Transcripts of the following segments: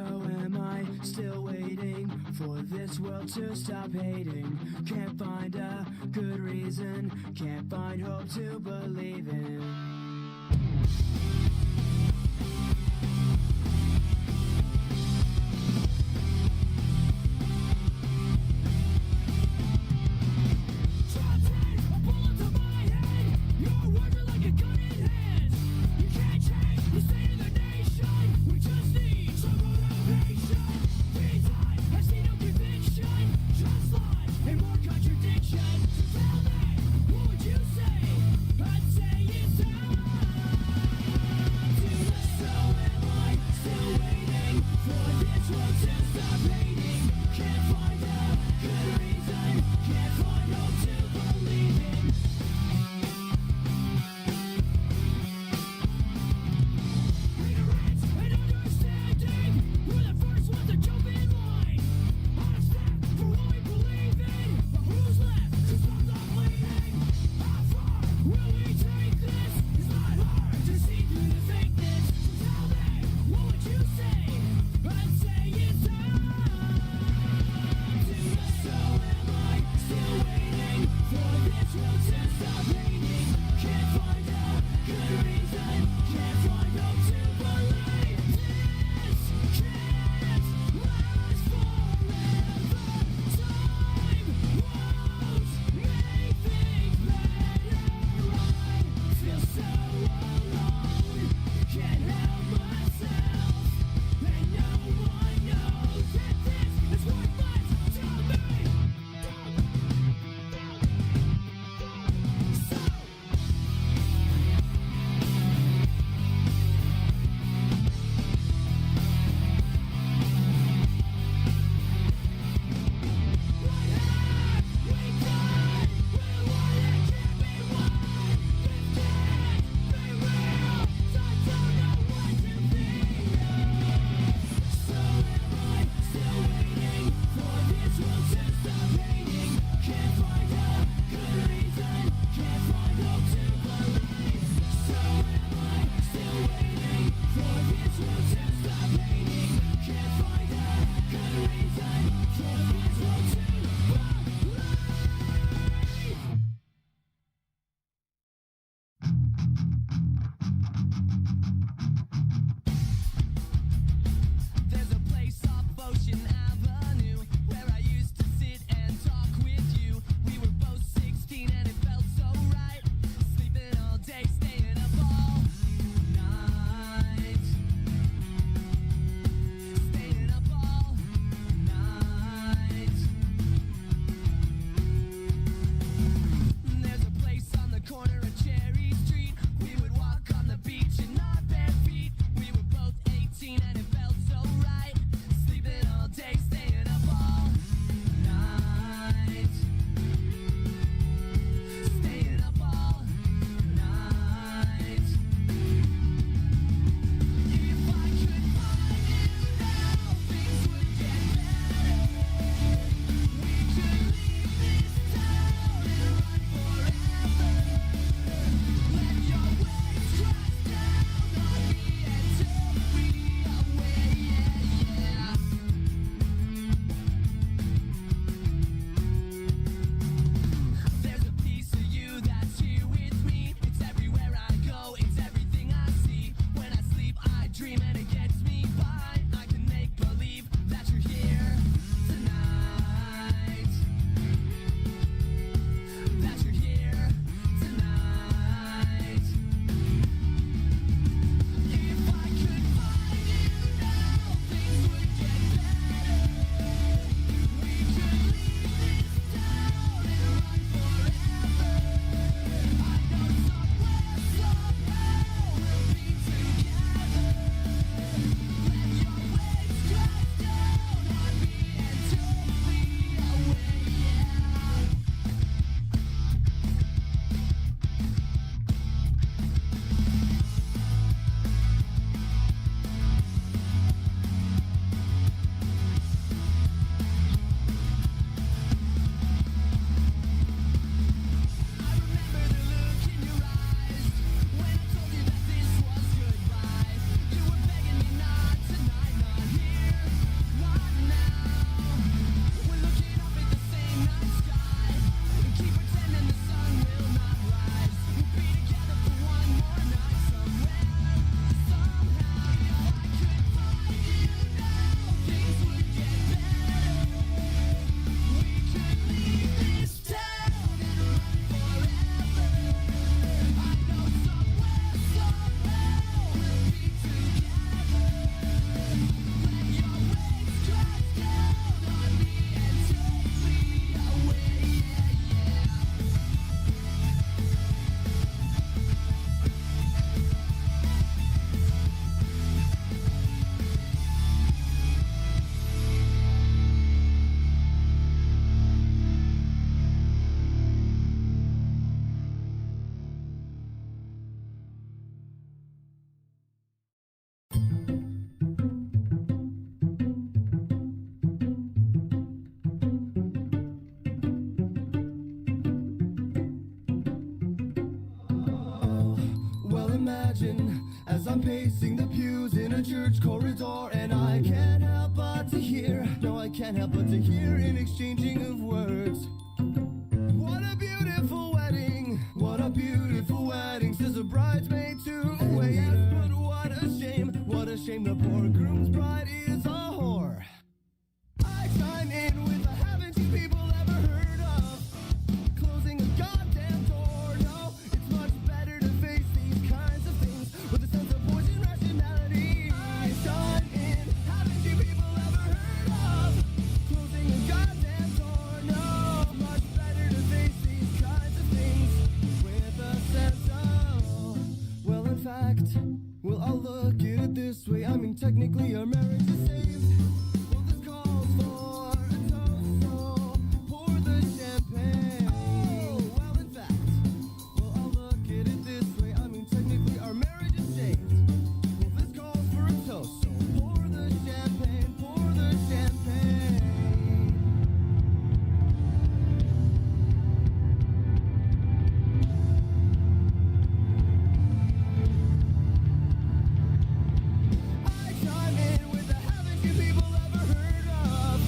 So am I still waiting for this world to stop hating? Can't find a good reason, can't find hope to believe in. Contradiction, so tell me, what would you say? I'd say it's time. imagine as I'm pacing the pews in a church corridor, and I can't help but to hear, no, I can't help but to hear an exchanging of words. What a beautiful wedding, what a beautiful wedding, says a bridesmaid to a waiter. But what a shame the poor groom's bride is a whore. I chime in with a haven't you people ever heard of closing a goddamn door? No, it's much better to face these kinds of things with a sense of poison rationality. I chime in, haven't you people ever heard of closing a goddamn door? No, it's much better to face these kinds of things with a sense of, well, in fact, well, I'll look at it this way. I mean, technically our marriage is saved. Well, this calls for a toast, so pour the champagne. Oh, well, in fact, well, I'll look at it this way. I mean, technically our marriage is saved. Well, this calls for a toast, so pour the champagne, pour the champagne. I chime in with a haven't you people ever heard of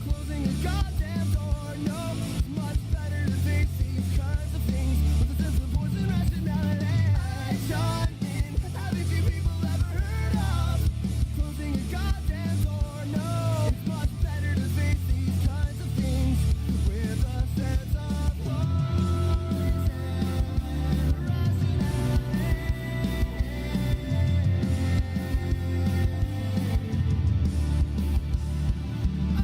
closing a goddamn door? No, it's much better to face these kinds of things with a sense of poison rationality. I chime in, haven't you people ever heard of closing a goddamn door? No, it's much better to face these kinds of things with a sense of poison rationality.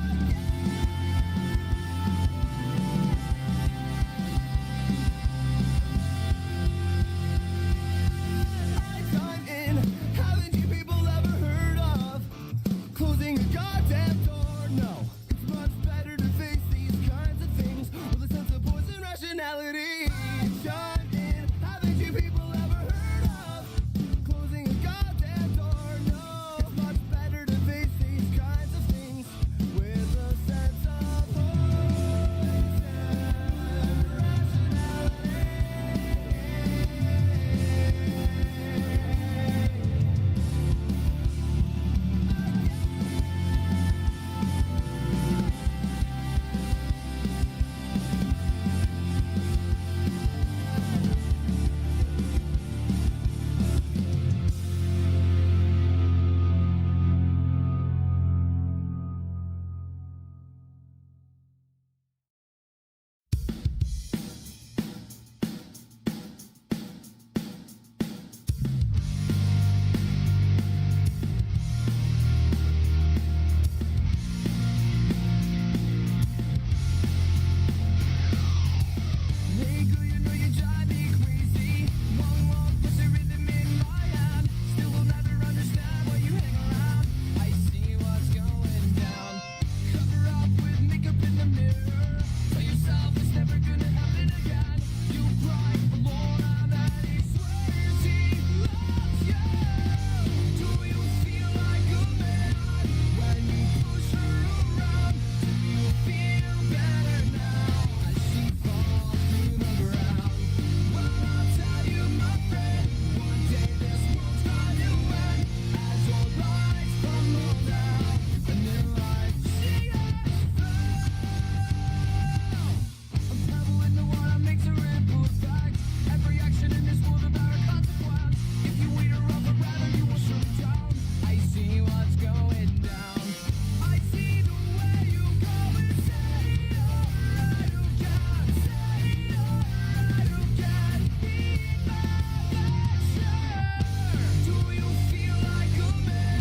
I chime in, haven't you people ever heard of closing a goddamn door? No, it's much better to face these kinds of things with a sense of poison rationality. I chime in, haven't you people ever heard of closing a goddamn door? No, it's much better to face these kinds of things with a sense of poison rationality. Hey, girl, you know you drive me crazy. One walk puts a rhythm in my hand. Still will never understand why you hang around. I see what's going down. Cover up with makeup in the mirror. Tell yourself it's never gonna happen again. You cry alone and then he swears he loves you. Do you feel like a man when you push her around? Do you feel better now as she falls to the ground? Well, I'll tell you, my friend, one day this world's gonna end as your lights crumble down and then life she has found. A pebble in the water makes a ripple effect. Every action in this world about a consequence. If you eat her up around you will shut it down. I see what's going down. I see the way you go and say alright, you can't say alright, you can't be my sure. Do you feel like a man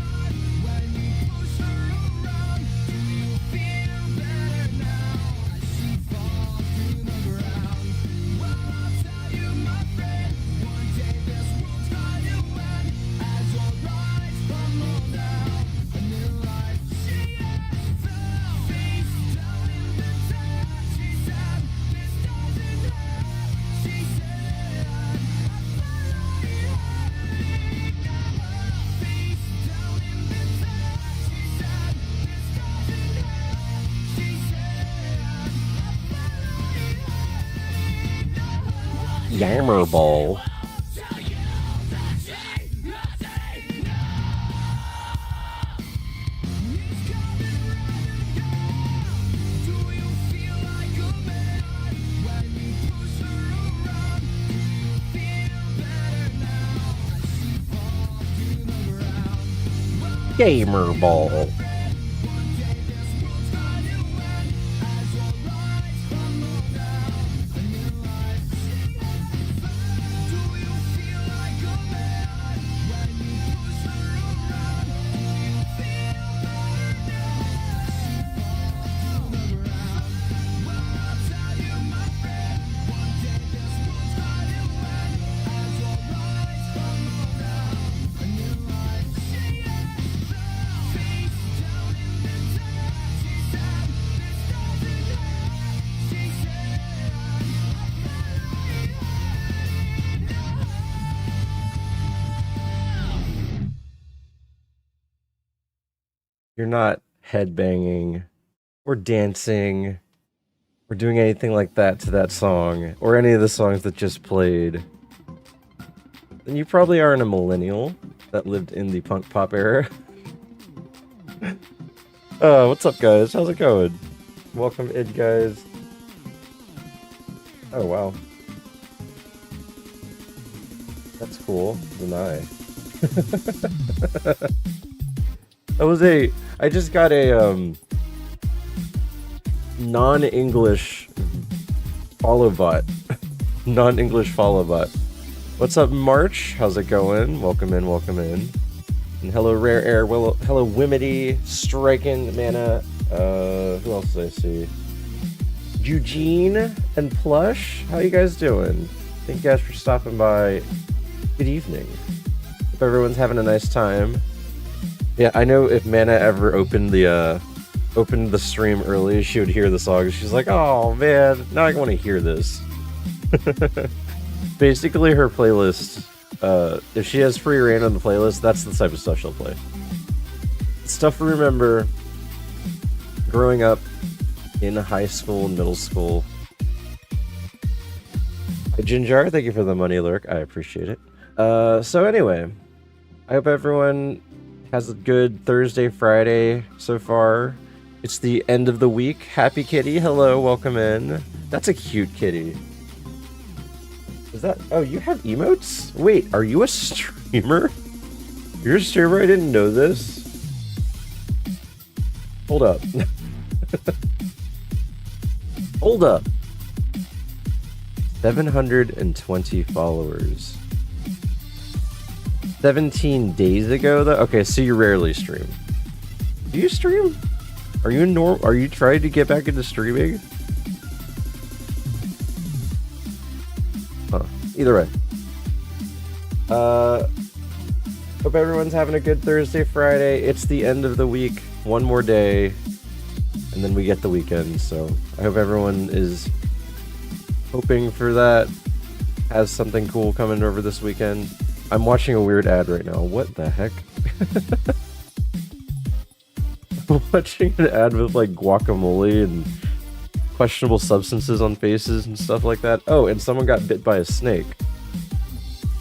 when you push her around? Do you feel better now as she falls to the ground? Well, I'll tell you, my friend, one day this world's gonna end as your lights crumble down and then life she has found. Face down in the dirt, she said, this doesn't hurt. She said, I follow you hurting now. Face down in the dirt, she said, this doesn't hurt. She said, I follow you hurting now. Gamer Bowl. Tell you that Gamer Ball. You're not headbanging or dancing or doing anything like that to that song or any of the songs that just played, then you probably aren't a millennial that lived in the punk pop era. What's up, guys? How's it going? Welcome in, guys. Oh, wow. That's cool. Deny. I just got a, non-English follow bot. Non-English follow bot. What's up, March? How's it going? Welcome in, welcome in. And hello, Rare Air. Well, hello, Wimity, Striking, Mana. Who else did I see? Eugene and Plush. How you guys doing? Thank you guys for stopping by. Good evening. Hope everyone's having a nice time. Yeah, I know if Mana ever opened the stream early, she would hear the song. She's like, "Oh man, now I want to hear this." Basically, her playlist. If she has free reign on the playlist, that's the type of stuff she'll play. Stuff to remember growing up in high school and middle school. Hi, Ginjar, thank you for the money lurk. I appreciate it. So anyway, I hope everyone has a good Thursday, Friday so far. It's the end of the week. Happy Kitty, hello, welcome in. That's a cute kitty. Is that... Oh, you have emotes? Wait, are you a streamer? You're a streamer? I didn't know this. Hold up. Hold up. 720 followers. 17 days ago, though? Okay, so you rarely stream. Do you stream? Are you trying to get back into streaming? Huh. Either way. Hope everyone's having a good Thursday, Friday. It's the end of the week. One more day. And then we get the weekend, so I hope everyone is hoping for that. Has something cool coming over this weekend. I'm watching a weird ad right now. What the heck? I'm watching an ad with like guacamole and questionable substances on faces and stuff like that. Oh, and someone got bit by a snake.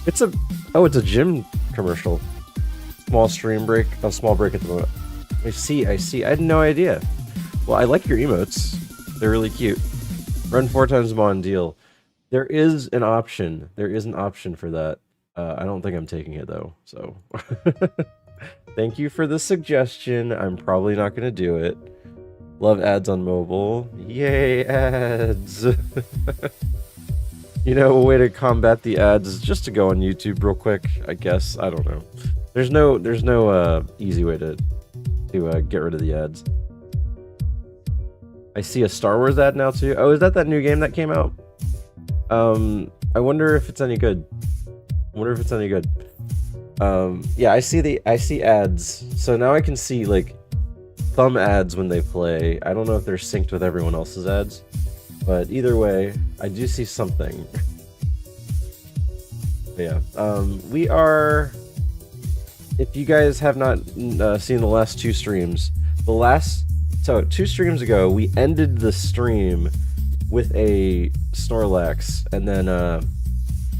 It's a gym commercial. Small stream break. A small break at the moment. I see. I had no idea. Well, I like your emotes. They're really cute. Run 4 times Mon deal. There is an option. There is an option for that. I don't think I'm taking it though, so. Thank you for the suggestion. I'm probably not going to do it. Love ads on mobile. Yay, ads. You know, a way to combat the ads is just to go on YouTube real quick, I guess. I don't know. There's no easy way to get rid of the ads. I see a Star Wars ad now too. Oh, is that new game that came out? I wonder if it's any good. Yeah, I see ads. So now I can see like thumb ads when they play. I don't know if they're synced with everyone else's ads, but either way, I do see something. Yeah. We are. If you guys have not seen the last 2 streams, so 2 streams ago, we ended the stream with a Snorlax, and then I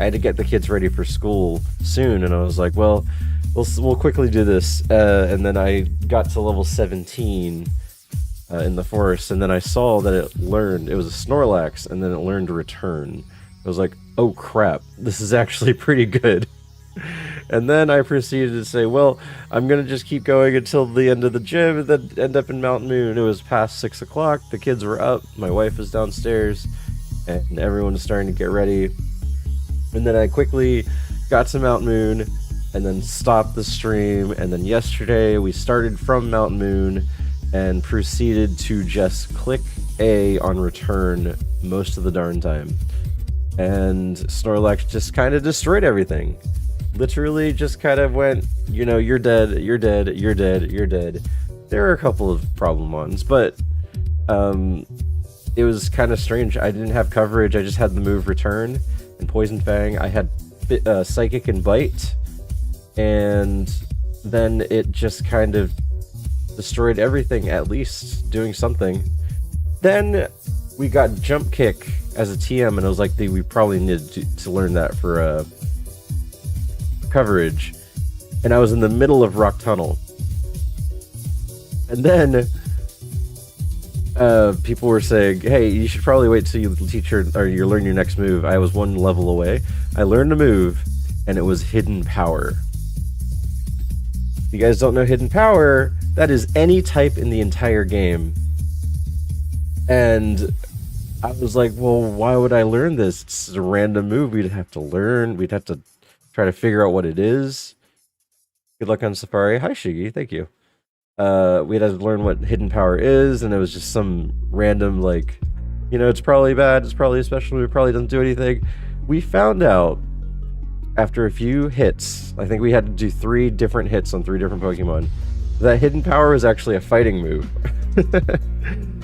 had to get the kids ready for school soon, and I was like, well, we'll quickly do this, and then I got to level 17 in the forest, and then I saw that it was a Snorlax, and then it learned to return. I was like, oh crap, this is actually pretty good. And then I proceeded to say, well, I'm going to just keep going until the end of the gym and then end up in Mountain Moon. It was past 6 o'clock. The kids were up. My wife was downstairs. And everyone was starting to get ready. And then I quickly got to Mountain Moon and then stopped the stream. And then yesterday we started from Mountain Moon and proceeded to just click A on return most of the darn time. And Snorlax just kind of destroyed everything. Literally just kind of went, you know, you're dead, you're dead, you're dead, you're dead. There are a couple of problem ones, but it was kind of strange. I didn't have coverage. I just had the move return and Poison Fang. I had Psychic and Bite, and then it just kind of destroyed everything, at least doing something. Then we got Jump Kick as a TM, and I was like, we probably needed to learn that for coverage. And I was in the middle of Rock Tunnel. And then people were saying, hey, you should probably wait till you teach or you learn your next move. I was one level away. I learned a move, and it was Hidden Power. If you guys don't know Hidden Power, that is any type in the entire game. And I was like, well, why would I learn this? It's a random move we'd have to learn. We'd have to try to figure out what it is. Good luck on Safari. Hi, Shiggy. Thank you. We had to learn what Hidden Power is, and it was just some random, like, you know, it's probably bad, it's probably a special move, it probably doesn't do anything. We found out after a few hits, I think we had to do 3 different hits on 3 different Pokemon, that Hidden Power is actually a fighting move.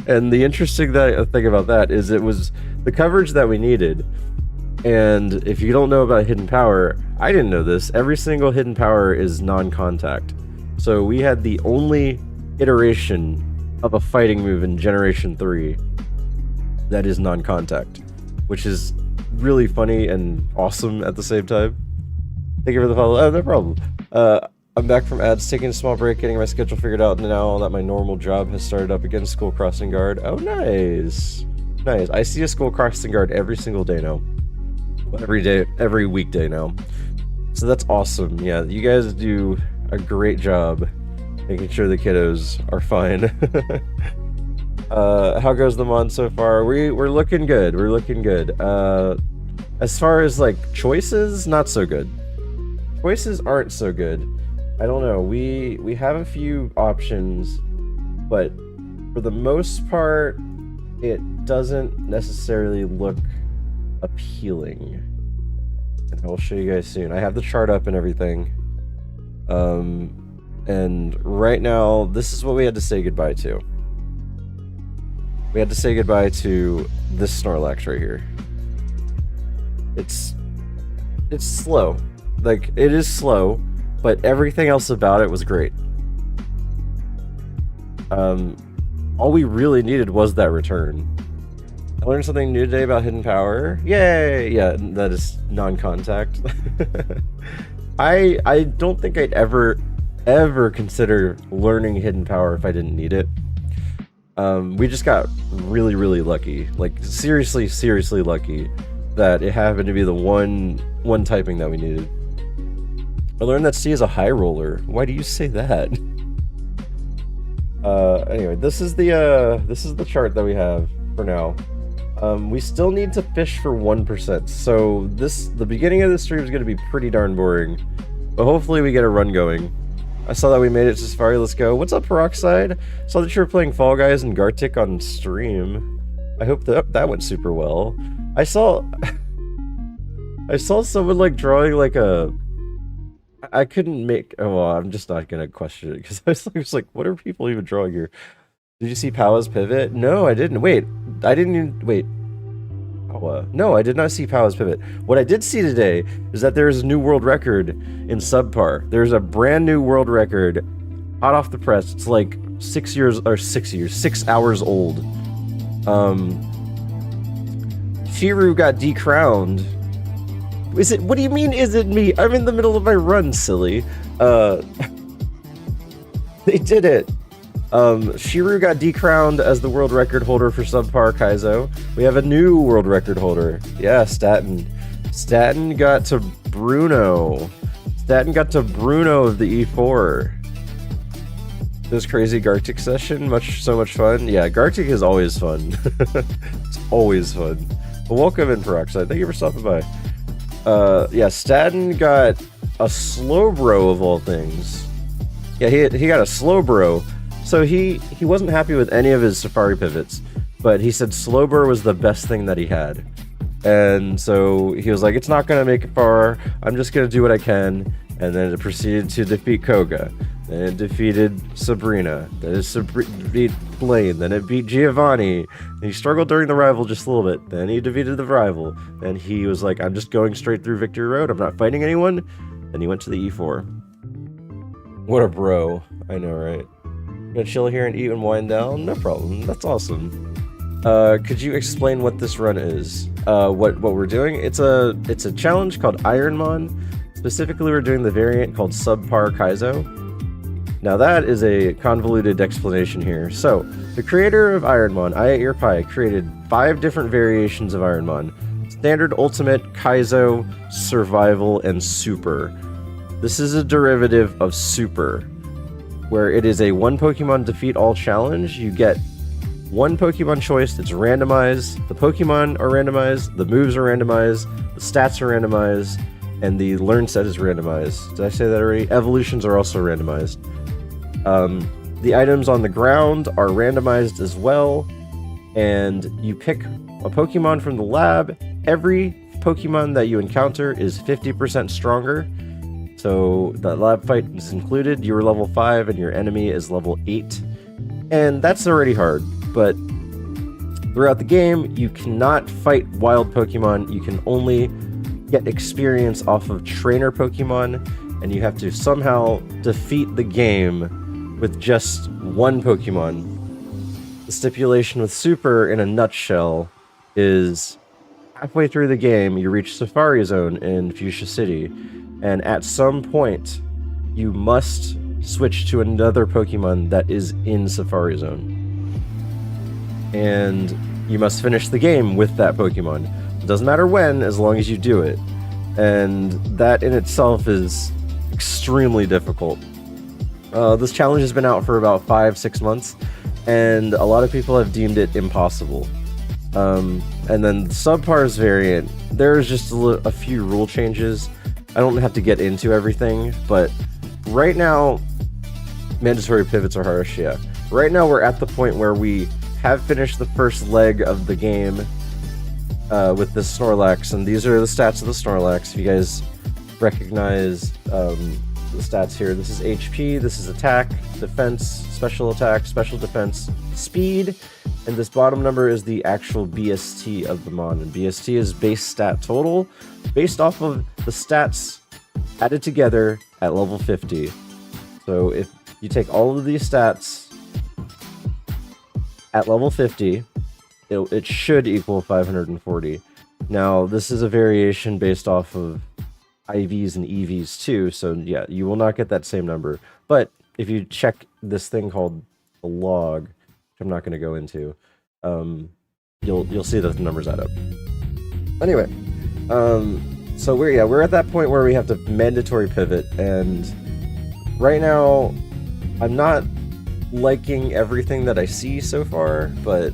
And the interesting thing about that is it was the coverage that we needed. And if you don't know about Hidden Power, I didn't know this, every single Hidden Power is non-contact. So we had the only iteration of a fighting move in Generation 3 that is non-contact, which is really funny and awesome at the same time. Thank you for the follow. Oh, no problem. I'm back from ads, taking a small break, getting my schedule figured out now that my normal job has started up again. School crossing guard. Oh, nice. Nice. I see a school crossing guard every single day now. Every day, every weekday now. So that's awesome. Yeah, you guys do a great job making sure the kiddos are fine. How goes the Mon so far? We're looking good. We're looking good. As far as like choices, not so good. Choices aren't so good. I don't know. We have a few options, but for the most part, it doesn't necessarily look appealing. And I will show you guys soon. I have the chart up and everything. And right now, this is what we had to say goodbye to. We had to say goodbye to this Snorlax right here. It's slow. Like, it is slow, but everything else about it was great. All we really needed was that return. I learned something new today about Hidden Power. Yay! Yeah, that is non-contact. I don't think I'd ever consider learning Hidden Power if I didn't need it. We just got really, really lucky. Like, seriously lucky that it happened to be the one typing that we needed. I learned that C is a high roller. Why do you say that? Anyway, this is the chart that we have for now. We still need to fish for 1%, so the beginning of this stream is going to be pretty darn boring, but hopefully we get a run going. I saw that we made it to Safari, let's go. What's up, Peroxide? Saw that you were playing Fall Guys and Gartic on stream. I hope that went super well. I saw someone like drawing like a... I couldn't make... Oh, well, I'm just not going to question it, because I was like, what are people even drawing here? Did you see Pawa's pivot? No, I didn't. Wait, I didn't even... Wait. Pawa. No, I did not see Pawa's pivot. What I did see today is that there is a new world record in Subpar. There's a brand new world record, hot off the press. It's like 6 hours old. Shiru got decrowned. Is it? What do you mean, is it me? I'm in the middle of my run, silly. They did it. Shiru got decrowned as the world record holder for Subpar Kaizo. We have a new world record holder. Yeah, Statin. Statin got to Bruno. Staten got to Bruno of the E4. This crazy Gartic session, so much fun. Yeah, Gartic is always fun. It's always fun. Well, welcome in, Peroxide. Thank you for stopping by. Yeah, Staten got a Slowbro of all things. Yeah, he got a Slowbro. So he wasn't happy with any of his Safari pivots, but he said Slowbro was the best thing that he had. And so he was like, it's not going to make it far, I'm just going to do what I can. And then it proceeded to defeat Koga. Then it defeated Sabrina. Then it beat Blaine. Then it beat Giovanni. And he struggled during the rival just a little bit. Then he defeated the rival. And he was like, I'm just going straight through Victory Road. I'm not fighting anyone. Then he went to the E4. What a bro. I know, right? Gonna chill here and eat and wind down? No problem. That's awesome. Could you explain what this run is? What we're doing? It's a challenge called ironMON. Specifically, we're doing the variant called Subpar Kaizo. Now that is a convoluted explanation here. So, the creator of ironMON, ironMON, created 5 different variations of ironMON. Standard, Ultimate, Kaizo, Survival, and Super. This is a derivative of Super, where it is a 1 Pokemon defeat all challenge. You get 1 Pokemon choice that's randomized, the Pokemon are randomized, the moves are randomized, the stats are randomized, and the learn set is randomized. Did I say that already? Evolutions are also randomized. The items on the ground are randomized as well, and you pick a Pokemon from the lab. Every Pokemon that you encounter is 50% stronger. So that lab fight is included. You're level 5 and your enemy is level 8. And that's already hard, but throughout the game, you cannot fight wild Pokemon. You can only get experience off of trainer Pokemon, and you have to somehow defeat the game with just 1 Pokemon. The stipulation with Super, in a nutshell, is halfway through the game, you reach Safari Zone in Fuchsia City, and at some point, you must switch to another Pokemon that is in Safari Zone. And you must finish the game with that Pokemon. It doesn't matter when, as long as you do it. And that in itself is extremely difficult. This challenge has been out for about 5-6 months, and a lot of people have deemed it impossible. And then Subpar's variant, there's just a few rule changes. I don't have to get into everything, but right now, mandatory pivots are harsh, yeah. Right now we're at the point where we have finished the first leg of the game with the Snorlax, and these are the stats of the Snorlax. If you guys recognize the stats here, this is HP, this is attack, defense, special attack, special defense, speed, and this bottom number is the actual BST of the Mon, and BST is base stat total, based off of the stats added together at level 50. So if you take all of these stats at level 50, it should equal 540. Now, this is a variation based off of IVs and EVs too, so yeah, you will not get that same number. But if you check this thing called the log, which I'm not going to go into, you'll see that the numbers add up. Anyway, so we're at that point where we have to mandatory pivot, and right now I'm not liking everything that I see so far, but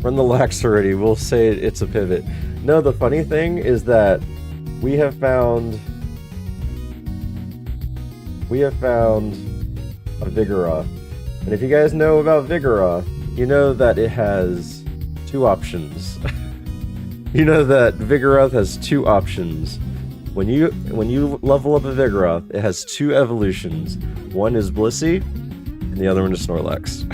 run the lax already, we'll say it's a pivot. No, the funny thing is that we have found a Vigoroth. And if you guys know about Vigoroth, you know that it has 2 options. You know that Vigoroth has 2 options. When you level up a Vigoroth, it has 2 evolutions. One is Blissey, and the other one is Snorlax.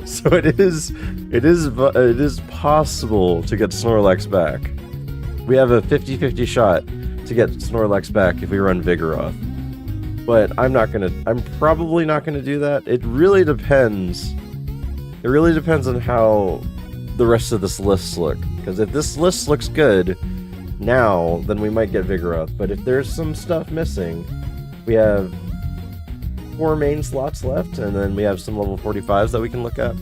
So it is possible to get Snorlax back. We have a 50-50 shot to get Snorlax back if we run Vigoroth. But I'm probably not gonna do that. It really depends. It really depends on how the rest of this list look. Because if this list looks good now, then we might get Vigoroth. But if there's some stuff missing, we have 4 main slots left, and then we have some level 45s that we can look at.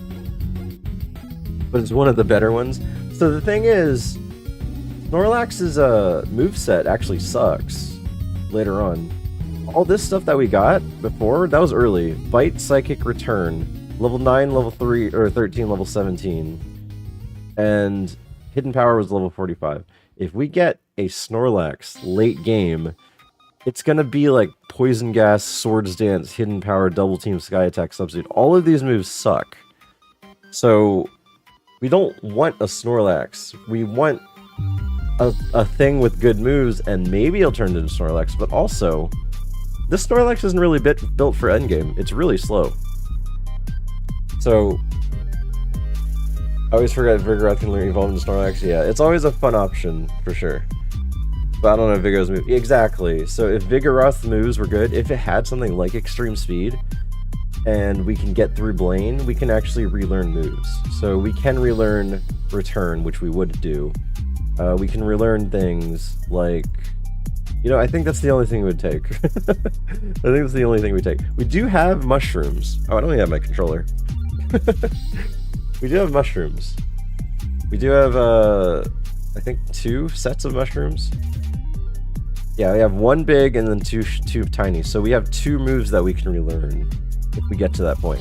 But it's one of the better ones. So the thing is, Snorlax's moveset actually sucks later on. All this stuff that we got before, that was early. Bite, Psychic, Return. Level 9, level 3, or 13, level 17. And Hidden Power was level 45. If we get a Snorlax late game, it's gonna be like Poison Gas, Swords Dance, Hidden Power, Double Team, Sky Attack, Substitute. All of these moves suck. So, we don't want a Snorlax. We want a thing with good moves, and maybe it'll turn into Snorlax, but also, this Snorlax isn't really built for endgame. It's really slow. So, I always forget Vigoroth can evolve into Snorlax. Yeah, it's always a fun option, for sure. But I don't know if Vigoroth's move. Exactly. So if Vigoroth's moves were good, if it had something like Extreme Speed, and we can get through Blaine, we can actually relearn moves. So we can relearn Return, which we would do. We can relearn things like... You know, I think that's the only thing we would take. I think that's the only thing we take. We do have mushrooms. Oh, I don't even have my controller. We do have mushrooms. We do have, I think 2 sets of mushrooms. Yeah, we have 1 big and then 2 tiny. So we have 2 moves that we can relearn if we get to that point.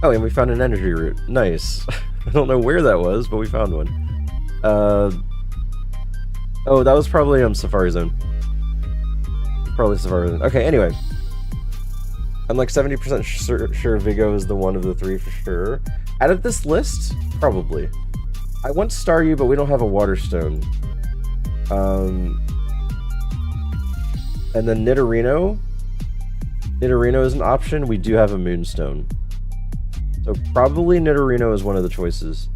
Oh, and we found an energy root. Nice. I don't know where that was, but we found one. Oh, that was probably Safari Zone. Probably Safari Zone. Okay, anyway. I'm like 70% sure Vigo is the one of the 3 for sure. Out of this list, probably. I want Staryu, but we don't have a Water Stone. And then Nidorino. Nidorino is an option. We do have a Moonstone. So probably Nidorino is one of the choices.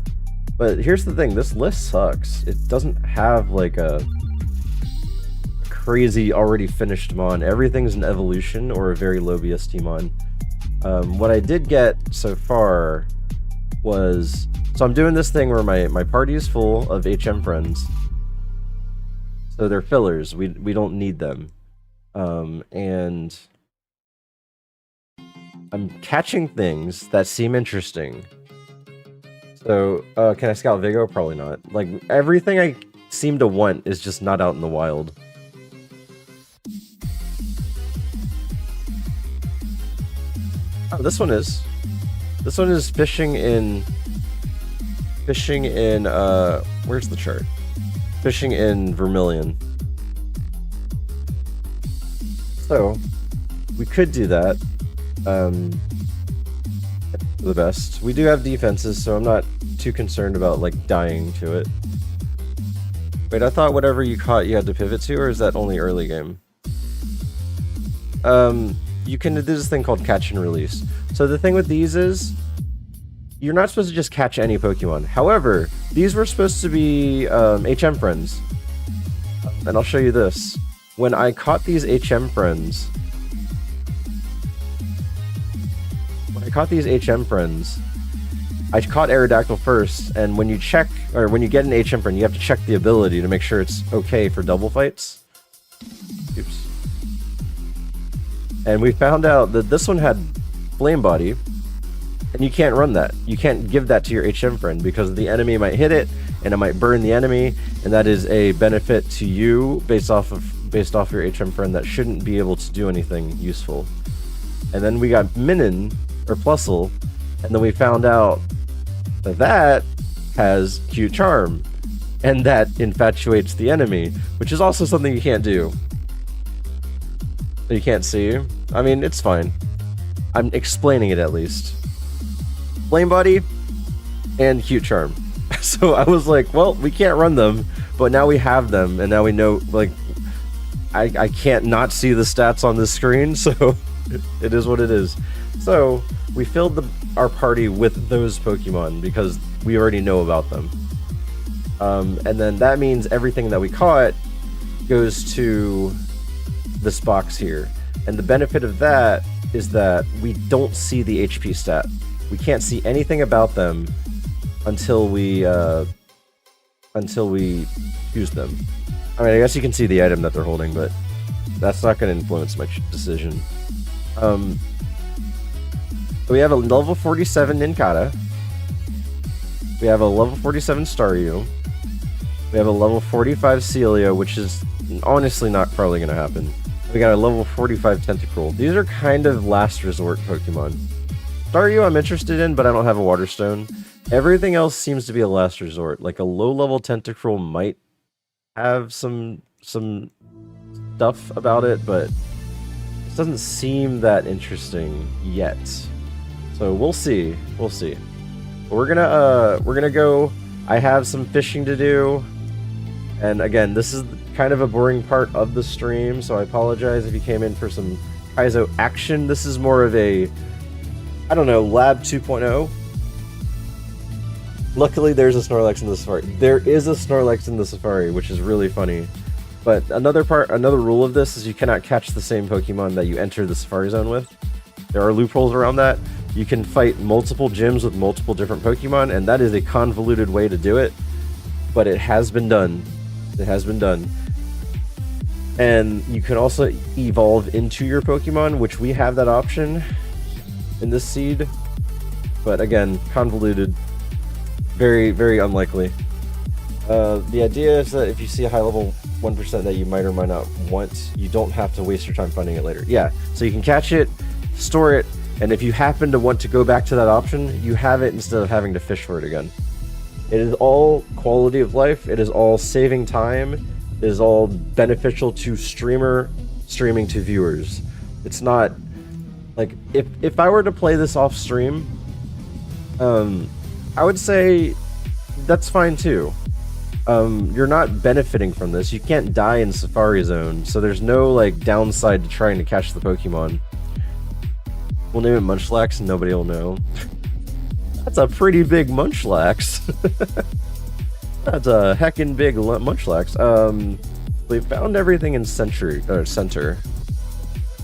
But here's the thing, this list sucks. It doesn't have like a crazy already finished Mon. Everything's an evolution or a very low BST Mon. What I did get so far was... So I'm doing this thing where my party is full of HM friends. So they're fillers. We don't need them. And I'm catching things that seem interesting. So, can I scout Vigo? Probably not. Like, everything I seem to want is just not out in the wild. Oh, this one is. This one is fishing in, where's the chart? Fishing in Vermilion. So, we could do that. The best. We do have defenses, so I'm not too concerned about, like, dying to it. Wait, I thought whatever you caught you had to pivot to, or is that only early game? You can do this thing called catch and release. So the thing with these is, you're not supposed to just catch any Pokemon. However, these were supposed to be HM friends. And I'll show you this. When I caught these HM friends... I caught Aerodactyl first, and when you check, or when you get an HM friend, you have to check the ability to make sure it's okay for double fights. Oops. And we found out that this one had Flame Body, and you can't run that. You can't give that to your HM friend, because the enemy might hit it, and it might burn the enemy, and that is a benefit to you based off your HM friend that shouldn't be able to do anything useful. And then we got Minin, or Plusle, and then we found out that that has Cute Charm, and that infatuates the enemy, which is also something you can't do. You can't see. I mean, it's fine. I'm explaining it at least. Flame Body and Cute Charm. So I was like, well, we can't run them, but now we have them, and now we know, like, I can't not see the stats on this screen, so it is what it is. So we filled our party with those Pokemon because we already know about them. And then that means everything that we caught goes to this box here. And the benefit of that is that we don't see the HP stat. We can't see anything about them until we choose them. I mean, I guess you can see the item that they're holding, but that's not going to influence my decision. We have a level 47 Nincada. We have a level 47 Staryu. We have a level 45 Celia, which is honestly not probably going to happen. We got a level 45 Tentacruel. These are kind of last resort Pokemon. Staryu I'm interested in, but I don't have a Water Stone. Everything else seems to be a last resort. Like a low-level Tentacruel might have some stuff about it, but it doesn't seem that interesting yet. So we'll see. We'll see. But we're gonna go. I have some fishing to do, and again, this is kind of a boring part of the stream, so I apologize if you came in for some Kaizo action. This is more of a, I don't know, Lab 2.0. Luckily, there's a Snorlax in the Safari. There is a Snorlax in the Safari, which is really funny. But another rule of this is you cannot catch the same Pokemon that you enter the Safari Zone with. There are loopholes around that. You can fight multiple gyms with multiple different Pokemon, and that is a convoluted way to do it. But it has been done. It has been done. And you can also evolve into your Pokemon, which we have that option in this seed. But again, convoluted. Very, very unlikely. The idea is that if you see a high level 1% that you might or might not want, you don't have to waste your time finding it later. Yeah, so you can catch it, store it, and if you happen to want to go back to that option, you have it instead of having to fish for it again. It is all quality of life, it is all saving time, it is all beneficial to streaming to viewers. It's not, like, if I were to play this off stream, I would say that's fine too. You're not benefiting from this. You can't die in Safari Zone, so there's no like downside to trying to catch the Pokemon. We'll name it Munchlax and nobody will know. That's a pretty big Munchlax. That's a heckin' big Munchlax. We found everything in center.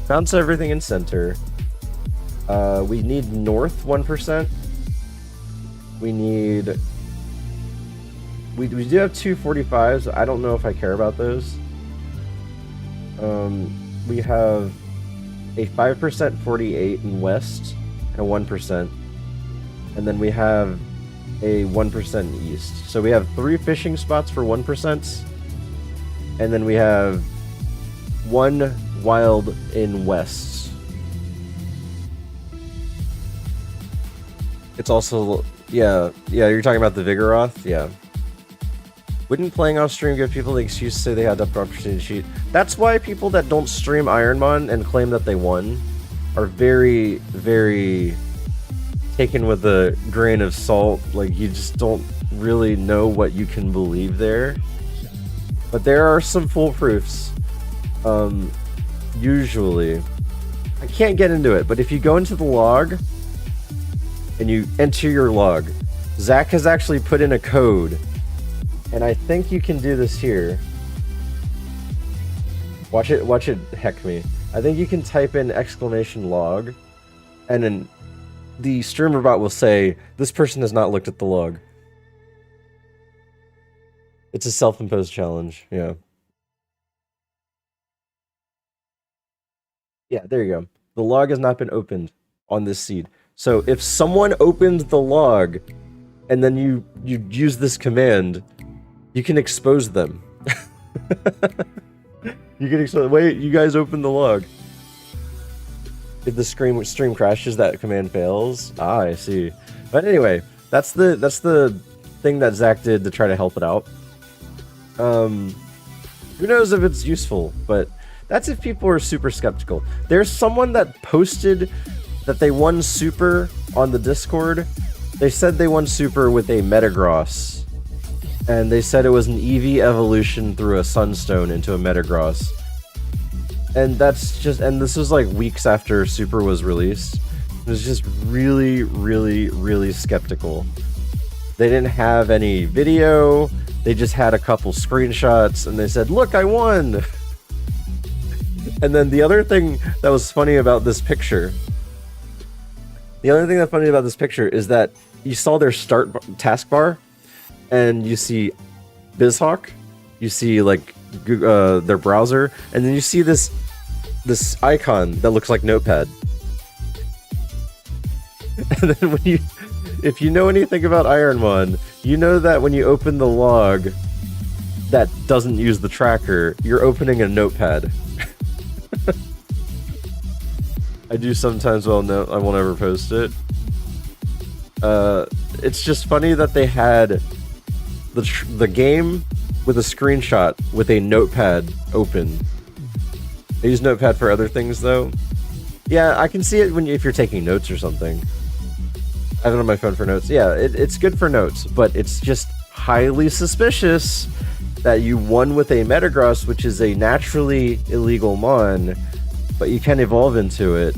Found everything in center. We need north 1%. We need... We do have two 45s. I don't know if I care about those. We have a 5% 48 in west and a 1%. And then we have a 1% in east. So we have 3 fishing spots for 1%. And then we have 1 wild in west. It's also... Yeah, you're talking about the Vigoroth? Yeah. Wouldn't playing off stream give people the excuse to say they had the opportunity to cheat? That's why people that don't stream ironMON and claim that they won are very, very taken with a grain of salt. Like, you just don't really know what you can believe there. But there are some foolproofs. Usually. I can't get into it, but if you go into the log and you enter your log, Zach has actually put in a code. And I think you can do this here. Watch it heck me. I think you can type in !log, and then the streamer bot will say, this person has not looked at the log. It's a self-imposed challenge, yeah. Yeah, there you go. The log has not been opened on this seed. So if someone opened the log, and then you use this command, you can expose them. You can expose. Wait, you guys opened the log. If the stream crashes, that command fails. Ah, I see. But anyway, that's the thing that Zach did to try to help it out. Who knows if it's useful? But that's if people are super skeptical. There's someone that posted that they won Super on the Discord. They said they won Super with a Metagross. And they said it was an EV evolution through a Sunstone into a Metagross. And that's just... And this was like weeks after Super was released. It was just really, really, really skeptical. They didn't have any video. They just had a couple screenshots. And they said, look, I won! And then the other thing that was funny about this picture... The other thing that's funny about this picture is that you saw their start taskbar, and you see BizHawk, you see like their browser, and then you see this icon that looks like Notepad. And then if you know anything about ironMON, you know that when you open the log, that doesn't use the tracker, you're opening a notepad. I do sometimes, well, no, I won't ever post it. It's just funny that they had the game with a screenshot with a notepad open. I use notepad for other things though. Yeah, I can see it if you're taking notes or something. I have it on my phone for notes. Yeah, it's good for notes, but it's just highly suspicious that you won with a Metagross, which is a naturally illegal mon, but you can evolve into it,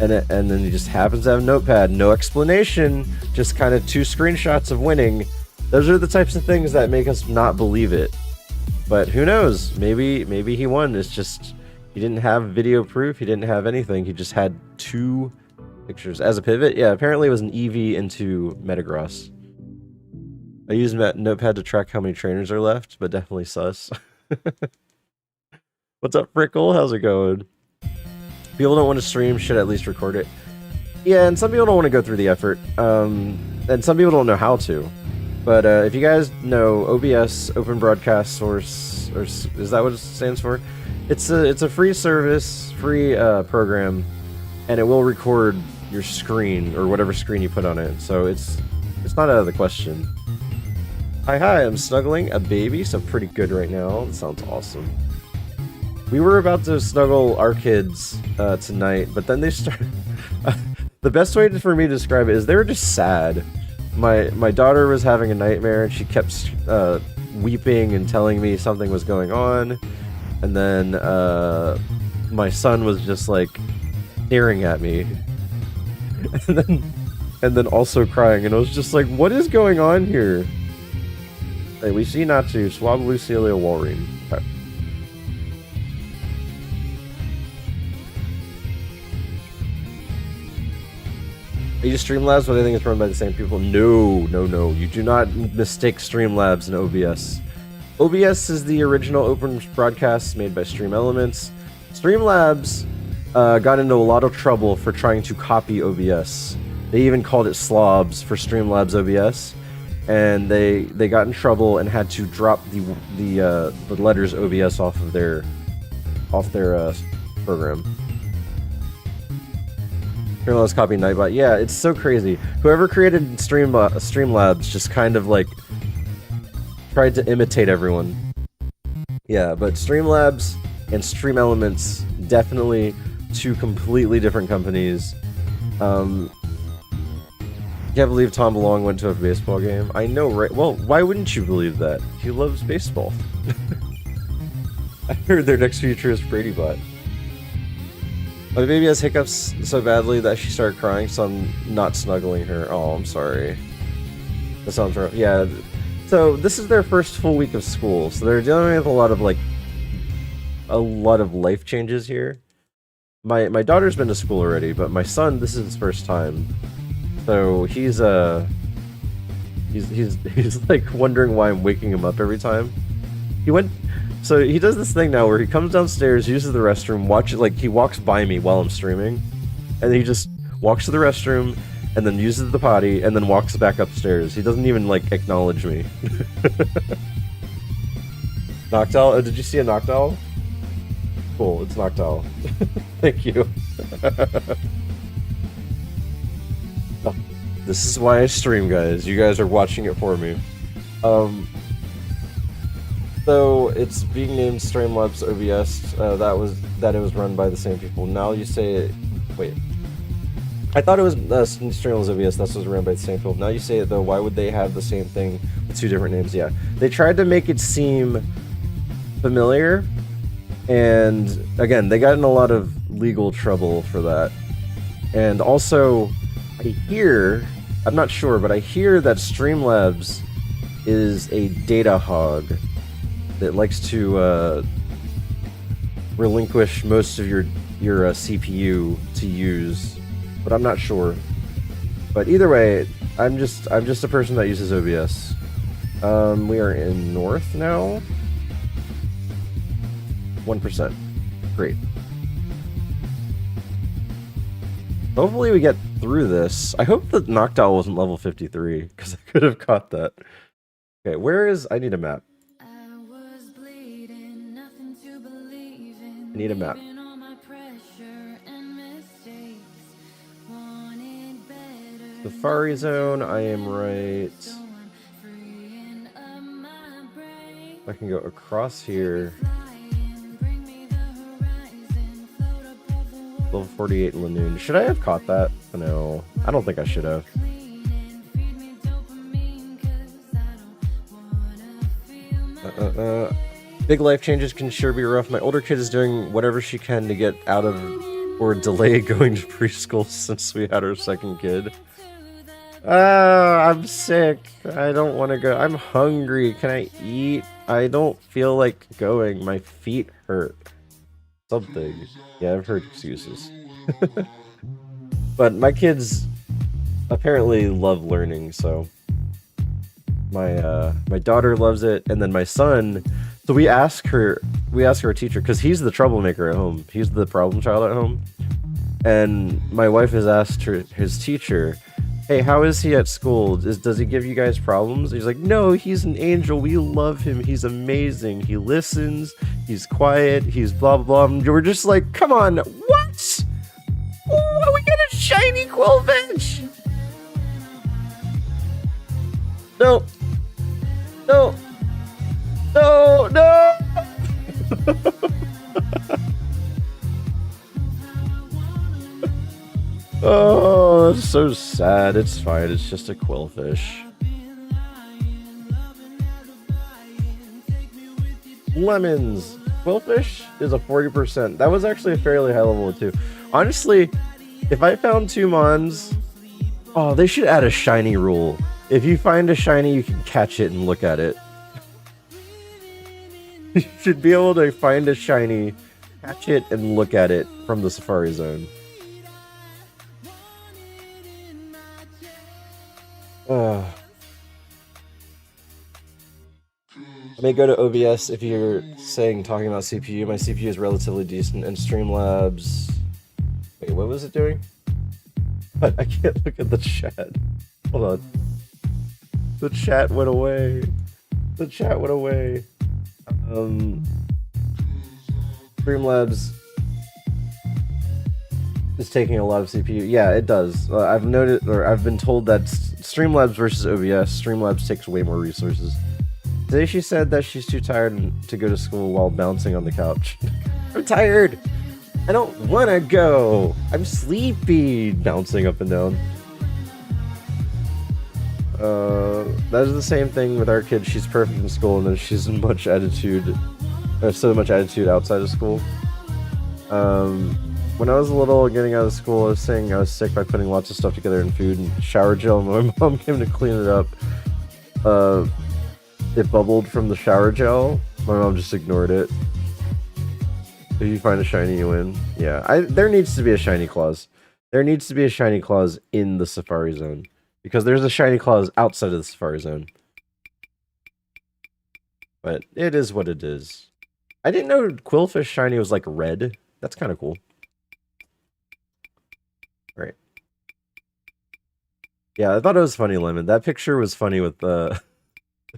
and then it just happens to have a notepad, no explanation, just kind of 2 screenshots of winning. Those are the types of things that make us not believe it. But who knows? Maybe he won. It's just he didn't have video proof. He didn't have anything. He just had 2 pictures as a pivot. Yeah, apparently it was an EV into Metagross. I use Notepad to track how many trainers are left, but definitely sus. What's up, Frickle? How's it going? People don't want to stream, should at least record it. Yeah, and some people don't want to go through the effort. And some people don't know how to. But if you guys know OBS, Open Broadcast Source, or is that what it stands for? It's a free service, free program, and it will record your screen or whatever screen you put on it. So it's not out of the question. Hi, I'm snuggling a baby, so pretty good right now. That sounds awesome. We were about to snuggle our kids tonight, but then they started... The best way for me to describe it is they were just sad. My daughter was having a nightmare, and she kept weeping and telling me something was going on. And then my son was just like staring at me. And then also crying, and I was just like, what is going on here? Hey, we see not to. Swab Lucilia Walrein. Okay. Are you Streamlabs, but I think it's run by the same people? No. You do not mistake Streamlabs and OBS. OBS is the original open broadcast made by Stream Elements. Streamlabs got into a lot of trouble for trying to copy OBS. They even called it slobs for Streamlabs OBS. And they got in trouble and had to drop the letters OBS off their program. Streamlabs copied Nightbot. Yeah, it's so crazy. Whoever created Streamlabs just kind of like tried to imitate everyone. Yeah, but Streamlabs and Stream Elements, definitely 2 completely different companies. Can't believe Tom DeLonge went to a baseball game. I know, right? Well, why wouldn't you believe that? He loves baseball. I heard their next feature is BradyBot. My baby has hiccups so badly that she started crying, so I'm not snuggling her. Oh, I'm sorry. That sounds rough. Yeah. So this is their first full week of school, so they're dealing with a lot of life changes here. My daughter's been to school already, but my son, this is his first time. So he's like wondering why I'm waking him up every time. So he does this thing now where he comes downstairs, uses the restroom, he walks by me while I'm streaming, and he just walks to the restroom and then uses the potty and then walks back upstairs. He doesn't even like acknowledge me. Noctowl? Oh, did you see a Noctowl? Cool, it's Noctowl. Thank you. This is why I stream, guys. You guys are watching it for me. So it's being named Streamlabs OBS. That it was run by the same people. Now you say it. Wait. I thought it was Streamlabs OBS. That was run by the same people. Now you say it though. Why would they have the same thing with 2 different names? Yeah, they tried to make it seem familiar, and again, they got in a lot of legal trouble for that. And also, I'm not sure, but I hear that Streamlabs is a data hog that likes to relinquish most of your CPU to use, but I'm not sure. But either way, I'm just a person that uses OBS. We are in North now. 1%. Great. Hopefully we get through this. I hope that Noctowl wasn't level 53, because I could have caught that. Okay, where is... I need a map. Need a map. Safari Zone, I am right. I can go across here. Level 48 Lanoon. Should I have caught that? No, I don't think I should have. Big life changes can sure be rough. My older kid is doing whatever she can to get out of or delay going to preschool since we had our second kid. I'm sick. I don't want to go. I'm hungry. Can I eat? I don't feel like going. My feet hurt. Something. Yeah, I've heard excuses. But my kids apparently love learning, so my daughter loves it, and then my son. So we ask our teacher, because he's the troublemaker at home. He's the problem child at home, and my wife has asked his teacher, "Hey, how is he at school? Does he give you guys problems?" He's like, "No, he's an angel. We love him. He's amazing. He listens. He's quiet. He's blah, blah, blah." And we're just like, come on. What? Oh, we got a shiny Quillfish. No. No. No. No. Oh, that's so sad. It's fine. It's just a Quillfish. Lemons. Quillfish is a 40%. That was actually a fairly high level too. Honestly, if I found 2 Mons, oh, they should add a shiny rule. If you find a shiny, you can catch it and look at it. You should be able to find a shiny, catch it, and look at it from the Safari Zone. I may go to OBS if you're talking about CPU. My CPU is relatively decent, and Streamlabs... Wait, what was it doing? But I can't look at the chat. Hold on. The chat went away. The chat went away. Streamlabs is taking a lot of CPU. Yeah, it does. I've been told that Streamlabs versus OBS, Streamlabs takes way more resources. Today she said that she's too tired to go to school while bouncing on the couch. I'm tired! I don't wanna go! I'm sleepy! Bouncing up and down. That is the same thing with our kid. She's perfect in school, and then she's so much attitude outside of school. When I was little, getting out of school, I was saying I was sick by putting lots of stuff together in food and shower gel. My mom came to clean it up. It bubbled from the shower gel. My mom just ignored it. If you find a shiny, you win. Yeah, there needs to be a shiny clause. There needs to be a shiny clause in the Safari Zone. Because there's a shiny clause outside of the Safari Zone. But it is what it is. I didn't know Quillfish shiny was like red. That's kind of cool. Right. Yeah, I thought it was funny, Lemon. That picture was funny with the...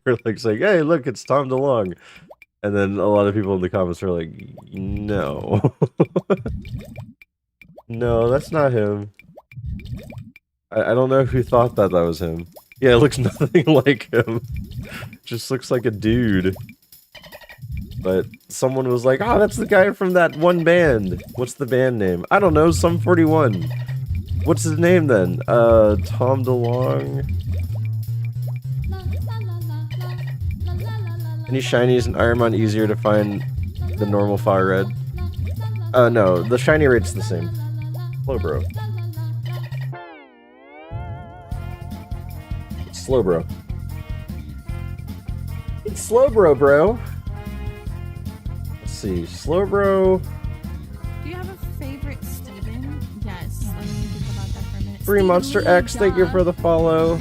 They're like saying, "Hey, look, it's Tom DeLonge." And then a lot of people in the comments are like, "No." No, that's not him. I don't know who thought that was him. Yeah, it looks nothing like him. Just looks like a dude. But someone was like, "Oh, that's the guy from that one band. What's the band name?" I don't know, Sum 41. What's his name then? Tom DeLonge. Any shinies in ironMON easier to find than normal fire red? No, the shiny rate's the same. Slowbro. It's Slowbro. It's Slowbro, bro. Let's see, Slowbro. Do you have a favorite Steven? Yes. Let me think about that for a minute. Free Monster X, thank you for the follow.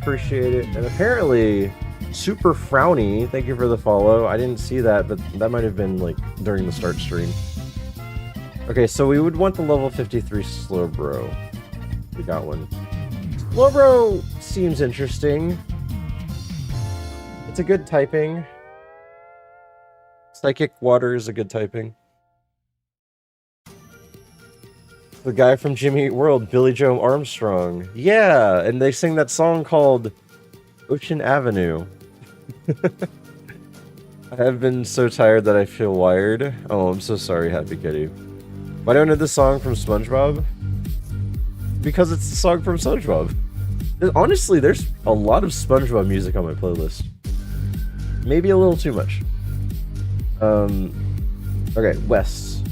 Appreciate it. And apparently Super Frowny, thank you for the follow. I didn't see that, but that might have been like during the start stream. Okay, so we would want the level 53 Slowbro. We got one. Slowbro seems interesting. It's a good typing. Psychic water is a good typing. The guy from Jimmy Eat World, Billy Joe Armstrong. Yeah, and they sing that song called Ocean Avenue. I have been so tired that I feel wired. Oh, I'm so sorry, Happy Kitty. Why don't I know this song from SpongeBob? Because it's the song from SpongeBob. Honestly, there's a lot of SpongeBob music on my playlist. Maybe a little too much. Okay, West.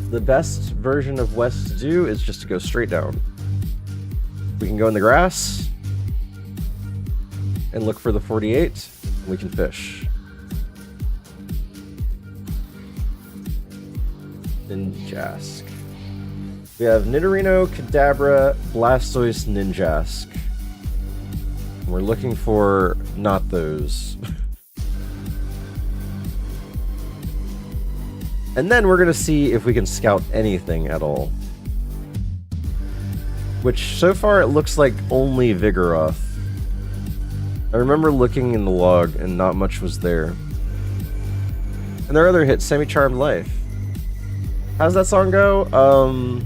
The best version of West to do is just to go straight down. We can go in the grass and look for the 48, and we can fish. Ninjask. We have Nidorino, Kadabra, Blastoise, Ninjask. We're looking for not those. And then we're gonna see if we can scout anything at all. Which, so far, it looks like only Vigoroth. I remember looking in the log and not much was there. And their other hit, Semi-Charmed Life. How's that song go?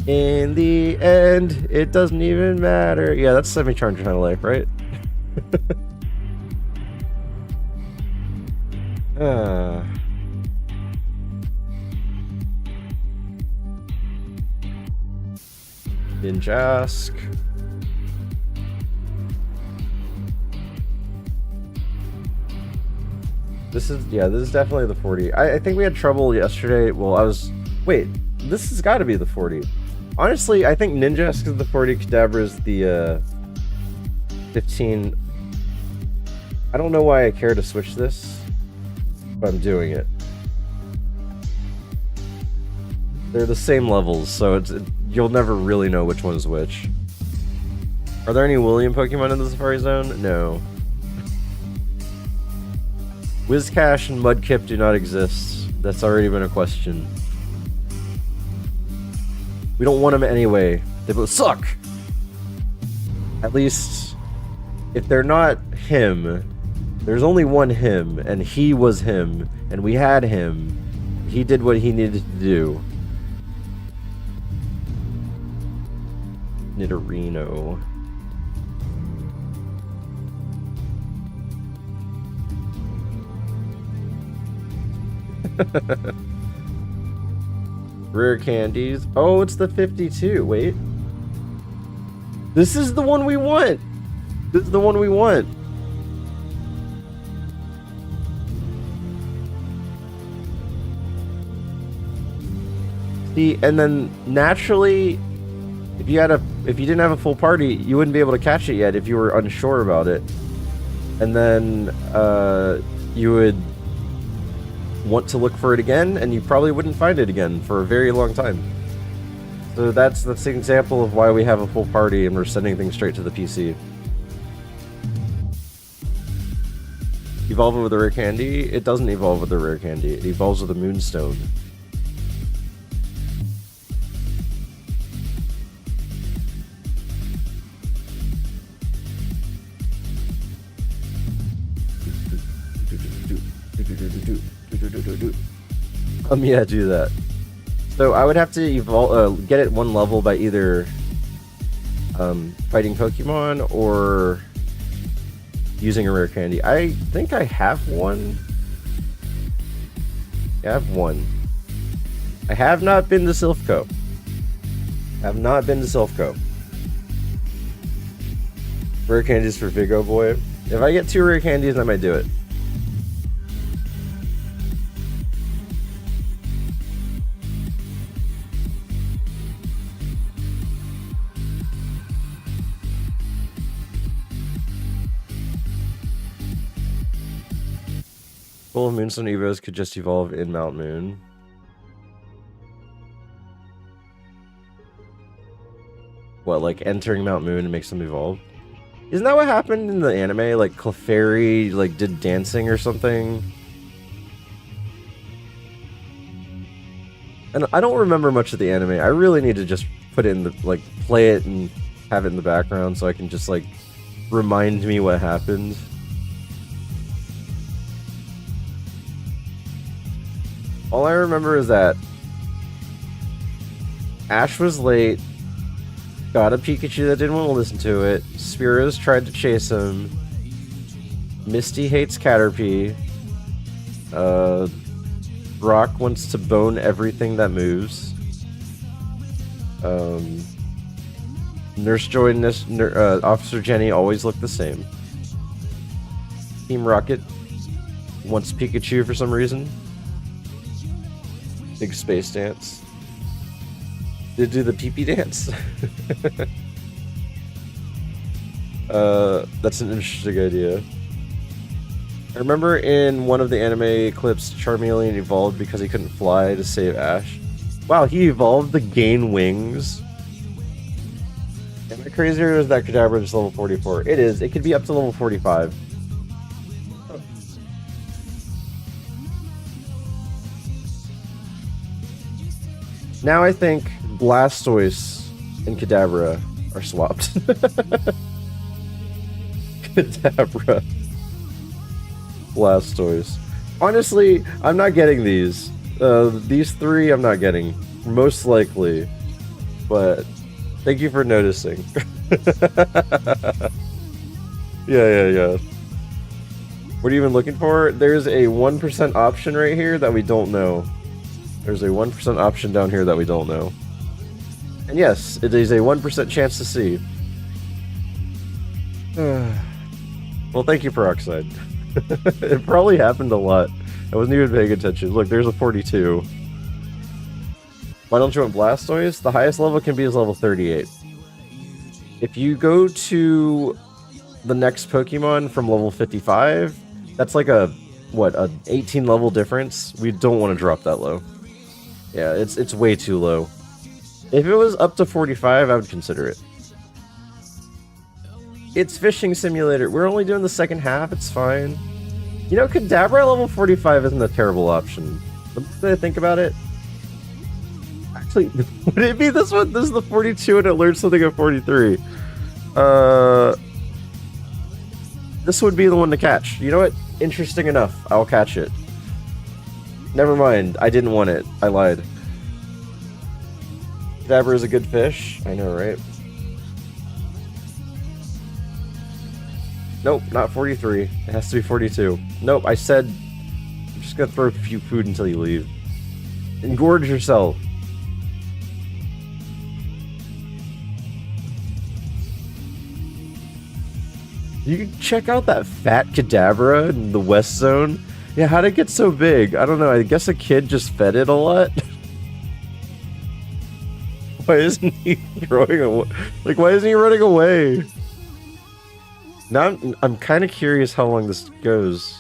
In the end, it doesn't even matter. Yeah, that's Semi-Charmed Life, right? Ninjask. This is definitely the 40. I think we had trouble yesterday. Well, wait, this has got to be the 40. Honestly, I think Ninjask is the 40, Kadabra is the 15. I don't know why I care to switch this, but I'm doing it. They're the same levels, so you'll never really know which one's which. Are there any William Pokemon in the Safari Zone? No. Whiscash and Mudkip do not exist. That's already been a question. We don't want them anyway. They both suck! At least, if they're not him, there's only one him, and he was him, and we had him. He did what he needed to do. Nidorino. Rare candies. Oh, it's the 52. Wait. This is the one we want. This is the one we want. See, and then naturally, if you didn't have a full party, you wouldn't be able to catch it yet if you were unsure about it. And then you would want to look for it again, and you probably wouldn't find it again for a very long time. So that's an example of why we have a full party and we're sending things straight to the PC. Evolve it with a rare candy? It doesn't evolve with a rare candy. It evolves with a moonstone. Yeah, do that. So I would have to evolve, get it one level by either fighting Pokemon or using a rare candy. I think I have one. Yeah, I have one. I have not been to Silphco. Have not been to Silphco. Rare candies for Vigo Boy. If I get 2 rare candies, I might do it. Full of Moonstone Evos could just evolve in Mount Moon. What, like entering Mount Moon and makes them evolve? Isn't that what happened in the anime? Like Clefairy like did dancing or something? And I don't remember much of the anime. I really need to just put it in the, like, play it and have it in the background so I can just like remind me what happened. All I remember is that Ash was late, got a Pikachu that didn't want to listen to it, Spearows tried to chase him, Misty hates Caterpie, Brock wants to bone everything that moves, Nurse Joy and Officer Jenny always look the same. Team Rocket wants Pikachu for some reason. Big space dance. Did do the pee-pee dance? That's an interesting idea. I remember in one of the anime clips, Charmeleon evolved because he couldn't fly to save Ash. Wow, he evolved to gain wings. Am I crazy or is that Kadabra just level 44? It is. It could be up to level 45. Now I think Blastoise and Kadabra are swapped. Kadabra. Blastoise. Honestly, I'm not getting these. These three I'm not getting. Most likely. But thank you for noticing. Yeah. What are you even looking for? There's a 1% option right here that we don't know. There's a 1% option down here that we don't know. And yes, it is a 1% chance to see. Well, thank you, Peroxide. It probably happened a lot. I wasn't even paying attention. Look, there's a 42. Why don't you want Blastoise? The highest level can be is level 38. If you go to the next Pokemon from level 55, that's like a, what, an 18 level difference? We don't want to drop that low. Yeah, it's way too low. If it was up to 45, I would consider it. It's Fishing Simulator. We're only doing the second half, it's fine. You know, Kadabra level 45 isn't a terrible option. The more I think about it... Actually, would it be this one? This is the 42 and it learned something at 43. This would be the one to catch. You know what? Interesting enough. I'll catch it. Never mind. I didn't want it. I lied. Kadabra is a good fish. I know, right? Nope, not 43. It has to be 42. Nope, I said... I'm just gonna throw a few food until you leave. Engorge yourself. You can check out that fat Kadabra in the West Zone. Yeah, how'd it get so big? I don't know, I guess a kid just fed it a lot? Why isn't he throwing away? Like, why isn't he running away? Now I'm kind of curious how long this goes.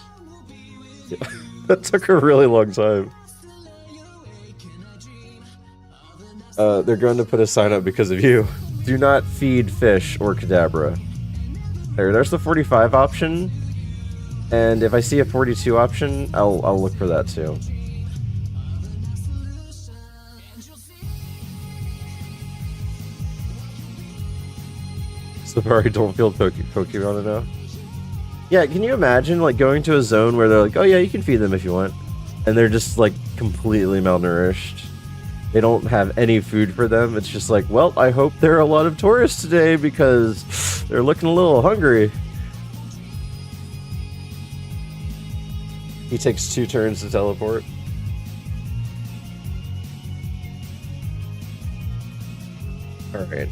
That took a really long time. They're going to put a sign up because of you. Do not feed fish or Kadabra. There's the 45 option. And if I see a 42 option, I'll look for that too. Safari don't feel Pokemon enough. Yeah, can you imagine like going to a zone where they're like, oh yeah, you can feed them if you want, and they're just like completely malnourished. They don't have any food for them. It's just like, well, I hope there are a lot of tourists today because they're looking a little hungry. He takes 2 turns to teleport. Alright,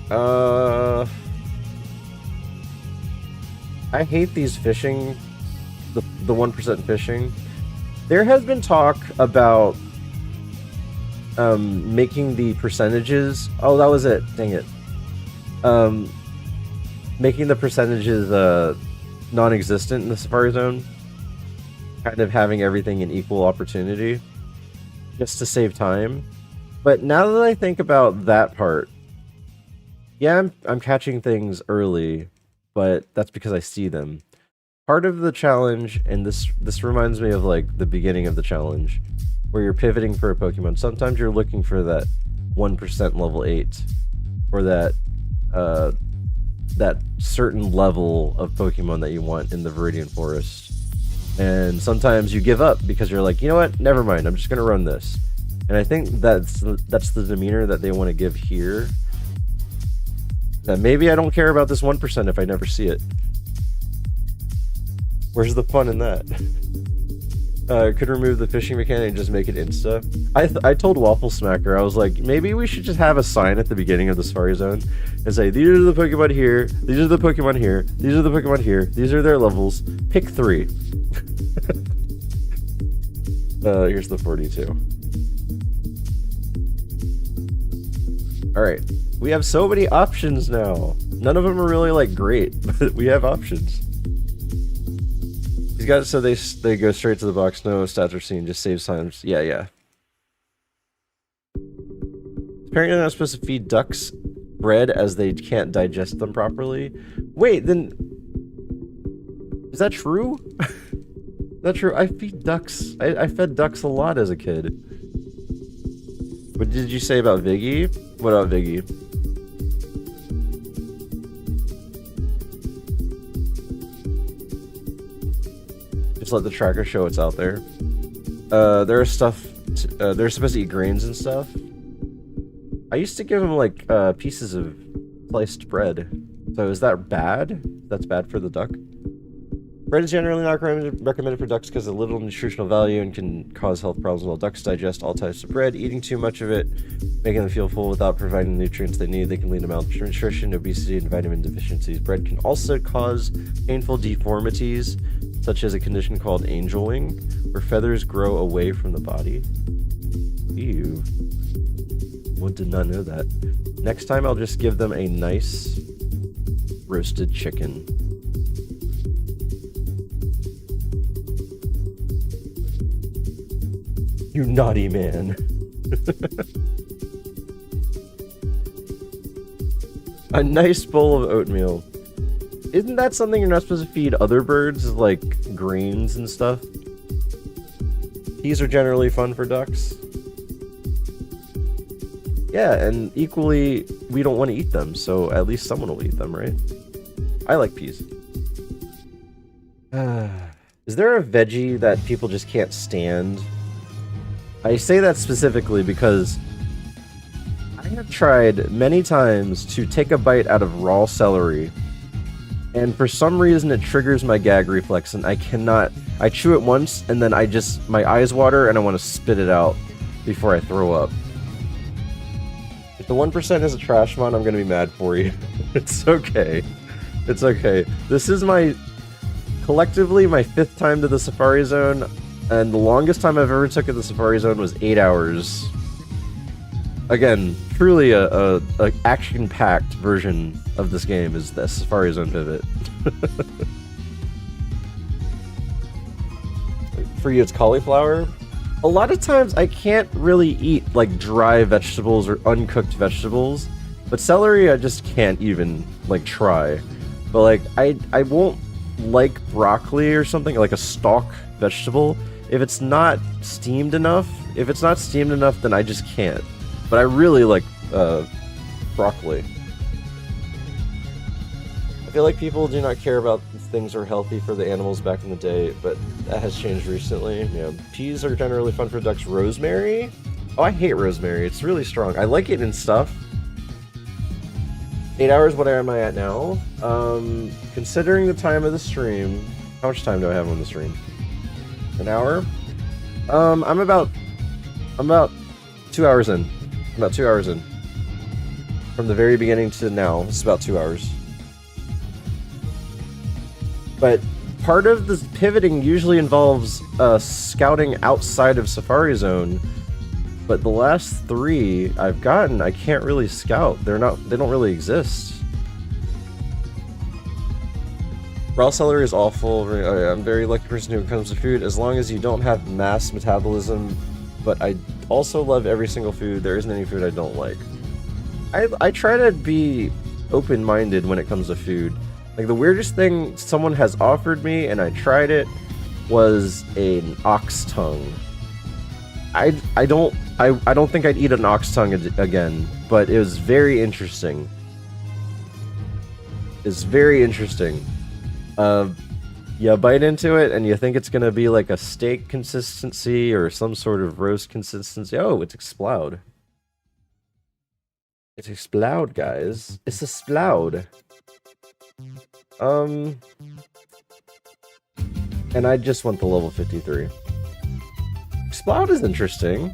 I hate these fishing, the 1% fishing. There has been talk about making the percentages... Oh, that was it. Dang it. Making the percentages non-existent in the Safari Zone. Kind of having everything in equal opportunity. Just to save time. But now that I think about that part... Yeah, I'm catching things early, but that's because I see them. Part of the challenge, and this reminds me of like the beginning of the challenge, where you're pivoting for a Pokemon. Sometimes you're looking for that 1% level 8, or that that certain level of Pokemon that you want in the Viridian Forest. And sometimes you give up because you're like, you know what, never mind, I'm just gonna run this. And I think that's the demeanor that they want to give here. That maybe I don't care about this 1% if I never see it. Where's the fun in that? Could remove the fishing mechanic and just make it insta. I told Waffle Smacker, I was like, maybe we should just have a sign at the beginning of the Safari Zone and say, these are the Pokemon here, these are the Pokemon here, these are the Pokemon here, these are their levels, pick 3. Here's the 42. Alright, we have so many options now. None of them are really, like, great, but we have options. He's got it so they go straight to the box, no stats are seen, just saves times. Yeah. Apparently not supposed to feed ducks bread as they can't digest them properly. Wait, then... Is that true? That's true. I feed ducks. I fed ducks a lot as a kid. What did you say about Viggy? What about Viggy? Just let the tracker show what's out there. There's stuff. They're supposed to eat grains and stuff. I used to give them like pieces of sliced bread. So is that bad? That's bad for the duck. Bread is generally not recommended for ducks because of little nutritional value and can cause health problems while ducks digest all types of bread. Eating too much of it, making them feel full without providing the nutrients they need, they can lead to malnutrition, obesity, and vitamin deficiencies. Bread can also cause painful deformities, such as a condition called angel wing, where feathers grow away from the body. Ew. One did not know that. Next time I'll just give them a nice roasted chicken. You naughty man. A nice bowl of oatmeal. Isn't that something you're not supposed to feed other birds, like grains and stuff? Peas are generally fun for ducks. Yeah, and equally, we don't want to eat them, so at least someone will eat them, right? I like peas. Is there a veggie that people just can't stand? I say that specifically because I have tried many times to take a bite out of raw celery, and for some reason it triggers my gag reflex, and I cannot. I chew it once, and then my eyes water, and I want to spit it out before I throw up. If the 1% is a trash mon, I'm gonna be mad for you. It's okay. It's okay. This is collectively my 5th time to the Safari Zone. And the longest time I've ever took at the Safari Zone was 8 hours. Again, truly a action-packed version of this game is the Safari Zone pivot. For you, it's cauliflower. A lot of times I can't really eat like dry vegetables or uncooked vegetables, but celery I just can't even like try. But like I won't like broccoli or something, like a stalk vegetable, if it's not steamed enough. If it's not steamed enough, then I just can't. But I really like broccoli. I feel like people do not care about things are healthy for the animals back in the day, but that has changed recently. Yeah, peas are generally fun for ducks. Rosemary? Oh, I hate rosemary. It's really strong. I like it in stuff. 8 hours, what am I at now? Considering the time of the stream, how much time do I have on the stream? An hour? I'm about 2 hours in. I'm about 2 hours in. From the very beginning to now, it's about 2 hours. But part of the pivoting usually involves scouting outside of Safari Zone. But the last 3 I've gotten, I can't really scout. They don't really exist. Raw celery is awful. I'm a very lucky person who comes to food, as long as you don't have mass metabolism. But I also love every single food. There isn't any food I don't like. I try to be open-minded when it comes to food. Like, the weirdest thing someone has offered me, and I tried it, was an ox tongue. I don't think I'd eat an ox tongue again, but it was very interesting. It's very interesting. you bite into it and you think it's gonna be like a steak consistency or some sort of roast consistency. Oh, it's Explode. It's Explode, guys. It's a Sploud. And I just want the level 53. Explode is interesting.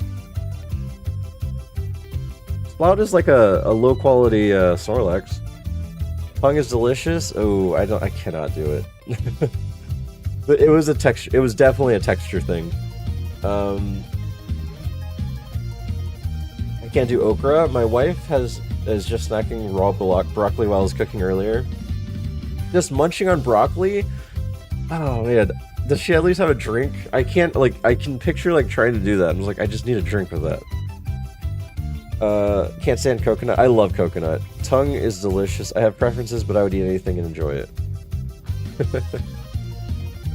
Explode is like a low quality Snorlax. Tongue is delicious. Oh, I cannot do it. But it was a texture. It was definitely a texture thing. I can't do okra. My wife is just snacking raw broccoli while I was cooking earlier. Just munching on broccoli. Oh man, does she at least have a drink? I can't, like, I can picture like trying to do that. I'm just like, I just need a drink with that. Can't stand coconut. I love coconut. Tongue is delicious. I have preferences, but I would eat anything and enjoy it.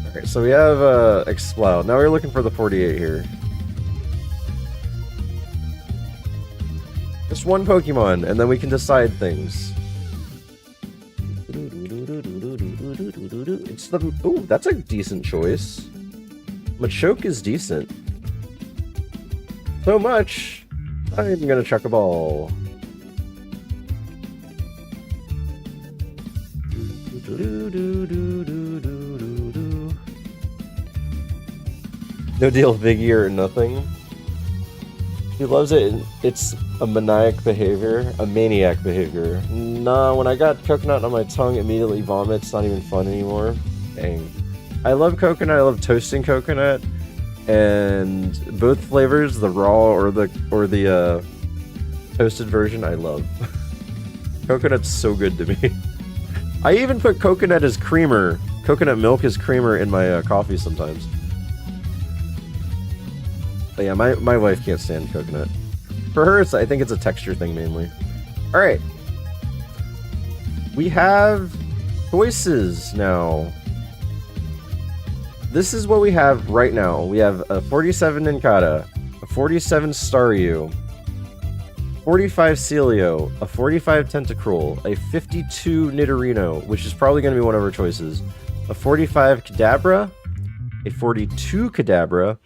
Alright, so we have Explode. Now we're looking for the 48 here. Just one Pokemon, and then we can decide things. It's the... Ooh, that's a decent choice. Machoke is decent. So much, I'm gonna chuck a ball. No deal, Viggy or nothing. He loves it, and it's a maniac behavior, a maniac behavior. Nah, when I got coconut on my tongue, immediately vomit. It's not even fun anymore. Dang. I love coconut. I love toasting coconut, and both flavors, the raw or the toasted version, I love. Coconut's so good to me. I even put coconut as creamer, coconut milk as creamer in my coffee sometimes. But yeah, my wife can't stand coconut. For her, I think it's a texture thing mainly. Alright. We have choices now. This is what we have right now. We have a 47 Nincada, a 47 Staryu, 45 Celio, a 45 Tentacruel, a 52 Nidorino, which is probably going to be one of our choices, a 45 Kadabra, a 42 Kadabra.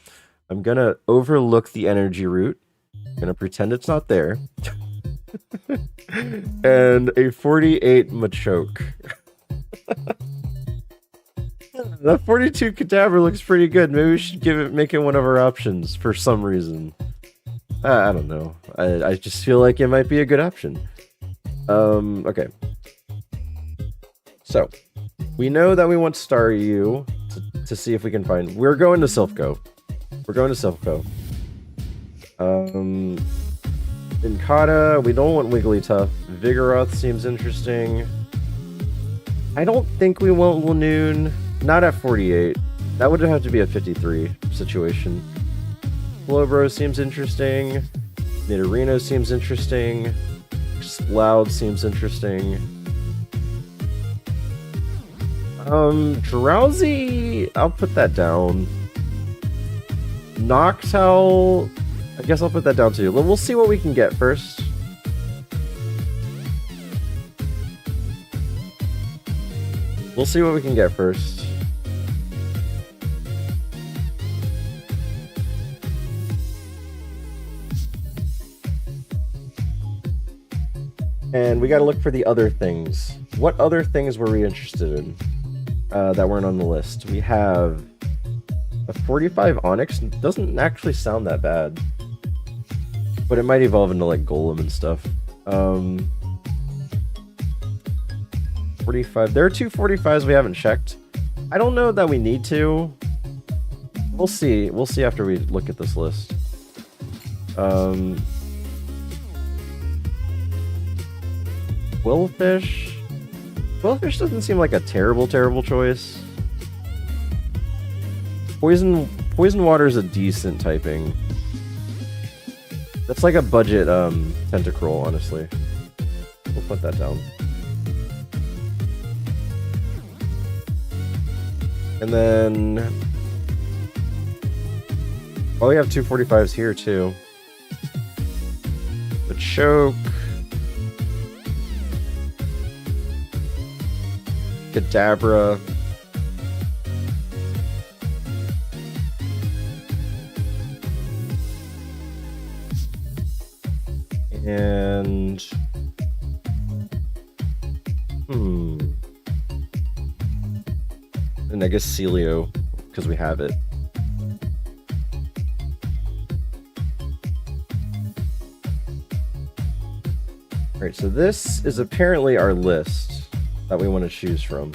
I'm gonna overlook the energy root. I'm gonna pretend it's not there. And a 48 Machoke. That 42 Kadabra looks pretty good. Maybe we should make it one of our options for some reason. I don't know. I just feel like it might be a good option. Okay. So, we know that we want Staryu to see if we can find... We're going to Silphco. We're going to Silphco. Nincada, we don't want Wigglytuff. Vigoroth seems interesting. I don't think we want Lanoon. Not at 48. That would have to be a 53 situation. Slowbro seems interesting. Nidorino seems interesting. Sploud seems interesting. Drowsy, I'll put that down. Noctowl, I guess I'll put that down too. We'll see what we can get first. We'll see what we can get first. And we gotta look for the other things. What other things were we interested in that weren't on the list? We have a 45 Onyx. Doesn't actually sound that bad, but it might evolve into like Golem and stuff. 45. There are two 45s we haven't checked. I don't know that we need to. We'll see. We'll see after we look at this list. Quillfish. Quillfish doesn't seem like a terrible choice. Poison Water is a decent typing. That's like a budget Tentacruel, honestly. We'll put that down. And then... oh, we have two 45s here, too. Machoke. Kadabra. And and I guess Celio, because we have it. Alright, so this is apparently our list that we want to choose from.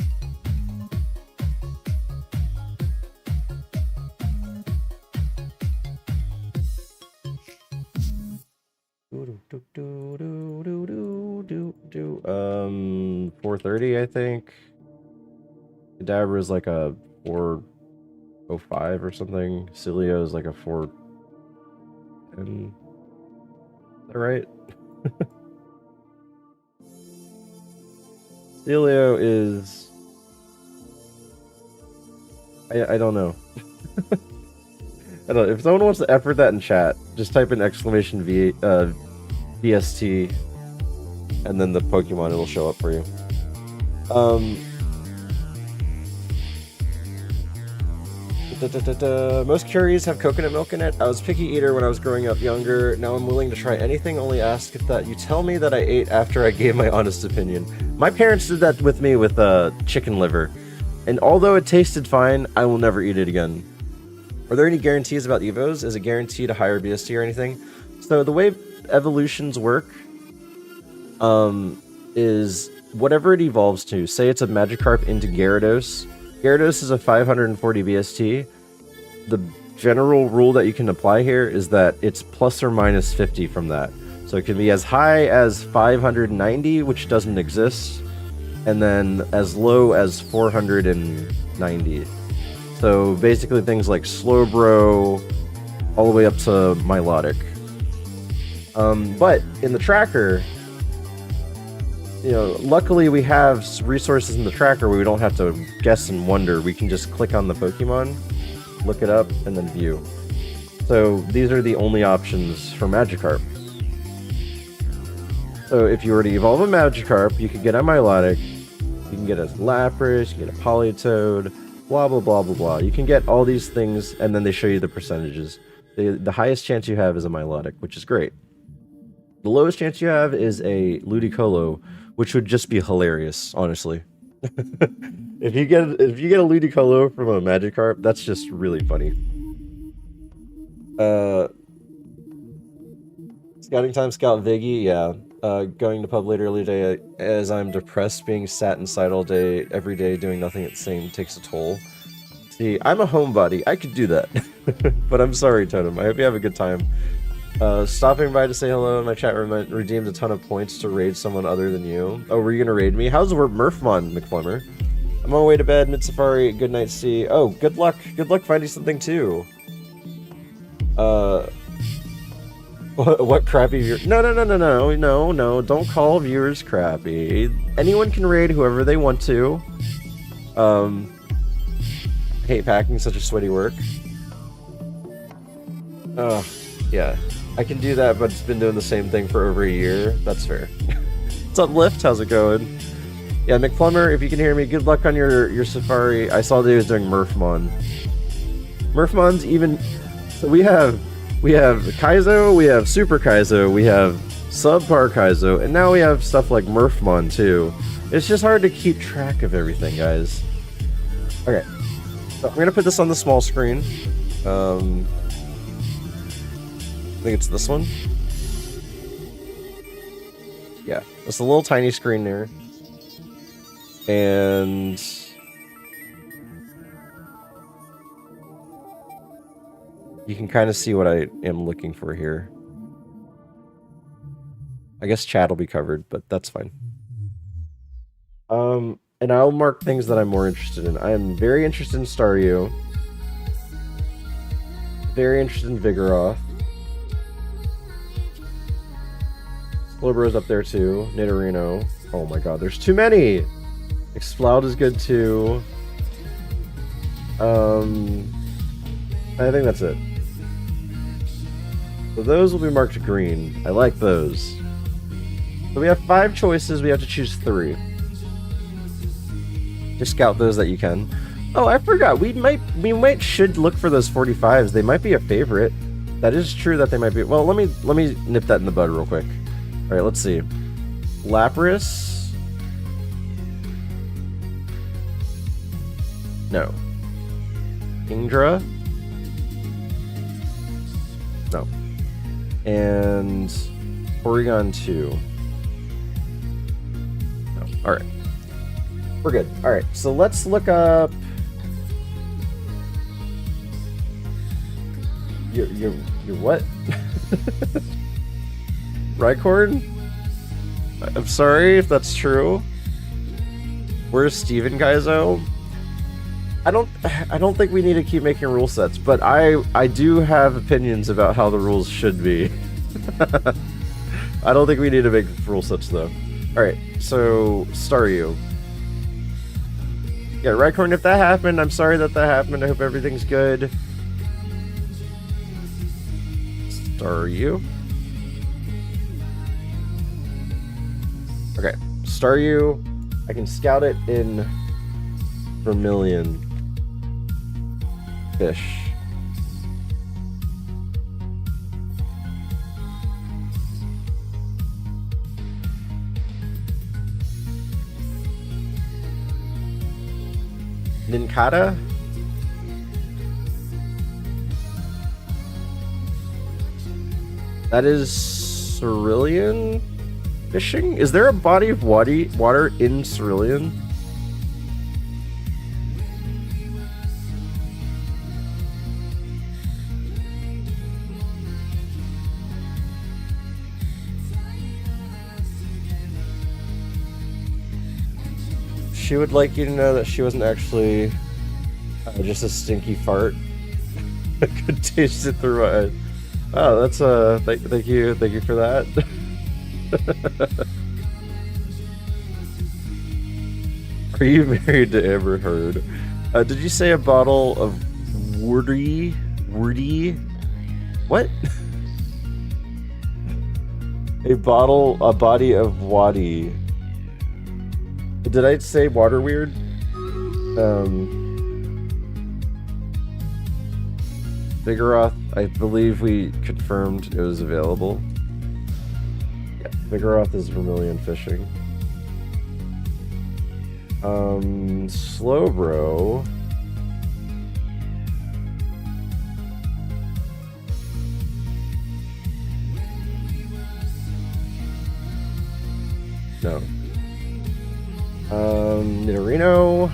Um, 430, I think. Kadabra is like a 405 or something. Celio is like a 410. Is that right? Celio is... I don't know. I don't know. If someone wants to effort that in chat, just type in exclamation VST and then the Pokemon, it'll show up for you. Most curries have coconut milk in it. I was a picky eater when I was growing up younger. Now I'm willing to try anything, only ask if that you tell me that I ate after I gave my honest opinion. My parents did that with me with chicken liver. And although it tasted fine, I will never eat it again. Are there any guarantees about Evos? Is it guaranteed a higher BST or anything? So the way evolutions work is whatever it evolves to. Say it's a Magikarp into Gyarados. Gyarados is a 540 BST. The general rule that you can apply here is that it's plus or minus 50 from that. So it can be as high as 590, which doesn't exist, and then as low as 490. So basically things like Slowbro, all the way up to Milotic. But in the tracker, you know, luckily we have resources in the tracker where we don't have to guess and wonder. We can just click on the Pokemon, look it up, and then view. So these are the only options for Magikarp. So if you were to evolve a Magikarp, you could get a Milotic, you can get a Lapras, you can get a Politoed, blah blah blah blah blah. You can get all these things, and then they show you the percentages. The highest chance you have is a Milotic, which is great. The lowest chance you have is a Ludicolo, which would just be hilarious, honestly. If you get a Ludicolo from a Magikarp, that's just really funny. Scouting time, Scout Viggy, yeah. Going to pub later early day as I'm depressed, being sat inside all day, every day, doing nothing at the same takes a toll. See, I'm a homebody. I could do that. But I'm sorry, Totem. I hope you have a good time. Stopping by to say hello in my chat room, I redeemed a ton of points to raid someone other than you. Oh, were you gonna raid me? How's the word Murphmon, McClummer? I'm on my way to bed, mid-safari, good night, see. Oh, good luck finding something too. What crappy viewer? No, don't call viewers crappy. Anyone can raid whoever they want to. Hate packing, such a sweaty work. Yeah. I can do that, but it's been doing the same thing for over a year. That's fair. What's up, Lift? How's it going? Yeah, McPlumber, if you can hear me, good luck on your safari. I saw that he was doing Murphmon. Murphmon's even... So we have Kaizo, we have Super Kaizo, we have Subpar Kaizo, and now we have stuff like Murphmon too. It's just hard to keep track of everything, guys. Okay. So I'm going to put this on the small screen. I think it's this one. Yeah, it's a little tiny screen there. And you can kind of see what I am looking for here. I guess chat will be covered, but that's fine. And I'll mark things that I'm more interested in. I am very interested in Staryu. Very interested in Vigoroth. Slowbro's up there too. Nidorino. Oh my god, there's too many! Exploud is good too. I think that's it. So those will be marked green. I like those. So we have 5 choices, we have to choose 3. Just scout those that you can. Oh, I forgot. We should look for those 45s. They might be a favorite. That is true that they might be. Well, let me nip that in the bud real quick. Alright, let's see. Lapras. No. Kingdra. No. And Porygon 2. No. Alright. We're good. Alright, so let's look up your what? Rhyhorn? I'm sorry if that's true. Where's Steven Kaizo? I don't think we need to keep making rule sets, but I do have opinions about how the rules should be. I don't think we need to make rule sets though. Alright, so Staryu. Yeah, Rhyhorn, if that happened, I'm sorry that happened. I hope everything's good. Staryu. Okay, Staryu. I can scout it in Vermilion. Fish. Nincada? That is Cerulean fishing? Is there a body of water in Cerulean? She would like you to know that she wasn't actually just a stinky fart. I could taste it through my head. Oh, that's thank you for that. Are you married to Amber Heard? Did you say a bottle of Wordy? What? A body of Waddy. Did I say water weird? Vigoroth, I believe we confirmed it was available. Yeah, Vigoroth is Vermilion fishing. Slowbro. No. Nidorino.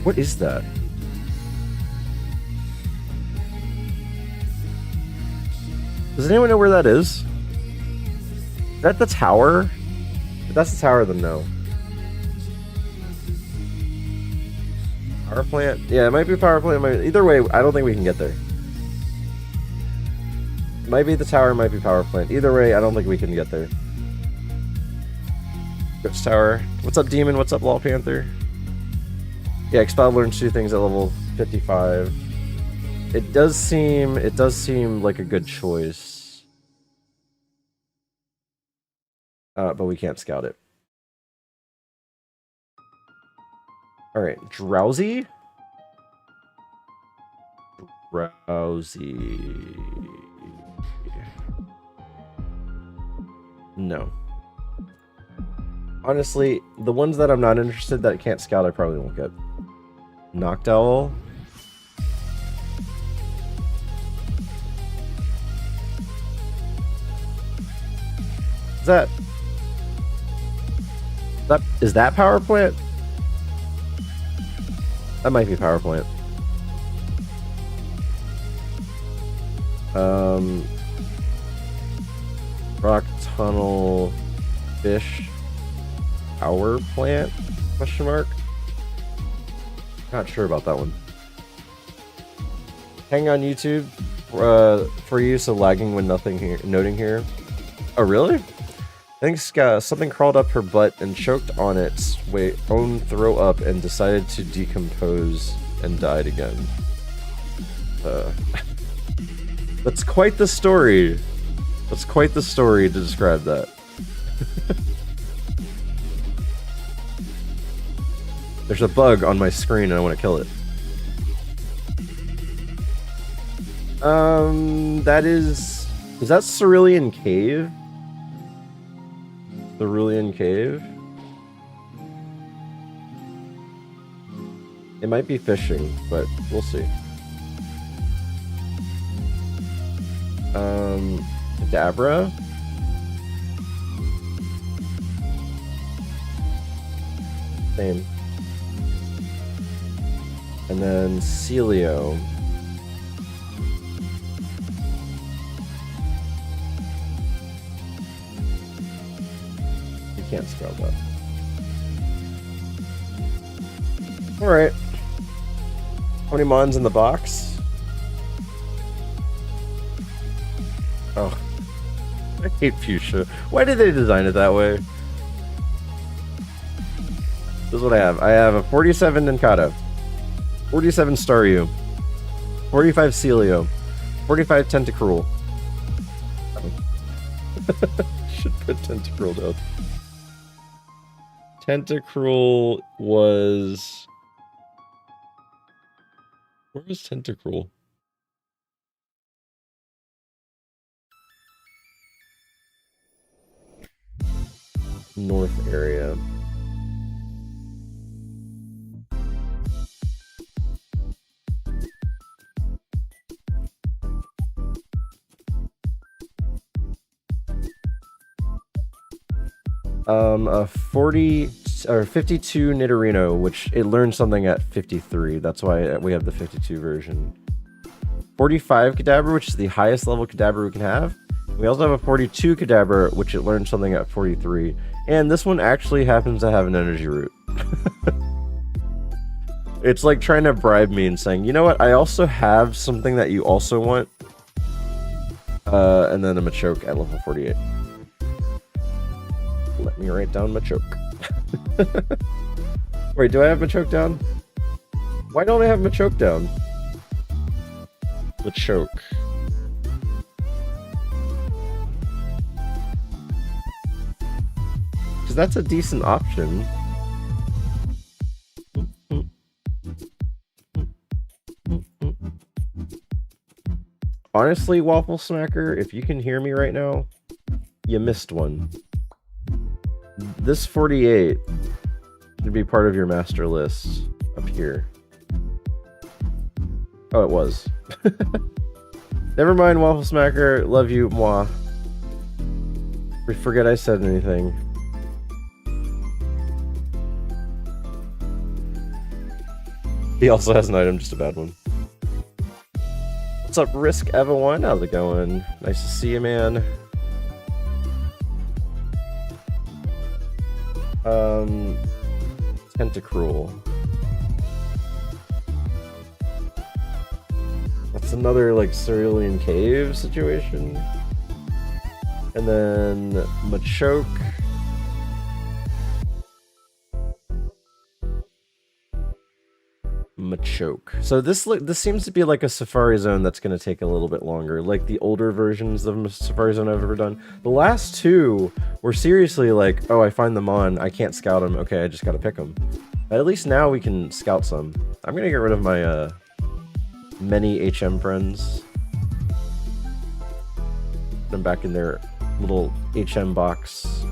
What is that? Does anyone know where that is? Is that the tower? If that's the tower, then no. Power plant? Yeah, it might be power plant. Either way, I don't think we can get there. It might be the tower, might be power plant. Either way, I don't think we can get there. Ghost Tower. What's up, Demon? What's up, Law Panther? Yeah, Expelled learns 2 things at level 55. It does seem like a good choice. But we can't scout it. Alright, Drowsy? Drowsy. No. Honestly, the ones that I'm not interested that can't scout, I probably won't get. Noctowl. Is that power plant? That might be power plant. Rock tunnel fish power plant? Question mark. Not sure about that one. Hang on YouTube for you, so lagging when nothing here. Noting here. Oh really? I think something crawled up her butt and choked on its own throw up and decided to decompose and died again. That's quite the story. That's quite the story to describe that. There's a bug on my screen and I want to kill it. That is that Cerulean Cave? Cerulean Cave? It might be fishing, but we'll see. Kadabra? Same. And then Celio. You can't spell that. Alright. How many mons in the box? Oh. I hate Fuchsia. Why did they design it that way? This is what I have. I have a 47 Nincada, 47 Staryu, 45 Celio, 45 Tentacruel. Should put Tentacruel down. Tentacruel was... Where was Tentacruel? North area. A 40 or 52 Nidorino, which it learned something at 53. That's why we have the 52 version. 45 Kadabra, which is the highest level Kadabra we can have. We also have a 42 Kadabra, which it learned something at 43. And this one actually happens to have an energy root. It's like trying to bribe me and saying, you know what, I also have something that you also want. And then a Machoke at level 48. Let me write down Machoke. Wait, do I have Machoke down? Why don't I have Machoke down? Machoke. Because that's a decent option. Honestly, Waffle Smacker, if you can hear me right now, you missed one. This 48 should be part of your master list up here. Oh, it was. Never mind, Waffle Smacker. Love you, moi. We forget I said anything. He also has an item, just a bad one. What's up, Risk Eva 1? How's it going? Nice to see you, man. Tentacruel. That's another, like, Cerulean Cave situation. And then Machoke. Machoke. So this seems to be like a Safari Zone that's going to take a little bit longer, like the older versions of Safari Zone I've ever done. The last two were seriously like, oh, I find them on, I can't scout them, okay, I just gotta pick them. But at least now we can scout some. I'm gonna get rid of my many HM friends. Put them back in their little HM box.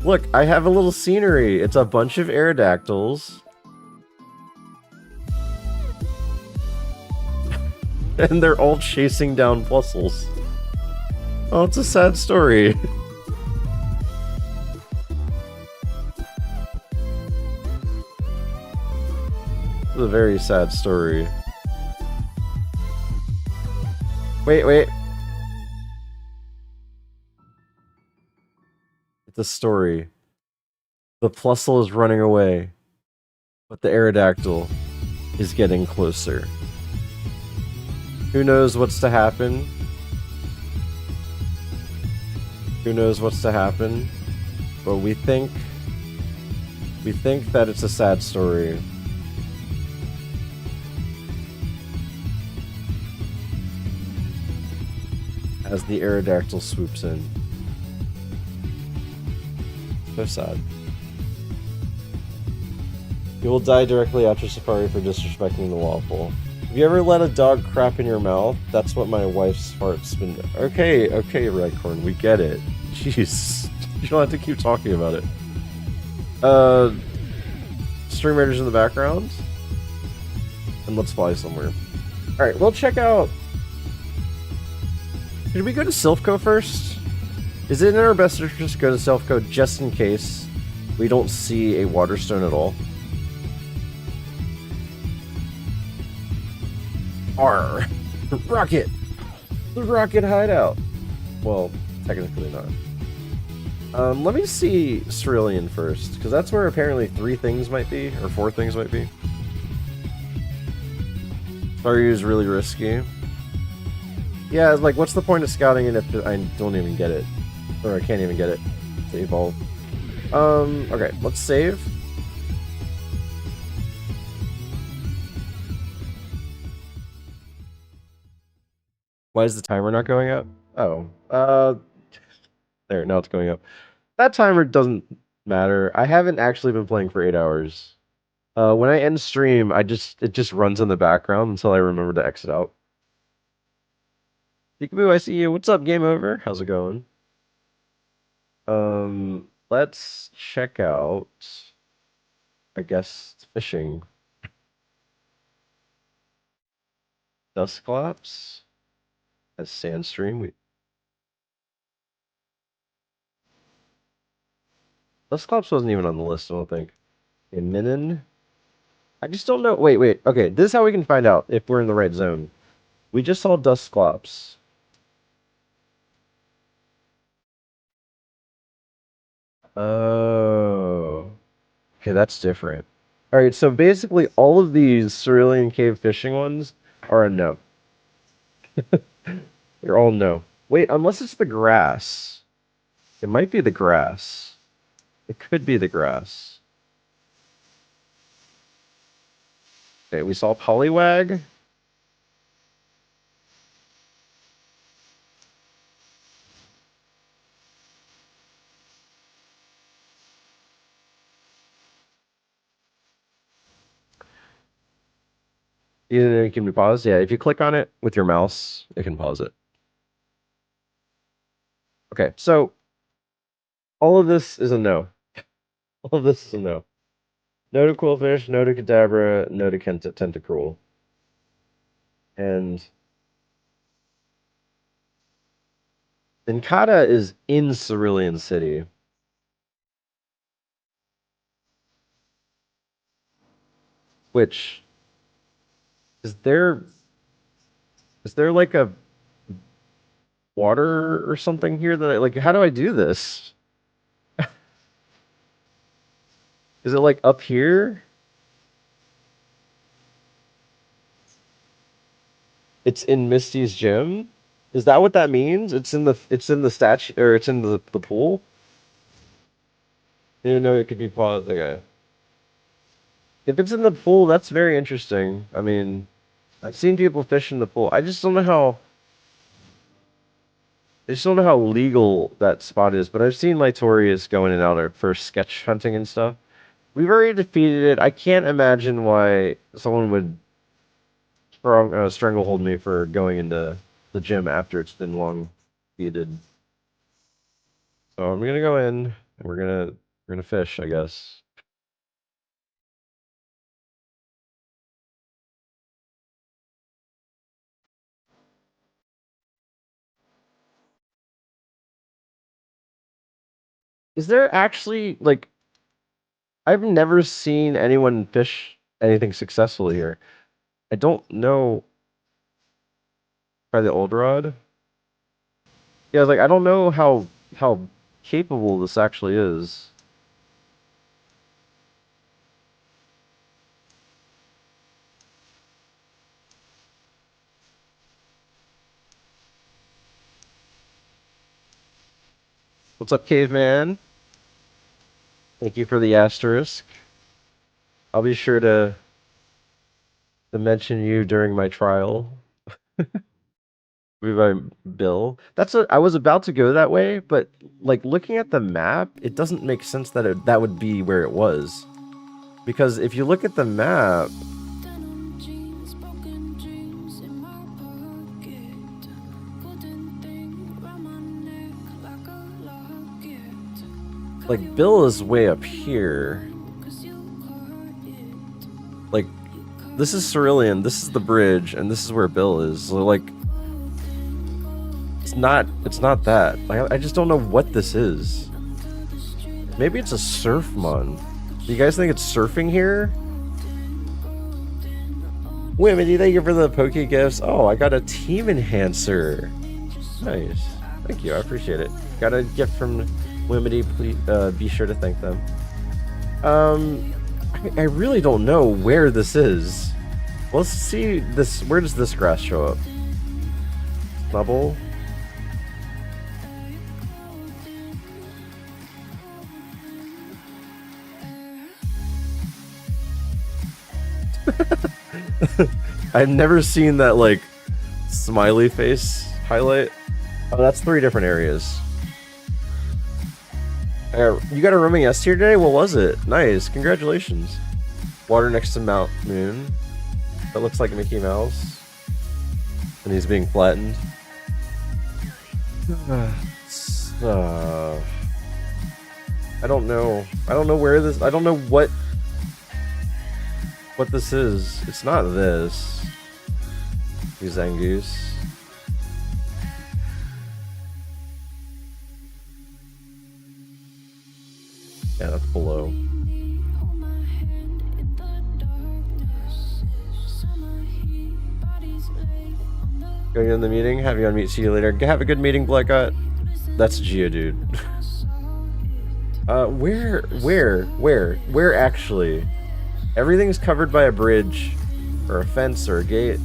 Look, I have a little scenery. It's a bunch of Aerodactyls. And they're all chasing down Plusles. Oh, it's a sad story. It's a very sad story. Wait. The story. The Plusle is running away, but the Aerodactyl is getting closer. Who knows what's to happen? Who knows what's to happen? But we think that it's a sad story. As the Aerodactyl swoops in. So sad. You will die directly after Safari for disrespecting the waffle. Have you ever let a dog crap in your mouth? That's what my wife's fart's been. Okay, Redcorn, we get it. Jeez. You don't have to keep talking about it. Stream Raiders in the background. And let's fly somewhere. Alright, we'll check out... Should we go to Silphco first? Is it in our best interest to go to Silphco just in case we don't see a Waterstone at all? Arr! Rocket! The rocket hideout! Well, technically not. Let me see Cerulean first, because that's where apparently 3 things might be, or 4 things might be. Staryu is really risky. Yeah, like, what's the point of scouting it if I don't even get it? Or I can't even get it to evolve. Okay, let's save. Why is the timer not going up? Oh, there, now it's going up. That timer doesn't matter. I haven't actually been playing for 8 hours. When I end stream, it just runs in the background until I remember to exit out. Peekaboo, I see you. What's up, Game Over? How's it going? Let's check out, I guess, fishing. Dusclops as Sandstream. Dusclops wasn't even on the list, I don't think. Okay, Minun. I just don't know. Wait. Okay, this is how we can find out if we're in the right zone. We just saw Dusclops. Oh. Okay, that's different. Alright, so basically all of these Cerulean Cave fishing ones are a no. They're all no. Wait, unless it's the grass. It might be the grass. It could be the grass. Okay, we saw Poliwag. It can be paused. Yeah, if you click on it with your mouse, it can pause it. Okay, so all of this is a no. All of this is a no. No to Quillfish, no to Kadabra, no to Tentacruel. And Nincada is in Cerulean City. Which is there like a water or something here that like how do I do this? Is it like up here? It's in Misty's gym? Is that what that means? It's in the statue or it's in the pool? You know it could be paused. Okay. If it's in the pool, that's very interesting. I mean, I've seen people fish in the pool. I just don't know how legal that spot is, but I've seen Lytorius go in and out for sketch hunting and stuff. We've already defeated it. I can't imagine why someone would stranglehold me for going into the gym after it's been long defeated. So I'm gonna go in and we're gonna fish, I guess. Is there actually like I've never seen anyone fish anything successfully here. I don't know. By the old rod? Yeah, like I don't know how capable this actually is. What's up, caveman? Thank you for the asterisk. I'll be sure to mention you during my trial. By Bill. That's what I was about to go that way, but like looking at the map, it doesn't make sense that that would be where it was. Because if you look at the map, like, Bill is way up here. Like, this is Cerulean, this is the bridge, and this is where Bill is. So, like, it's not that. Like, I just don't know what this is. Maybe it's a surfmon. Do you guys think it's surfing here? Wimity, thank you for the Poke gifts. Oh, I got a team enhancer. Nice. Thank you, I appreciate it. Got a gift from Wimity, please be sure to thank them. I really don't know where this is. Let's see this. Where does this grass show up? Bubble. I've never seen that, like, smiley face highlight. Oh, that's 3 different areas. You got a roaming S tier today? What was it? Nice, congratulations. Water next to Mount Moon. That looks like Mickey Mouse. And he's being flattened. I don't know. I don't know where this... I don't know what this is. It's not this. Zangoose. Yeah, that's below. Going in the meeting. Have you on meet. See you later. Have a good meeting, Blackout. That's Geodude. Where actually? Everything's covered by a bridge, or a fence, or a gate.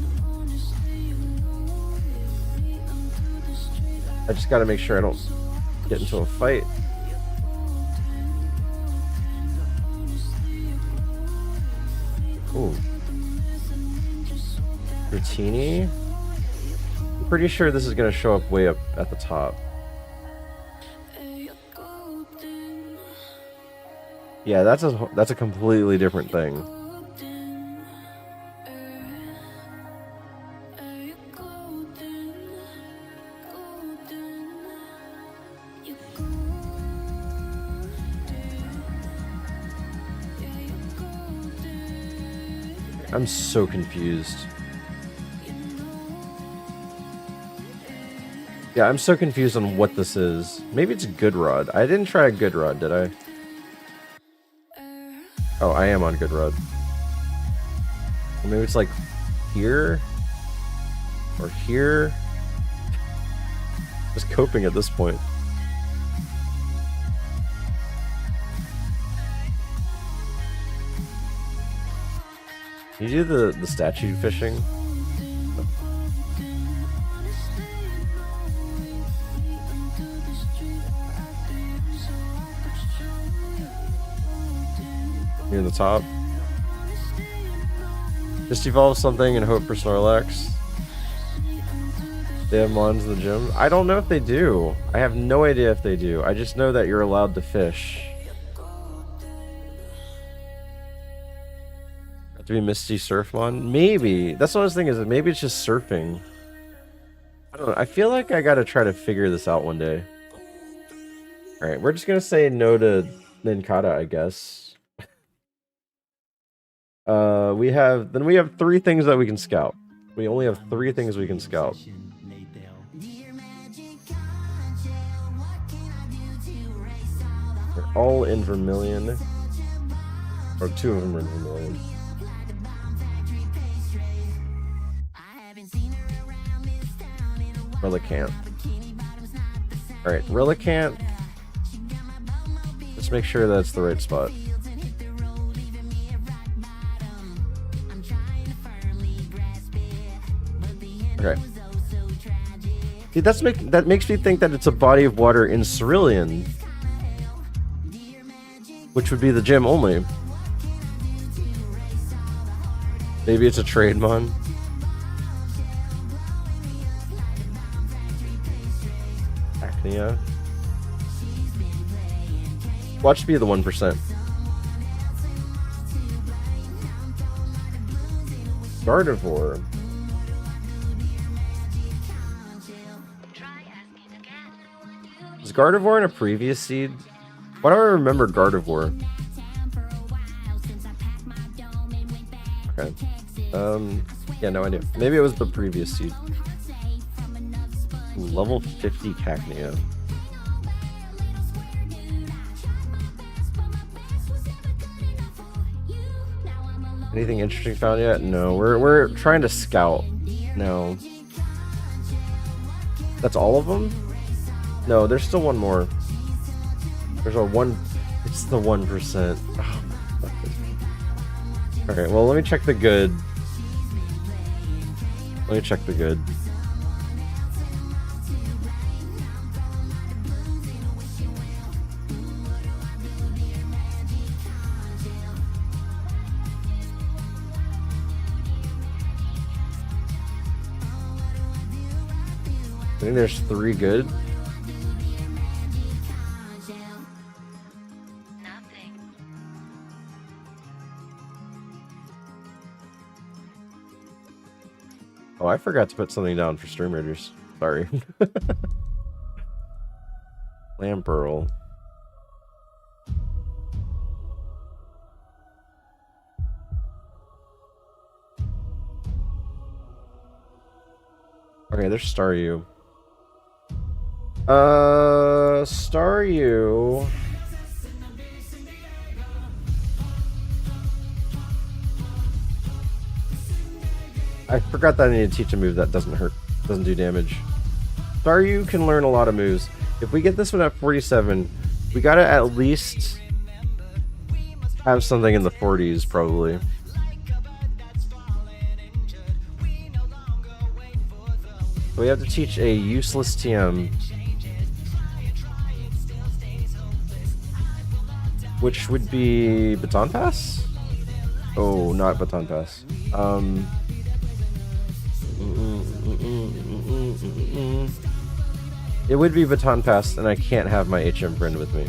I just gotta make sure I don't get into a fight. Ooh. Rotini? I'm pretty sure this is gonna show up way up at the top. Yeah, that's a completely different thing. I'm so confused. Yeah, I'm so confused on what this is. Maybe it's Good Rod. I didn't try a Good Rod, did I? Oh, I am on Good Rod. Or maybe it's like here? Or here? Just coping at this point. Can you do the statue fishing? Near the top. Just evolve something and hope for Snorlax. They have mons in the gym. I don't know if they do. I have no idea if they do. I just know that you're allowed to fish. Have to be Misty Surfmon? Maybe. That's what I was thinking, is that maybe it's just surfing. I don't know. I feel like I gotta try to figure this out one day. Alright, we're just gonna say no to Ninkata, I guess. We have 3 things that we can scout. We only have 3 things we can scout. They're all in Vermilion. Or 2 of them are in Vermilion. Relicanth. Alright, Relicanth. Let's make sure that's the right spot. Okay. See, that makes me think that it's a body of water in Cerulean, which would be the gym only. Maybe it's a Trademon. Acnea. Watch be the 1%. Gardevoir. Was Gardevoir in a previous seed? Why do I remember Gardevoir? Okay. Yeah, no idea. Maybe it was the previous seed. Level 50 Cacnea. Anything interesting found yet? No, we're trying to scout. No. That's all of them? No, there's still one more. There's a one. It's the 1%. Oh, okay, well, let me check the good. Let me check the good. I think there's 3 good. Oh, I forgot to put something down for Stream Raiders. Sorry. Lampearl. Okay, there's Staryu. Staryu. I forgot that I need to teach a move that doesn't hurt, doesn't do damage. Staryu can learn a lot of moves. If we get this one at 47, we gotta at least have something in the 40s, probably. We have to teach a useless TM. Which would be Baton Pass? Oh, not Baton Pass. It would be Baton Pass, and I can't have my HM friend with me.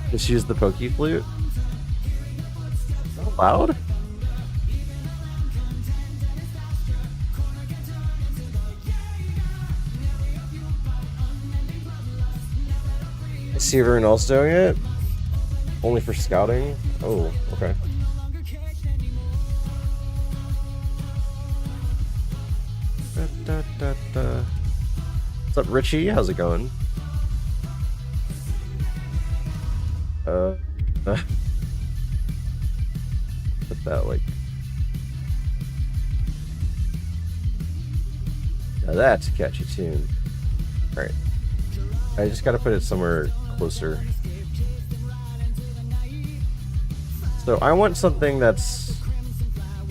Just use the Poke Flute? Is that allowed? I see everyone else doing it? Only for scouting? Oh, okay. What's up, Richie? How's it going? Put that like. Now that's a catchy tune. Alright. I just gotta put it somewhere closer. So I want something that's.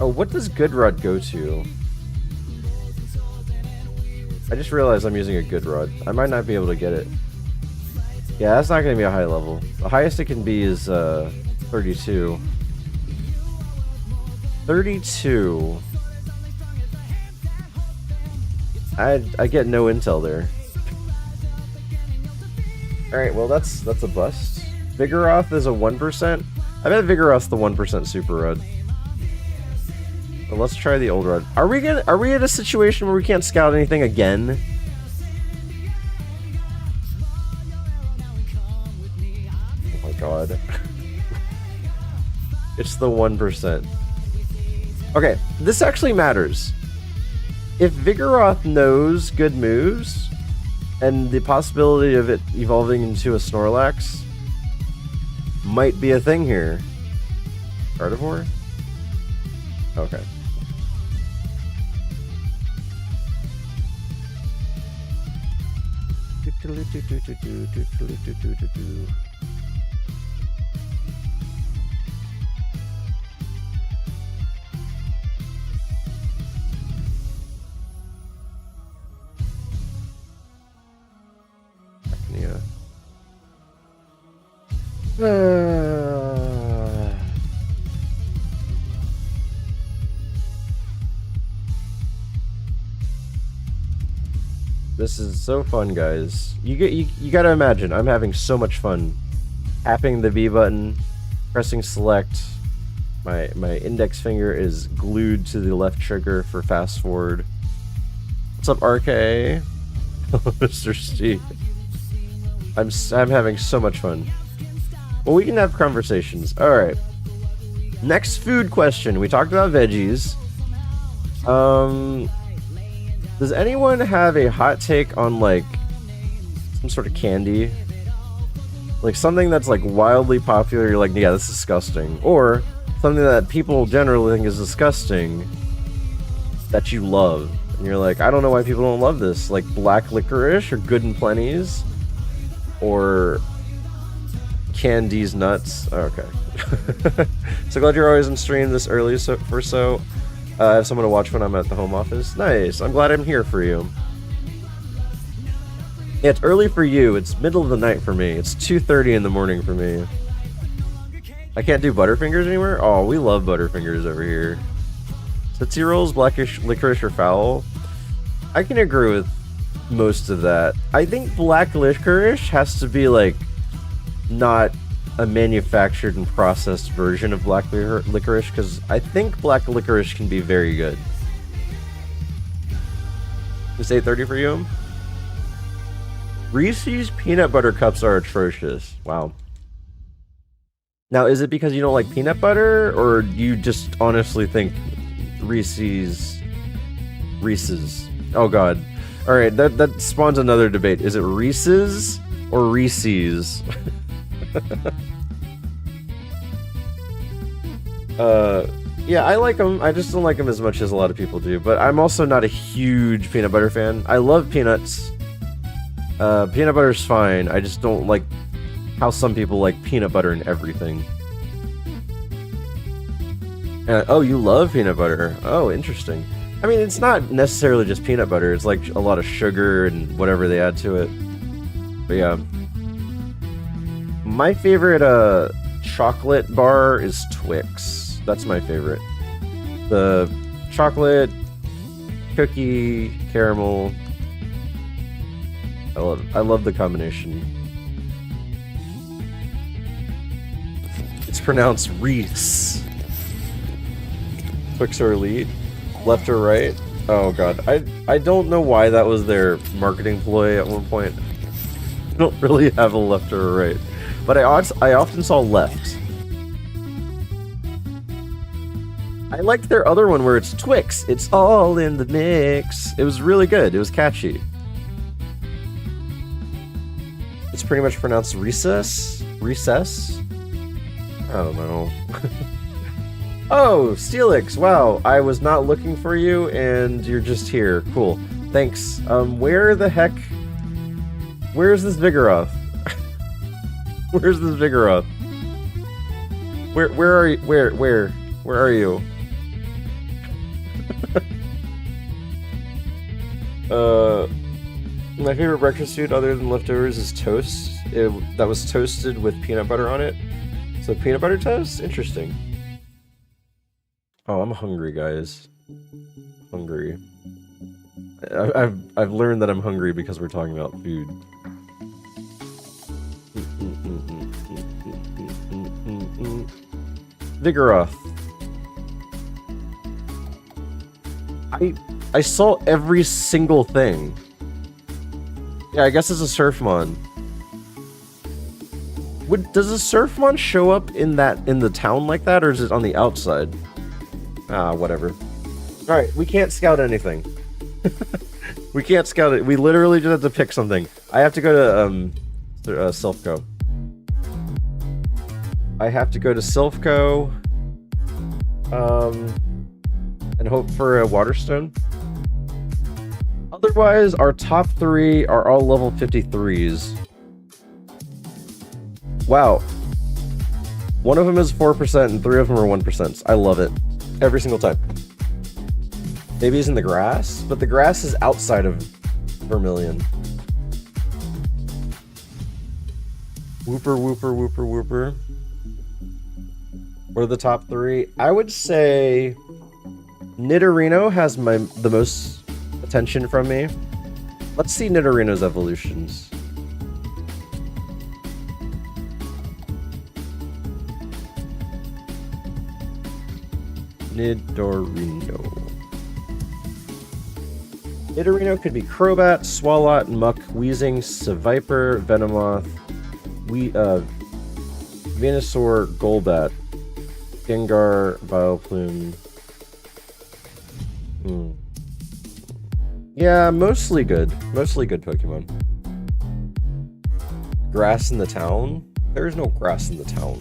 Oh, what does Good Rod go to? I just realized I'm using a Good Rod. I might not be able to get it. Yeah, that's not going to be a high level. The highest it can be is 32. 32. I get no intel there. Alright, well that's a bust. Vigoroth is a 1%. I bet Vigoroth's the 1% Super Rod. Well, let's try the old rod. Are we in a situation where we can't scout anything again? Oh my god. It's the 1%. Okay, this actually matters. If Vigoroth knows good moves, and the possibility of it evolving into a Snorlax might be a thing here. Gardevoir? Okay. This is so fun, guys. You gotta imagine, I'm having so much fun tapping the B button, pressing select. My index finger is glued to the left trigger for fast forward. What's up, RK? Mr. Steve. I'm having so much fun. Well, we can have conversations. All right. Next food question. We talked about veggies. Does anyone have a hot take on like some sort of candy? Like something that's like wildly popular, you're like, yeah, that's disgusting. Or something that people generally think is disgusting that you love. And you're like, I don't know why people don't love this. Like black licorice or Good and Plenty's or Candy's nuts. Oh, okay. So glad you're always on stream this early so I have someone to watch when I'm at the home office. Nice. I'm glad I'm here for you. Yeah, it's early for you. It's middle of the night for me. It's 2:30 in the morning for me. I can't do Butterfingers anymore? Oh, we love Butterfingers over here. Tootsie Rolls, blackish licorice, or foul? I can agree with most of that. I think black licorice has to be like not a manufactured and processed version of black licorice, because I think black licorice can be very good. It's 8:30 for you? Reese's peanut butter cups are atrocious. Wow. Now, is it because you don't like peanut butter, or you just honestly think Reese's... Oh god. Alright, that spawns another debate. Is it Reese's or Reese's? Yeah, I like them. I just don't like them as much as a lot of people do. But I'm also not a huge peanut butter fan. I love peanuts. Peanut butter's fine. I just don't like how some people like peanut butter in everything. Oh, you love peanut butter. Oh, interesting. I mean, it's not necessarily just peanut butter. It's like a lot of sugar and whatever they add to it. But yeah. My favorite chocolate bar is Twix. That's my favorite. The chocolate, cookie, caramel. I love the combination. It's pronounced Reese. Twix or Elite? Left or right? Oh god. I don't know why that was their marketing ploy at one point. I don't really have a left or a right. But I often saw left. I liked their other one where it's Twix. It's all in the mix. It was really good. It was catchy. It's pretty much pronounced recess? Recess? I don't know. Oh, Steelix. Wow, I was not looking for you and you're just here. Cool. Thanks. Where the heck? Where's this Vigoroth? Where's this Vigoroth? Where are you? Where are you? My favorite breakfast food other than leftovers is toast. That was toasted with peanut butter on it. So peanut butter toast? Interesting. Oh, I'm hungry, guys. Hungry. I've learned that I'm hungry because we're talking about food. Vigoroth. I saw every single thing. Yeah, I guess it's a Surfmon. Does a Surfmon show up in the town like that, or is it on the outside? Ah, whatever. Alright, we can't scout anything. We can't scout it. We literally just have to pick something. I have to go to Silphco. I have to go to Silphco. And hope for a Waterstone. Otherwise, our top 3 are all level 53s. Wow. One of them is 4% and 3 of them are 1%. I love it. Every single time. Maybe he's in the grass, but the grass is outside of Vermilion. Whooper, whooper, whooper, whooper. What are the top 3? I would say Nidorino has the most attention from me. Let's see Nidorino's evolutions. Nidorino. Nidorino could be Crobat, Swalot, Muck, Weezing, Seviper, Venomoth, Venusaur, Golbat, Gengar, Vileplume. Yeah, mostly good. Mostly good Pokemon. Grass in the town? There is no grass in the town.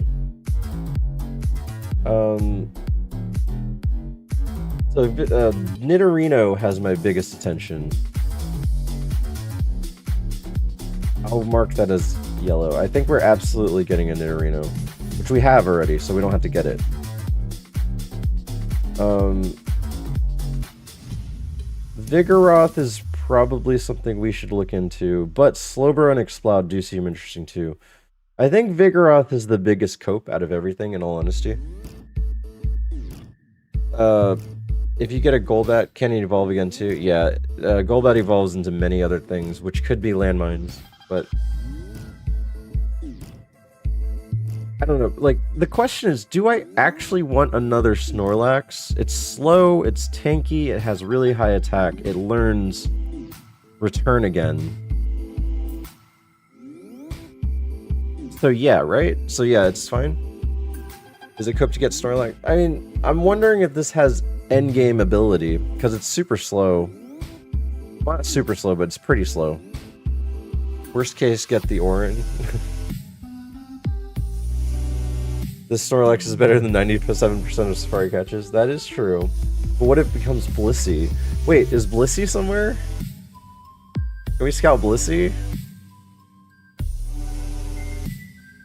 So Nidorino has my biggest attention. I'll mark that as yellow. I think we're absolutely getting a Nidorino, which we have already, so we don't have to get it. Vigoroth is probably something we should look into, but Slowbro and Exploud do seem interesting too. I think Vigoroth is the biggest cope out of everything, in all honesty. If you get a Golbat, can it evolve again too? Yeah, Golbat evolves into many other things, which could be landmines, but... I don't know, like, the question is, do I actually want another Snorlax? It's slow, it's tanky, it has really high attack, it learns Return again. So yeah, right? So yeah, it's fine. Is it cooked to get Snorlax? I mean, I'm wondering if this has endgame ability, because it's super slow. Well, not super slow, but it's pretty slow. Worst case, get the Orin. This Snorlax is better than 97% of Safari catches. That is true. But what if it becomes Blissey? Wait, is Blissey somewhere? Can we scout Blissey?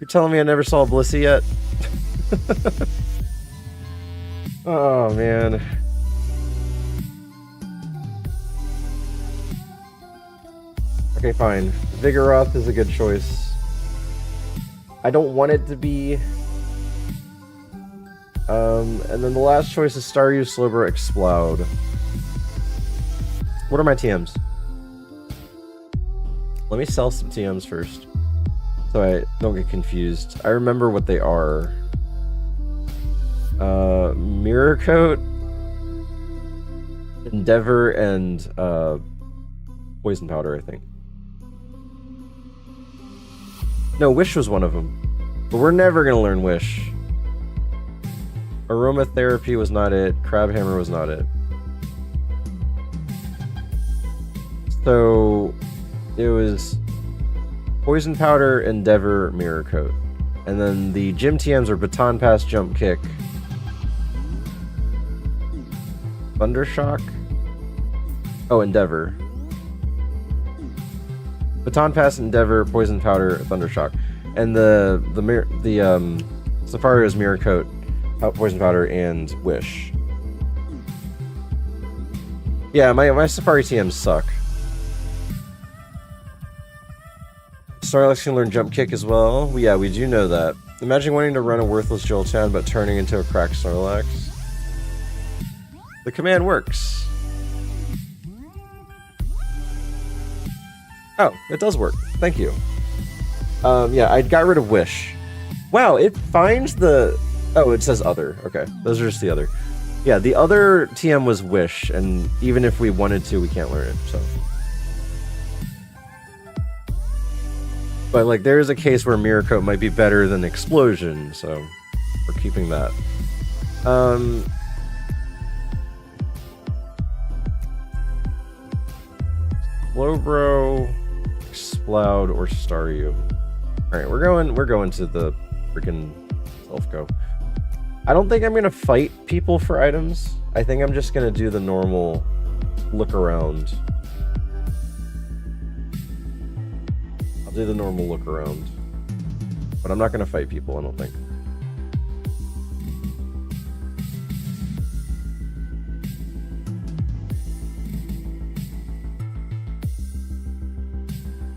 You're telling me I never saw Blissey yet? Oh, man. Okay, fine. Vigoroth is a good choice. I don't want it to be... and then the last choice is Staryu, Slowbro, Exploud. What are my TMs? Let me sell some TMs first, so I don't get confused. I remember what they are. Mirror Coat, Endeavor, and Poison Powder, I think. No, Wish was one of them. But we're never gonna learn Wish. Aromatherapy was not it. Crabhammer was not it. So it was Poison Powder, Endeavor, Mirror Coat. And then the gym TMs are Baton Pass, Jump Kick, Thundershock. Oh, Endeavor. Baton Pass, Endeavor, Poison Powder, Thundershock. And the Safari is Mirror Coat, Poison Powder, and Wish. Yeah, my Safari TMs suck. Snorlax can learn Jump Kick as well. Yeah, we do know that. Imagine wanting to run a worthless Jolteon but turning into a cracked Snorlax. The command works. Oh, it does work. Thank you. Yeah, I got rid of Wish. Wow, it finds the... Oh, it says other. Okay, those are just the other. Yeah, the other TM was Wish, and even if we wanted to, we can't learn it, so... But, like, there is a case where Mirror Coat might be better than Explosion, so we're keeping that. Slowbro, Exploud, or Staryu. Alright, we're going to the freaking self-go. I don't think I'm gonna fight people for items. I think I'm just gonna do the normal look around. I'll do the normal look around. But I'm not gonna fight people, I don't think.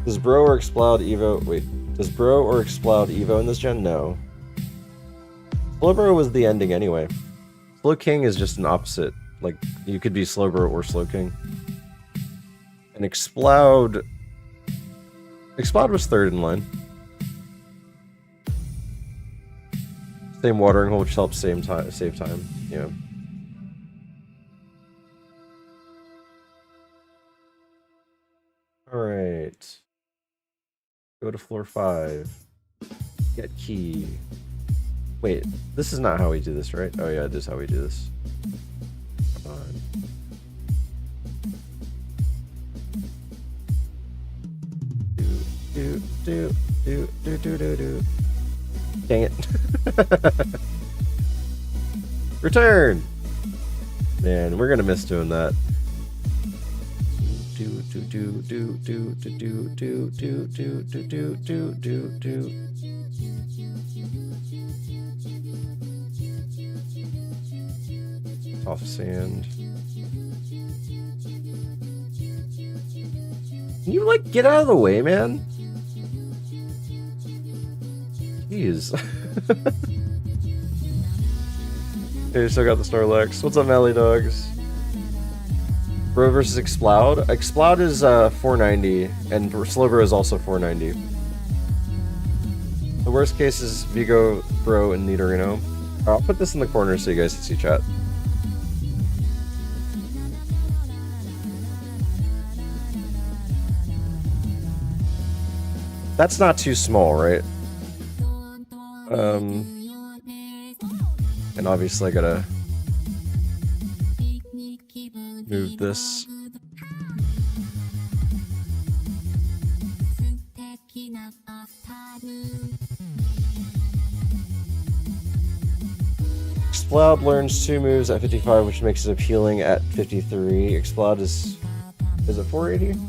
Does Bro or Exploud Evo... Wait. Does Bro or Exploud Evo in this gen? No. Slowbro was the ending anyway. Slowking is just an opposite. Like, you could be Slowbro or Slowking. And Exploud... Exploud was third in line. Same watering hole, which helps save time. Yeah. Alright. Go to floor 5. Get key. Wait, this is not how we do this, right? Oh yeah, this is how we do this. Come on. Do. Dang it. Return! Man, we're gonna miss doing that. Off sand. Can you, like, get out of the way, man? Jeez. Hey, still got the Snorlax. What's up, Mally Dogs? Bro versus Exploud. Exploud is 490, and Slowbro is also 490. The worst case is Vigo, Bro, and Nidorino. I'll put this in the corner so you guys can see chat. That's not too small, right? And obviously I gotta move this. Exploud learns 2 moves at 55, which makes it appealing at 53. Exploud is it 480?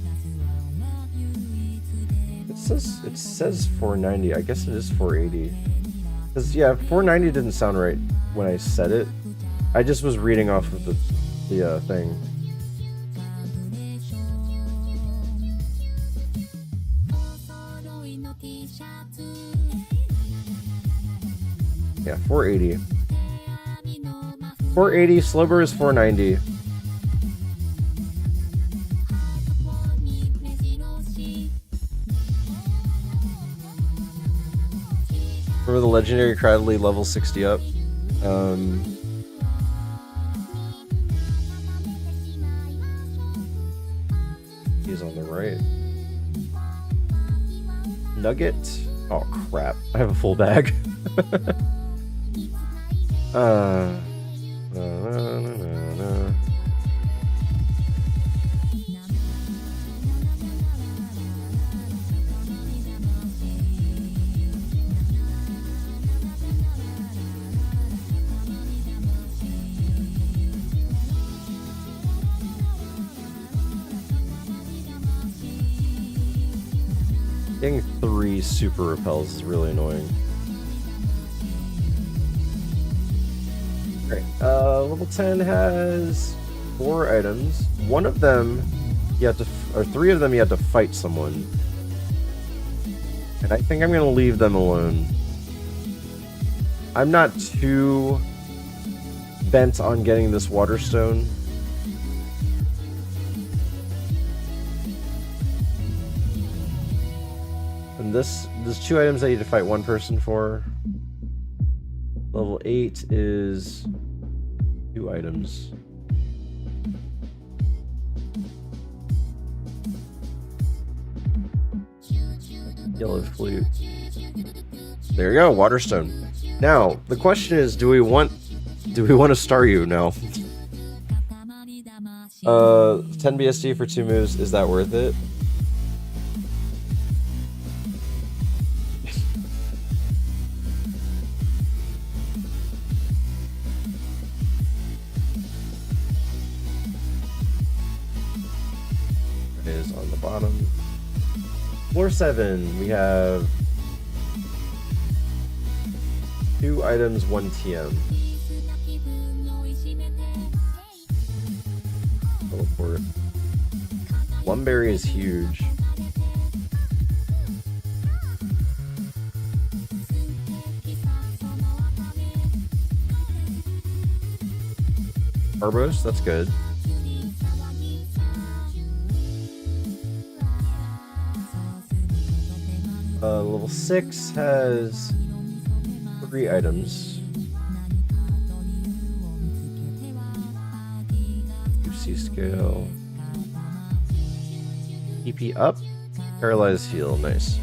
It says 490. I guess it is 480. Cause yeah, 490 didn't sound right when I said it. I just was reading off of the thing. Yeah, 480. 480. Slowbro is 490. Remember the legendary Cradley level 60 up? He's on the right. Nugget? Oh crap, I have a full bag. Getting 3 super repels is really annoying. Alright, level 10 has 4 items. One of them, you have to, or 3 of them you have to fight someone. And I think I'm gonna leave them alone. I'm not too bent on getting this water stone. And there's 2 items I need to fight 1 person for. Level 8 is 2 items. Yellow flute. There you go, Waterstone. Now, the question is, do we want to Staryu now? 10 BSD for 2 moves, is that worth it? Is on the bottom. Floor 7, we have 2 items, 1 TM. Teleport. Lumberry is huge. Arbos, that's good. Level 6 has 3 items. UC scale. PP up. Paralyzed heal. Nice.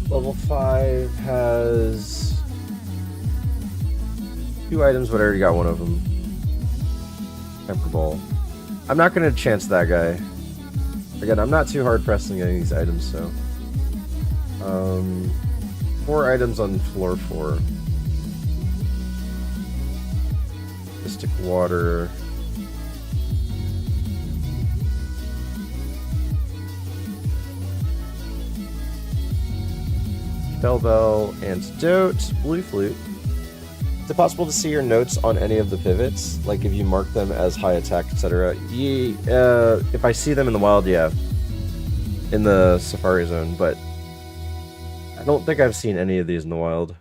Level 5 has 2 items, but I already got one of them. Temper Ball. I'm not going to chance that guy. Again, I'm not too hard pressed on getting these items, so. 4 items on floor 4. Mystic Water. Bell, Antidote, Blue Flute. Is it possible to see your notes on any of the pivots? Like if you mark them as high attack, etc.? If I see them in the wild, yeah. In the Safari Zone, but I don't think I've seen any of these in the wild.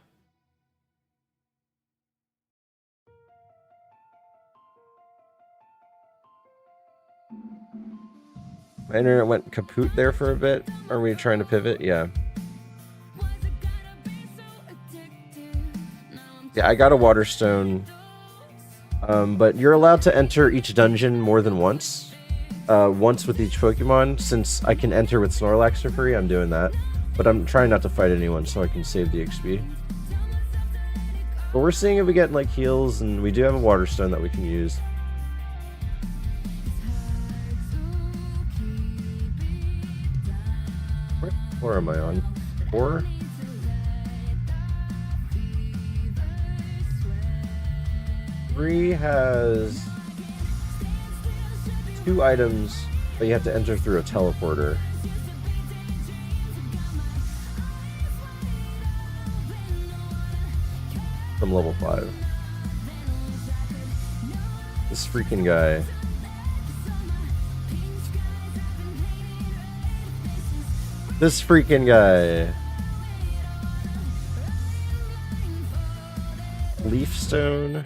My internet went kaput there for a bit. Are we trying to pivot? Yeah. Yeah, I got a Water Stone. But you're allowed to enter each dungeon more than once. Once with each Pokemon. Since I can enter with Snorlax for free, I'm doing that. But I'm trying not to fight anyone so I can save the XP. But we're seeing if we get like heals, and we do have a Water Stone that we can use. What floor am I on? 4? Three has 2 items, but you have to enter through a teleporter. From level 5. This freaking guy. This freaking guy. Leaf Stone.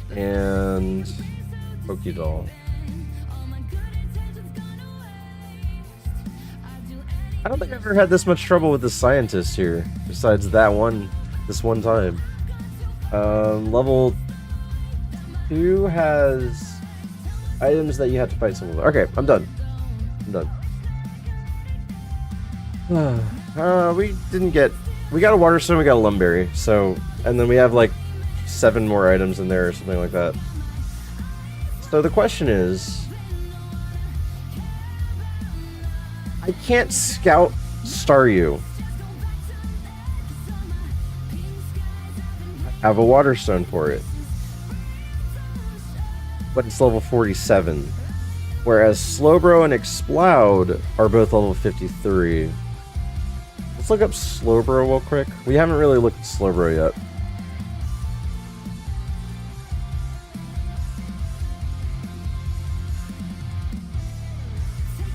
And Pokédoll. I don't think I've ever had this much trouble with the scientist here, besides this one time. Level 2 has items that you have to fight someone with. Okay, I'm done. We got a Water Stone, we got a Lumberry, so, and then we have like 7 more items in there or something like that. So the question is, I can't scout Staryu. I have a Water Stone for it. But it's level 47. Whereas Slowbro and Exploud are both level 53. Let's look up Slowbro real quick. We haven't really looked at Slowbro yet.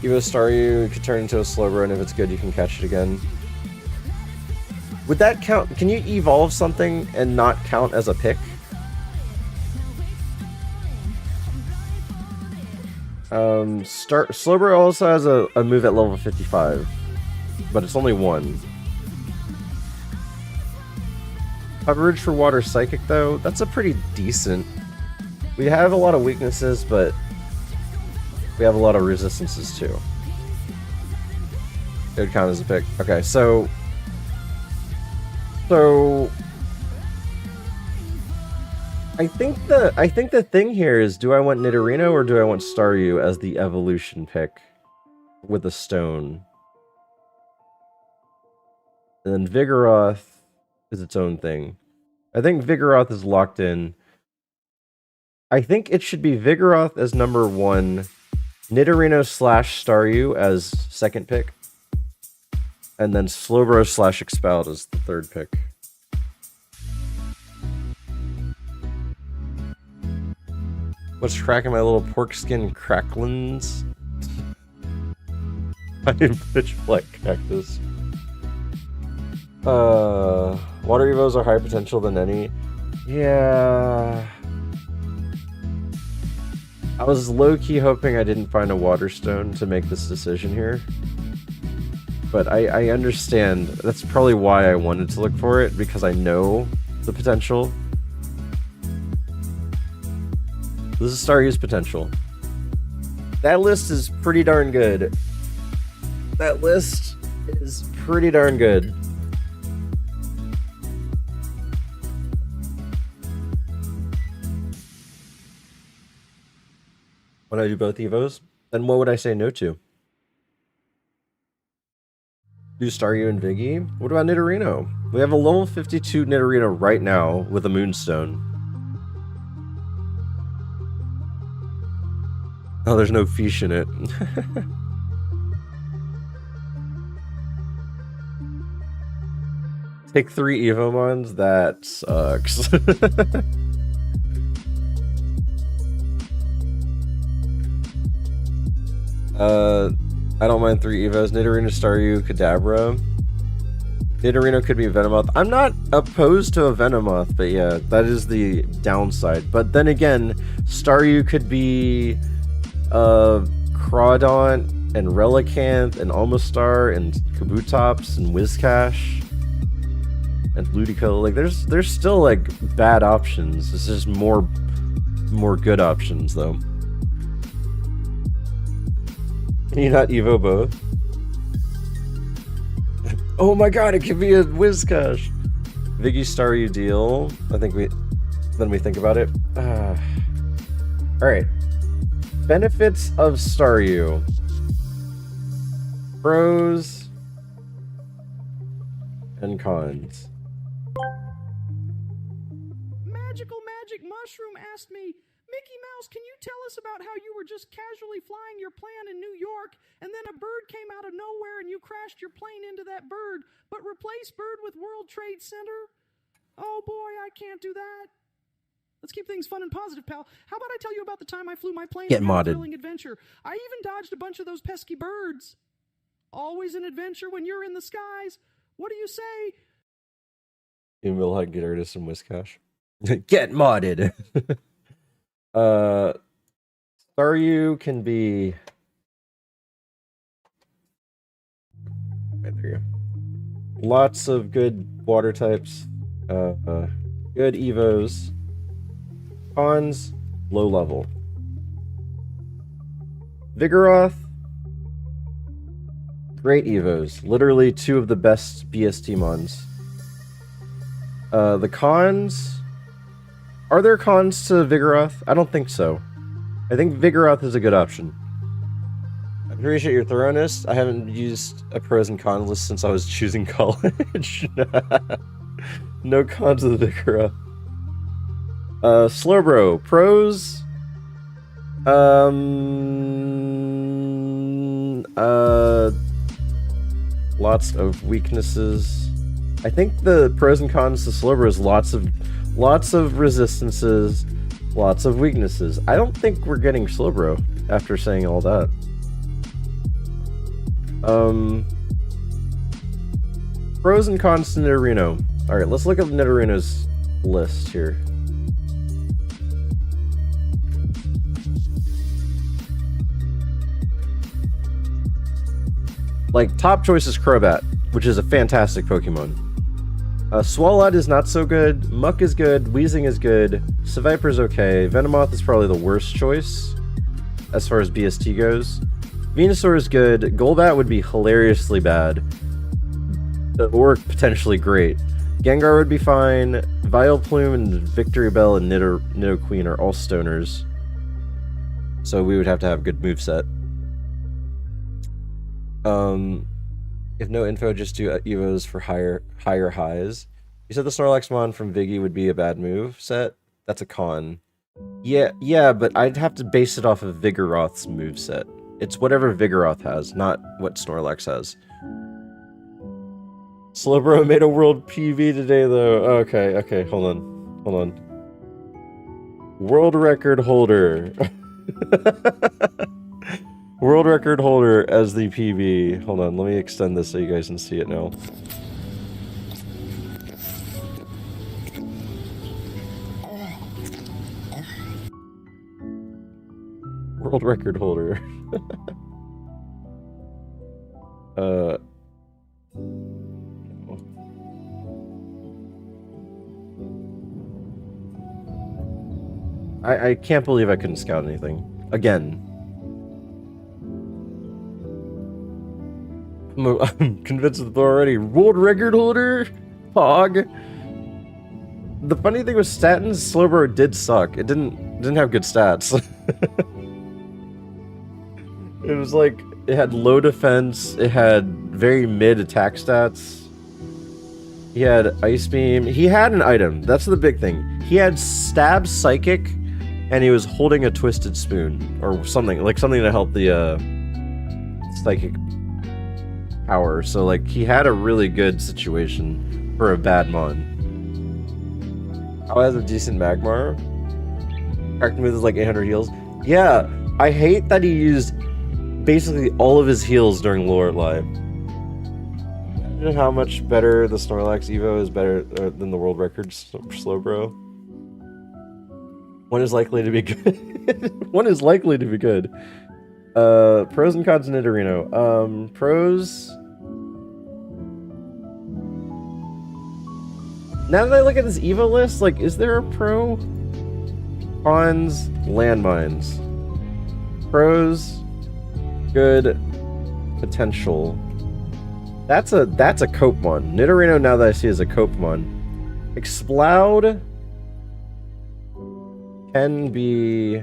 Evo Staryu could turn into a Slowbro, and if it's good, you can catch it again. Would that count? Can you evolve something and not count as a pick? Slowbro also has a move at level 55, but it's only 1. Coverage for Water Psychic, though, that's a pretty decent. We have a lot of weaknesses, but we have a lot of resistances too. It would count as a pick. Okay, so I think the thing here is, do I want Nidorino or do I want Staryu as the evolution pick with a stone? And then Vigoroth is its own thing. I think Vigoroth is locked in. I think it should be Vigoroth as number 1, Nidorino / Staryu as second pick, and then Slowbro / Expelled as the third pick. What's cracking my little pork skin cracklins? I am pitch black cactus. Water Evos are higher potential than any. Yeah. I was low-key hoping I didn't find a Water Stone to make this decision here. But I understand. That's probably why I wanted to look for it, because I know the potential. This is Staryu's potential. That list is pretty darn good. That list is pretty darn good. When I do both Evos, then what would I say no to? Do Staryu and Viggy? What about Nidorino? We have a level 52 Nidorino right now with a Moonstone. Oh, there's no fish in it. Take 3 Evomons? That sucks. I don't mind 3 Evos. Nidorino, Staryu, Kadabra. Nidorino could be Venomoth. I'm not opposed to a Venomoth, but yeah, that is the downside. But then again, Staryu could be Crawdaunt and Relicanth and Almastar and Kabutops and Whiscash and Ludicolo. Like there's still like bad options. It's just more good options though. Can you not Evo both? Oh my god, it could be a Whiscash. Viggy Staryu deal. I think we think about it. Alright. Benefits of Staryu. Pros and cons. Magical Magic Mushroom asked me, Mickey Mouse, can you tell us about how you were just casually flying your plane in New York, and then a bird came out of nowhere and you crashed your plane into that bird, but replaced bird with World Trade Center? Oh boy, I can't do that. Let's keep things fun and positive, pal. How about I tell you about the time I flew my plane Get and had a modded. thrilling adventure? I even dodged a bunch of those pesky birds. Always an adventure when you're in the skies. What do you say? You will get rid of some Whiscash. Get modded. Staryu can be. Right, there you go. Lots of good water types. Good Evos. Cons, low level. Vigoroth, great Evos. Literally 2 of the best BST mons. The cons... Are there cons to Vigoroth? I don't think so. I think Vigoroth is a good option. I appreciate your thoroughness. I haven't used a pros and cons list since I was choosing college. No cons to the Vigoroth. Slowbro, pros. Lots of weaknesses. I think the pros and cons to Slowbro is lots of resistances, lots of weaknesses. I don't think we're getting Slowbro after saying all that. Pros and cons to Nidorino. Alright, let's look at Nidorino's list here. Like, top choice is Crobat, which is a fantastic Pokemon. Swalot is not so good, Muck is good, Weezing is good, Seviper's okay, Venomoth is probably the worst choice, as far as BST goes. Venusaur is good, Golbat would be hilariously bad, or potentially great. Gengar would be fine, Vileplume and Victory Bell and Nidoqueen are all stoners. So we would have to have a good moveset. If no info, just do Evos for higher highs. You said the Snorlax Mon from Viggy would be a bad move set? That's a con. Yeah, but I'd have to base it off of Vigoroth's moveset. It's whatever Vigoroth has, not what Snorlax has. Slowbro made a world PV today, though. Okay, hold on. World record holder. World record holder as the PB. Hold on, let me extend this so you guys can see it now. World record holder. I can't believe I couldn't scout anything. Again. I'm convinced of it already. World record holder? Pog. The funny thing with statins, Slowbro did suck. It didn't have good stats. It was like, it had low defense, it had very mid attack stats. He had Ice Beam. He had an item. That's the big thing. He had Stab Psychic, and he was holding a Twisted Spoon. Or something. Like something to help the Psychic power. So like, he had a really good situation for a bad Mon. Oh, has a decent Magmar. Cracked move is like 800 heals. Yeah, I hate that he used basically all of his heals during Lord Live. Imagine how much better the Snorlax Evo is better than the world record Slowbro. One is likely to be good. One is likely to be good. Pros and cons in Nidorino. Pros. Now that I look at this Evo list, like, is there a pro? Cons, landmines. Pros, good potential. That's a Copemon. Nidorino, now that I see, is a Copemon. Exploud can be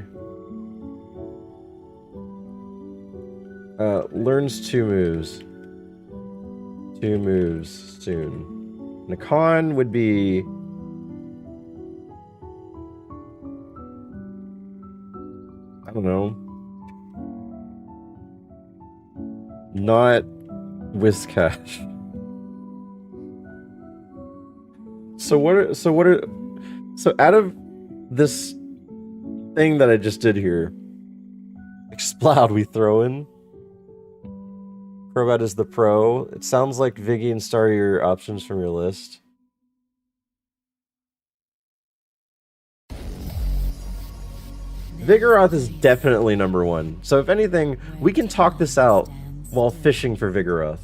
learns 2 moves. 2 moves soon. And a con would be I don't know. Not Whiscash. So out of this thing that I just did here, Exploud we throw in. Crobat is the pro. It sounds like Viggy and Star are your options from your list. Vigoroth is definitely number 1. So if anything, we can talk this out while fishing for Vigoroth.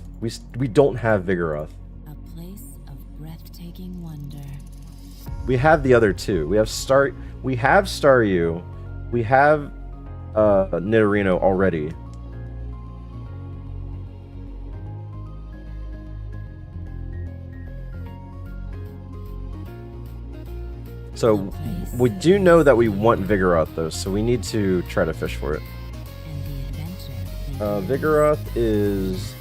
We don't have Vigoroth. A place of breathtaking wonder. We have the other 2. We have Staryu. We have Nidorino already. So we do know that we want Vigoroth though, so we need to try to fish for it. Vigoroth is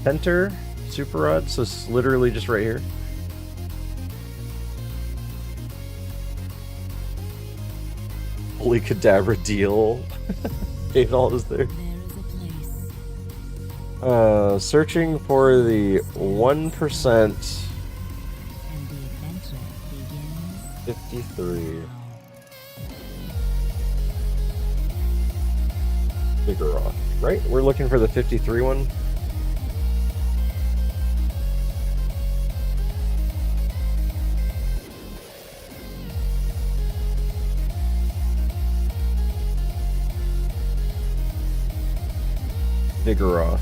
center Super Rod, so it's literally just right here. Holy Cadabra deal. Adol is there. Searching for the 1%. 53. Vigoroth, right? We're looking for the 53 one. Vigoroth.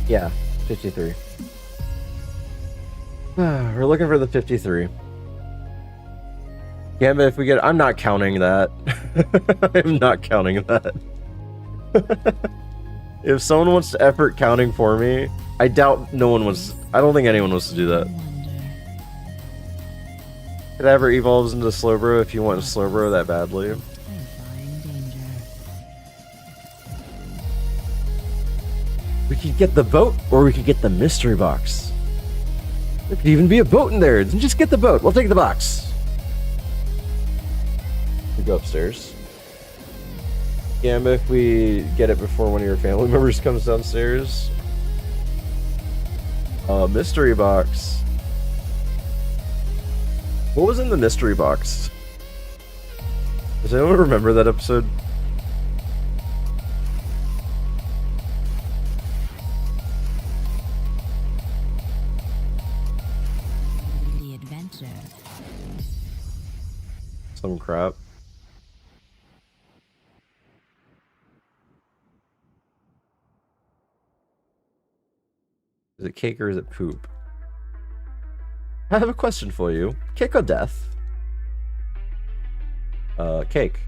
Yeah, 53. We're looking for the 53. Yeah, but if we get... I'm not counting that. I'm not counting that. If someone wants to effort counting for me, I doubt no one wants... I don't think anyone wants to do that. Cadabra evolves into Slowbro if you want Slowbro that badly. We could get the boat, or we could get the mystery box. There could even be a boat in there. Just get the boat. We'll take the box. We go upstairs. Yeah, but if we get it before one of your family members comes downstairs. Mystery box. What was in the mystery box? Does anyone remember that episode? Some crap. Is it cake or is it poop? I have a question for you. Cake or death? Cake.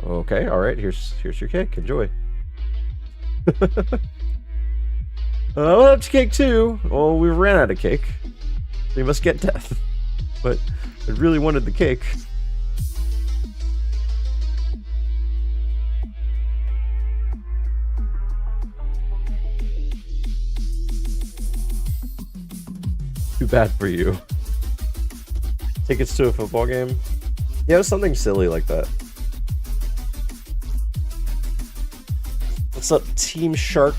Okay, alright, here's your cake. Enjoy. I want cake too. Oh, we ran out of cake. We must get death. But I really wanted the cake. Too bad for you. Tickets to a football game? Yeah, it was something silly like that. What's up, Team Shark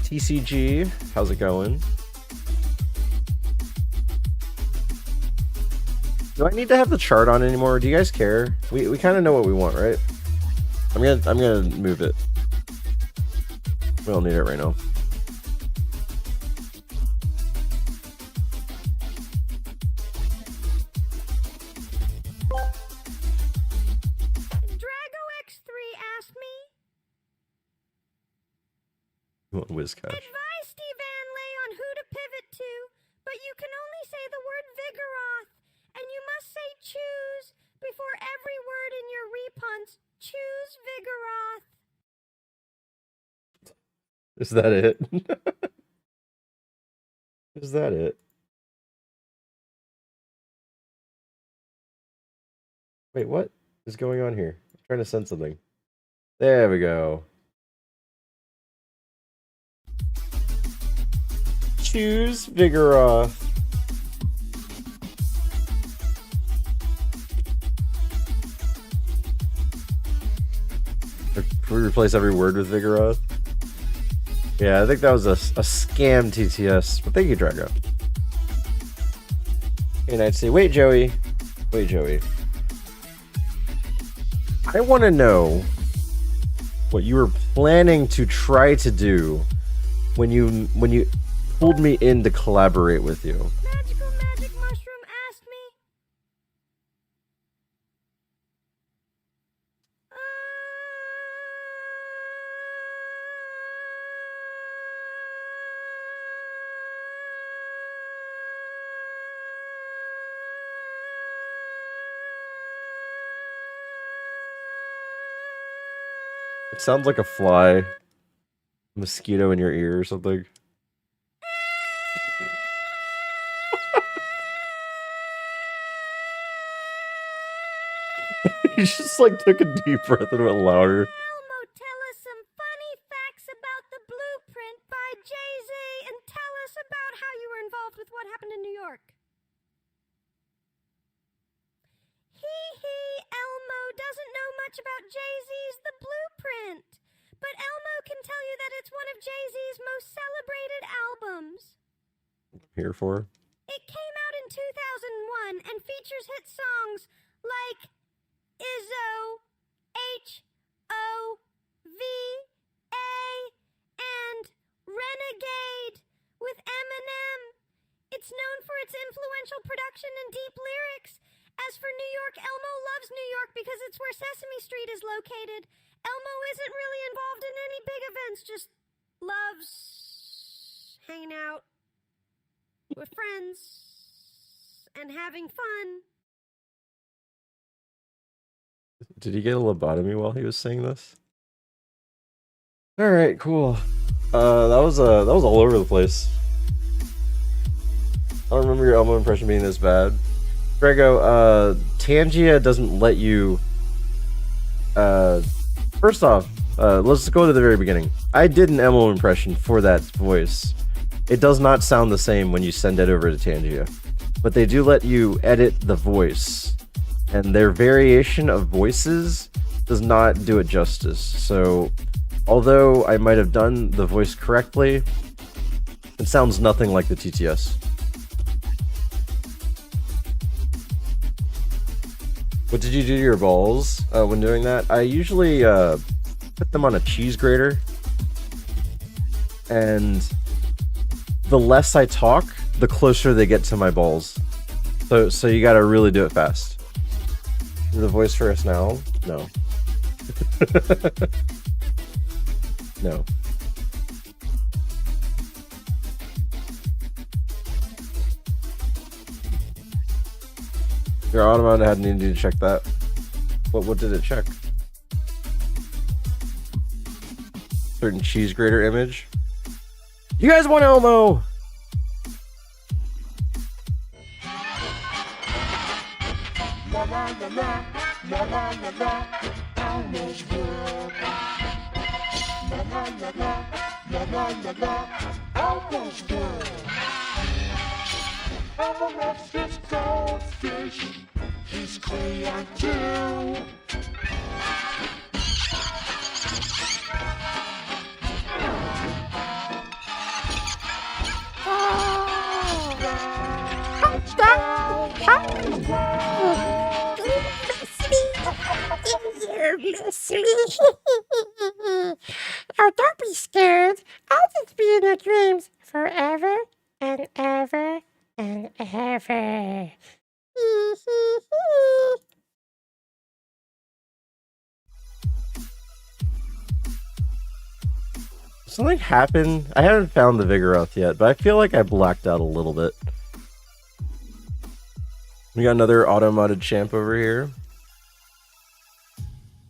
TCG? How's it going? Do I need to have the chart on anymore? Do you guys care? We kind of know what we want, right? I'm gonna move it. We don't need it right now. Whizcash. Advise Steve Anley on who to pivot to, but you can only say the word Vigoroth, and you must say choose before every word in your repunts. Choose Vigoroth. Is that it? Is that it? Wait, what is going on here? I'm trying to send something. There we go. Choose Vigoroth. Can we replace every word with Vigoroth? Yeah, I think that was a scam TTS, but thank you, Drago. And I'd say, wait, Joey. Wait, Joey. I want to know what you were planning to try to do when you pulled me in to collaborate with you. Magical Magic Mushroom asked me. It sounds like a fly, mosquito in your ear or something. He just like took a deep breath and went louder. Elmo, tell us some funny facts about the blueprint by Jay-Z and tell us about how you were involved with what happened in New York. Elmo doesn't know much about Jay-Z's The Blueprint, but Elmo can tell you that it's one of Jay-Z's most celebrated albums. Here for? It came out in 2001 and features hit songs like Izzo, H-O-V-A, and Renegade with Eminem. It's known for its influential production and deep lyrics. As for New York, Elmo loves New York because it's where Sesame Street is located. Elmo isn't really involved in any big events, just loves hanging out with friends and having fun. Did he get a lobotomy while he was saying this? All right, cool. That was all over the place. I don't remember your Elmo impression being this bad. Grego, Tangia doesn't let you. First off, let's go to the very beginning. I did an Elmo impression for that voice. It does not sound the same when you send it over to Tangia, but they do let you edit the voice, and their variation of voices does not do it justice. So, although I might have done the voice correctly, it sounds nothing like the TTS. What did you do to your balls when doing that? I usually put them on a cheese grater, and the less I talk, the closer they get to my balls. So you gotta really do it fast. The voice for us now? No. No. Your Automon had needed to check that. What did it check? Certain cheese grater image. You guys want Elmo? Oh, don't be scared. I'll just be in your dreams forever and ever and ever. Something happened. I haven't found the Vigoroth yet, but I feel like I blacked out a little bit. We got another auto-modded champ over here.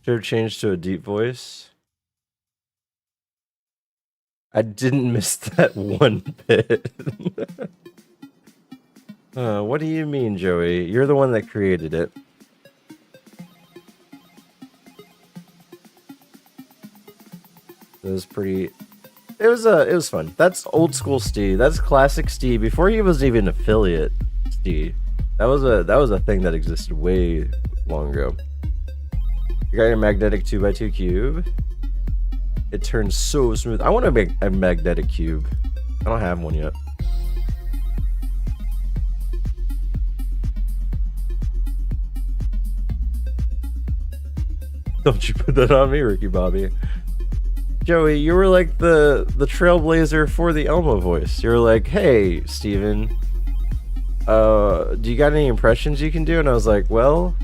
Should have changed to a deep voice. I didn't miss that one bit. What do you mean, Joey? You're the one that created it. It was pretty... It was fun. That's old school Steve. That's classic Steve before he was even affiliate Steve. That was a thing that existed way long ago. You got your magnetic 2x2 cube. It turns so smooth. I want to make a magnetic cube. I don't have one yet. Don't you put that on me, Ricky Bobby. Joey, you were like the trailblazer for the Elmo voice. You were like, hey, Steven, do you got any impressions you can do? And I was like, well,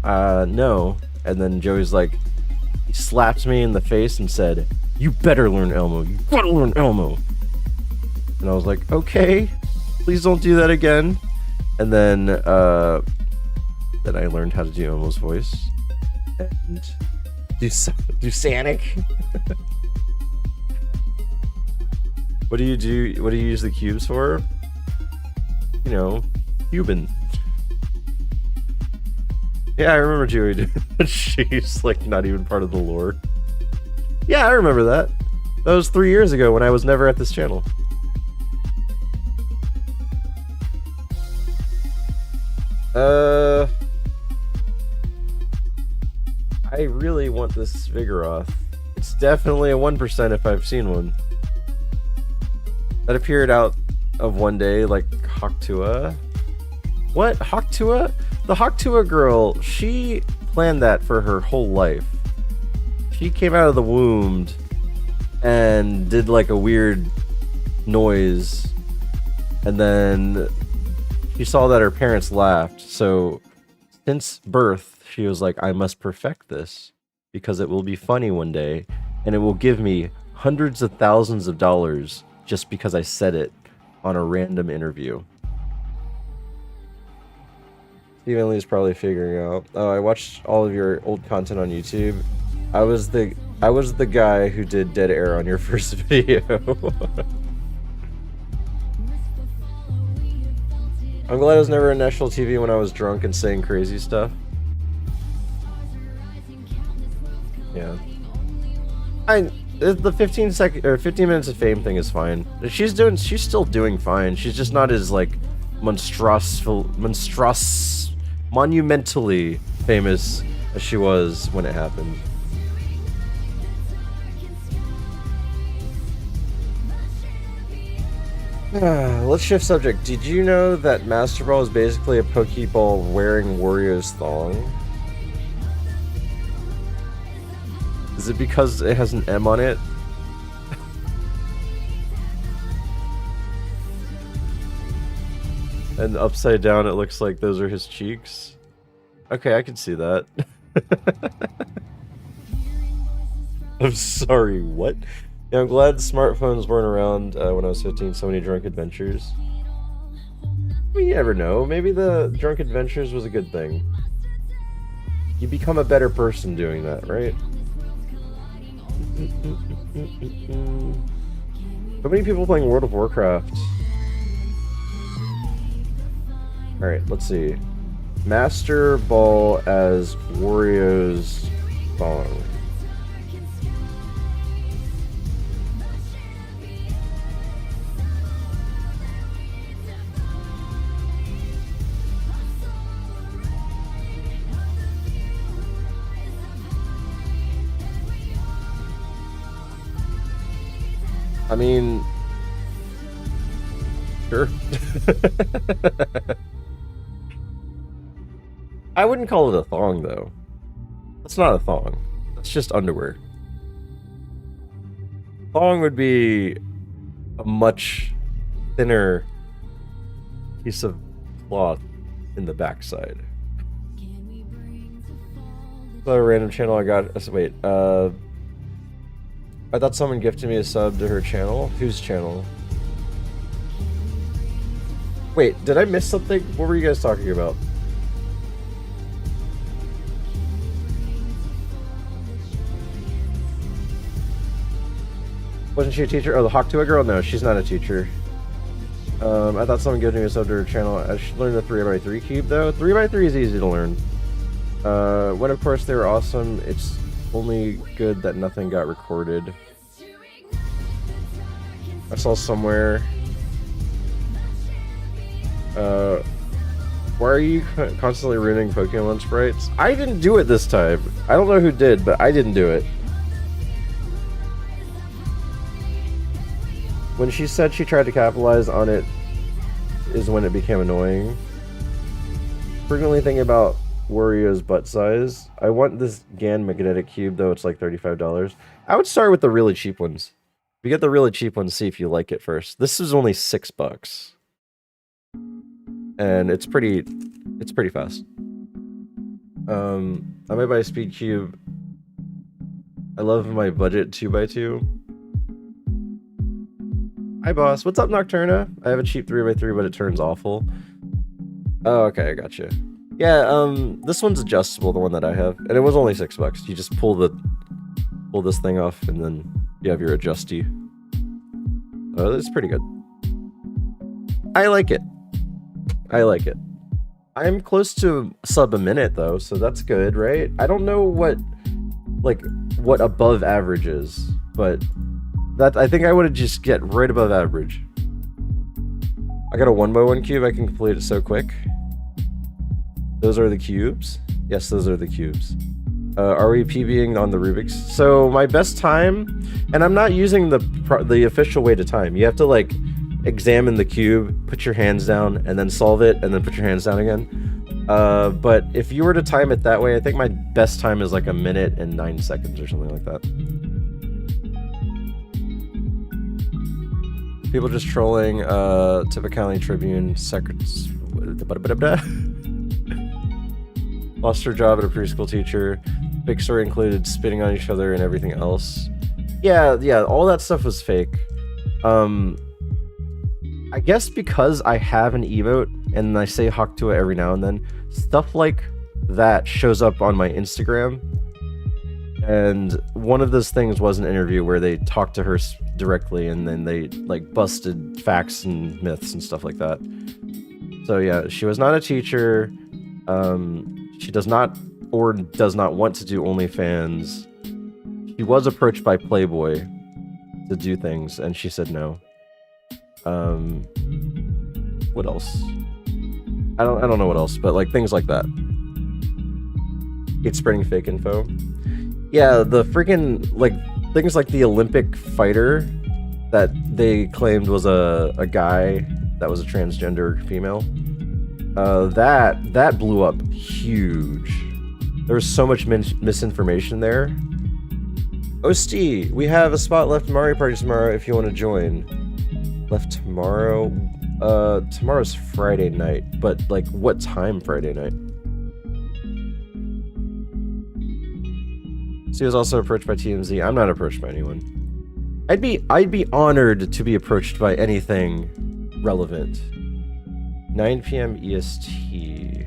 no. And then Joey's like, he slapped me in the face and said, you better learn Elmo. You gotta learn Elmo. And I was like, okay, please don't do that again. And then I learned how to do Elmo's voice. And do Sanic. What do you do? What do you use the cubes for? You know, Cuban. Yeah, I remember Joey doing that. She's like not even part of the lore. Yeah, I remember that. That was 3 years ago when I was never at this channel. I really want this Vigoroth. It's definitely a 1% if I've seen one. That appeared out of one day, like Hawktua. What? Hawktua? The Hawktua girl, she planned that for her whole life. She came out of the womb and did like a weird noise, and then she saw that her parents laughed, so since birth she was like, I must perfect this because it will be funny one day and it will give me hundreds of thousands of dollars just because I said it on a random interview. Stephen Lee's probably figuring out. Oh, I watched all of your old content on YouTube. I was the guy who did dead air on your first video. I'm glad I was never on national TV when I was drunk and saying crazy stuff. Yeah. The 15 minutes of fame thing is fine. She's still doing fine. She's just not as like monumentally famous as she was when it happened. Let's shift subject. Did you know that Master Ball is basically a Pokeball wearing Wario's thong? Is it because it has an M on it? And upside down it looks like those are his cheeks? Okay, I can see that. I'm sorry, what? Yeah, I'm glad smartphones weren't around when I was 15. So many drunk adventures. mean, you never know. Maybe the Drunk Adventures was a good thing. You become a better person doing that, right? So many people playing World of Warcraft. Alright, let's see. Master Ball as Wario's song. I mean, sure. I wouldn't call it a thong, though. That's not a thong. That's just underwear. Thong would be a much thinner piece of cloth in the backside. So a random channel I got. Wait, I thought someone gifted me a sub to her channel. Whose channel? Wait, did I miss something? What were you guys talking about? Wasn't she a teacher? Oh, the Hawk2A girl? No, she's not a teacher. I thought someone gifted me a sub to her channel. I should learn the 3x3 cube, though. 3x3 is easy to learn. When, of course, they were awesome, it's only good that nothing got recorded. I saw somewhere. Why are you constantly ruining Pokemon sprites? I didn't do it this time. I don't know who did, but I didn't do it. When she said she tried to capitalize on it is when it became annoying. Frequently thinking about Wario's butt size. I want this GAN magnetic cube, though it's like $35. I would start with the really cheap ones. If you get the really cheap ones, see if you like it first. This is only $6. And it's pretty fast. I might buy a speed cube. I love my budget 2x2. Hi boss, what's up Nocturna? I have a cheap 3x3, but it turns awful. Oh, okay, I got you. Yeah, this one's adjustable, the one that I have, and it was only $6. You just pull this thing off, and then you have your adjusty. Oh, that's pretty good. I like it. I like it. I'm close to sub a minute though, so that's good, right? I don't know what above average is, but that I think I would just get right above average. I got a 1x1 cube. I can complete it so quick. Those are the cubes. Yes, those are the cubes. Are we PBing on the Rubik's? So my best time, and I'm not using the official way to time. You have to like examine the cube, put your hands down, and then solve it, and then put your hands down again. But if you were to time it that way, I think my best time is like 1 minute and 9 seconds or something like that. People just trolling, Typically Tribune, secrets. Lost her job at a preschool teacher. Big story included spitting on each other and everything else. Yeah, all that stuff was fake. I guess because I have an emote and I say Hawk2A every now and then, stuff like that shows up on my Instagram. And one of those things was an interview where they talked to her directly and then they like busted facts and myths and stuff like that. So yeah, she was not a teacher. She does not or does not want to do OnlyFans. She was approached by Playboy to do things and she said no. What else? I don't know what else, but like things like that. It's spreading fake info. Yeah, the freaking like things like the Olympic fighter that they claimed was a guy that was a transgender female. That blew up huge. There was so much misinformation there. Oh, Steve, we have a spot left Mario Party tomorrow if you want to join. Left tomorrow? Tomorrow's Friday night, but like what time Friday night? She was also approached by TMZ. I'm not approached by anyone. I'd be honored to be approached by anything relevant. 9 p.m. EST.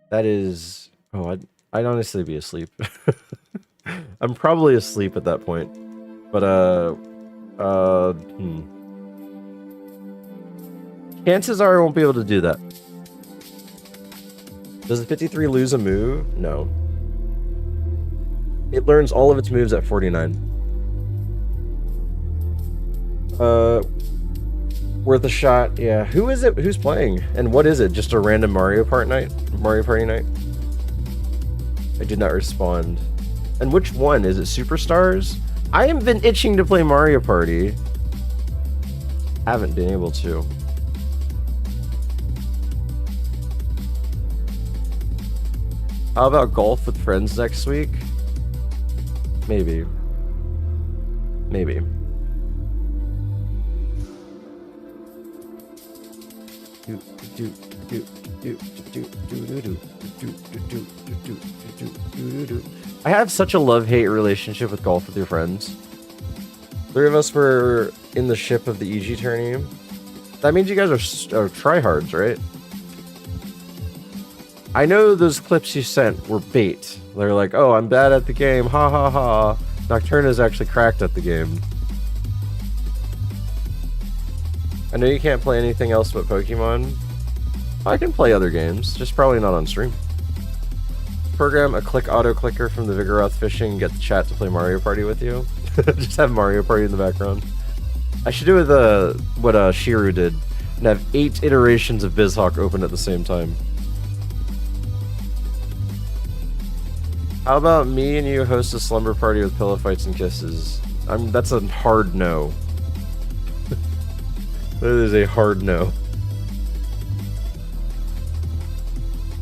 That is... Oh, I'd honestly be asleep. I'm probably asleep at that point. But, chances are I won't be able to do that. Does the 53 lose a move? No. It learns all of its moves at 49. Worth a shot. Yeah. Who is it? Who's playing? And what is it? Just a random Mario Party night? I did not respond. And which one? Is it Superstars? I have been itching to play Mario Party. Haven't been able to. How about golf with friends next week? Maybe. Maybe. I have such a love-hate relationship with golf with your friends. 3 of us were in the ship of the EG tourney. That means you guys are tryhards, right? I know those clips you sent were bait. They're like, oh, I'm bad at the game, ha ha ha. Nocturna's actually cracked at the game. I know you can't play anything else but Pokemon. I can play other games, just probably not on stream. Program a click auto clicker from the Vigoroth fishing and get the chat to play Mario Party with you. Just have Mario Party in the background. I should do with what Shiru did and have 8 iterations of BizHawk open at the same time. How about me and you host a slumber party with pillow fights and kisses? That's a hard no. That is a hard no.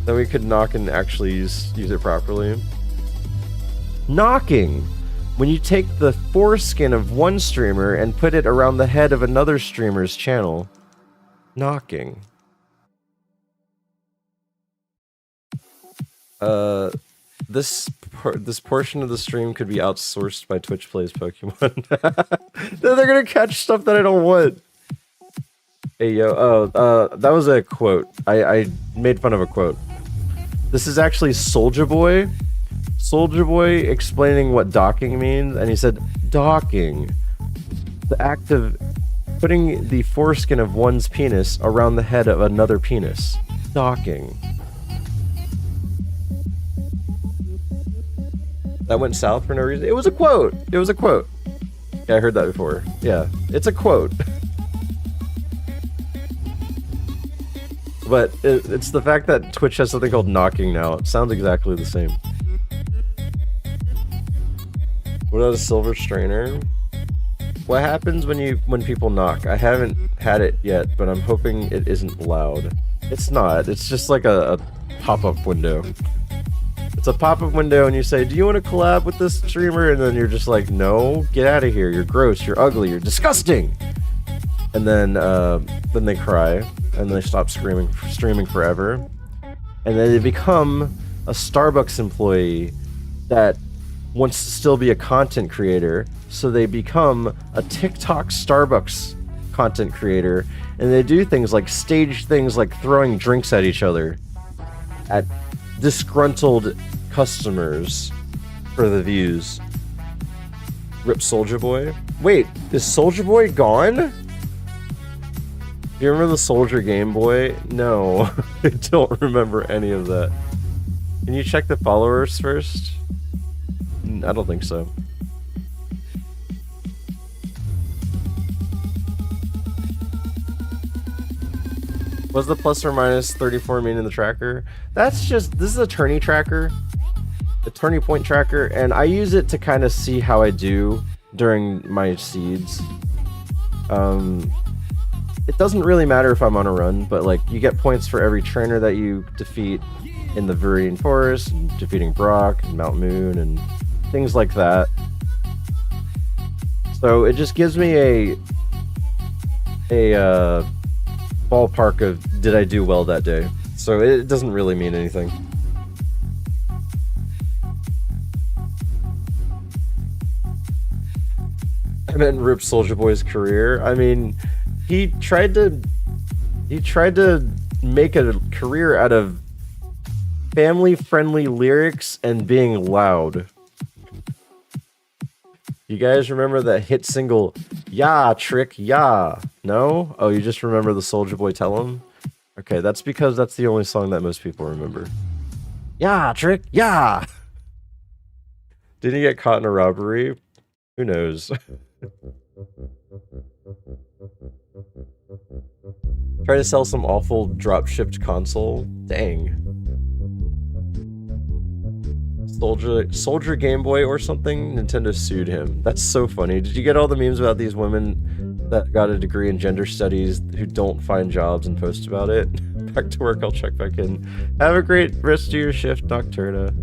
Then we could knock and actually use it properly. Knocking! When you take the foreskin of one streamer and put it around the head of another streamer's channel. Knocking. This portion of the stream could be outsourced by Twitch Plays Pokemon. They're gonna catch stuff that I don't want. Hey yo, that was a quote. I made fun of a quote. This is actually Soulja Boy. Soulja Boy explaining what docking means, and he said, docking. The act of putting the foreskin of one's penis around the head of another penis. Docking. That went south for no reason. It was a quote. It was a quote. Yeah, I heard that before. Yeah, it's a quote. But it's the fact that Twitch has something called knocking now. It sounds exactly the same. What about a silver strainer? What happens when people knock? I haven't had it yet, but I'm hoping it isn't loud. It's not. It's just like a pop-up window. It's a pop-up window and you say, do you want to collab with this streamer? And then you're just like, no, get out of here. You're gross. You're ugly. You're disgusting. And then they cry and they stop streaming forever. And then they become a Starbucks employee that wants to still be a content creator. So they become a TikTok Starbucks content creator. And they do things like stage things like throwing drinks at each other. At disgruntled customers for the views. Rip Soulja Boy. Wait, is Soulja Boy gone? Do you remember the Soldier Game Boy? No, I don't remember any of that. Can you check the followers first? I don't think so. Was the plus or minus 34 mean in the tracker? That's just, this is a tourney tracker. A tourney point tracker, and I use it to kind of see how I do during my seeds. It doesn't really matter if I'm on a run, but like you get points for every trainer that you defeat in the Viridian Forest, and defeating Brock and Mount Moon and things like that. So it just gives me a ballpark of did I do well that day. So it doesn't really mean anything. I meant rip Soulja Boy's career. I mean, he tried to He tried to make a career out of family-friendly lyrics and being loud. You guys remember that hit single, "Yeah, Trick, yeah"? No? Oh, you just remember the Soulja Boy Tell 'Em? Okay, that's because that's the only song that most people remember. Yeah, Trick, yeah! Did he get caught in a robbery? Who knows? Try to sell some awful drop-shipped console? Dang. Soldier Game Boy or something? Nintendo sued him. That's so funny. Did you get all the memes about these women that got a degree in gender studies who don't find jobs and post about it? Back to work, I'll check back in. Have a great rest of your shift, Nocturna.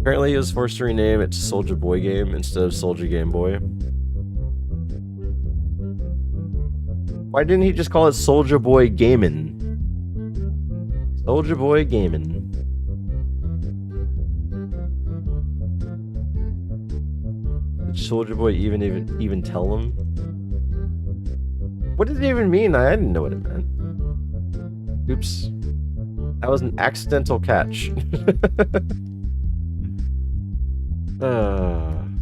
Apparently he was forced to rename it to Soulja Boy Game instead of Soulja Game Boy. Why didn't he just call it Soulja Boy Gamin'? Soulja Boy Gamin'. Did Soulja Boy even tell him? What did it even mean? I didn't know what it meant. Oops. That was an accidental catch.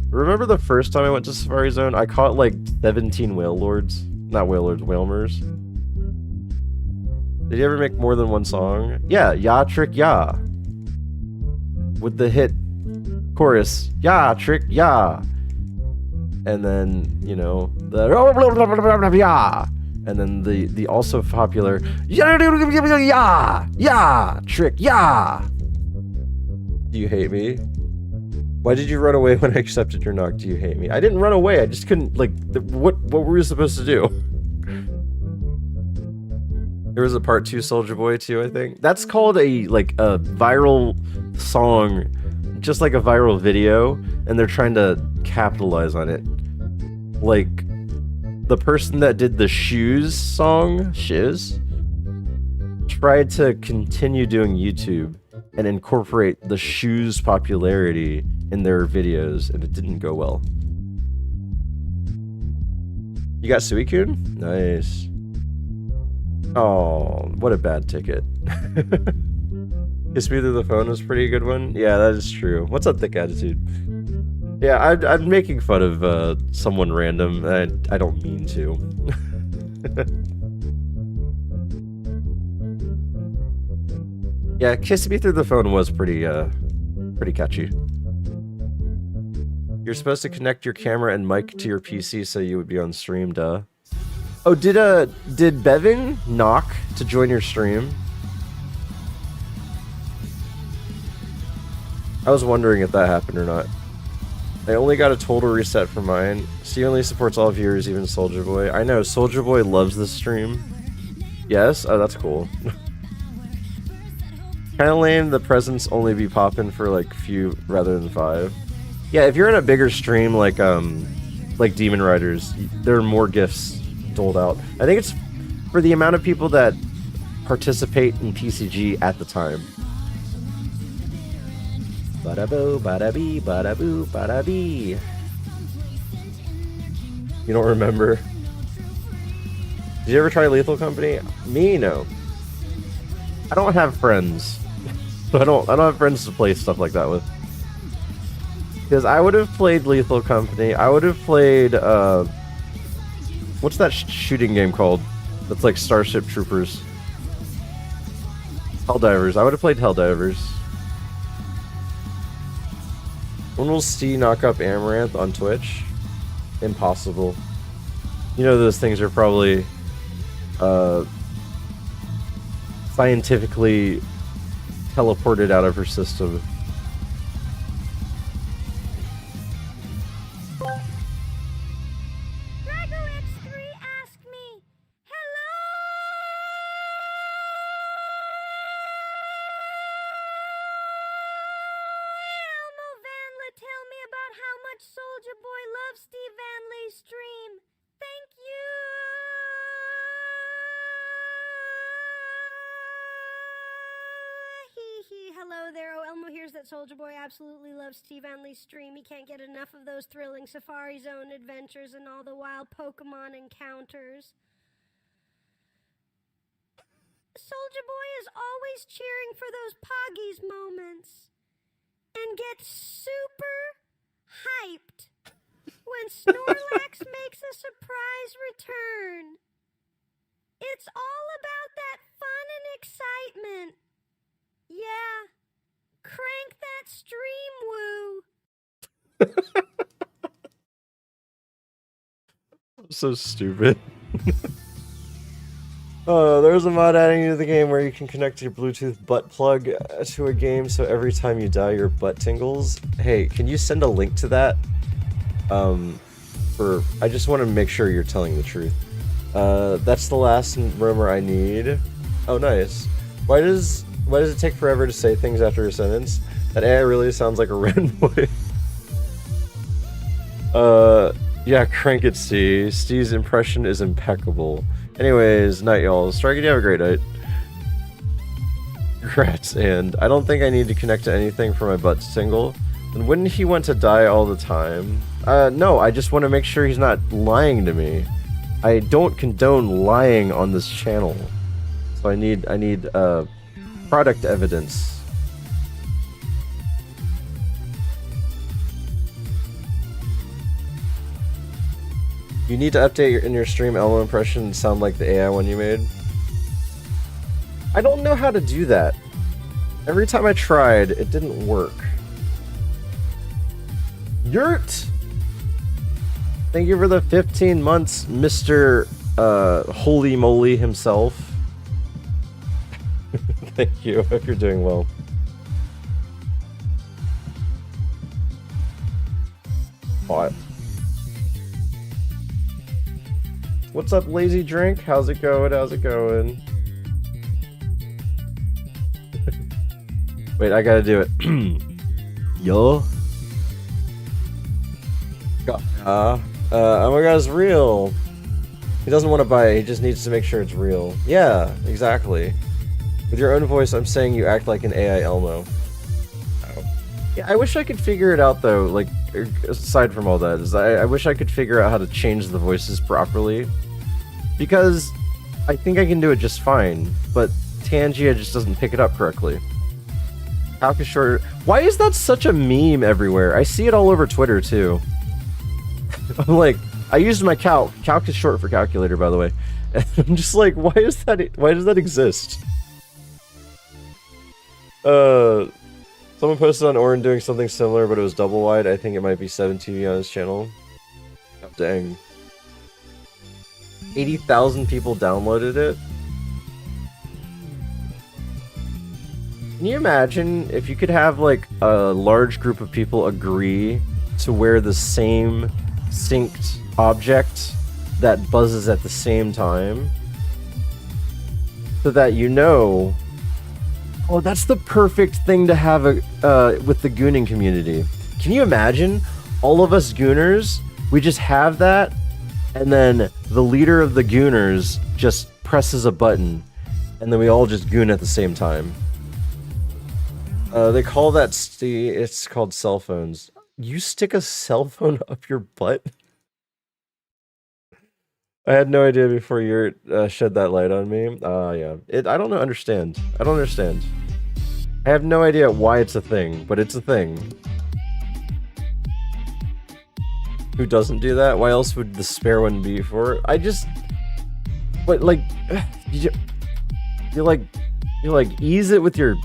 Remember the first time I went to Safari Zone? I caught like 17 whale lords. Not whale lords, whalmers. Did you ever make more than one song? Yeah, Ya Trick Ya. With the hit chorus, Ya Trick Ya. And then, you know, the Ya. And then the also popular Ya Trick Ya. Do you hate me? Why did you run away when I accepted your knock? Do you hate me? I didn't run away. I just couldn't, like, what were we supposed to do? There was a part 2 Soulja Boy too, I think. That's called a viral song, just like a viral video, and they're trying to capitalize on it. Like, the person that did the Shoes song, Shiz, tried to continue doing YouTube and incorporate the Shoes popularity in their videos, and it didn't go well. You got Suicune? Nice. Oh, what a bad ticket. Kiss Me Through the Phone was a pretty good one. Yeah, that is true. What's up, Thick Attitude? Yeah, I'm making fun of someone random. I don't mean to. Yeah, Kiss Me Through the Phone was pretty catchy. You're supposed to connect your camera and mic to your PC so you would be on stream, duh. Oh, did Bevin knock to join your stream? I was wondering if that happened or not. I only got a total reset for mine. So he only supports all viewers, even Soulja Boy. I know, Soulja Boy loves this stream. Yes? Oh, that's cool. Kinda lame the presents only be popping for like few rather than 5. Yeah, if you're in a bigger stream like Demon Riders, there are more gifts doled out. I think it's for the amount of people that participate in PCG at the time. Bada-boo, bada-bee, bada-boo, bada-bee. You don't remember? Did you ever try Lethal Company? Me, no. I don't have friends. So I don't have friends to play stuff like that with. Because I would have played Lethal Company. I would have played what's that shooting game called? That's like Starship Troopers. Helldivers. I would have played Helldivers. When will Steve knock up Amaranth on Twitch? Impossible. You know those things are probably scientifically teleported out of her system. Soulja Boy loves Steve Van Lee's stream. Thank you. Hello there. Oh, Elmo hears that Soldier Boy absolutely loves Steve Van Lee's stream. He can't get enough of those thrilling Safari Zone adventures and all the wild Pokemon encounters. Soldier Boy is always cheering for those Poggies moments and gets super hyped when Snorlax makes a surprise return. It's all about that fun and excitement. Yeah, crank that stream, woo. So stupid. There's a mod adding to the game where you can connect your Bluetooth butt plug to a game, so every time you die, your butt tingles. Hey, can you send a link to that? I just want to make sure you're telling the truth. That's the last rumor I need. Oh, nice. Why does it take forever to say things after a sentence? That AI really sounds like a red boy. Yeah, crank it, Steve. Steve's impression is impeccable. Anyways, night, y'all. Strike it, you have a great night. Congrats, and I don't think I need to connect to anything for my butt to tingle. And wouldn't he want to die all the time? No, I just want to make sure he's not lying to me. I don't condone lying on this channel. So I need product evidence. You need to update in your stream Elmo impression to sound like the AI one you made. I don't know how to do that. Every time I tried, it didn't work. Yurt! Thank you for the 15 months, Mr. Holy Moly himself. Thank you. I hope you're doing well. Hot. What's up, Lazy Drink? How's it going? How's it going? Wait, I gotta do it. Yo. Oh my god, it's real. He doesn't want to buy it, he just needs to make sure it's real. Yeah, exactly. With your own voice, I'm saying you act like an AI Elmo. Oh. Yeah, I wish I could figure it out though, like, aside from all that, is I wish I could figure out how to change the voices properly. Because I think I can do it just fine, but Tangia just doesn't pick it up correctly. Calc is short. Why is that such a meme everywhere? I see it all over Twitter too. I'm like, I used my calc. Calc is short for calculator, by the way. And I'm just like, why does that exist? Someone posted on Orin doing something similar, but it was double wide. I think it might be 7TV on his channel. Oh, dang. 80,000 people downloaded it. Can you imagine if you could have like a large group of people agree to wear the same synced object that buzzes at the same time? So that you know, oh, that's the perfect thing to have with the gooning community. Can you imagine all of us gooners, we just have that, and then the leader of the gooners just presses a button, and then we all just goon at the same time. They call that it's called cell phones. You stick a cell phone up your butt? I had no idea before you shed that light on me. Yeah. I don't understand. I don't understand. I have no idea why it's a thing, but it's a thing. Who doesn't do that? Why else would the spare one be for? I just... What, like... You like ease it with your...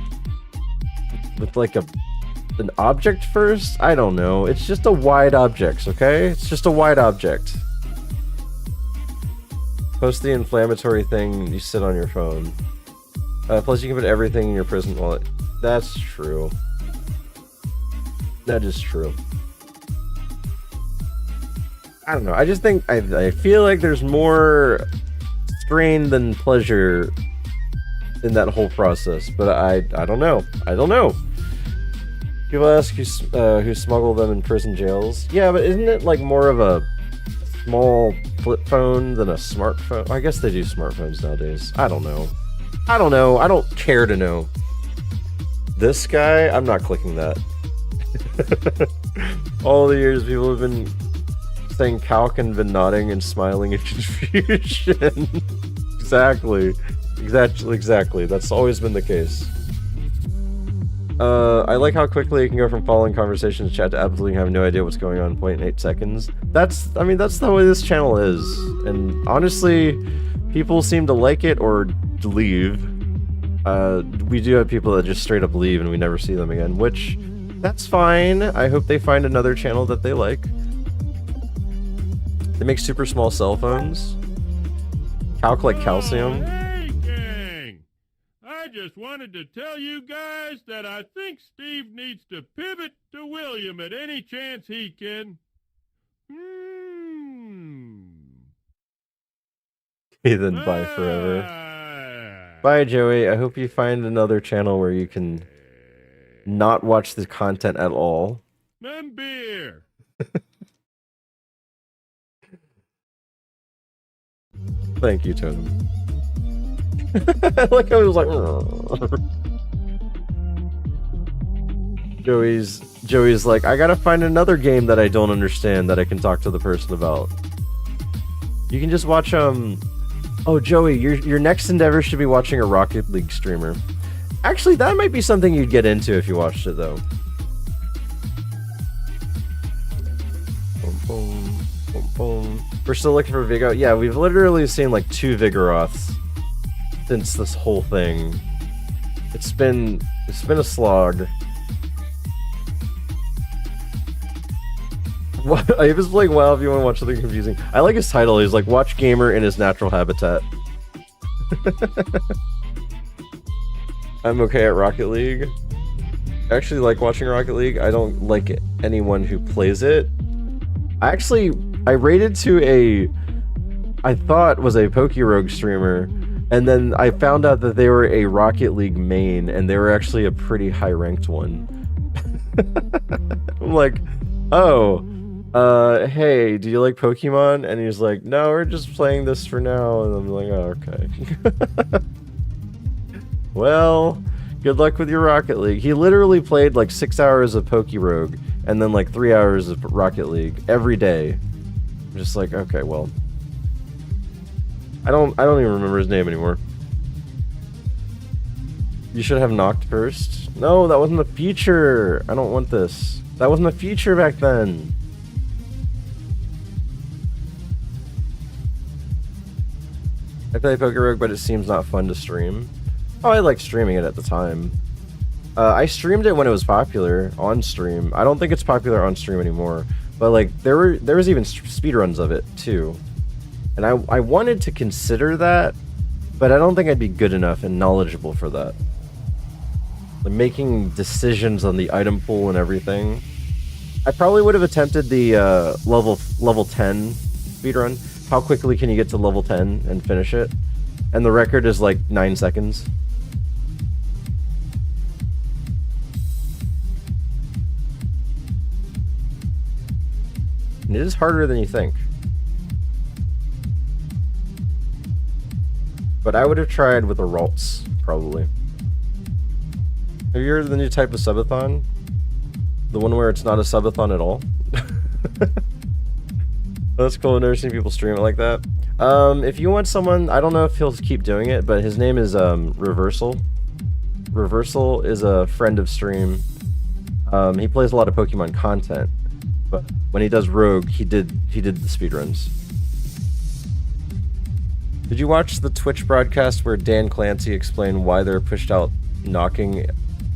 With like an object first? I don't know. It's just a wide object, okay? It's just a wide object. Post the inflammatory thing, you sit on your phone. Plus you can put everything in your prison wallet. That's true. That is true. I don't know. I just think I feel like there's more strain than pleasure in that whole process, but I don't know. I don't know. People ask who smuggle them in prison jails. Yeah, but isn't it like more of a small flip phone than a smartphone? I guess they do smartphones nowadays. I don't know. I don't know. I don't care to know. This guy, I'm not clicking that. All the years people have been saying calc and been nodding and smiling in confusion. Exactly. That's always been the case. I like how quickly it can go from following conversations chat to absolutely having no idea what's going on in 0.8 seconds. That's the way this channel is. And honestly, people seem to like it or leave. We do have people that just straight up leave and we never see them again, which, that's fine. I hope they find another channel that they like. They make super small cell phones. Calc like calcium. Hey, gang! I just wanted to tell you guys that I think Steve needs to pivot to William at any chance he can. Okay, then bye forever. Bye, Joey. I hope you find another channel where you can not watch the content at all. Them beer. Thank you, Totem. Like I was like, Joey's like, I gotta find another game that I don't understand that I can talk to the person about. You can just watch oh, Joey, your next endeavor should be watching a Rocket League streamer. Actually, that might be something you'd get into if you watched it, though. Boom, boom, boom, boom. We're still looking for Vigo. Yeah, we've literally seen like 2 Vigoroths since this whole thing. It's been a slog. I was playing WoW if you want to watch something confusing. I like his title. He's like, watch gamer in his natural habitat. I'm okay at Rocket League. I actually like watching Rocket League. I don't like anyone who plays it. I rated to I thought was a PokeRogue streamer, and then I found out that they were a Rocket League main, and they were actually a pretty high-ranked one. I'm like, oh, hey, do you like Pokemon? And he's like, no, we're just playing this for now. And I'm like, oh, okay. Well, good luck with your Rocket League. He literally played like 6 hours of PokeRogue and then like 3 hours of Rocket League every day. I'm just like, okay, well, I don't even remember his name anymore. You should have knocked first. No, that wasn't a feature. I don't want this. That wasn't a feature back then. I play PokeRogue, but it seems not fun to stream. Oh, I liked streaming it at the time. I streamed it when it was popular on stream. I don't think it's popular on stream anymore, but like there was even speedruns of it too. And I wanted to consider that, but I don't think I'd be good enough and knowledgeable for that. Like making decisions on the item pool and everything. I probably would have attempted the level 10 speedrun. How quickly can you get to level 10 and finish it? And the record is like 9 seconds. And it is harder than you think. But I would have tried with a Ralts, probably. Have you heard of the new type of subathon? The one where it's not a subathon at all? That's cool. I've never seen people stream it like that. If you want someone, I don't know if he'll keep doing it, but his name is Reversal. Reversal is a friend of stream. He plays a lot of Pokemon content, but when he does Rogue, he did the speedruns. Did you watch the Twitch broadcast where Dan Clancy explained why they're pushed out knocking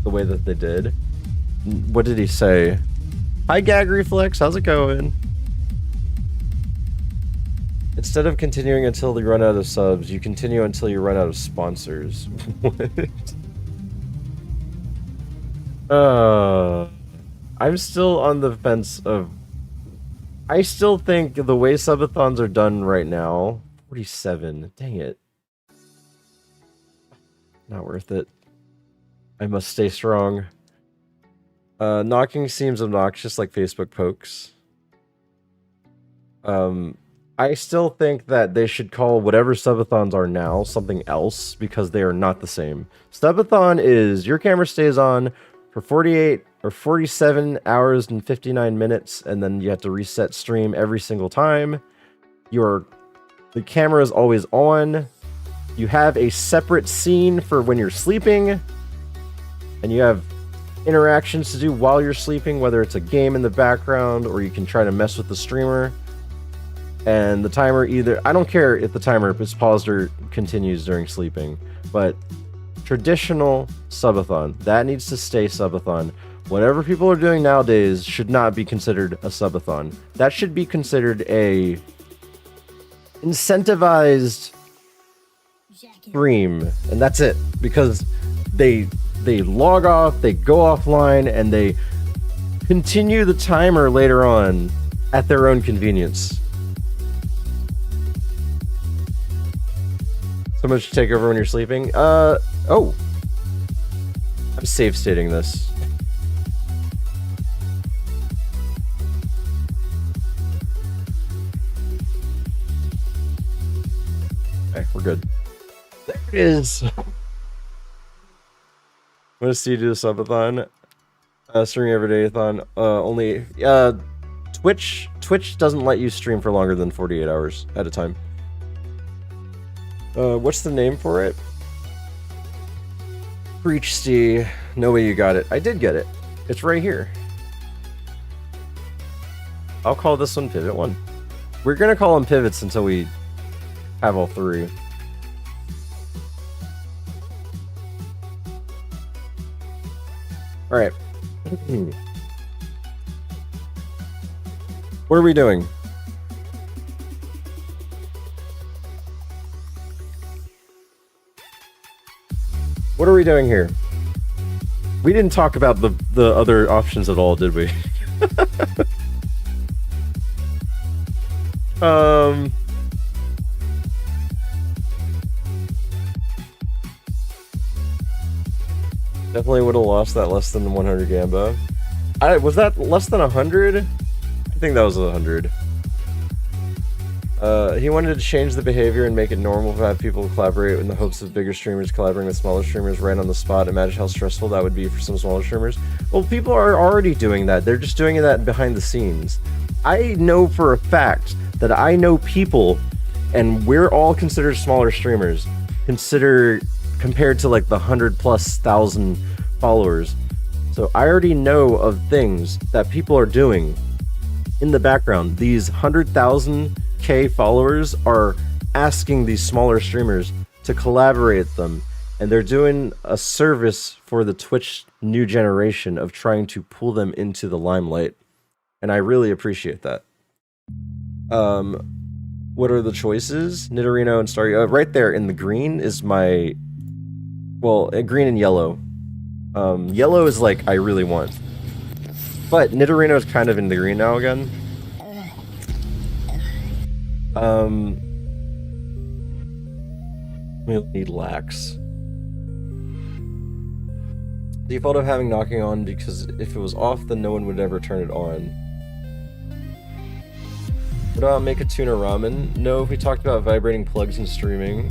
the way that they did? What did he say? Hi, Gag Reflex. How's it going? Instead of continuing until you run out of subs, you continue until you run out of sponsors. What? I'm still on the fence of... I still think the way subathons are done right now... 47. Dang it. Not worth it. I must stay strong. Knocking seems obnoxious like Facebook pokes. I still think that they should call whatever subathons are now something else because they are not the same. Subathon is your camera stays on for 48 or 47 hours and 59 minutes, and then you have to reset stream every single time. The camera is always on. You have a separate scene for when you're sleeping, and you have interactions to do while you're sleeping, whether it's a game in the background or you can try to mess with the streamer. And the timer I don't care if the timer is paused or continues during sleeping, but traditional subathon, that needs to stay subathon. Whatever people are doing nowadays should not be considered a subathon. That should be considered a incentivized stream, and that's it, because they log off, they go offline, and they continue the timer later on at their own convenience. So much to take over when you're sleeping. Oh. I'm safe stating this. Okay, we're good. There it is. What does Steve do the subathon? Streaming every day-a-thon. Only Twitch doesn't let you stream for longer than 48 hours at a time. What's the name for it? Preach, Steve. No way you got it. I did get it. It's right here. I'll call this one Pivot 1. We're gonna call them pivots until we have all three. Alright. What are we doing? What are we doing here? We didn't talk about the other options at all, did we? Definitely would have lost that less than 100 Gamba. Was that less than 100? I think that was 100. He wanted to change the behavior and make it normal to have people collaborate in the hopes of bigger streamers collaborating with smaller streamers right on the spot. Imagine how stressful that would be for some smaller streamers. Well, people are already doing that. They're just doing that behind the scenes. I know for a fact that I know people, and we're all considered smaller streamers, compared to like the 100,000+ followers. So I already know of things that people are doing in the background. These 100,000K followers are asking these smaller streamers to collaborate with them, and they're doing a service for the Twitch new generation of trying to pull them into the limelight, and I really appreciate that. What are the choices? Nidorino and Starry. Right there in the green is my... Well, green and yellow. Yellow is like, I really want. But Nidorino is kind of in the green now again. We'll need Lax. Default of having knocking on, because if it was off, then no one would ever turn it on. What about make a tuna ramen? No, we talked about vibrating plugs and streaming.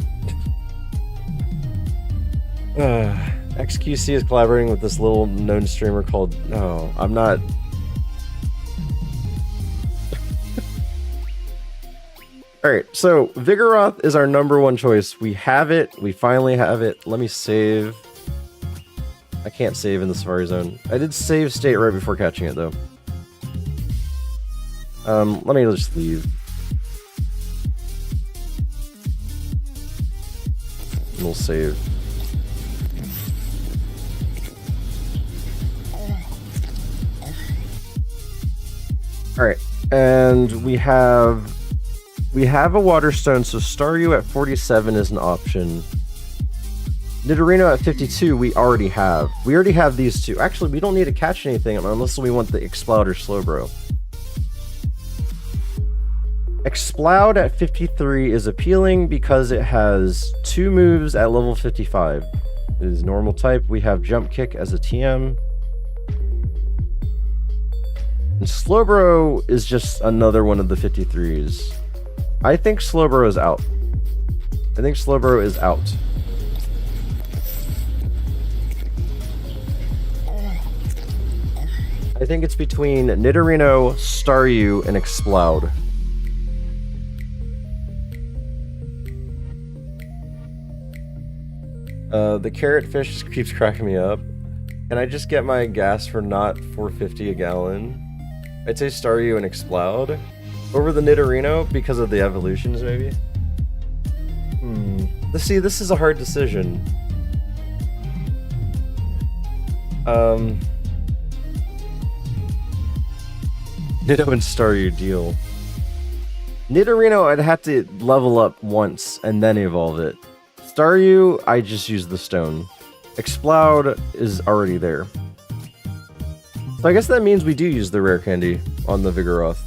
XQC is collaborating with this little known streamer called... Oh, I'm not... Alright, so Vigoroth is our #1 choice. We have it. We finally have it. Let me save. I can't save in the Safari Zone. I did save state right before catching it, though. Let me just leave. And we'll save. Alright, and we have a Waterstone, so Staryu at 47 is an option. Nidorino at 52 we already have. We already have these two. Actually, we don't need to catch anything unless we want the Exploud or Slowbro. Exploud at 53 is appealing because it has 2 moves at level 55. It is normal type. We have Jump Kick as a TM. And Slowbro is just another one of the 53s. I think Slowbro is out. I think Slowbro is out. I think it's between Nidorino, Staryu, and Exploud. The carrot fish just keeps cracking me up. Can I just get my gas for not $4.50 a gallon? I'd say Staryu and Exploud over the Nidorino because of the evolutions, maybe. See, this is a hard decision. Nido and Staryu deal. Nidorino, I'd have to level up once and then evolve it. Staryu, I just use the stone. Exploud is already there. So I guess that means we do use the rare candy on the Vigoroth.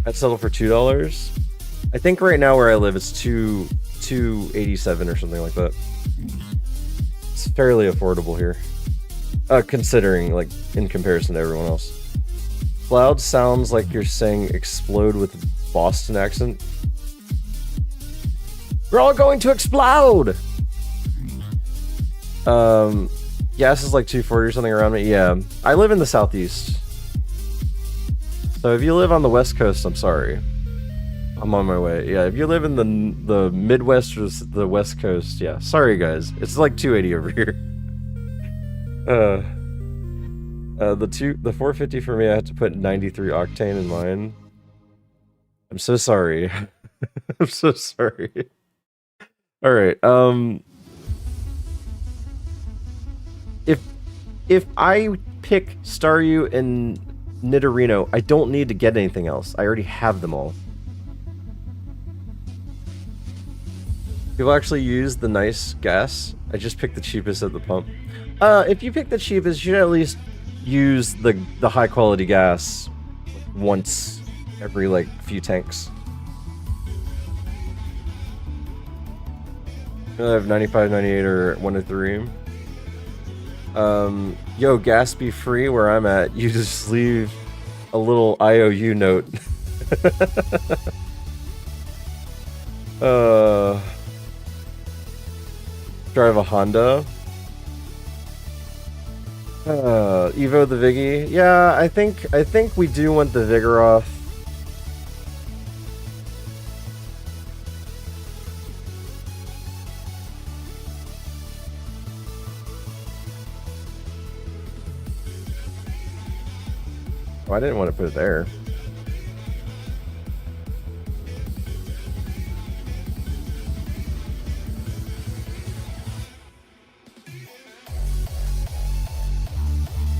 I'd settle for $2. I think right now where I live it's $2.87 or something like that. It's fairly affordable here. Considering, like, in comparison to everyone else. Cloud sounds like you're saying explode with a Boston accent. We're all going to explode! Gas is like 240 or something around me. Yeah, I live in the southeast. So if you live on the west coast, I'm sorry. I'm on my way. Yeah, if you live in the Midwest or the west coast, yeah, sorry guys. It's like 280 over here. The 450 for me, I had to put 93 octane in mine. I'm so sorry. I'm so sorry. All right. If I pick Staryu and Nidorino, I don't need to get anything else. I already have them all. People actually use the nice gas. I just picked the cheapest at the pump. If you pick the cheapest, you should at least use the high quality gas once every like few tanks. I have 95, 98, or 103. Yo, gas be free where I'm at. You just leave a little IOU note. Drive a Honda. Evo the Viggy. Yeah, I think we do want the Vigoroth. Oh, I didn't want to put it there.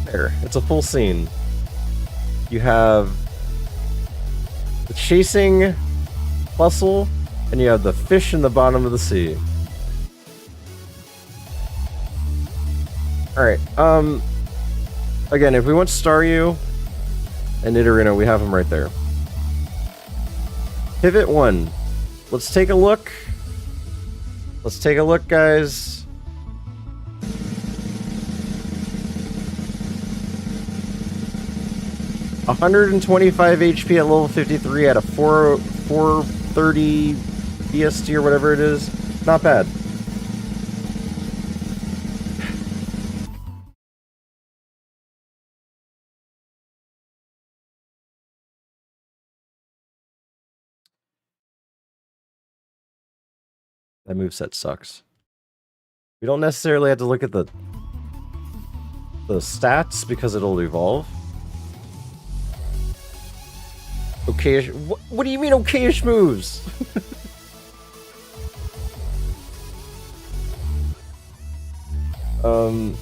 There, it's a full scene. You have the chasing bustle, and you have the fish in the bottom of the sea. Alright, again, if we want Staryu and Nidorino, we have them right there. Pivot 1. Let's take a look. Let's take a look, guys. $125 HP at level 53 at a 430 BST or whatever it is. Not bad. That moveset sucks. We don't necessarily have to look at the stats because it'll evolve. Okay-ish. What do you mean okay-ish moves? Dum.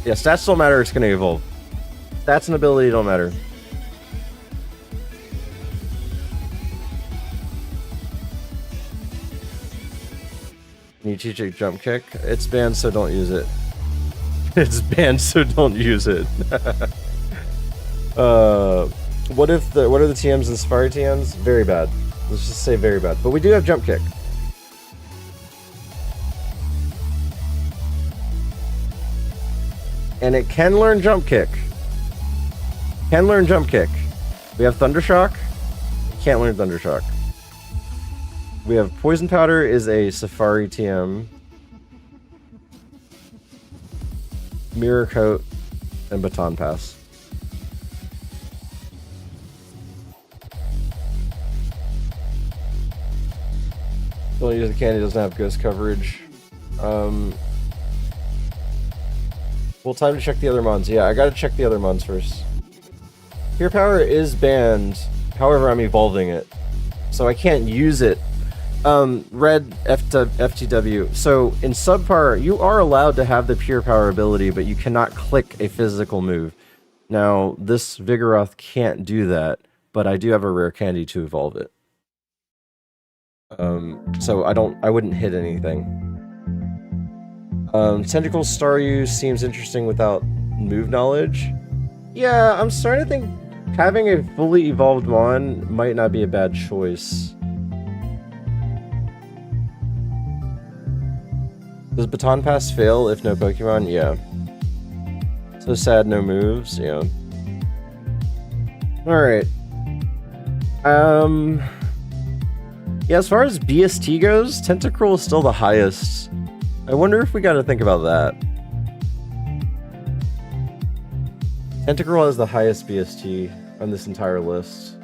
Yeah, stats don't matter, it's gonna evolve. Stats and ability don't matter. Can you teach a jump kick? It's banned, so don't use it. It's banned, so don't use it. What are the TMs and Safari TMs? Very bad. Let's just say very bad. But we do have jump kick. And it can learn jump kick. Can learn jump kick. We have Thundershock. Can't learn Thundershock. We have Poison Powder is a Safari TM. Mirror Coat and Baton Pass. Don't use the candy, doesn't have ghost coverage. Well, time to check the other mons. Yeah, I gotta check the other mons first. Pure Power is banned, however I'm evolving it. So I can't use it. Red FTW. So in Subpar, you are allowed to have the Pure Power ability, but you cannot click a physical move. Now, this Vigoroth can't do that, but I do have a rare candy to evolve it. So I wouldn't hit anything. Tentacle Staryu seems interesting without move knowledge. Yeah, I'm starting to think having a fully evolved Mon might not be a bad choice. Does Baton Pass fail if no Pokemon? Yeah. So sad, no moves. Yeah. Alright. Yeah, as far as BST goes, Tentacruel is still the highest. I wonder if we gotta think about that. Tentacruel has the highest BST on this entire list.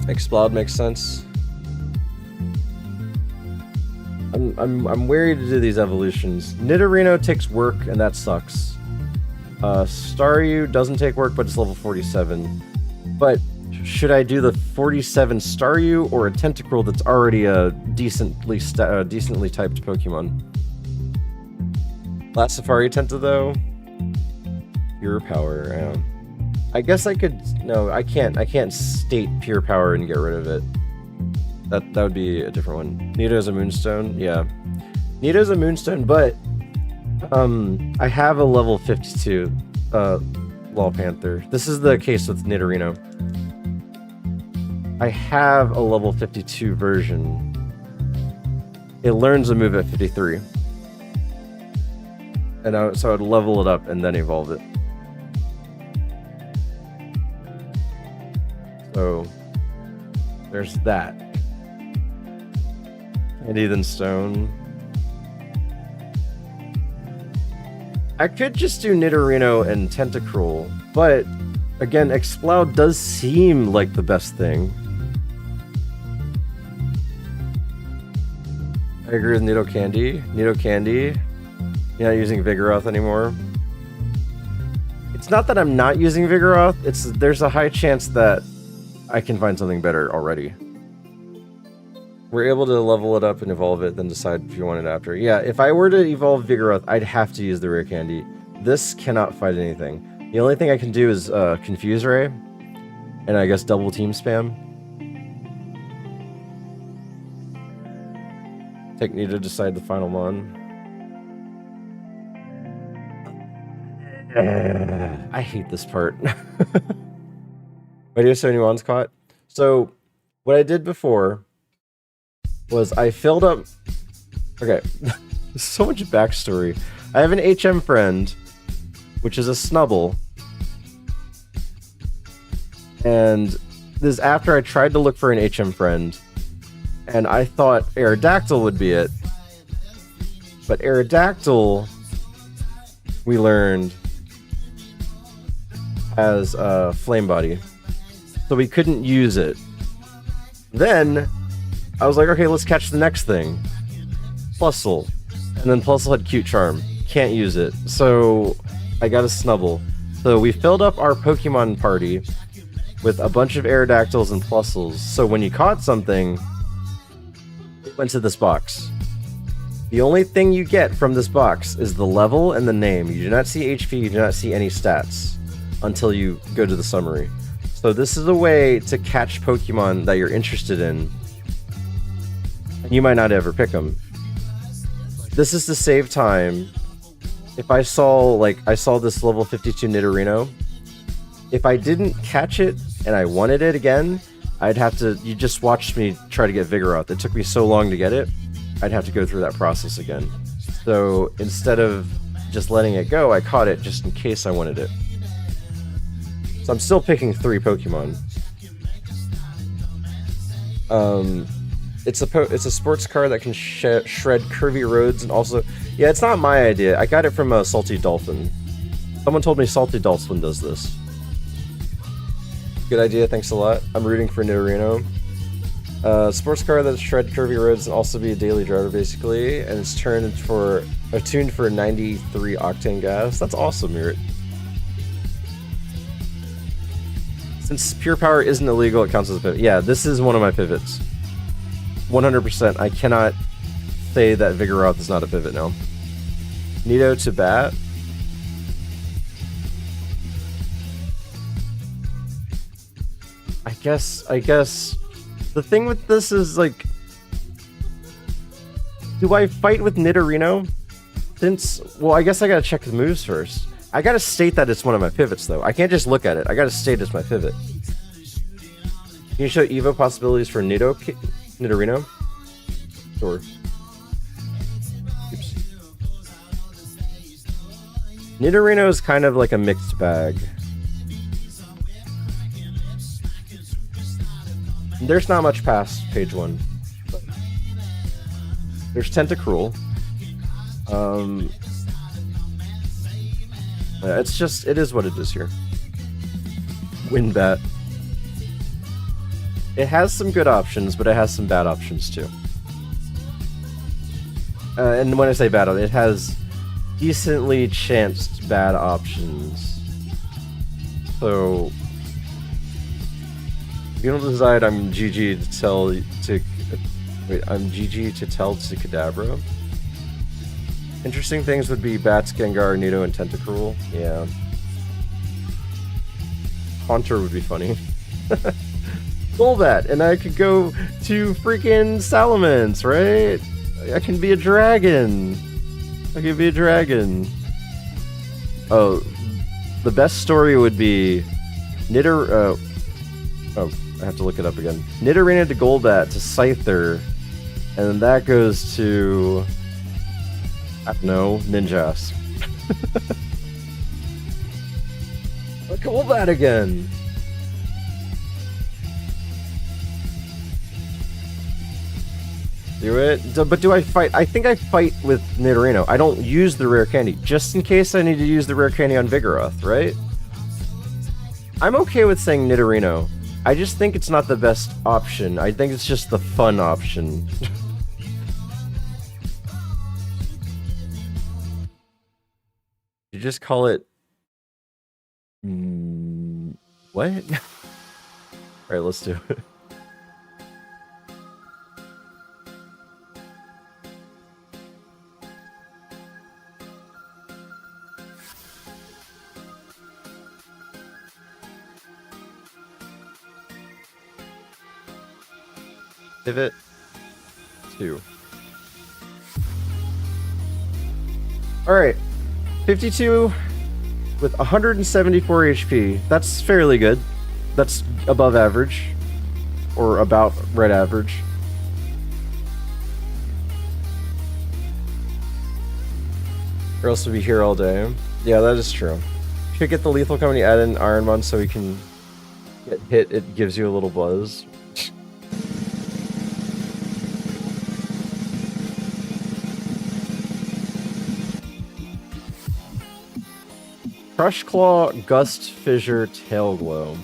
Explode makes sense. I'm wary to do these evolutions. Nidorino takes work, and that sucks. Staryu doesn't take work, but it's level 47. But should I do the 47 Staryu or a Tentacruel that's already a decently typed Pokemon? Last Safari Tenta though. Pure Power. Yeah. I guess I could. No, I can't. I can't state Pure Power and get rid of it. That would be a different one. Nido's a Moonstone. Yeah, Nido's a Moonstone, but I have a level 52 Lawpanther. This is the case with Nidorino. I have a level 52 version. It learns a move at 53, and so I'd level it up and then evolve it. So there's that. And Ethan Stone. I could just do Nidorino and Tentacruel, but again, Exploud does seem like the best thing. I agree with Nidocandy. Nidocandy. You're not using Vigoroth anymore. It's not that I'm not using Vigoroth, there's a high chance that I can find something better already. We're able to level it up and evolve it, then decide if you want it after. Yeah, if I were to evolve Vigoroth, I'd have to use the rare candy. This cannot fight anything. The only thing I can do is Confuse Ray, and I guess double team spam. Take me to decide the final mon. I hate this part. Why do you have so many mons caught? So, what I did before was I filled up... Okay, so much backstory. I have an HM friend, which is a Snubble. And this is after I tried to look for an HM friend, and I thought Aerodactyl would be it. But Aerodactyl, we learned, has a Flame Body. So we couldn't use it. Then I was like, okay, let's catch the next thing. Plusle. And then Plusle had Cute Charm. Can't use it. So I got a Snubble. So we filled up our Pokemon party with a bunch of Aerodactyls and Plusles. So when you caught something, it went to this box. The only thing you get from this box is the level and the name. You do not see HP, you do not see any stats until you go to the summary. So this is a way to catch Pokemon that you're interested in. You might not ever pick them. This is to save time. If I saw this level 52 Nidorino, if I didn't catch it and I wanted it again, I'd have to... You just watched me try to get Vigoroth. It took me so long to get it, I'd have to go through that process again. So instead of just letting it go, I caught it just in case I wanted it. So I'm still picking 3 Pokemon. It's a sports car that can shred curvy roads and also... Yeah, it's not my idea. I got it from a Salty Dolphin. Someone told me Salty Dolphin does this. Good idea, thanks a lot. I'm rooting for Nidorino. Sports car that shred curvy roads and also be a daily driver basically, and it's tuned for 93 octane gas. That's awesome, Mirit. Since pure power isn't illegal, it counts as a pivot. Yeah, this is one of my pivots. 100%. I cannot say that Vigoroth is not a pivot now. Nido to bat. I guess the thing with this is like, do I fight with Nidorino? Well, I guess I gotta check the moves first. I gotta state that it's one of my pivots though. I can't just look at it. I gotta state it's my pivot. Can you show Evo possibilities for Nidorino? Sure. Oops. Nidorino is kind of like a mixed bag. There's not much past page 1. There's Tentacruel. It is what it is here. Winbat. It has some good options, but it has some bad options too. And when I say bad, it has decently chanced bad options. So... If you don't decide, I'm GG to tell to... Wait, I'm GG to tell to Kadabra. Interesting things would be Bats, Gengar, Nido, and Tentacruel. Yeah. Haunter would be funny. Golbat, and I could go to freaking Salamence, right? I can be a dragon. I can be a dragon. Oh, the best story would be Oh, I have to look it up again. Nidorino to Golbat to Scyther, and then that goes to... I don't know, Ninjask. A Golbat again! Do it? But do I fight? I think I fight with Nidorino. I don't use the rare candy, just in case I need to use the rare candy on Vigoroth, right? I'm okay with saying Nidorino. I just think it's not the best option. I think it's just the fun option. You just call it... what? Alright, let's do it. Pivot 2. Alright. 52 with 174 HP. That's fairly good. That's above average. Or about right average. Or else we'd be here all day. Yeah, that is true. Should get the lethal company add in ironMON so we can get hit. It gives you a little buzz. Crush Claw, Gust, Fissure, Tail Glow.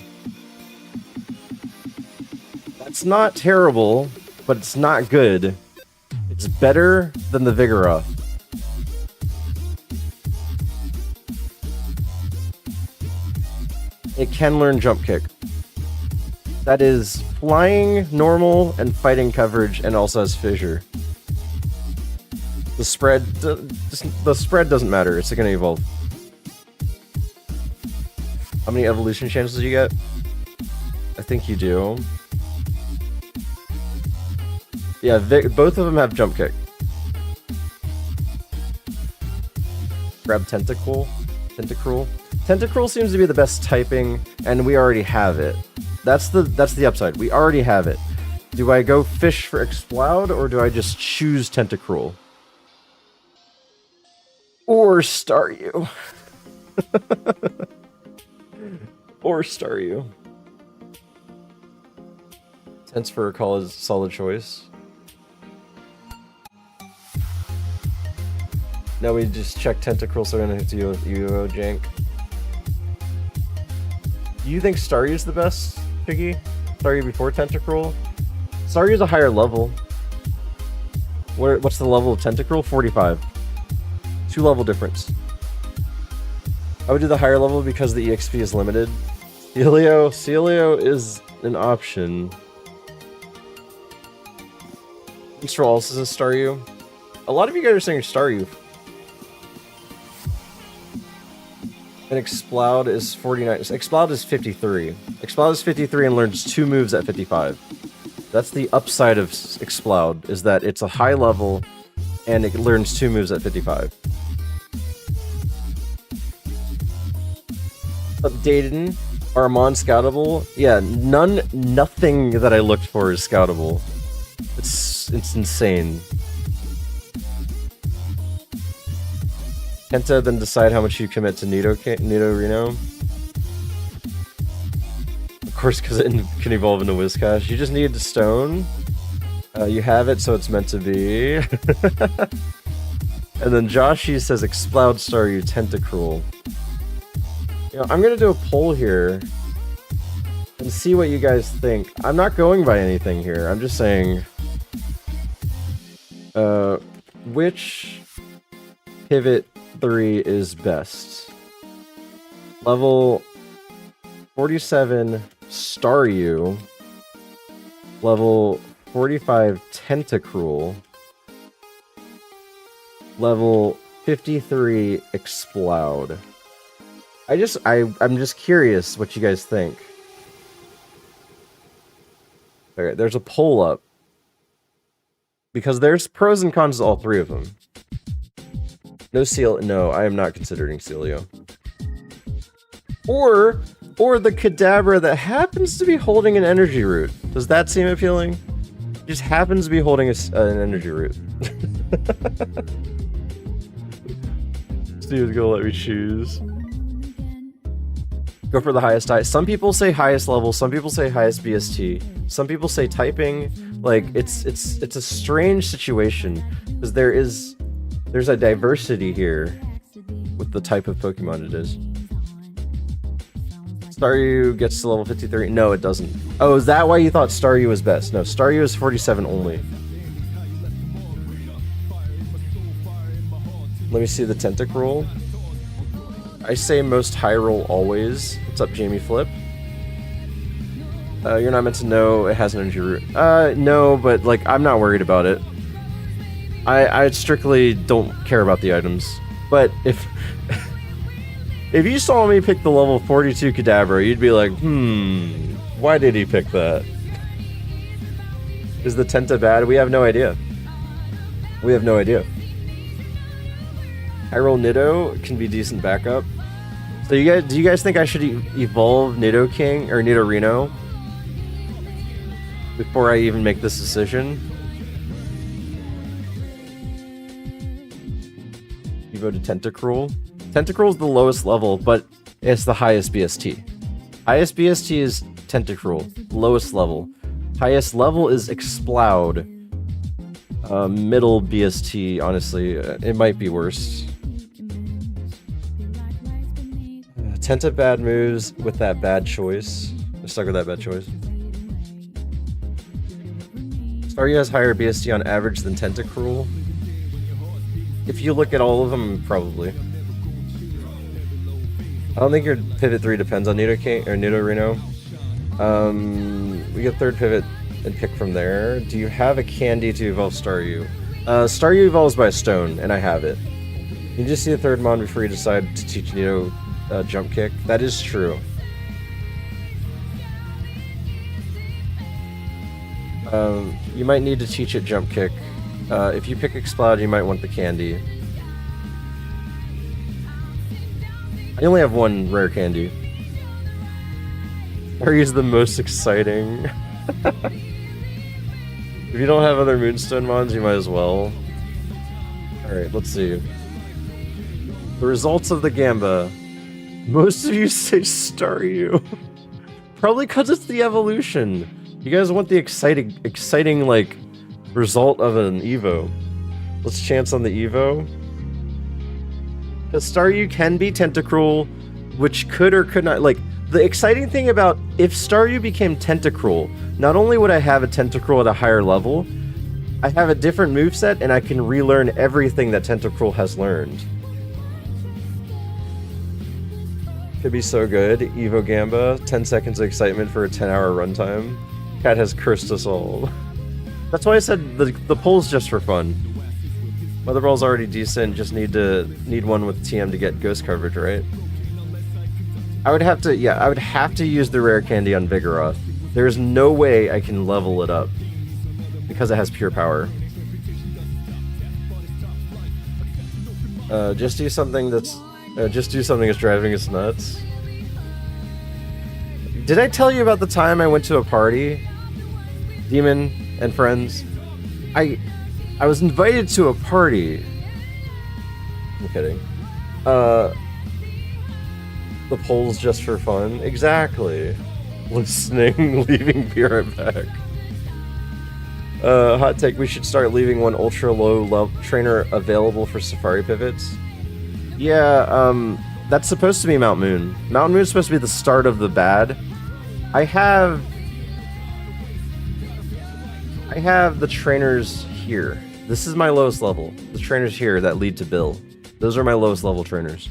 That's not terrible, but it's not good. It's better than the Vigoroth. It can learn Jump Kick. That is flying, normal, and fighting coverage, and also has Fissure. The spread doesn't matter. It's going to evolve. How many evolution chances do you get? I think you do. Yeah, both of them have Jump Kick. Grab Tentacruel. Tentacruel seems to be the best typing, and we already have it. That's the upside. We already have it. Do I go fish for Explode, or do I just choose Tentacruel? Or Staryu? Or Staryu? Tense for a call is a solid choice. Now we just check Tentacruel, so we're gonna hit you with UO Jank. Do you think Staryu's the best, Piggy? Staryu before Tentacruel? Staryu's a higher level. What's the level of Tentacruel? 45. 2 level difference. I would do the higher level because the EXP is limited. Celio is an option. Thanks for all this is Staryu. A lot of you guys are saying Staryu. And Explode is 49. Explode is 53. Explode is 53 and learns 2 moves at 55. That's the upside of Explode, is that it's a high level and it learns 2 moves at 55. Updated. Are ironMON scoutable? Yeah, nothing that I looked for is scoutable. It's insane. Penta, then decide how much you commit to Nidorino. Of course, because it can evolve into Whiscash. You just need the stone. You have it, so it's meant to be. And then Joshi says, Explode Staryu Tentacruel. You know, I'm gonna do a poll here and see what you guys think. I'm not going by anything here. I'm just saying, which Pivot 3 is best? Level 47 Staryu, level 45 Tentacruel, level 53 Explode. I'm just curious what you guys think. Okay, there's a poll up. Because there's pros and cons to all 3 of them. No, I am not considering Celio. Or the Kadabra that happens to be holding an energy root. Does that seem appealing? Just happens to be holding an energy root. Steve's gonna let me choose. Go for the highest type. Some people say highest level, some people say highest BST, some people say typing. Like, it's a strange situation, because there's a diversity here with the type of Pokemon it is. Staryu gets to level 53. No, it doesn't. Oh, is that why you thought Staryu was best? No, Staryu is 47 only. Let me see the Tentacruel. I say most high roll always. What's up, Jamie Flip? You're not meant to know it has an energy root. No, but like, I'm not worried about it. I strictly don't care about the items. But if you saw me pick the level 42 Kadabra, you'd be like, why did he pick that? Is the Tenta bad? We have no idea. We have no idea. High roll Nido can be decent backup. So do you guys think I should evolve Nidoking or Nidorino before I even make this decision? You voted Tentacruel. Tentacruel is the lowest level, but it's the highest BST. Highest BST is Tentacruel. Lowest level. Highest level is Explode. Middle BST, honestly, it might be worse. Tenta bad moves with that bad choice. I'm stuck with that bad choice. Staryu has higher BST on average than Tentacruel. If you look at all of them, probably. I don't think your pivot 3 depends on Nidoking or Nidorino. We get third pivot and pick from there. Do you have a candy to evolve Staryu? Staryu evolves by a stone, and I have it. You just see the third mon before you decide to teach Nido jump kick. That is true. You might need to teach it jump kick. If you pick Explode, you might want the candy. I only have one rare candy. Staryu's the most exciting. If you don't have other Moonstone mons, you might as well. Alright, let's see. The results of the Gamba. Most of you say Staryu. Probably because it's the evolution. You guys want the exciting, like, result of an Evo. Let's chance on the Evo. Because Staryu can be Tentacruel, which could or could not, like, the exciting thing about if Staryu became Tentacruel, not only would I have a Tentacruel at a higher level, I have a different moveset and I can relearn everything that Tentacruel has learned. Could be so good. Evo Gamba, 10 seconds of excitement for a 10-hour runtime. Cat has cursed us all. That's why I said the poll's just for fun. Mother Ball's already decent, just need one with TM to get ghost coverage, right? I would have to use the rare candy on Vigoroth. There's no way I can level it up because it has pure power. Just do something that's driving us nuts. Did I tell you about the time I went to a party? Demon and friends. I was invited to a party. I'm kidding. The poll's just for fun. Exactly. Listening, leaving, be right back. Hot take, we should start leaving one ultra low level trainer available for Safari pivots. Yeah, that's supposed to be Mount Moon. Mount Moon is supposed to be the start of the bad. I have the trainers here. This is my lowest level. The trainers here that lead to Bill. Those are my lowest level trainers.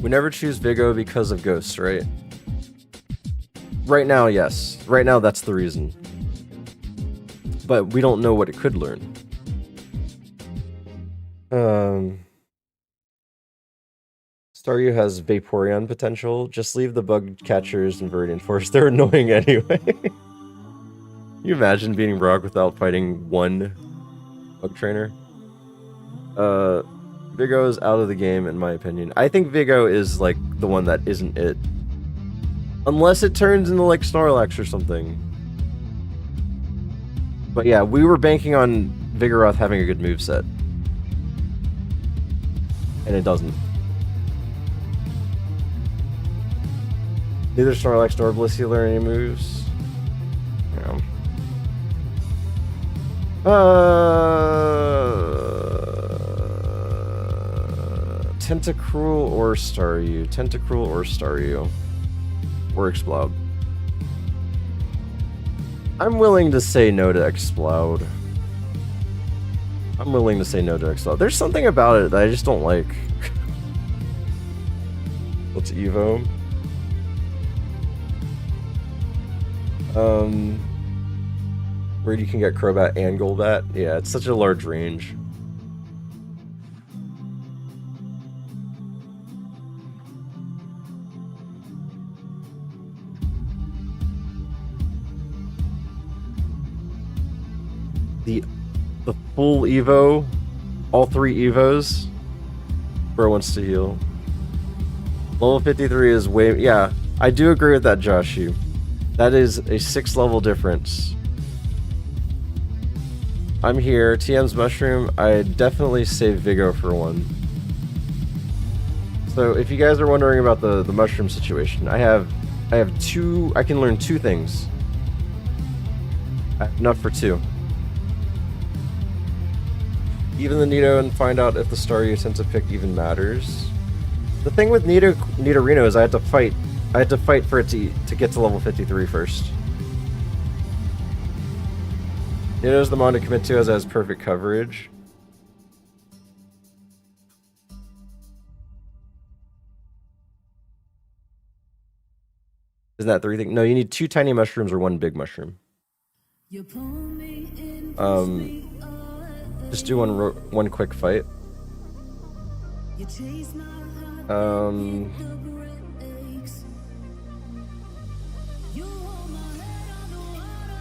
We never choose Vigo because of ghosts, right? Right now, yes. Right now, that's the reason. But we don't know what it could learn. Staryu has Vaporeon potential. Just leave the bug catchers and Viridian Force. They're annoying anyway. Can you imagine beating Brock without fighting one bug trainer? Vigo is out of the game, in my opinion. I think Vigo is, like, the one that isn't it. Unless it turns into, like, Snorlax or something. But yeah, we were banking on Vigoroth having a good moveset. And it doesn't. Neither Snorlax nor Blissey learn any moves. Yeah. Tentacruel or Staryu? Tentacruel or Staryu? Or Exploud? I'm willing to say no to Exploud. I'm willing to say no to Exploud. There's something about it that I just don't like. Let's Evo. Where you can get Crobat and Golbat. Yeah, it's such a large range. The full Evo, all 3 Evos. Bro wants to heal. Level 53 is way... Yeah, I do agree with that, Joshu. That is a 6 level difference. I'm here. TM's Mushroom. I definitely save Vigo for one. So if you guys are wondering about the Mushroom situation, I have 2... I can learn 2 things. I have enough for 2. Even the Nido and find out if the Staryu tend to pick even matters. The thing with Nidorino is I had to fight for it to get to level 53 first. Nido's the mon to commit to as it has perfect coverage. Isn't that 3 things? No, you need 2 tiny mushrooms or 1 big mushroom. Just do one quick fight.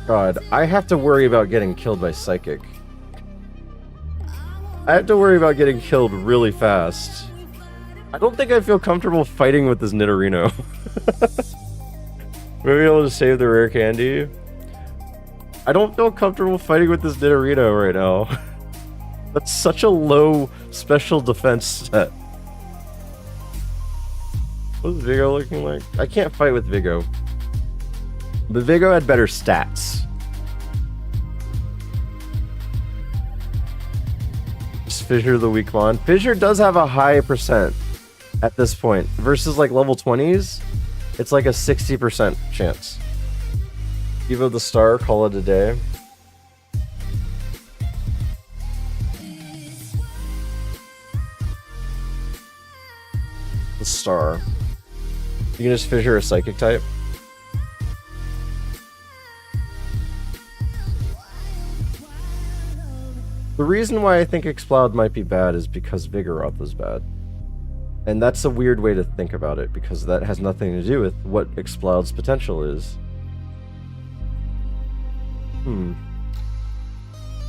God, I have to worry about getting killed by Psychic. I have to worry about getting killed really fast. I don't think I feel comfortable fighting with this Nidorino. Maybe I'll just save the rare candy. I don't feel comfortable fighting with this Nidorino right now. That's such a low special defense set. What's Vigo looking like? I can't fight with Vigo. But Vigo had better stats. Just Fissure the weak mon. Fissure does have a high percent at this point. Versus like level 20s, it's like a 60% chance. Evo the star, call it a day. The star. You can just fissure a psychic type. The reason why I think Exploud might be bad is because Vigoroth is bad. And that's a weird way to think about it, because that has nothing to do with what Exploud's potential is.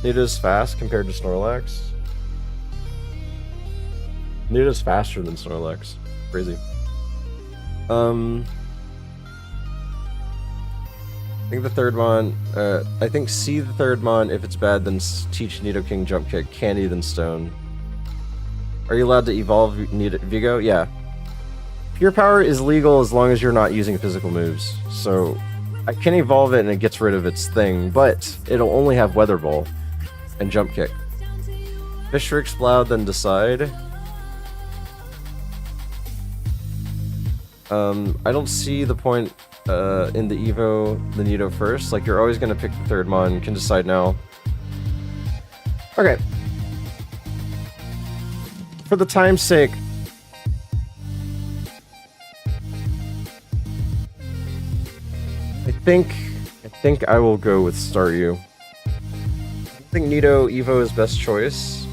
Nido's fast compared to Snorlax. Nido's faster than Snorlax. Crazy. I think the third mon, I think C the third mon, if it's bad, then teach Nidoking jump kick, candy then stone. Are you allowed to evolve Vigo? Yeah. Pure power is legal as long as you're not using physical moves. So I can evolve it and it gets rid of its thing, but it'll only have Weather Ball and jump kick. Fish or Exploud, then decide. I don't see the point in the Evo, the Nido first. Like, you're always going to pick the third mon. You can decide now. Okay. For the time's sake, I think I will go with Staryu. I think Nido Evo is best choice.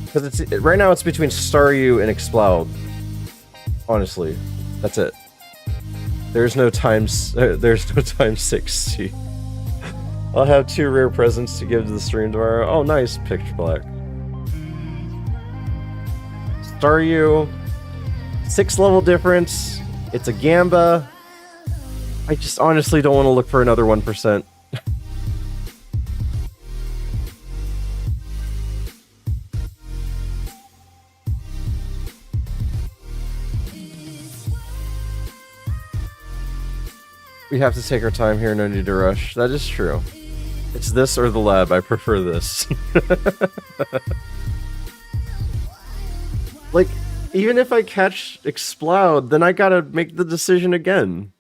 Because right now it's between Staryu and Exploud. Honestly, that's it. There's no time 60. I'll have 2 rare presents to give to the stream tomorrow. Oh, nice, Pitch Black. Staryu, 6 level difference. It's a Gamba. I just honestly don't want to look for another 1%. We have to take our time here, no need to rush. That is true. It's this or the lab, I prefer this. Like, even if I catch Exploud, then I gotta make the decision again.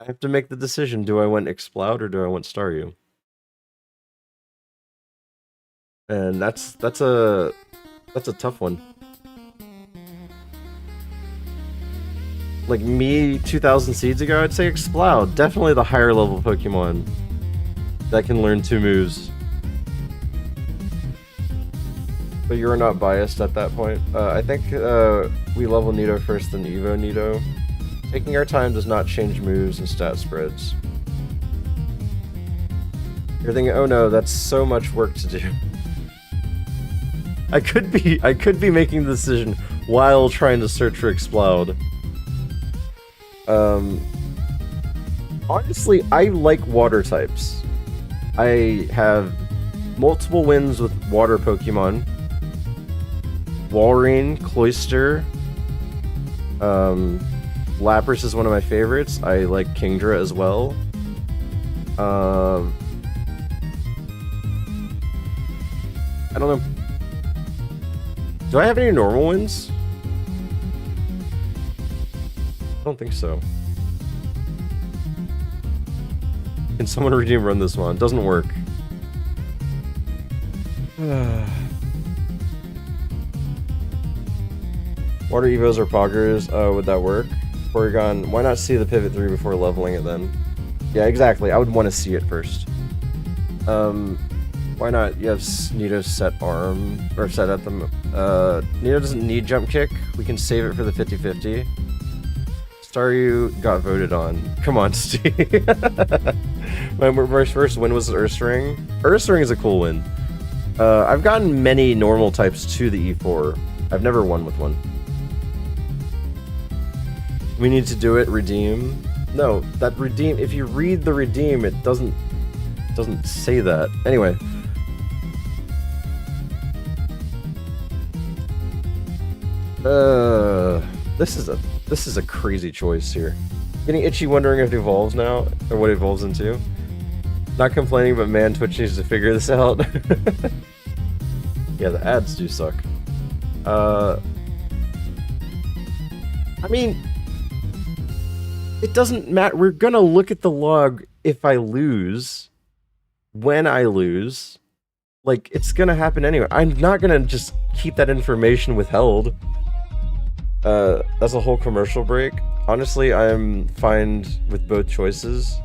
I have to make the decision, do I want Exploud or do I want Staryu? And that's a tough one. Like me 2,000 seeds ago, I'd say Exploud. Definitely the higher level Pokemon that can learn 2 moves. But you were not biased at that point. I think we level Nido first, then Evo Nido. Taking our time does not change moves and stat spreads. You're thinking, oh no, that's so much work to do. I could be making the decision while trying to search for Exploud. Honestly, I like water types. I have multiple wins with water Pokemon. Walrein, Cloyster, Lapras is one of my favorites. I like Kingdra as well. I don't know. Do I have any normal wins? I don't think so. Can someone redeem run this one? Doesn't work. Water Evos or Poggers, would that work? Porygon, why not see the Pivot 3 before leveling it then? Yeah, exactly. I would want to see it first. Why not? You have Nido set arm, or set at them. Nido doesn't need jump kick. We can save it for the 50-50. Staryu got voted on. Come on, Steve. My first win was Ursaring. Ursaring is a cool win. I've gotten many normal types to the E4. I've never won with one. We need to do it, redeem. No, that redeem, if you read the redeem, it doesn't say that. Anyway. This is a crazy choice here. Getting itchy wondering if it evolves now, or what it evolves into. Not complaining, but man, Twitch needs to figure this out. Yeah, the ads do suck. I mean, it doesn't matter. We're gonna look at the log if I lose, when I lose. Like, it's gonna happen anyway. I'm not gonna just keep that information withheld. That's a whole commercial break. Honestly, I'm fine with both choices.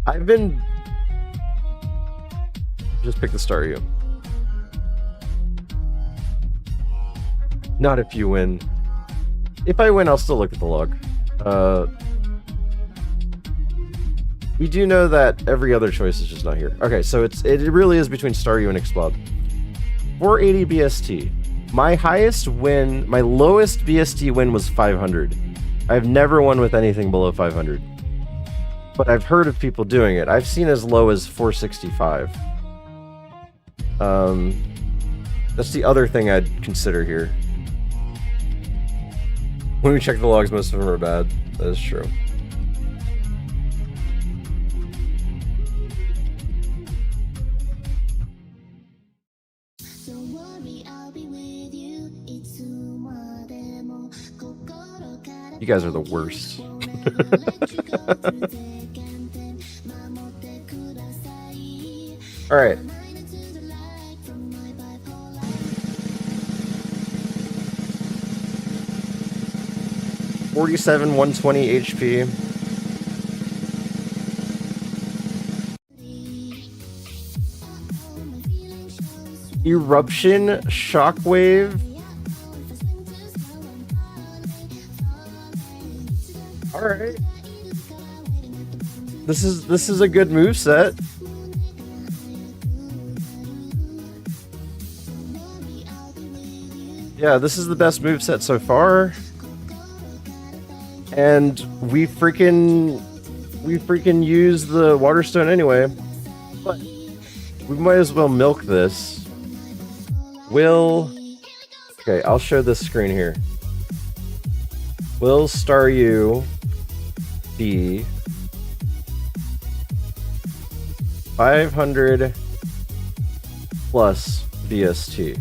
I've been... Just pick the Staryu. Not if you win. If I win, I'll still look at the log. We do know that every other choice is just not here. Okay, so it really is between Staryu and Explode. 480 BST. My highest win, my lowest BST win was 500. I've never won with anything below 500. But I've heard of people doing it. I've seen as low as 465. That's the other thing I'd consider here. When we check the logs, most of them are bad. That is true. You guys are the worst. All right. $47, 120 HP. Eruption, Shockwave. All right. This is a good moveset. Yeah, this is the best moveset so far. And we freaking use the Water Stone anyway. But we might as well milk this. Okay, I'll show this screen here. Will Staryu be 500 plus BST?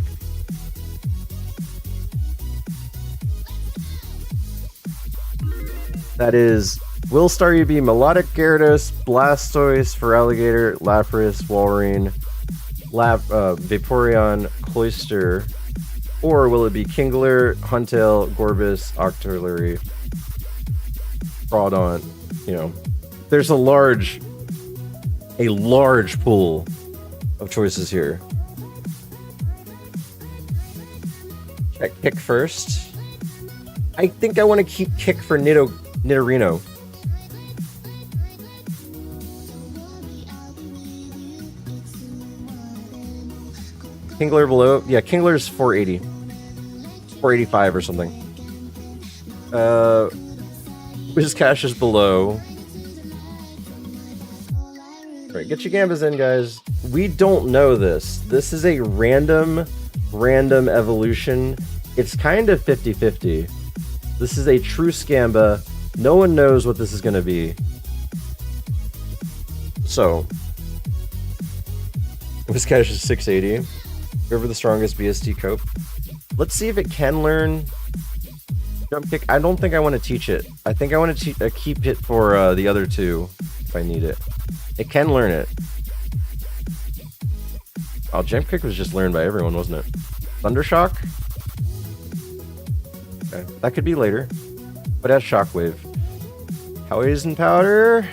That is, will Staryu be Melodic Gyarados, Blastoise, FRLG, Lapras, Walrein, Vaporeon, Cloyster, or will it be Kingler, Huntail, Gorbis, Octillery, Groudon? You know, there's a large pool of choices here. Check Kick first. I think I want to keep Kick for Nidorino. Kingler below. Yeah, Kingler's 480. 485 or something. Whiscash is below. Alright, get your Gambas in, guys. We don't know this. This is a random evolution. It's kind of 50-50. This is a true Scamba. No one knows what this is going to be. So, Whiscash is 680. Whoever the strongest BST cope. Let's see if it can learn Jump Kick. I don't think I want to teach it. I think I want to keep it for the other two if I need it. It can learn it. Oh, Jump Kick was just learned by everyone, wasn't it? Thundershock? Okay, that could be later. But as Shockwave. Poison Powder.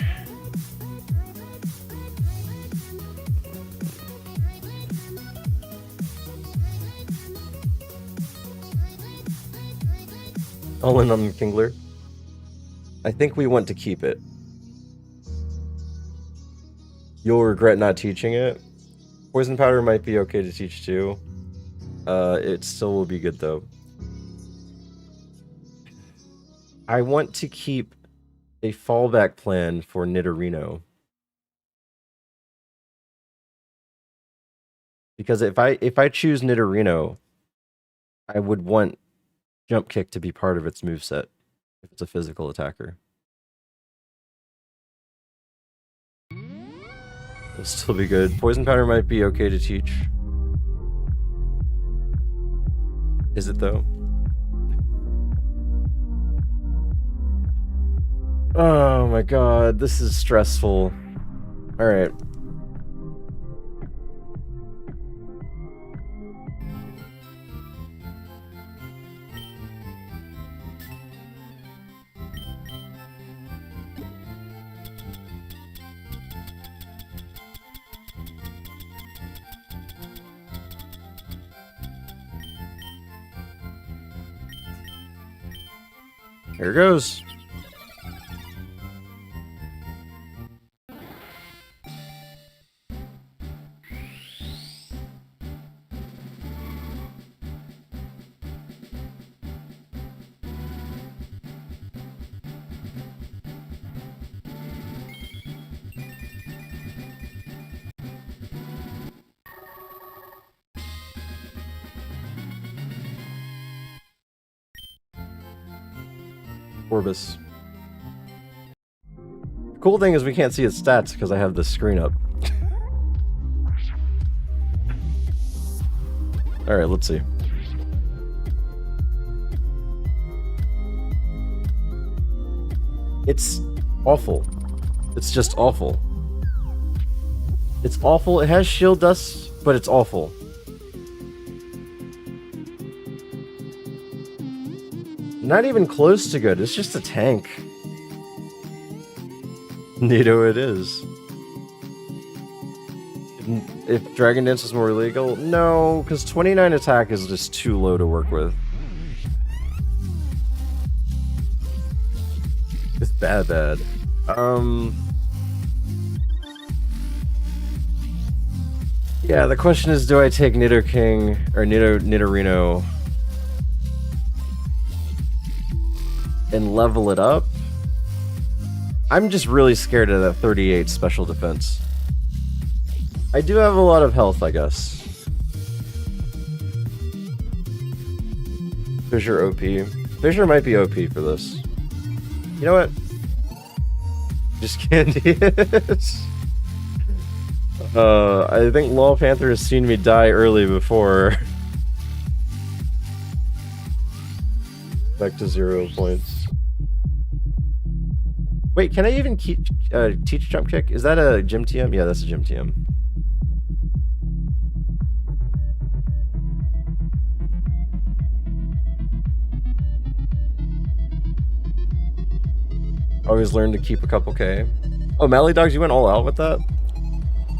All in on Kingler. I think we want to keep it. You'll regret not teaching it. Poison powder might be okay to teach too. It still will be good though. I want to keep a fallback plan for Nidorino. Because if I choose Nidorino, I would want Jump Kick to be part of its moveset if it's a physical attacker. It'll still be good. Poison powder might be okay to teach. Is it though? Oh my god, this is stressful. Alright. Here goes. Orbis. The cool thing is we can't see its stats because I have the screen up. Alright, let's see. It's awful. It's just awful. It's awful. It has shield dust, but it's awful. Not even close to good. It's just a tank. Nido it is. If Dragon Dance was more legal? No, because 29 attack is just too low to work with. It's bad. Yeah, the question is, do I take Nidoking or Nidorino and level it up? I'm just really scared of that 38 special defense. I do have a lot of health, I guess. Fissure OP. Fissure might be OP for this. You know what? Just candy it. I think Law Panther has seen me die early before. Back to 0 points. Wait, can I even teach Jump Kick? Is that a Gym TM? Yeah, that's a Gym TM. Always learn to keep a couple K. Oh, Mally Dogs, you went all out with that?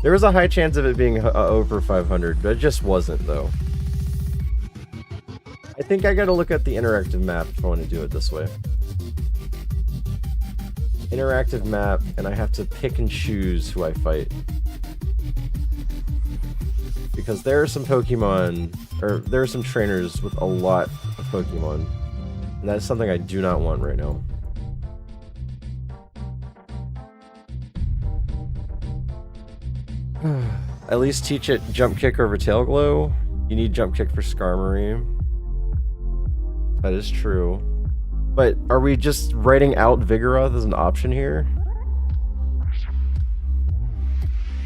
There was a high chance of it being over 500, but it just wasn't, though. I think I gotta look at the interactive map if I want to do it this way. Interactive map, and I have to pick and choose who I fight. Because there are some Pokemon, or there are some trainers with a lot of Pokemon. And that is something I do not want right now. At least teach it Jump Kick over Tail Glow. You need Jump Kick for Skarmory. That is true. But are we just writing out Vigoroth as an option here?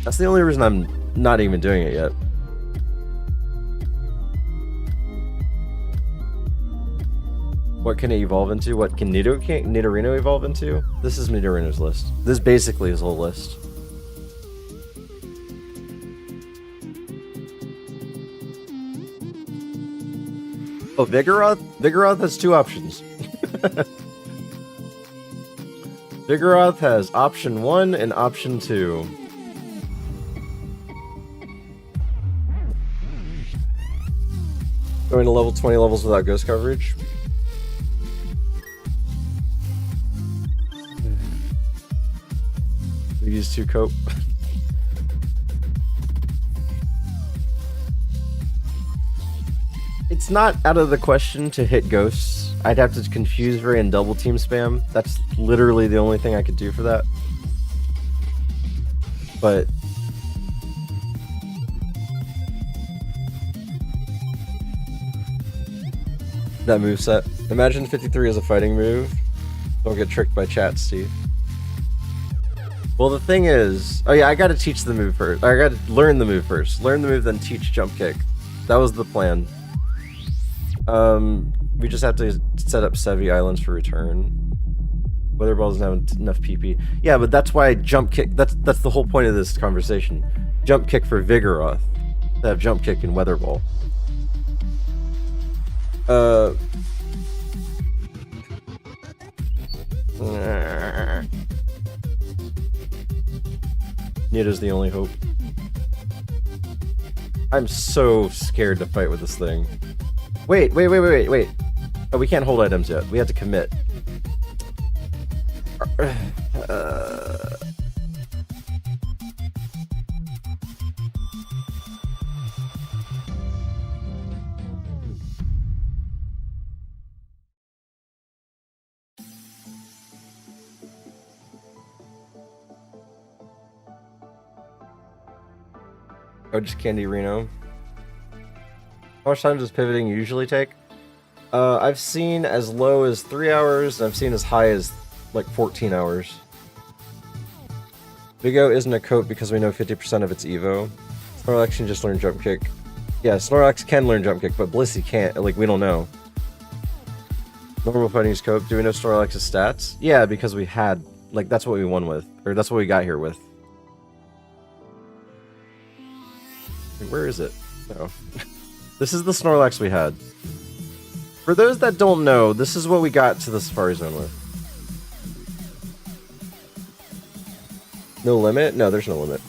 That's the only reason I'm not even doing it yet. What can it evolve into? What can Nidorino evolve into? This is Nidorino's list. This is basically his whole list. Oh, Vigoroth? Vigoroth has two options. Vigoroth has option 1 and option 2. Going to level 20 levels without ghost coverage. We use 2 cope. It's not out of the question to hit ghosts. I'd have to confuse Ray and double team spam. That's literally the only thing I could do for that. But that moveset. Imagine 53 as a fighting move. Don't get tricked by chat, Steve. Well, the thing is... Oh yeah, I gotta teach the move first. I gotta learn the move first. Learn the move, then teach jump kick. That was the plan. We just have to set up Sevi Islands for return. Weather Ball doesn't have enough PP. Yeah, but that's why jump kick... That's the whole point of this conversation. Jump kick for Vigoroth. To have jump kick in Weather Ball. Nida's the only hope. I'm so scared to fight with this thing. Wait. Oh, we can't hold items yet. We have to commit. Oh, just Candy Reno. How much time does pivoting usually take? I've seen as low as 3 hours, and I've seen as high as like 14 hours. Vigo isn't a coat because we know 50% of its Evo. Snorlax can just learn jump kick. Yeah, Snorlax can learn jump kick, but Blissey can't. Like, we don't know. Normal fighting is coat. Do we know Snorlax's stats? Yeah, because we had... Like, that's what we won with. Or that's what we got here with. Where is it? No. This is the Snorlax we had. For those that don't know, this is what we got to the Safari Zone with. No limit? No, there's no limit.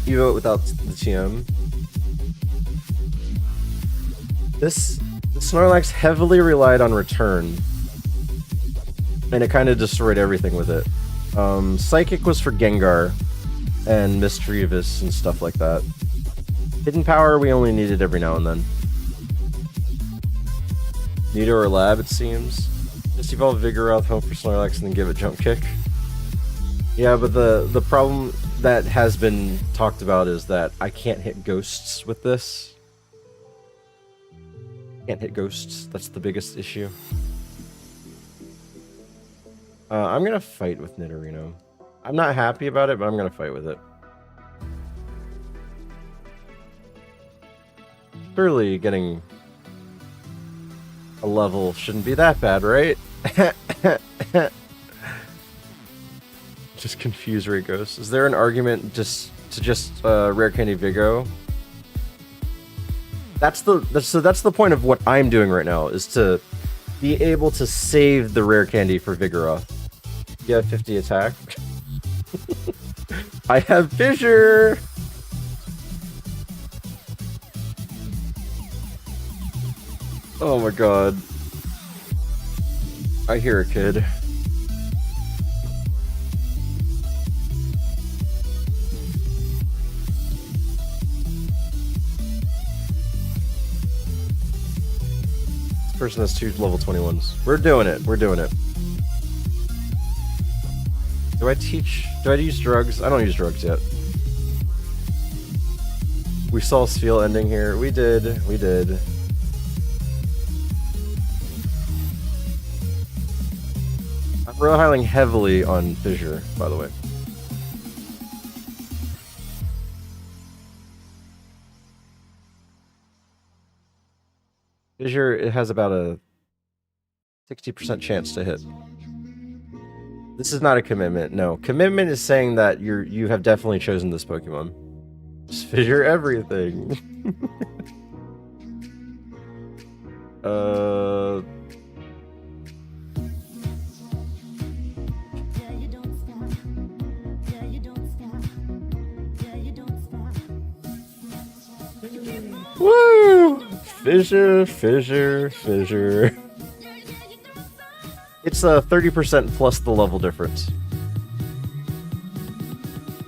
You vote without the TM. The Snorlax heavily relied on return. And it kind of destroyed everything with it. Psychic was for Gengar and Mischievous and stuff like that. Hidden Power we only needed every now and then. Nido or Lab, it seems. Just evolve Vigoroth, hope for Snorlax, and then give it jump kick. Yeah, but the problem that has been talked about is that I can't hit ghosts with this. Can't hit ghosts. That's the biggest issue. I'm gonna fight with Nidorino. I'm not happy about it, but I'm gonna fight with it. Surely getting a level shouldn't be that bad, right? Just confuse Ray Ghost. Is there an argument just Rare Candy Vigo? That's the point of what I'm doing right now, is to be able to save the Rare Candy for Vigoroth. You have 50 attack. I have Fissure! Oh my god. I hear a kid. This person has 2 level 21s. We're doing it. We're doing it. Do I use drugs? I don't use drugs yet. We saw Sfeel ending here. We did. I'm relying heavily on Fissure, by the way. Fissure, it has about a 60% chance to hit. This is not a commitment, no. Commitment is saying that you have definitely chosen this Pokemon. Just Fissure everything. Woo! Fissure. It's 30% plus the level difference.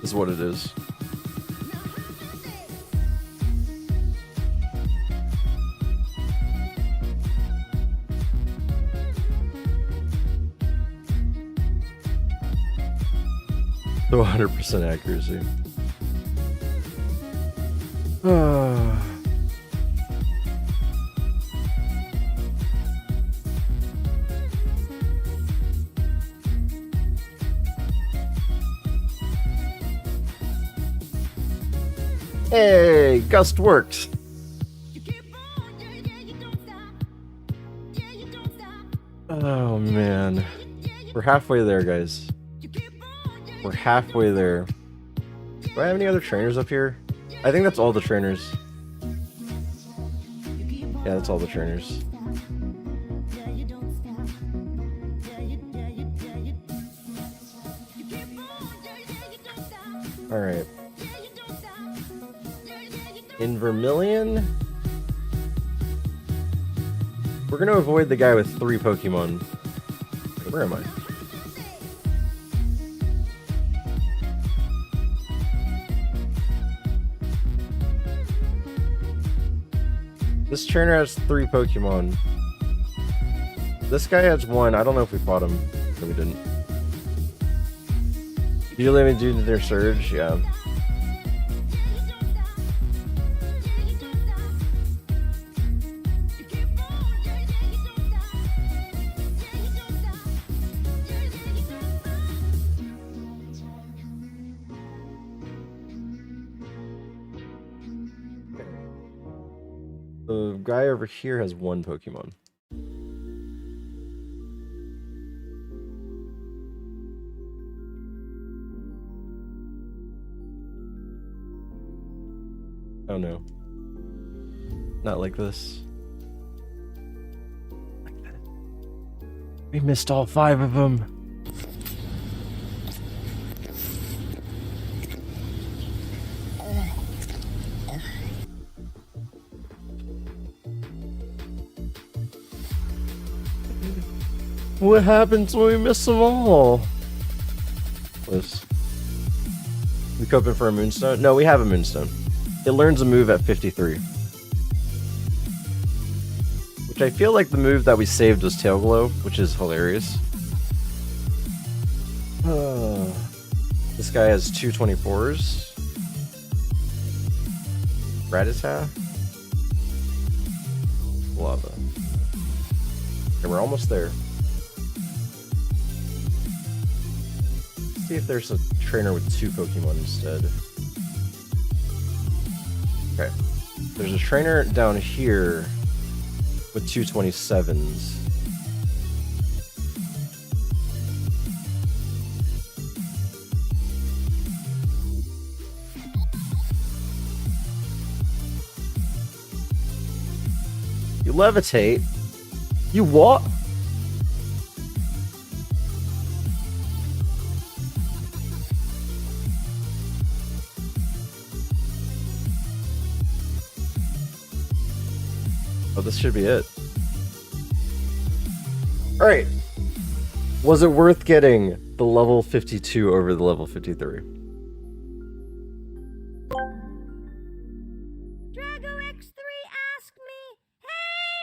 Is what it is. to 100% accuracy. Hey, Gust works. Oh man, we're halfway there, guys. We're halfway there. Do I have any other trainers up here? I think that's all the trainers. Yeah, that's all the trainers. Alright. In Vermilion, we're gonna avoid the guy with 3 Pokemon. Where am I? This trainer has 3 Pokemon. This guy has 1. I don't know if we fought him. No, we didn't. Usually we do their surge, yeah. The guy over here has 1 Pokemon. Oh no. Not like this. Like that. We missed all 5 of them. What happens when we miss them all? This. We coping for a Moonstone? No, we have a Moonstone. It learns a move at 53. Which I feel like the move that we saved was Tail Glow, which is hilarious. This guy has 2 24s. Rattata. Lava. Okay, we're almost there. See if there's a trainer with 2 Pokemon instead. Okay. There's a trainer down here with 2 27s. You levitate? You what? Oh, this should be it. Alright. Was it worth getting the level 52 over the level 53? Drago X3 asked me, "Hey,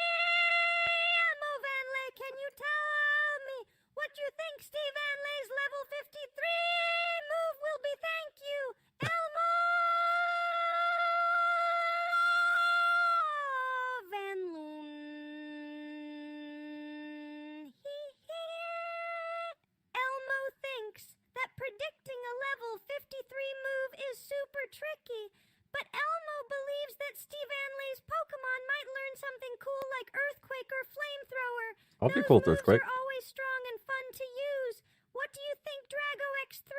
Elmo Vanley, can you tell me what you think Steve Vanley's level 53 move will be? Thank you, Elmo Vanloon." Elmo thinks that predicting a level 53 move is super tricky, but Elmo believes that Steve Vanley's Pokemon might learn something cool like Earthquake or Flamethrower. I'll be Those cool with moves Earthquake. are always strong and fun to use. What do you think, Drago X3?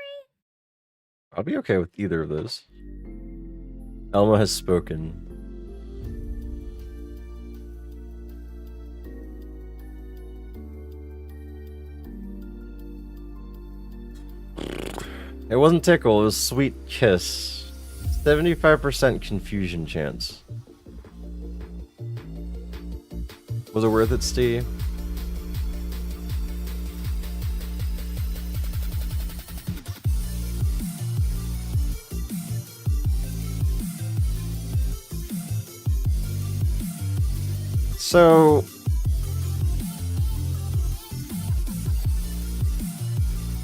I'll be okay with either of those. Elmo has spoken. It wasn't Tickle, it was Sweet Kiss. 75% confusion chance. Was it worth it, Steve? So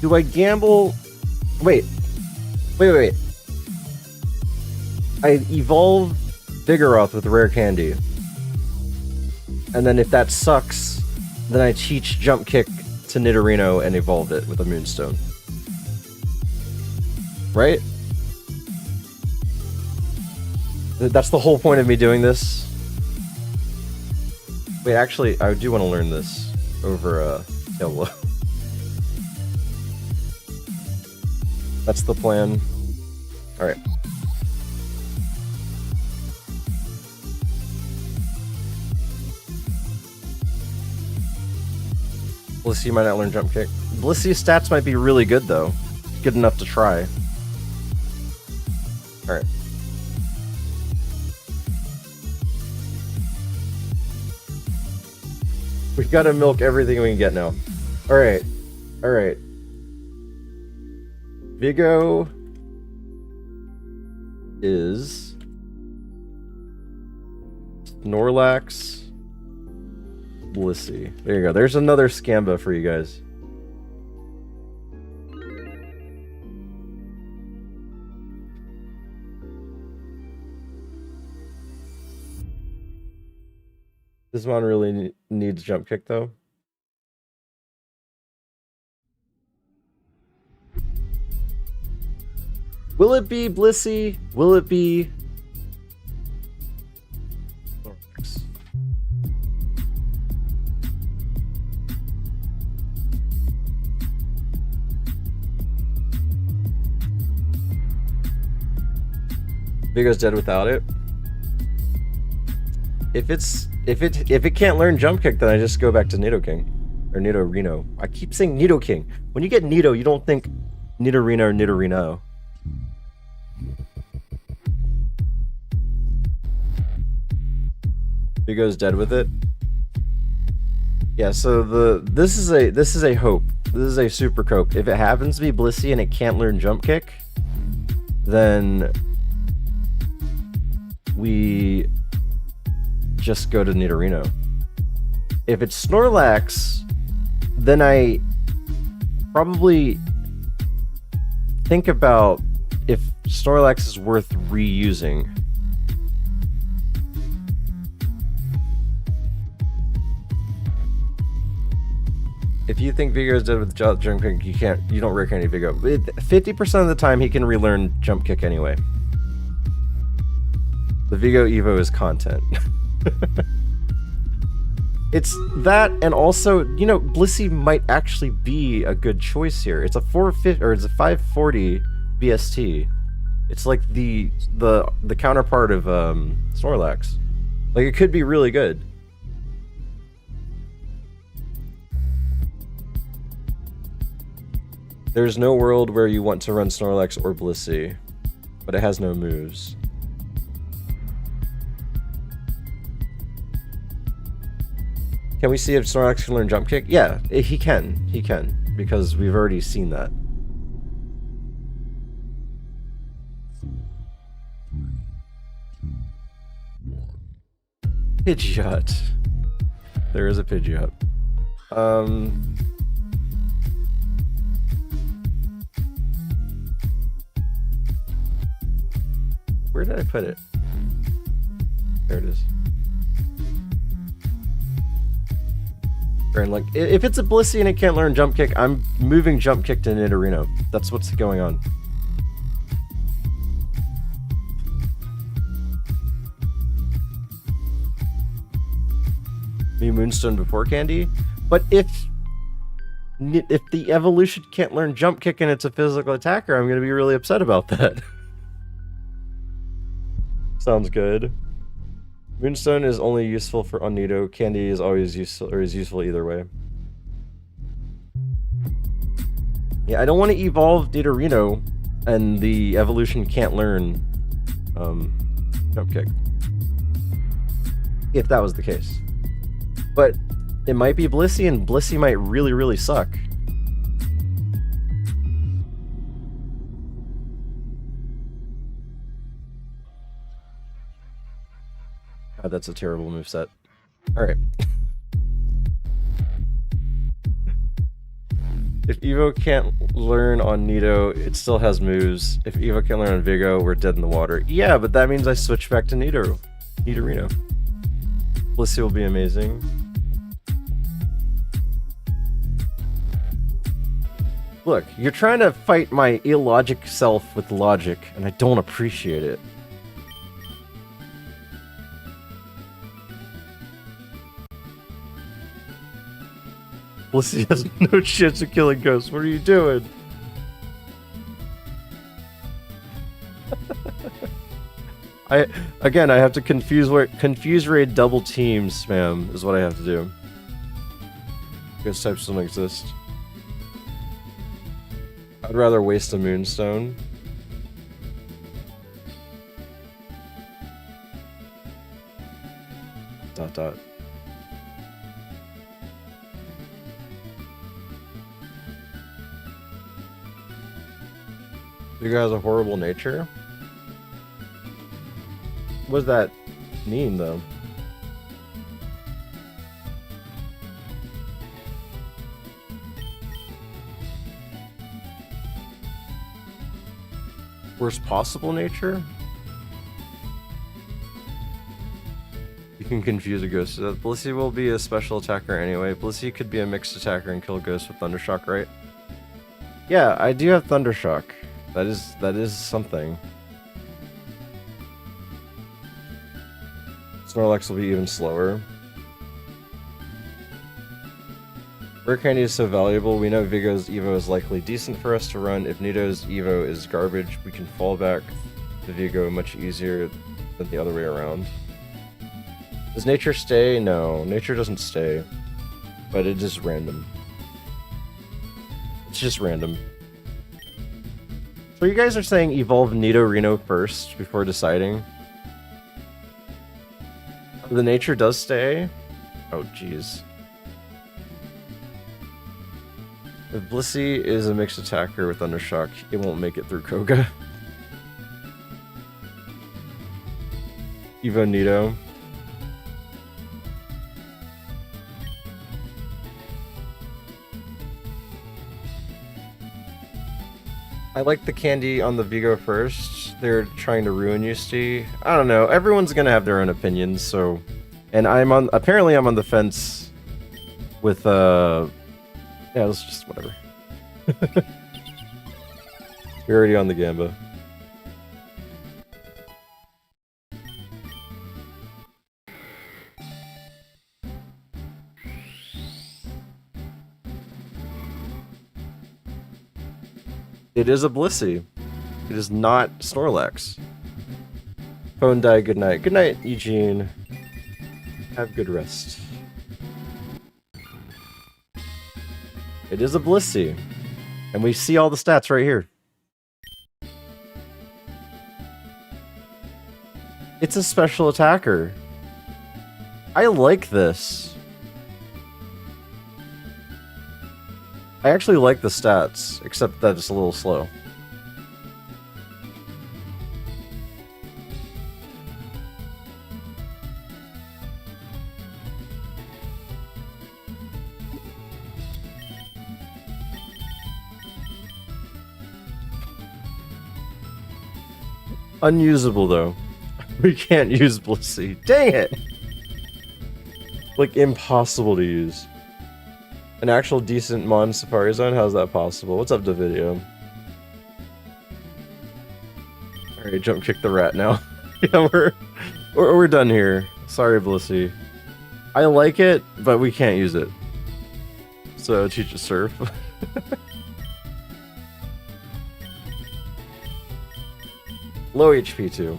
do I gamble? Wait, Wait. I evolve Vigoroth with Rare Candy. And then if that sucks, then I teach Jump Kick to Nidorino and evolve it with a Moonstone. Right? That's the whole point of me doing this. Wait, actually, I do want to learn this over Tailwolf. That's the plan. Alright. Blissey might not learn Jump Kick. Blissey's stats might be really good, though. Good enough to try. Alright. We've got to milk everything we can get now. Alright. Alright. Vigo is Snorlax, Blissey. There you go. There's another Scamba for you guys. This mon really needs Jump Kick, though. Will it be Blissey? Will it be Snorlax? Vigo's dead without it. If it can't learn Jump Kick, then I just go back to Nidoking or Nidorino. I keep saying Nidoking. When you get Nido, you don't think Nidorino or Nidorino. Vigo's dead with it. Yeah, so this is a hope. This is a super cope. If it happens to be Blissey and it can't learn Jump Kick, then we just go to Nidorino. If it's Snorlax, then I probably think about if Snorlax is worth reusing. If you think Vigo is dead with Jump Kick, you don't rare candy Vigo. 50% of the time he can relearn Jump Kick anyway. The Vigo Evo is content. It's that, and also, you know, Blissey might actually be a good choice here. It's a 450 or it's a 540 BST. It's like the counterpart of Snorlax. Like, it could be really good. There's no world where you want to run Snorlax or Blissey, but it has no moves. Can we see if Snorlax can learn Jump Kick? Yeah, he can. He can, because we've already seen that. Pidgeot. There is a Pidgeot. Where did I put it? There it is. And like, if it's a Blissey and it can't learn Jump Kick, I'm moving Jump Kick to Nidorino. That's what's going on. Me Moonstone before Candy, but if the evolution can't learn Jump Kick and it's a physical attacker, I'm going to be really upset about that. Sounds good. Moonstone is only useful for Nido. Candy is always useful, or is useful either way. Yeah, I don't want to evolve Nidorino and the evolution can't learn Jump Kick. If that was the case. But it might be Blissey, and Blissey might really, really suck. God, that's a terrible moveset. Alright. If Evo can't learn on Nido, it still has moves. If Evo can't learn on Vigo, we're dead in the water. Yeah, but that means I switch back to Nido. Nidorino. Blissey will be amazing. Look, you're trying to fight my illogic self with logic, and I don't appreciate it. Blissey has no chance of killing ghosts. What are you doing? I have to confuse raid double teams spam is what I have to do. Ghost types don't exist. I'd rather waste a moonstone. Dot dot. You guys have a horrible nature? What does that mean, though? Worst possible nature? You can confuse a ghost. Blissey will be a special attacker anyway. Blissey could be a mixed attacker and kill ghosts with Thundershock, right? Yeah, I do have Thundershock. That is something. Snorlax will be even slower. Rare candy is so valuable. We know Vigo's Evo is likely decent for us to run. If Nido's Evo is garbage, we can fall back to Vigo much easier than the other way around. Does nature stay? No, nature doesn't stay. But it is random. It's just random. So you guys are saying evolve Nidorino first before deciding? The nature does stay? Oh, jeez. If Blissey is a mixed attacker with Thundershock, it won't make it through Koga. Evo Nido. I like the candy on the Vigo first. They're trying to ruin you, Steve. I don't know. Everyone's gonna have their own opinions, so... And apparently I'm on the fence with, yeah, let's just, whatever. You're already on the Gamba. It is a Blissey. It is not Snorlax. Phone die, good night. Good night, Eugene. Have good rest. It is a Blissey. And we see all the stats right here. It's a special attacker. I like this. I actually like the stats, except that it's a little slow. Unusable, though. We can't use Blissey. Dang it! Like, impossible to use. An actual decent Mon Safari Zone? How's that possible? What's up to video? Alright, jump kick the rat now. Yeah, we're done here. Sorry, Blissey. I like it, but we can't use it. So, teach it surf. Low HP too.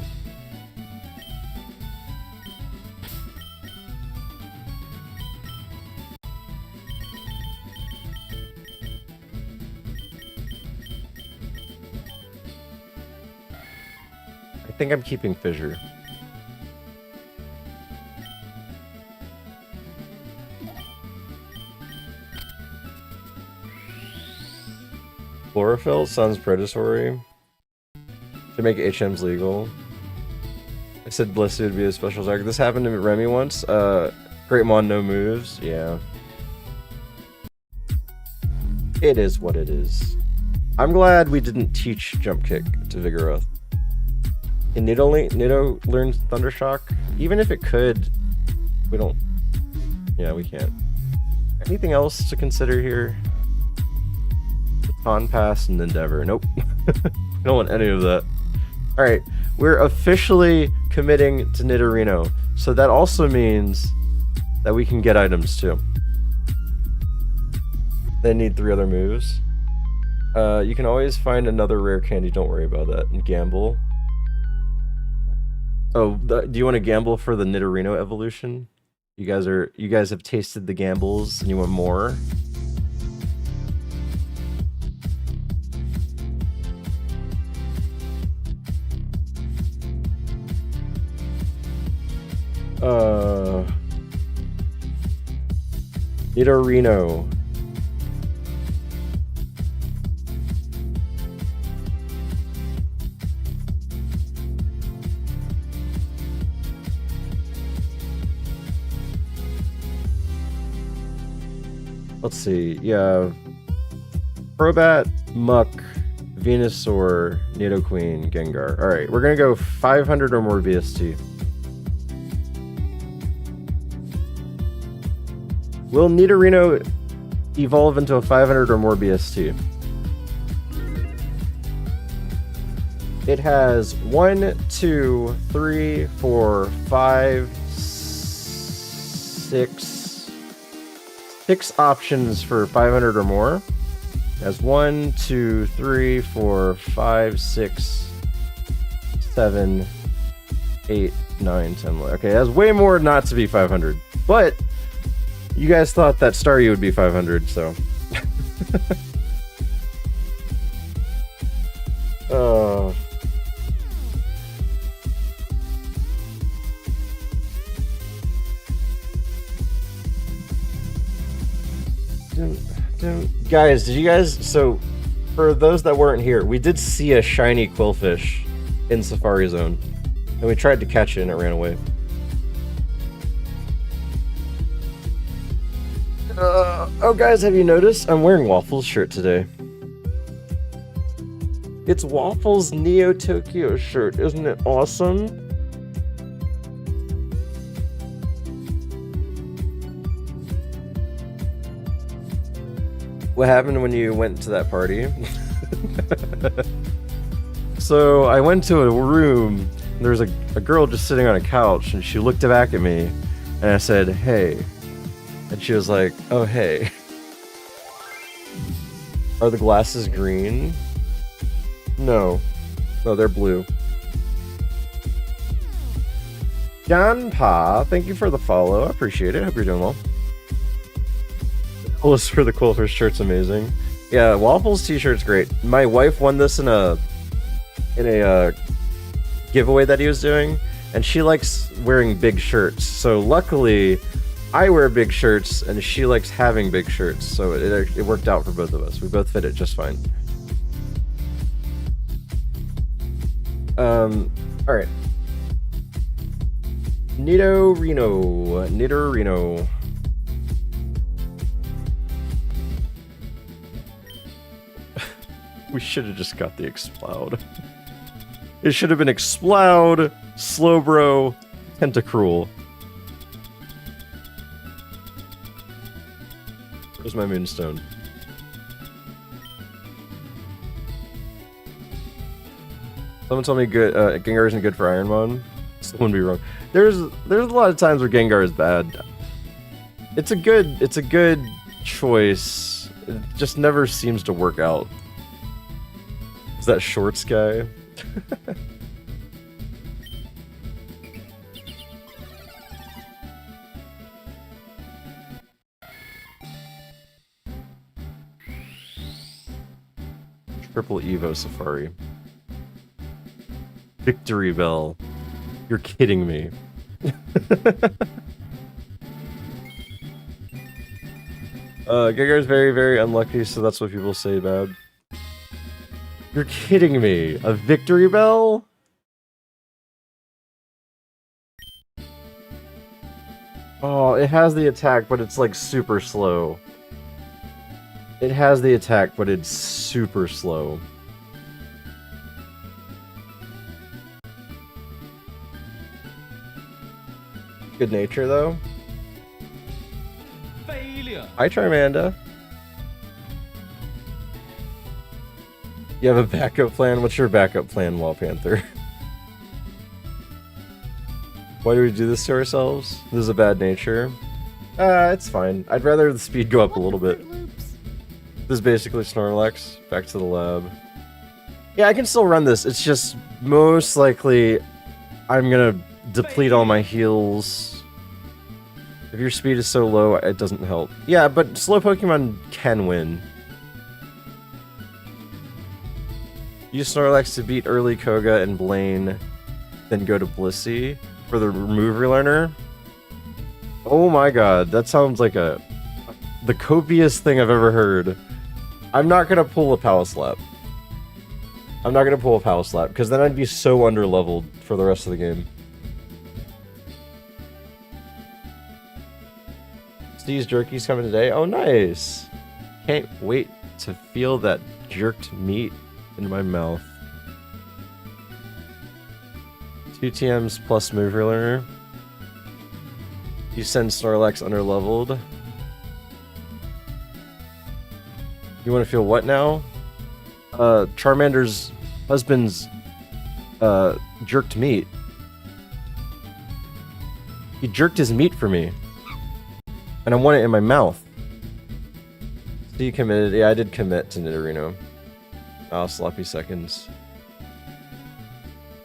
I think I'm keeping Fissure. Chlorophyll sounds predatory. To make HMs legal. I said Blissey would be a special attacker. This happened to Remy once. Great Mon, no moves. Yeah. It is what it is. I'm glad we didn't teach jump kick to Vigoroth. Can Nido learn Thundershock? Even if it could, we don't. Yeah, we can't. Anything else to consider here? Baton Pass and Endeavor. Nope. I don't want any of that. Alright, we're officially committing to Nidorino. So that also means that we can get items too. They need 3 other moves. You can always find another rare candy, don't worry about that, and gamble. Oh, do you want to gamble for the Nidorino evolution? You guys have tasted the gambles and you want more? Nidorino. Let's see, yeah. Crobat, Muck, Venusaur, Nidoqueen, Gengar. Alright, we're gonna go 500 or more VST. Will Nidorino evolve into a 500 or more BST? It has 1, 2, 3, 4, 5, 6 options for 500 or more. It has 1, 2, 3, 4, 5, 6, 7, 8, 9, 10. Okay, it has way more not to be 500. But you guys thought that Staryu would be 500, so. Oh. Guys, did you guys... So, for those that weren't here, we did see a shiny Quillfish in Safari Zone. And we tried to catch it and it ran away. Oh guys, have you noticed? I'm wearing Waffles' shirt today. It's Waffles' Neo Tokyo shirt, isn't it awesome? What happened when you went to that party? So I went to a room, and there was a girl just sitting on a couch, and she looked back at me, and I said, "Hey." And she was like, "Oh, hey. Are the glasses green?" No. No, they're blue. John Pa, thank you for the follow. I appreciate it. Hope you're doing well. Waffles for the Quillfish shirt's amazing. Yeah, Waffles t-shirt's great. My wife won this in a giveaway that he was doing, and she likes wearing big shirts. So luckily, I wear big shirts, and she likes having big shirts, so it worked out for both of us. We both fit it just fine. Alright. Nidorino. We should have just got the Exploud. It should have been Exploud, Slowbro, Tentacruel. Where's my Moonstone? Someone told me Gengar isn't good for ironMON. Someone be wrong. There's a lot of times where Gengar is bad. It's a good choice. It just never seems to work out. Is that Shorts guy? Triple Evo Safari. Victory Bell. You're kidding me. Gengar's very, very unlucky, so that's what people say bad. You're kidding me. A Victory Bell? Oh, it has the attack, but it's like super slow. It has the attack, but it's super slow. Good nature, though. Failure. Hi, Charmander. You have a backup plan? What's your backup plan, Wall Panther? Why do we do this to ourselves? This is a bad nature. It's fine. I'd rather the speed go up a little bit. This is basically Snorlax. Back to the lab. Yeah, I can still run this. It's just most likely I'm gonna deplete all my heals. If your speed is so low, it doesn't help. Yeah, but slow Pokemon can win. Use Snorlax to beat early Koga and Blaine, then go to Blissey for the move relearner. Oh my god, that sounds like the copious thing I've ever heard. I'm not gonna pull a Power Slap. I'm not gonna pull a Power Slap, because then I'd be so underleveled for the rest of the game. Steve's Jerky's coming today. Oh, nice! Can't wait to feel that jerked meat in my mouth. 2 TMs plus move relearner. You send Snorlax underleveled. You want to feel what now? Charmander's husband's jerked meat. He jerked his meat for me. And I want it in my mouth. So you committed? Yeah, I did commit to Nidorino. Oh, sloppy seconds.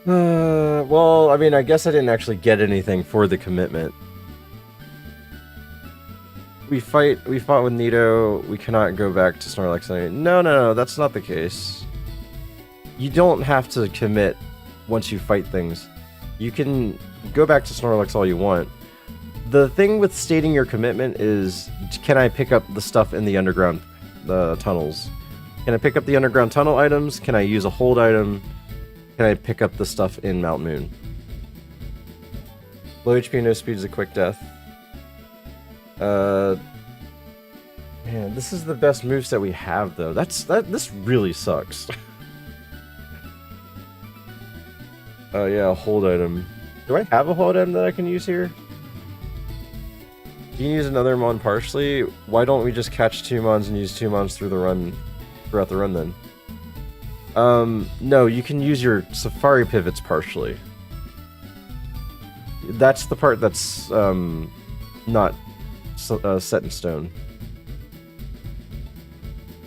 Well, I mean, I guess I didn't actually get anything for the commitment. We fought with Nido. We cannot go back to Snorlax. No, that's not the case. You don't have to commit once you fight things. You can go back to Snorlax all you want. The thing with stating your commitment is, can I pick up the stuff in the underground tunnels? Can I pick up the underground tunnel items? Can I use a hold item? Can I pick up the stuff in Mount Moon? Low HP, no speed is a quick death. Man, this is the best moveset we have, though. This really sucks. Oh yeah, a hold item. Do I have a hold item that I can use here? You can use another Mon partially. Why don't we just catch 2 Mons and use 2 Mons throughout the run then? No, you can use your Safari pivots partially. That's the part that's not set in stone.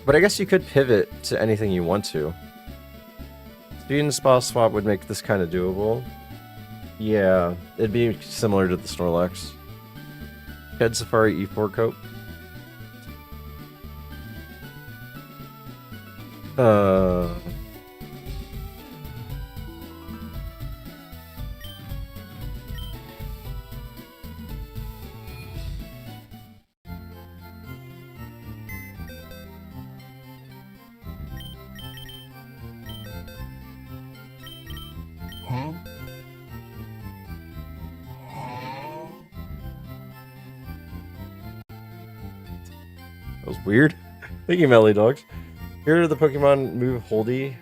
But I guess you could pivot to anything you want to. Speed and spa swap would make this kind of doable. Yeah, it'd be similar to the Snorlax. Head Safari E4 cope. That was weird. Thank you, Melly Dogs. Here are the Pokemon move Holdy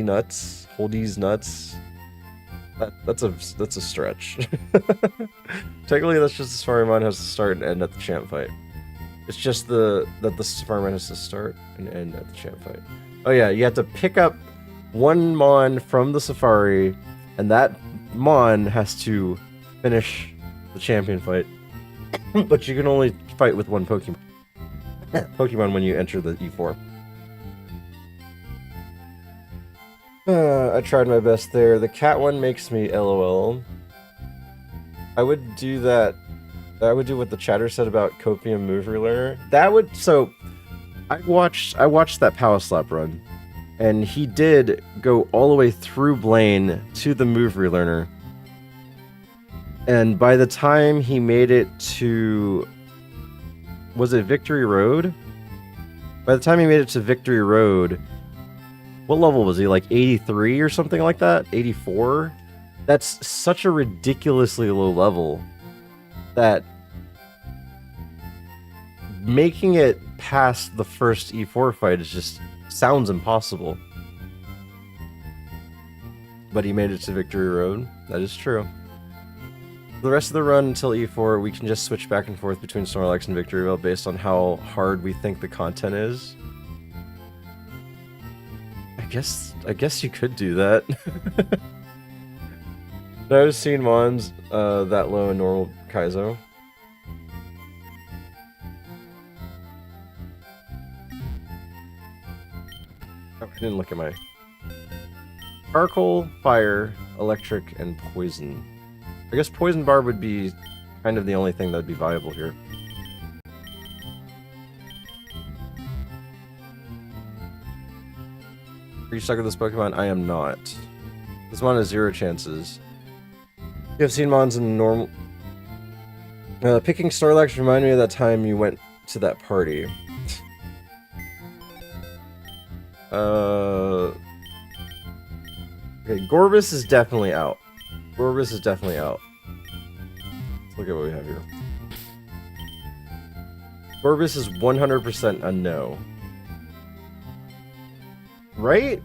nuts, Holdy's nuts. That's a stretch. Technically, that's just the Safari has to start and end at the champ fight. It's just that the Safari has to start and end at the champ fight. Oh yeah, you have to pick up one Mon from the Safari, and that Mon has to finish the champion fight. But you can only fight with one Pokemon when you enter the E4. I tried my best there. The cat one makes me LOL. I would do that. I would do what the chatter said about Copium move relearner. That would. So, I watched that Power Slap run, and he did go all the way through Blaine to the move relearner. And by the time he made it to, was it Victory Road? By the time he made it to Victory Road, what level was he? Like 83 or something like that? 84? That's such a ridiculously low level that making it past the first E4 fight just sounds impossible. But he made it to Victory Road. That is true. The rest of the run until E4, we can just switch back and forth between Snorlax and Victoryville based on how hard we think the content is. I guess you could do that. I've seen Mons that low in normal Kaizo. Oh, I didn't look at my... Charcoal, fire, electric, and poison. I guess Poison Barb would be kind of the only thing that would be viable here. Are you stuck with this Pokemon? I am not. This one has 0 chances. You have seen Mons in normal... picking Snorlax reminded me of that time you went to that party. Okay, Gorbis is definitely out. Gorbis is definitely out. Let's look at what we have here. Gorbis is 100% a no. Right?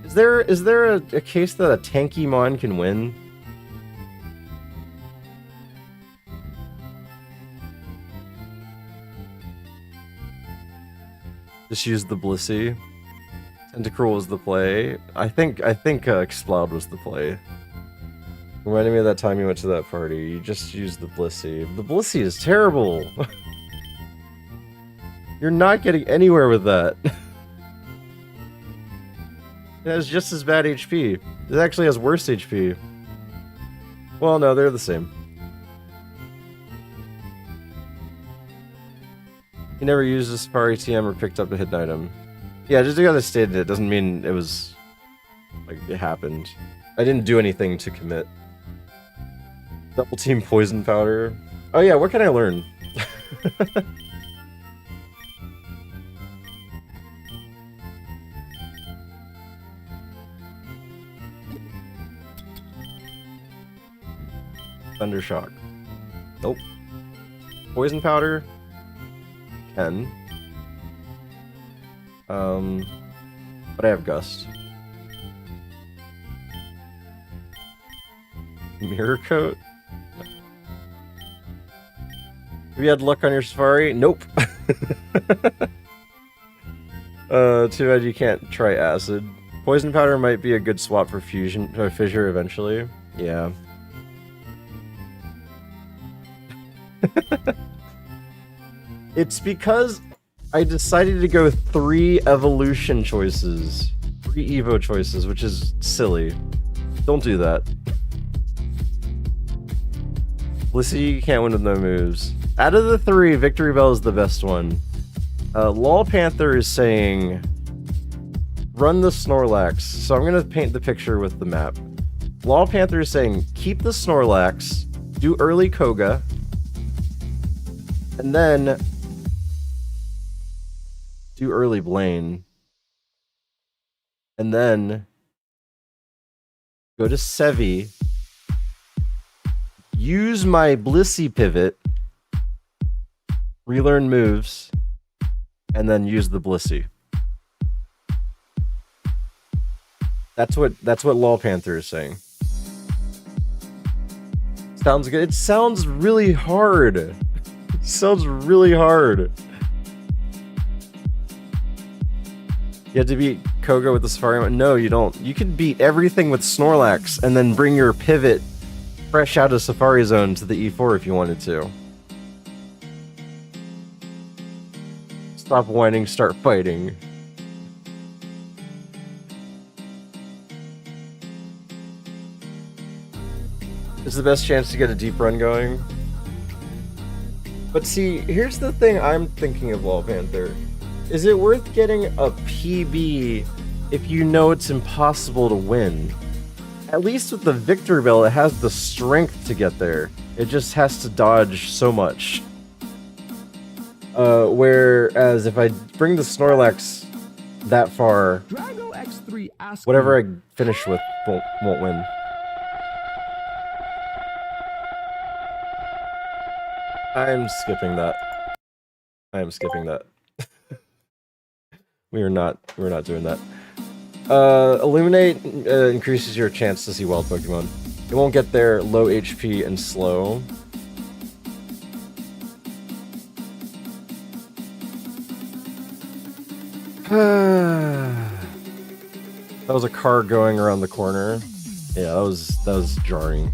Is there a case that a tanky mon can win? Just use the Blissey. Tentacruel was the play. I think Exploud was the play. Reminded me of that time you went to that party. You just used the Blissey. The Blissey is terrible. You're not getting anywhere with that. It has just as bad HP. It actually has worse HP. Well, no, they're the same. You never used a Safari TM or picked up a hidden item. Yeah, just because I stated it doesn't mean it was... like, it happened. I didn't do anything to commit. Double team poison powder. Oh yeah, what can I learn? Thundershock. Nope. Poison powder. Can. But I have Gust. Mirror Coat? Have you had luck on your Safari? Nope. Too bad you can't try Acid. Poison Powder might be a good swap for Fusion or Fissure eventually. Yeah. It's because I decided to go 3 evolution choices. 3 Evo choices, which is silly. Don't do that. Blissey, you can't win with no moves. Out of the 3, Victory Bell is the best one. Lol Panther is saying, run the Snorlax. So I'm going to paint the picture with the map. Lol Panther is saying, keep the Snorlax, do early Koga, and then do early Blaine, and then go to Sevi, use my Blissey pivot, relearn moves, and then use the Blissey. That's what Lol Panther is saying. Sounds good. It sounds really hard. It sounds really hard. You have to beat Koga with the Safari. No, you don't. You can beat everything with Snorlax and then bring your pivot fresh out of Safari Zone to the E4 if you wanted to. Stop whining, start fighting. It's the best chance to get a deep run going. But see, here's the thing I'm thinking of Lol Panther. Is it worth getting a PB if you know it's impossible to win? At least with the Victory Bell, it has the strength to get there. It just has to dodge so much. Whereas if I bring the Snorlax that far, Drago X3 asks whatever I finish with won't win. I'm skipping that. I am skipping that. We're not doing that. Illuminate increases your chance to see wild Pokemon. It won't get there, low HP and slow. That was a car going around the corner. Yeah, that was jarring.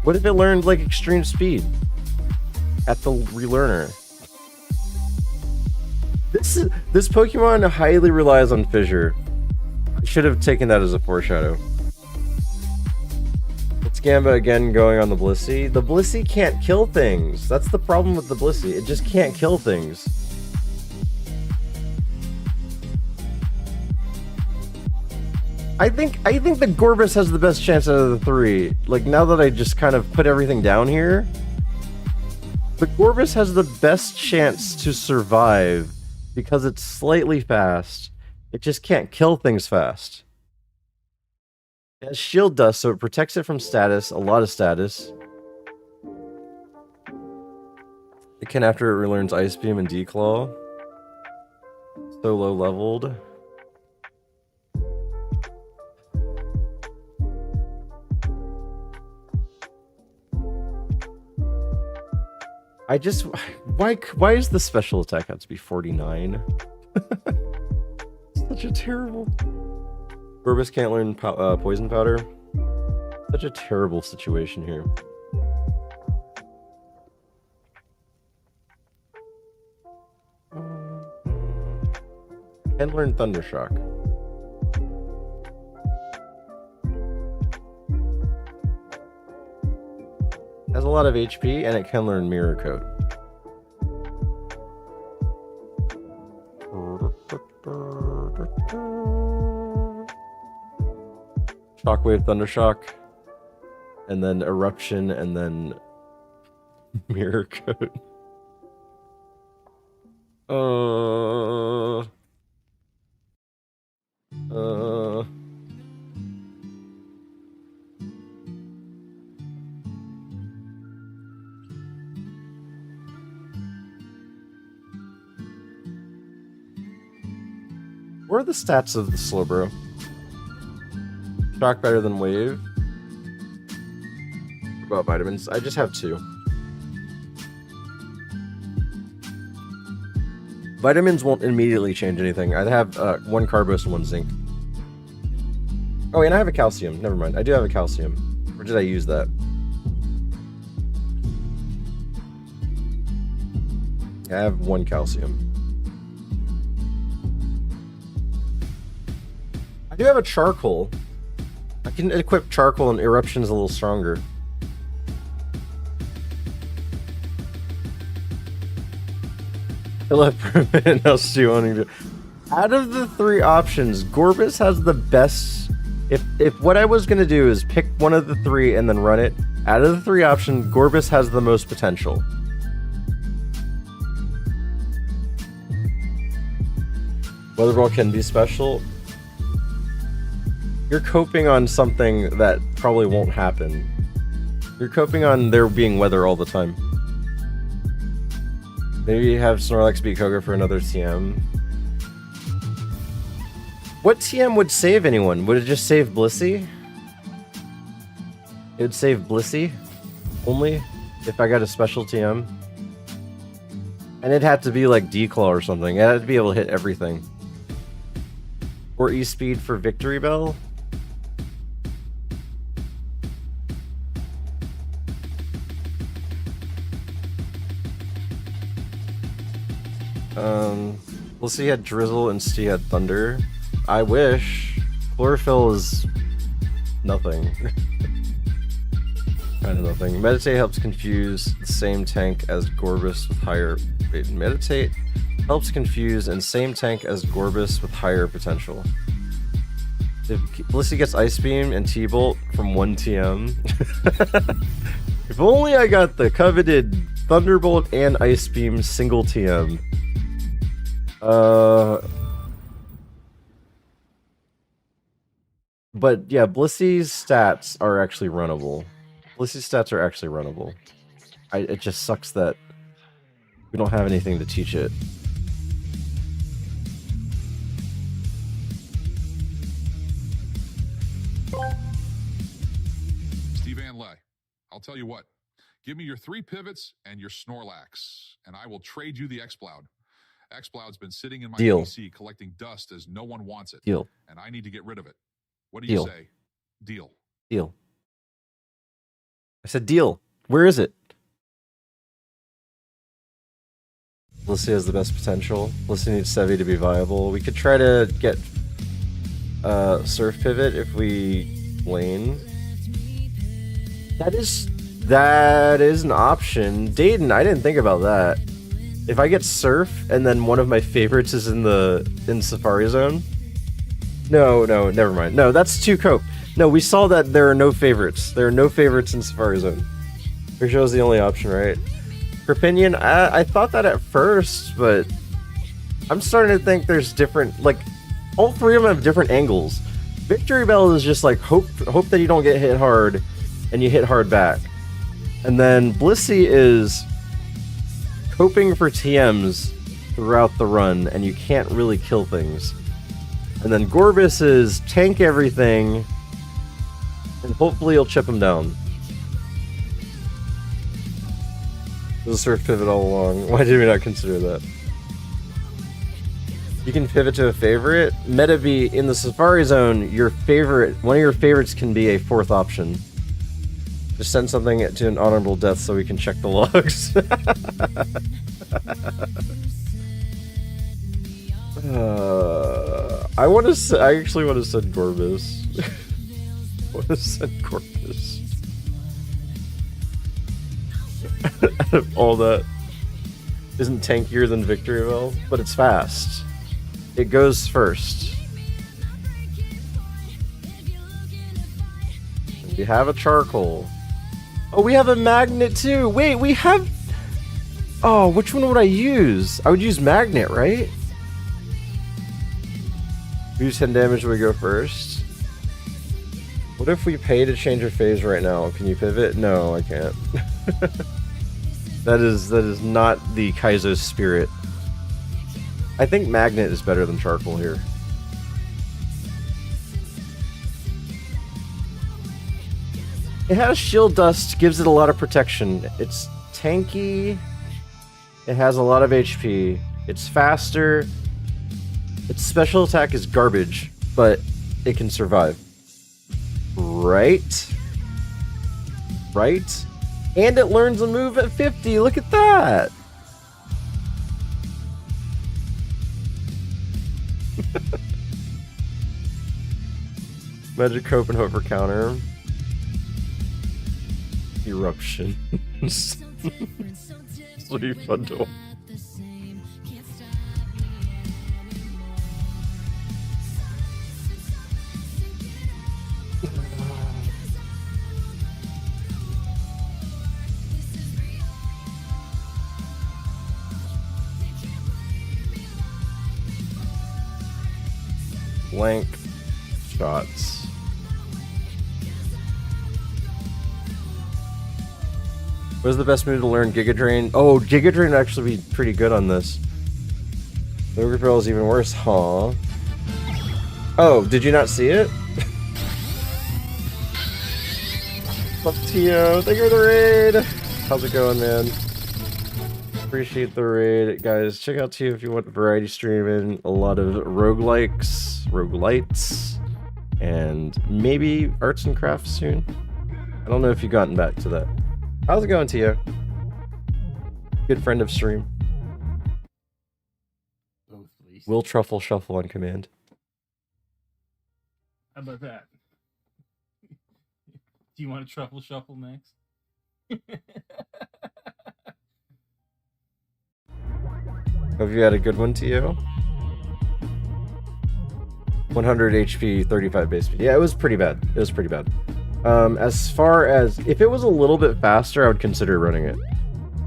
What if it learned like extreme speed at the relearner? This Pokemon highly relies on fissure. I should have taken that as a foreshadow. It's Gamba again going on the Blissey. The Blissey can't kill things. That's the problem with the Blissey. It just can't kill things. I think the Gorbis has the best chance out of the three. Like, now that I just kind of put everything down here, the Gorbis has the best chance to survive because it's slightly fast. It just can't kill things fast. It has Shield Dust, so it protects it from status, a lot of status. It can after it relearns Ice Beam and Declaw. So low leveled. I just... Why is the special attack have to be 49? Such a terrible... Gorbis can't learn Poison Powder. Such a terrible situation here. Can learn Thundershock. Has a lot of HP, and it can learn Mirror Coat. Shockwave, Thundershock, and then Eruption, and then Mirror Coat. What are the stats of the Slowbro? Shock better than Wave. What about vitamins? I just have 2. Vitamins won't immediately change anything. I have 1 Carbos and 1 Zinc. Oh, and I have a Calcium. Never mind. I do have a Calcium. Or did I use that? I have 1 Calcium. I do have a Charcoal. I can equip Charcoal and Eruption's a little stronger. I left for a minute, now Stu wanting to... Out of the 3 options, Gorbis has the best... If what I was going to do is pick one of the 3 and then run it, out of the 3 options, Gorbis has the most potential. Weather Ball can be special. You're coping on something that probably won't happen. You're coping on there being weather all the time. Maybe have Snorlax beat Koga for another TM. What TM would save anyone? Would it just save Blissey? It would save Blissey only if I got a special TM. And it'd have to be like Declaw or something. It had to be able to hit everything. Or E-Speed for Victory Bell. Blissey had Drizzle and Stee had Thunder. I wish. Chlorophyll is nothing. Kind of nothing. Meditate helps confuse the same tank as Gorbis with higher... Wait, Meditate helps confuse and same tank as Gorbis with higher potential. If Blissey gets Ice Beam and T-Bolt from 1 TM. If only I got the coveted Thunderbolt and Ice Beam single TM. But yeah, Blissy's stats are actually runnable. Blissy's stats are actually runnable. It just sucks that we don't have anything to teach it. Steve Anlay, I'll tell you what. Give me your 3 pivots and your Snorlax, and I will trade you the X-Cloud. X-Cloud's been sitting in my Deal. PC collecting dust as no one wants it. Deal. And I need to get rid of it. What do Deal. you say? Deal. Deal. I said deal. Where is it? Blissey has the best potential. Blissey needs Sevi to be viable. We could try to get Surf Pivot if we lane. That is an option. Dayton, I didn't think about that. If I get Surf and then one of my favorites is in Safari Zone. No, never mind. No, that's too cope. No, we saw that there are no favorites. There are no favorites in Safari Zone. Picture is the only option, right? For opinion, I thought that at first, but I'm starting to think there's different, like, all 3 of them have different angles. Victory Bell is just like hope that you don't get hit hard and you hit hard back. And then Blissey is coping for TMs throughout the run and you can't really kill things. And then Gorbis is tank everything and hopefully you'll chip him down. There's a Surf Pivot all along. Why did we not consider that? You can pivot to a favorite. Meta be in the Safari Zone, one of your favorites can be a 4th option. Just send something to an honorable death so we can check the logs. I actually want to send Gorbis. I want to send Gorbis. Out of all that, isn't tankier than Victory Bell, but it's fast. It goes first. We have a charcoal. Oh, we have a magnet too. Wait, we have. Oh, which one would I use? I would use magnet, right? We use 10 damage when we go first. What if we pay to change our phase right now? Can you pivot? No, I can't. That is not the Kaizo spirit. I think magnet is better than charcoal here. It has shield dust, gives it a lot of protection. It's tanky. It has a lot of HP. It's faster. Its special attack is garbage, but it can survive. Right? Right? And it learns a move at 50. Look at that. Magic Copenhagen counter. Eruption. This will be fun to watch. Blank shots. What is the best move to learn? Giga Drain? Oh, Giga Drain would actually be pretty good on this. Ogre Barrel is even worse, huh? Oh, did you not see it? Fuck Tio, thank you for the raid! How's it going, man? Appreciate the raid. Guys, check out Tio if you want variety streaming. A lot of roguelikes, roguelites, and maybe arts and crafts soon. I don't know if you've gotten back to that. How's it going, Tio? Good friend of stream. Both, please. Will Truffle Shuffle on command. How about that? Do you want to truffle shuffle next? Hope you had a good one, Tio. 100 HP, 35 base speed. Yeah, it was pretty bad. It was pretty bad. As far as if it was a little bit faster, I would consider running it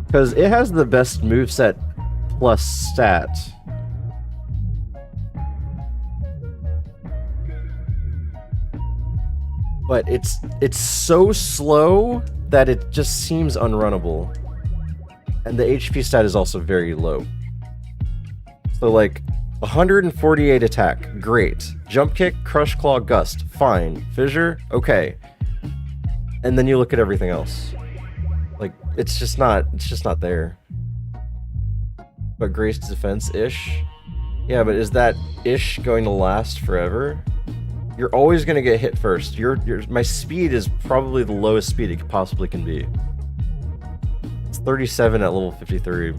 because it has the best moveset plus stat. but it's so slow that it just seems unrunnable. And the HP stat is also very low. So like 148 attack, great. Jump kick, crush claw, gust, fine. Fissure, okay. And then you look at everything else. Like it's just not there. But Grace defense-ish? Yeah, but is that ish going to last forever? You're always gonna get hit first. My speed is probably the lowest speed it possibly can be. It's 37 at level 53.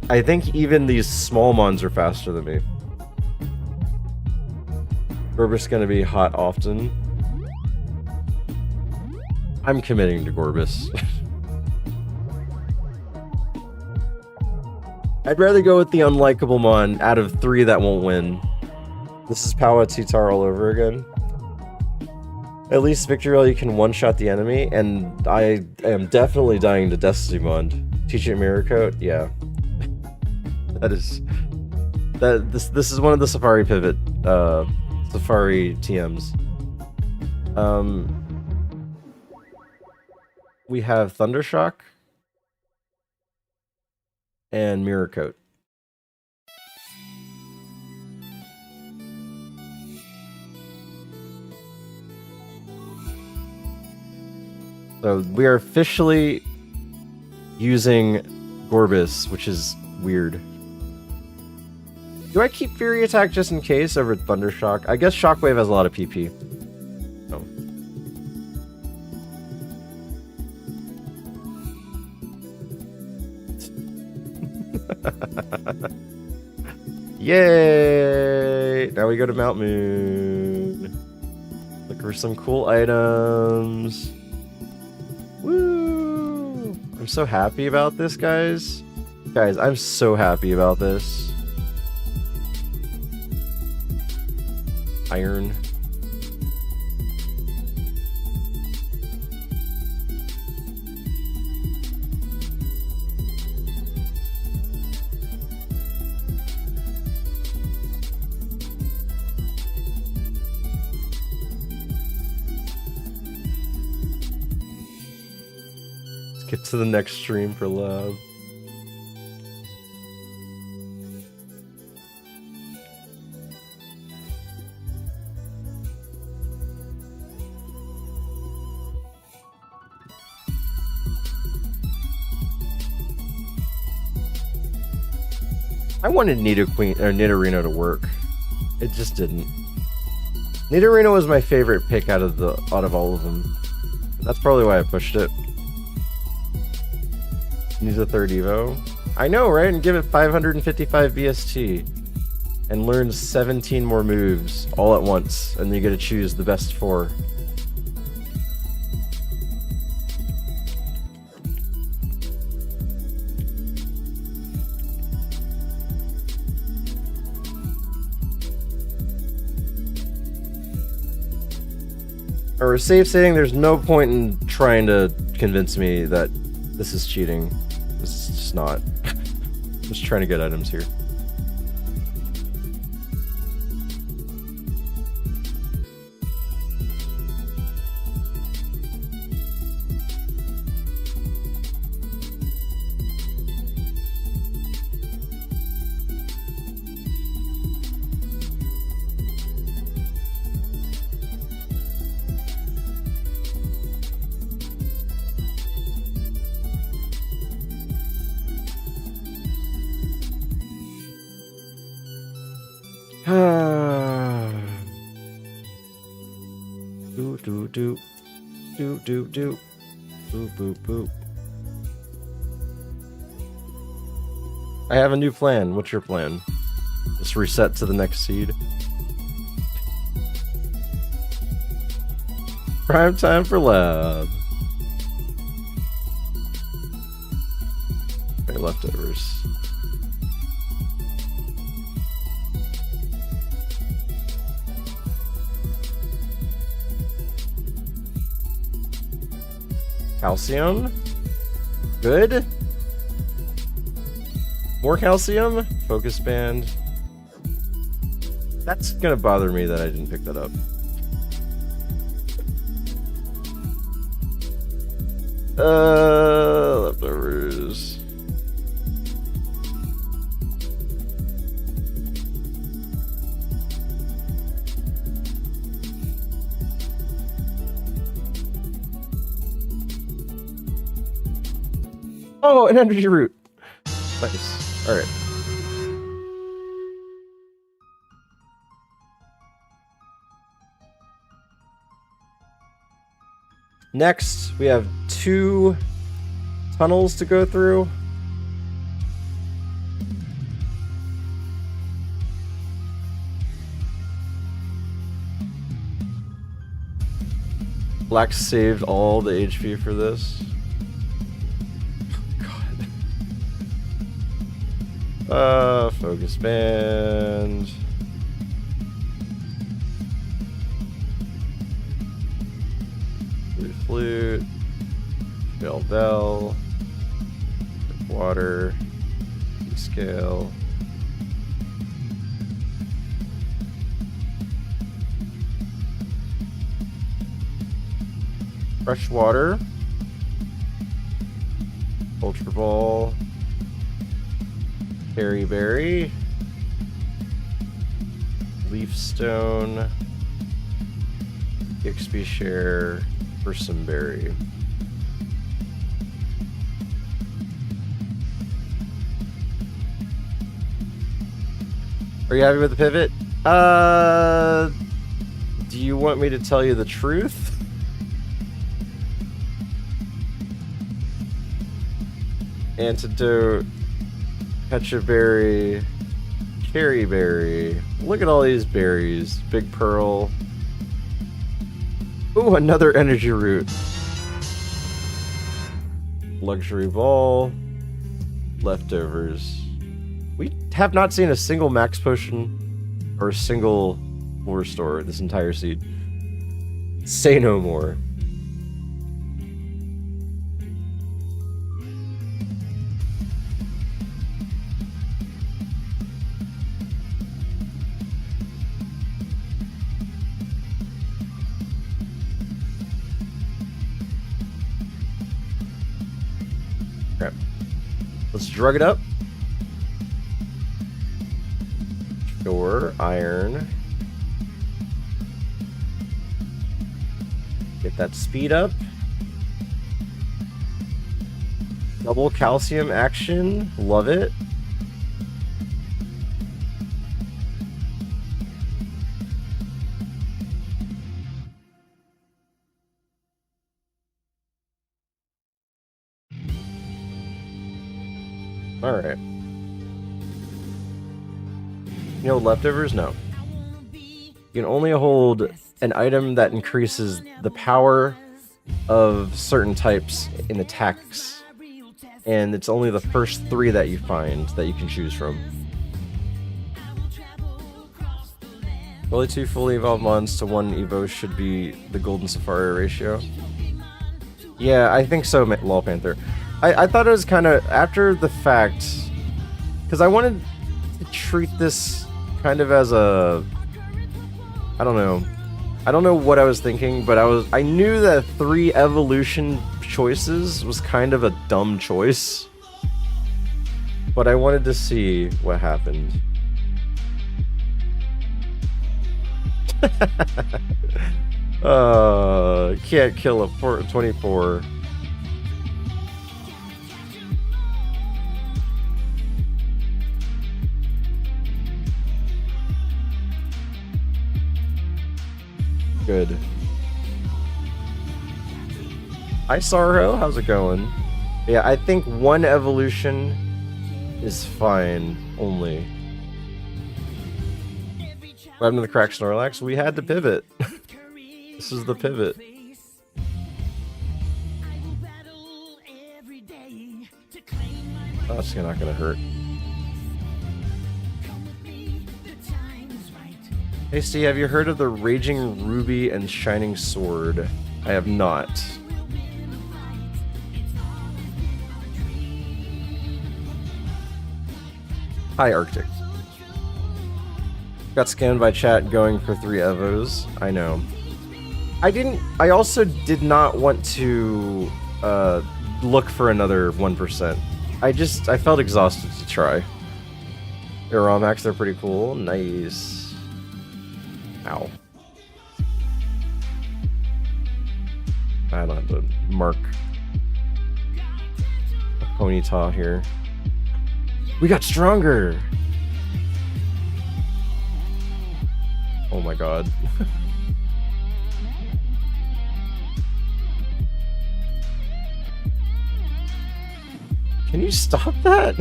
I think even these small mons are faster than me. Gorbis gonna be hot often. I'm committing to Gorbis. I'd rather go with the unlikable mon out of 3 that won't win. This is Powa Titar all over again. At least Victorial, you can one-shot the enemy, and I am definitely dying to Destiny Mon. Teach it Mirror Coat? Yeah. This is one of the Safari Pivot, Safari TMs. We have Thundershock and Mirror Coat. So we are officially using Gorbis, which is weird. Do I keep Fury Attack just in case over Thundershock? I guess Shockwave has a lot of PP. No. Yay! Now we go to Mount Moon. Look for some cool items. Woo! I'm so happy about this, guys. Guys, I'm so happy about this. Iron. Let's get to the next stream for lab. I wanted Nidorino to work. It just didn't. Nidorino was my favorite pick out of all of them. That's probably why I pushed it. Needs a 3rd Evo. I know, right? And give it 555 BST. And learn 17 more moves all at once. And you get to choose the best 4. Or safe saying, there's no point in trying to convince me that this is cheating. This is just not. I'm just trying to get items here. Do. Boop, boop, boop. I have a new plan. What's your plan? Just reset to the next seed. Prime time for lab. Okay, leftovers. Calcium? Good? More calcium? Focus band. That's gonna bother me that I didn't pick that up. Leftovers. Oh, an energy root. Nice. All right. Next, we have 2 tunnels to go through. Black saved all the HP for this. Focus band. Blue flute. Bell. Water. Scale. Fresh water. Ultra ball. Berry berry, leaf stone, XP share, person berry. Are you happy with the pivot? Do you want me to tell you the truth? Antidote. Pecha berry, cherry berry. Look at all these berries. Big pearl. Ooh, another energy root. Luxury ball. Leftovers. We have not seen a single max potion or a single ore store this entire seed. Say no more. Let's drug it up. Sure, iron. Get that speed up. Double calcium action. Love it. Alright. You know, leftovers? No. You can only hold an item that increases the power of certain types in attacks. And it's only the first 3 that you find that you can choose from. Only 2 fully evolved mons to 1 Evo should be the Golden Safari ratio. Yeah, I think so, Lol Panther. I thought it was kind of after the fact, because I wanted to treat this kind of as a, I don't know what I was thinking, but I knew that 3 evolution choices was kind of a dumb choice, but I wanted to see what happened. Can't kill a 24. Good. Hi Sorrow, how's it going? Yeah, I think 1 evolution is fine, only. What happened to the cracked Snorlax? We had to pivot. This is the pivot. Oh, it's not gonna hurt. Hey Steve, have you heard of the Raging Ruby and Shining Sword? I have not. Hi Arctic. Got scammed by chat going for 3 Evos. I know. I also did not want to look for another 1%. I felt exhausted to try. Aeromax, they're pretty cool. Nice. Ow. I don't have to mark a ponytail here. We got stronger! Oh my god. Can you stop that?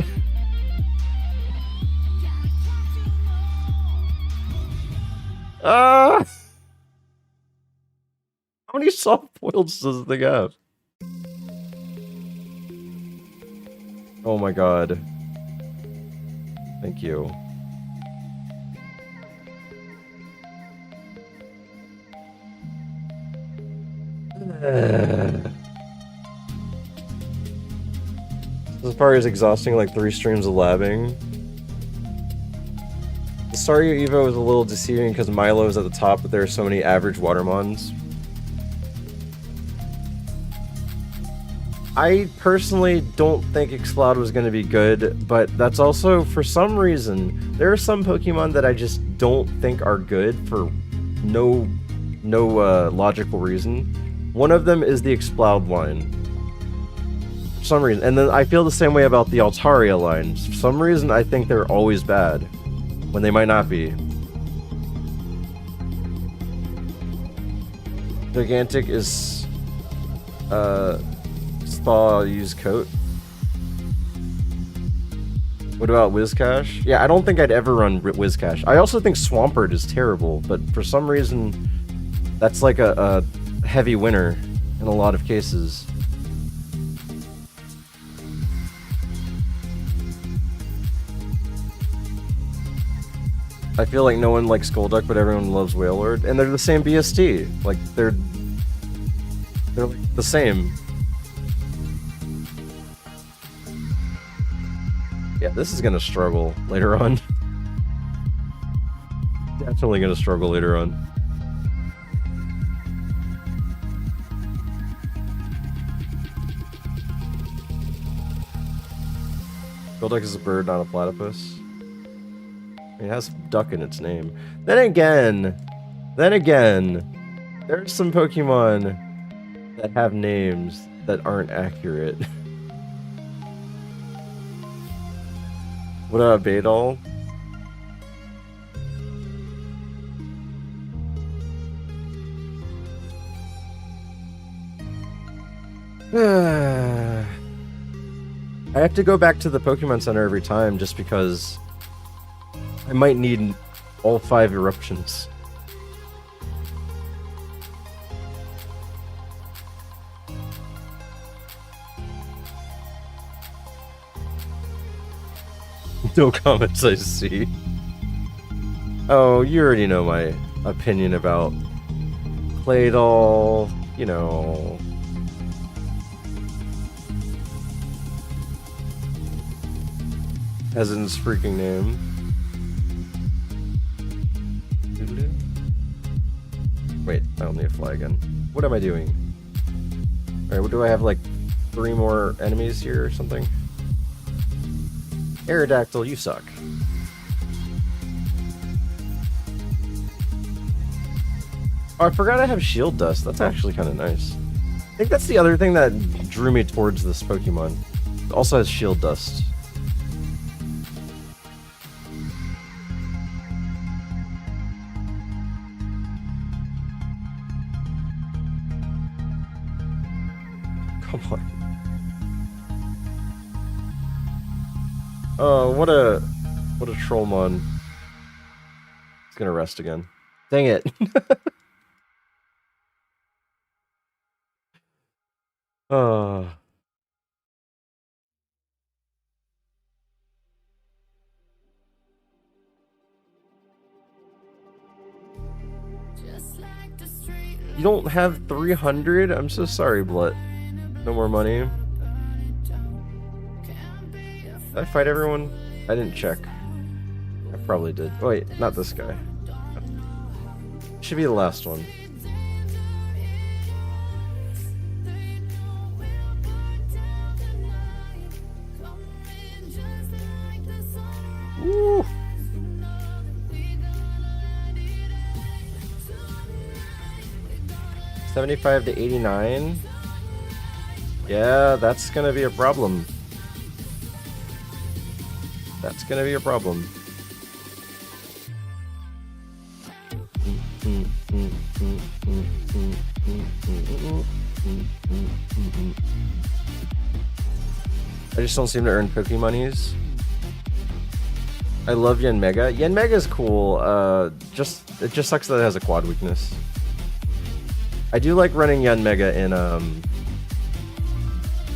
How many soft boils does the thing have? Oh my god. Thank you. This part is exhausting, like 3 streams of labbing. The Staryu Evo is a little deceiving because Milo is at the top, but there are so many average Watermons. I personally don't think Exploud was going to be good, but that's also, for some reason, there are some Pokemon that I just don't think are good for no logical reason. One of them is the Exploud line. For some reason. And then I feel the same way about the Altaria lines. For some reason, I think they're always bad, when they might not be. Gigantic is Thaw used coat. What about Whiscash? Yeah, I don't think I'd ever run Whiscash. I also think Swampert is terrible, but for some reason, that's like a heavy winner in a lot of cases. I feel like no one likes Golduck, but everyone loves Wailord, and they're the same BST. Like they're like the same. Yeah, this is gonna struggle later on. Definitely gonna struggle later on. Golduck is a bird, not a platypus. It has duck in its name. Then again, there's some Pokemon that have names that aren't accurate. What about Beidol? I have to go back to the Pokemon Center every time just because I might need all 5 eruptions. No comments, I see. Oh, you already know my opinion about Claydol, you know. As in his freaking name. Wait, I don't need to fly again. What am I doing? Alright, what do I have, like 3 more enemies here or something? Aerodactyl, you suck. Oh, I forgot I have Shield Dust. That's actually kind of nice. I think that's the other thing that drew me towards this Pokemon. It also has Shield Dust. Come on. Oh, what a Trollmon. It's gonna rest again. Dang it. Oh. You don't have 300? I'm so sorry, Blut. No more money. Did I fight everyone? I didn't check. I probably did. Oh, wait, not this guy. Should be the last one. Woo! $75 to $89. Yeah, that's gonna be a problem. That's gonna be a problem. I just don't seem to earn Pokemonies. I love Yanmega. Yanmega is cool. It just sucks that it has a quad weakness. I do like running Yanmega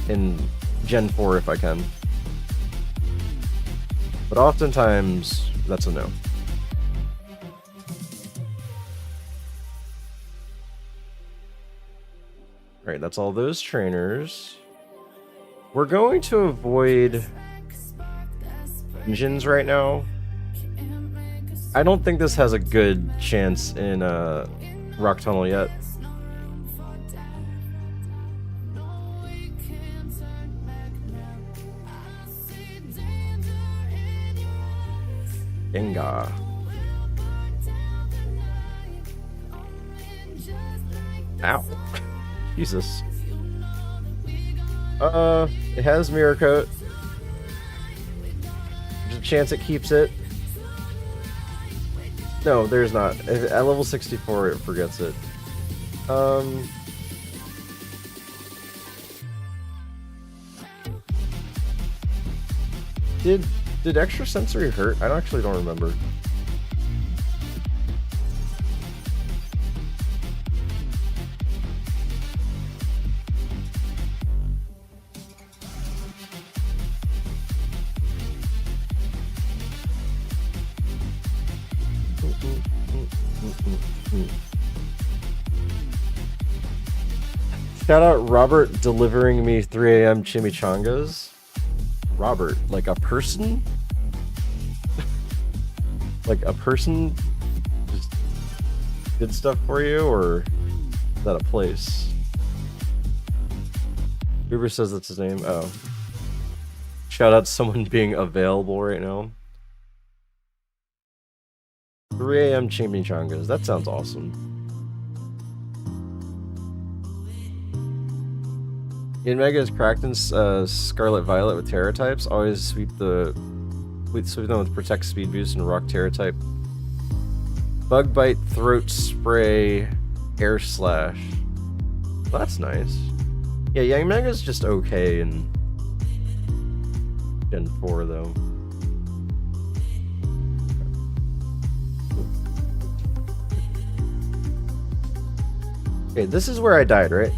in Gen 4 if I can. But oftentimes, that's a no. Alright, that's all those trainers. We're going to avoid engines right now. I don't think this has a good chance in Rock Tunnel yet. Gengar. Ow. Jesus. It has Mirror Coat. There's a chance it keeps it. No, there's not. At level 64, it forgets it. Did extra sensory hurt? I actually don't remember. Shout out Robert delivering me 3 a.m. chimichangas. Robert, like a person? Like a person just did stuff for you, or is that a place? Uber says that's his name. Oh. Shout out to someone being available right now. 3 a.m. chimichangas. That sounds awesome. Yanmega is cracked in Scarlet Violet with Terra types. Always sweep them with Protect Speed Boost and Rock Terra type. Bug Bite, Throat Spray, Air Slash. Well, that's nice. Yeah, Yanmega's just okay in Gen 4 though. Okay, this is where I died, right?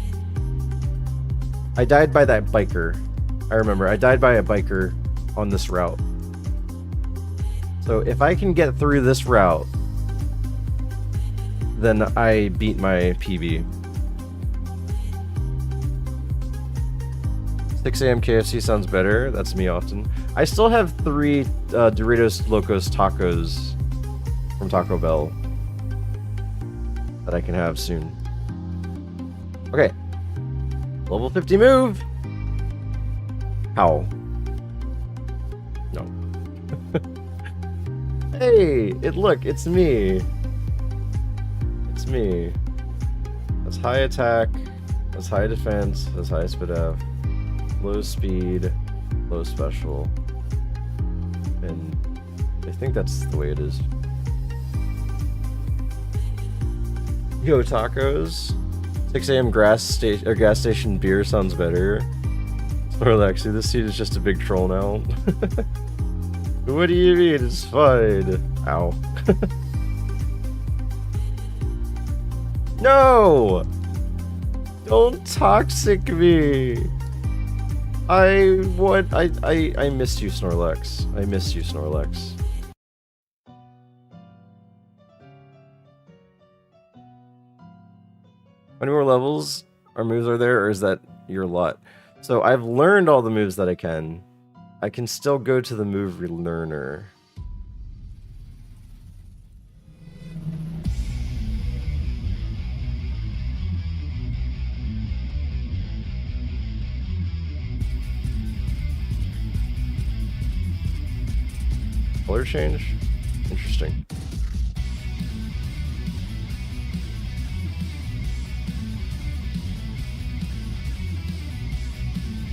I died by that biker. I remember, I died by a biker on this route. So if I can get through this route, then I beat my PB. 6 a.m. KFC sounds better. That's me often. I still have 3 Doritos Locos Tacos from Taco Bell that I can have soon. Okay. Level 50 move! How? No. Hey! Look, it's me. It's me. That's high attack, that's high defense, that's high speed F, low speed, low special. And I think that's the way it is. Yo, tacos. 6 a.m. gas station beer sounds better. Snorlax, this seed is just a big troll now. What do you mean? It's fine. Ow. No! Don't toxic me! I missed you, Snorlax. I missed you, Snorlax. How many more levels or moves are there, or is that your lot? So I've learned all the moves that I can. I can still go to the move relearner. color change? Interesting.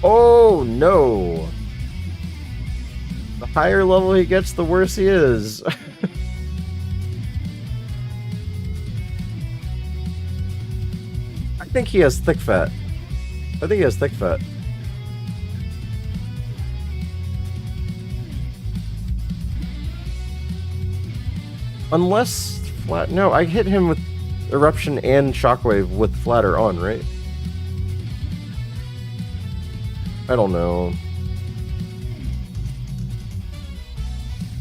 Oh no! The higher level he gets, the worse he is. I think he has thick fat. I think he has thick fat. Unless flat. No, I hit him with eruption and shockwave with flatter on, right? I don't know.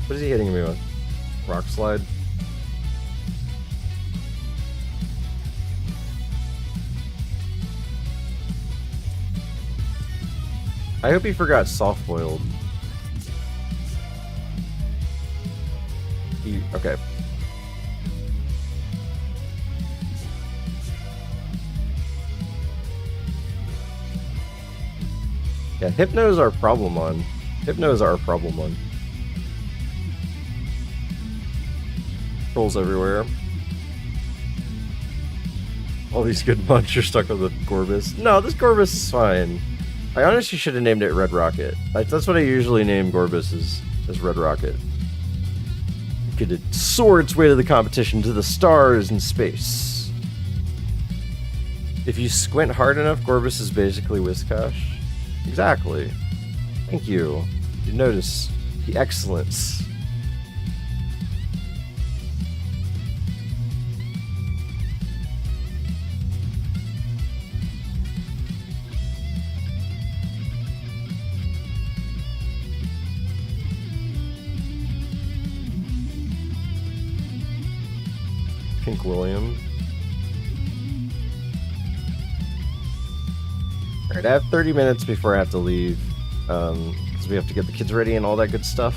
What is he hitting me with? Rock slide? I hope he forgot soft boiled. Okay. Yeah, Hypno's our problem on. Hypno's our problem on. Trolls everywhere. All these good monks are stuck with the Gorbis. No, this Gorbis is fine. I honestly should have named it Red Rocket. That's what I usually name Gorbis is Red Rocket. It could soar its way to the competition to the stars in space. If you squint hard enough, Gorbis is basically Whiscash. Exactly. Thank you. You notice the excellence. Pink William. Alright, I have 30 minutes before I have to leave. Because we have to get the kids ready and all that good stuff.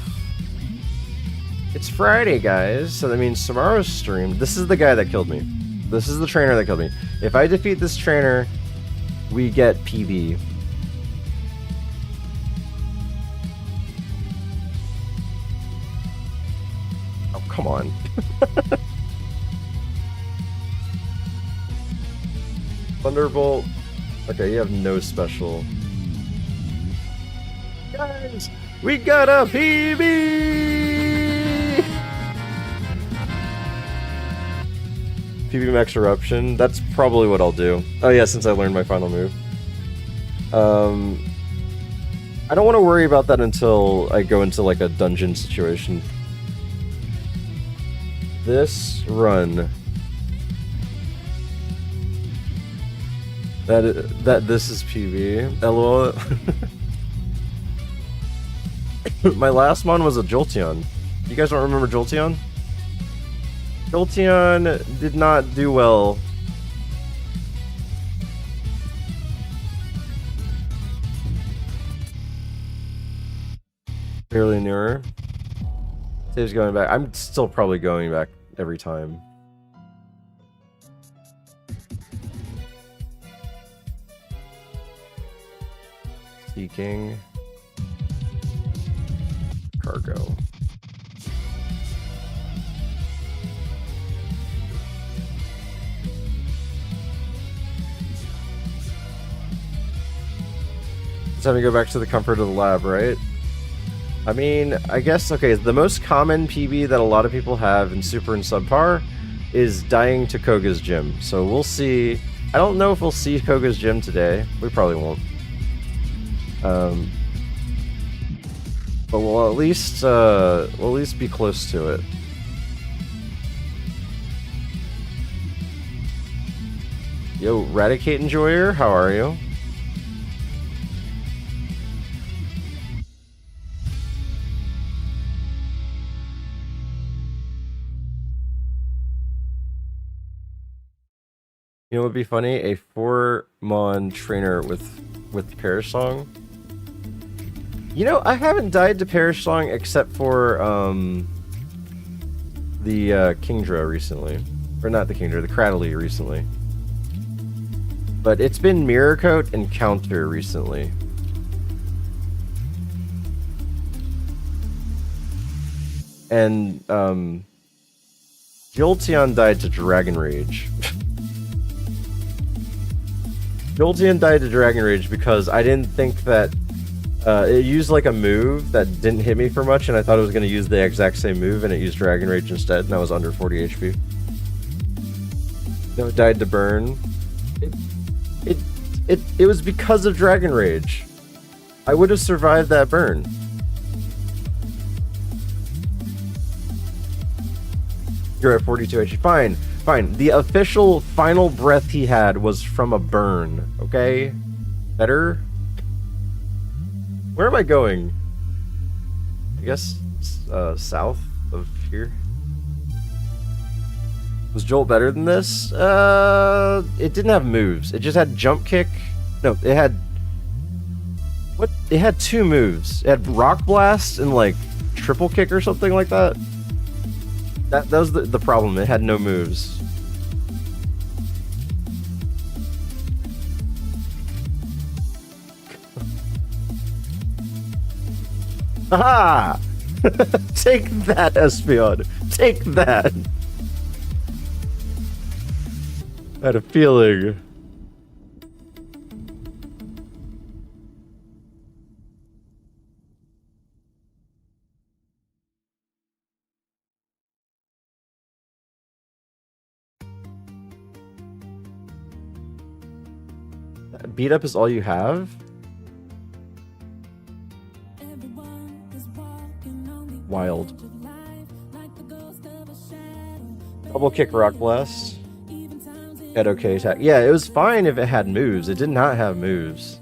It's Friday, guys, so that means tomorrow's stream. This is the guy that killed me. This is the trainer that killed me. If I defeat this trainer, we get PB. Oh, come on. Thunderbolt. Okay, you have no special. Guys, we got a PB! PB Max Eruption. That's probably what I'll do. Oh yeah, since I learned my final move. I don't want to worry about that until I go into like a dungeon situation. This run. That this is PB. LOL. My last one was a Jolteon. You guys don't remember Jolteon? Jolteon did not do well. Fairly newer. Dave's going back. I'm still probably going back every time. Seeking. Cargo. It's time to go back to the comfort of the lab, right? I mean, I guess, okay, the most common PB that a lot of people have in Super and Subpar is dying to Koga's gym. So we'll see. I don't know if we'll see Koga's gym today. We probably won't. But we'll at least be close to it. Yo, Radicate Enjoyer, how are you? You know what would be funny? A 4-mon trainer with Perish Song. You know, I haven't died to Perish Song except for the Kingdra recently. Or not the Kingdra, the Cradley recently. But it's been Mirror Coat and Counter recently. And Jolteon died to Dragon Rage. Jolteon died to Dragon Rage because I didn't think that it used like a move that didn't hit me for much, and I thought it was going to use the exact same move, and it used Dragon Rage instead, and I was under 40 HP. No, it died to burn. It was because of Dragon Rage. I would have survived that burn. You're at 42 HP. Fine, fine. The official final breath he had was from a burn, okay? Better? Where am I going? I guess south of here. Was Jolt better than this? It didn't have moves. It just had jump kick. No, it had... What? It had 2 moves. It had rock blast and like triple kick or something like that. That was the problem. It had no moves. Haha! Take that, Espeon! Take that! I had a feeling. Beat up is all you have? Wild. Double kick rock blast. Had okay attack. Yeah, it was fine if it had moves. It did not have moves.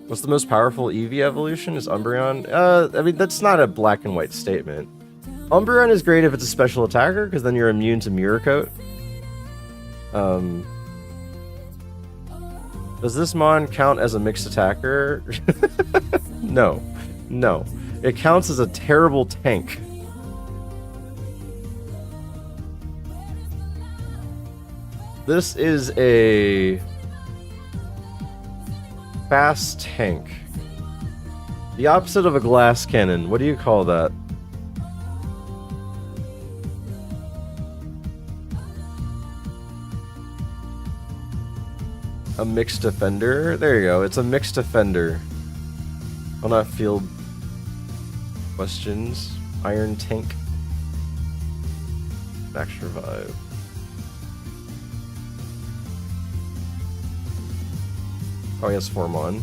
What's the most powerful Eevee evolution? Is Umbreon? I mean, that's not a black and white statement. Umbreon is great if it's a special attacker, because then you're immune to Mirror Coat. Does this Mon count as a mixed attacker? No. No. It counts as a terrible tank. This is a fast tank. The opposite of a glass cannon. What do you call that? A mixed defender? There you go. It's a mixed defender. I'll not field questions. Iron tank. Max revive. Oh, he has 4 Mon.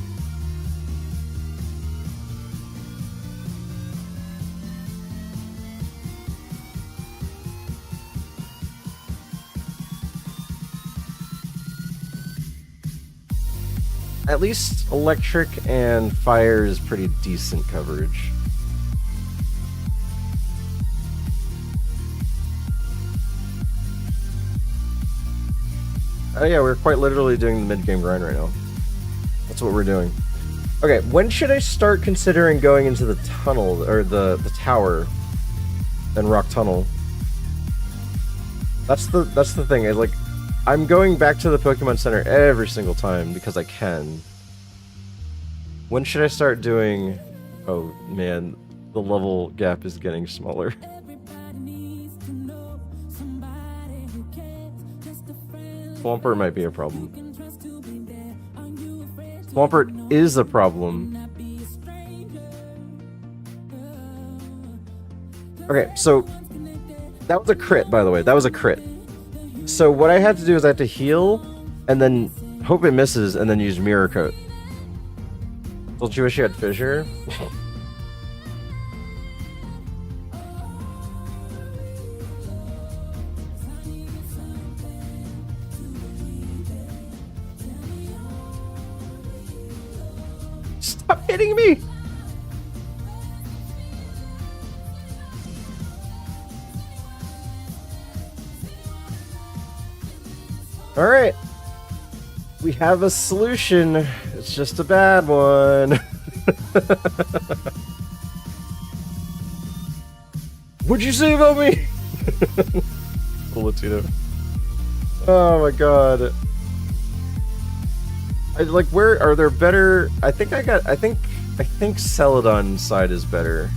At least electric and fire is pretty decent coverage. Oh yeah, we're quite literally doing the mid-game grind right now. That's what we're doing. Okay, when should I start considering going into the tunnel, or the tower, and Rock Tunnel? That's the thing, is like, I'm going back to the Pokemon Center every single time because I can. When should I start doing... Oh man, the level gap is getting smaller. Swampert might be a problem. Swampert is a problem. Okay, so that was a crit, by the way. That was a crit. So what I had to do is I had to heal, and then hope it misses, and then use Mirror Coat. Don't you wish you had Fissure? Stop hitting me! Alright. We have a solution. It's just a bad one. What'd you say about me? Latino. Oh my god. Like, where are there better... I think I think Celadon side is better.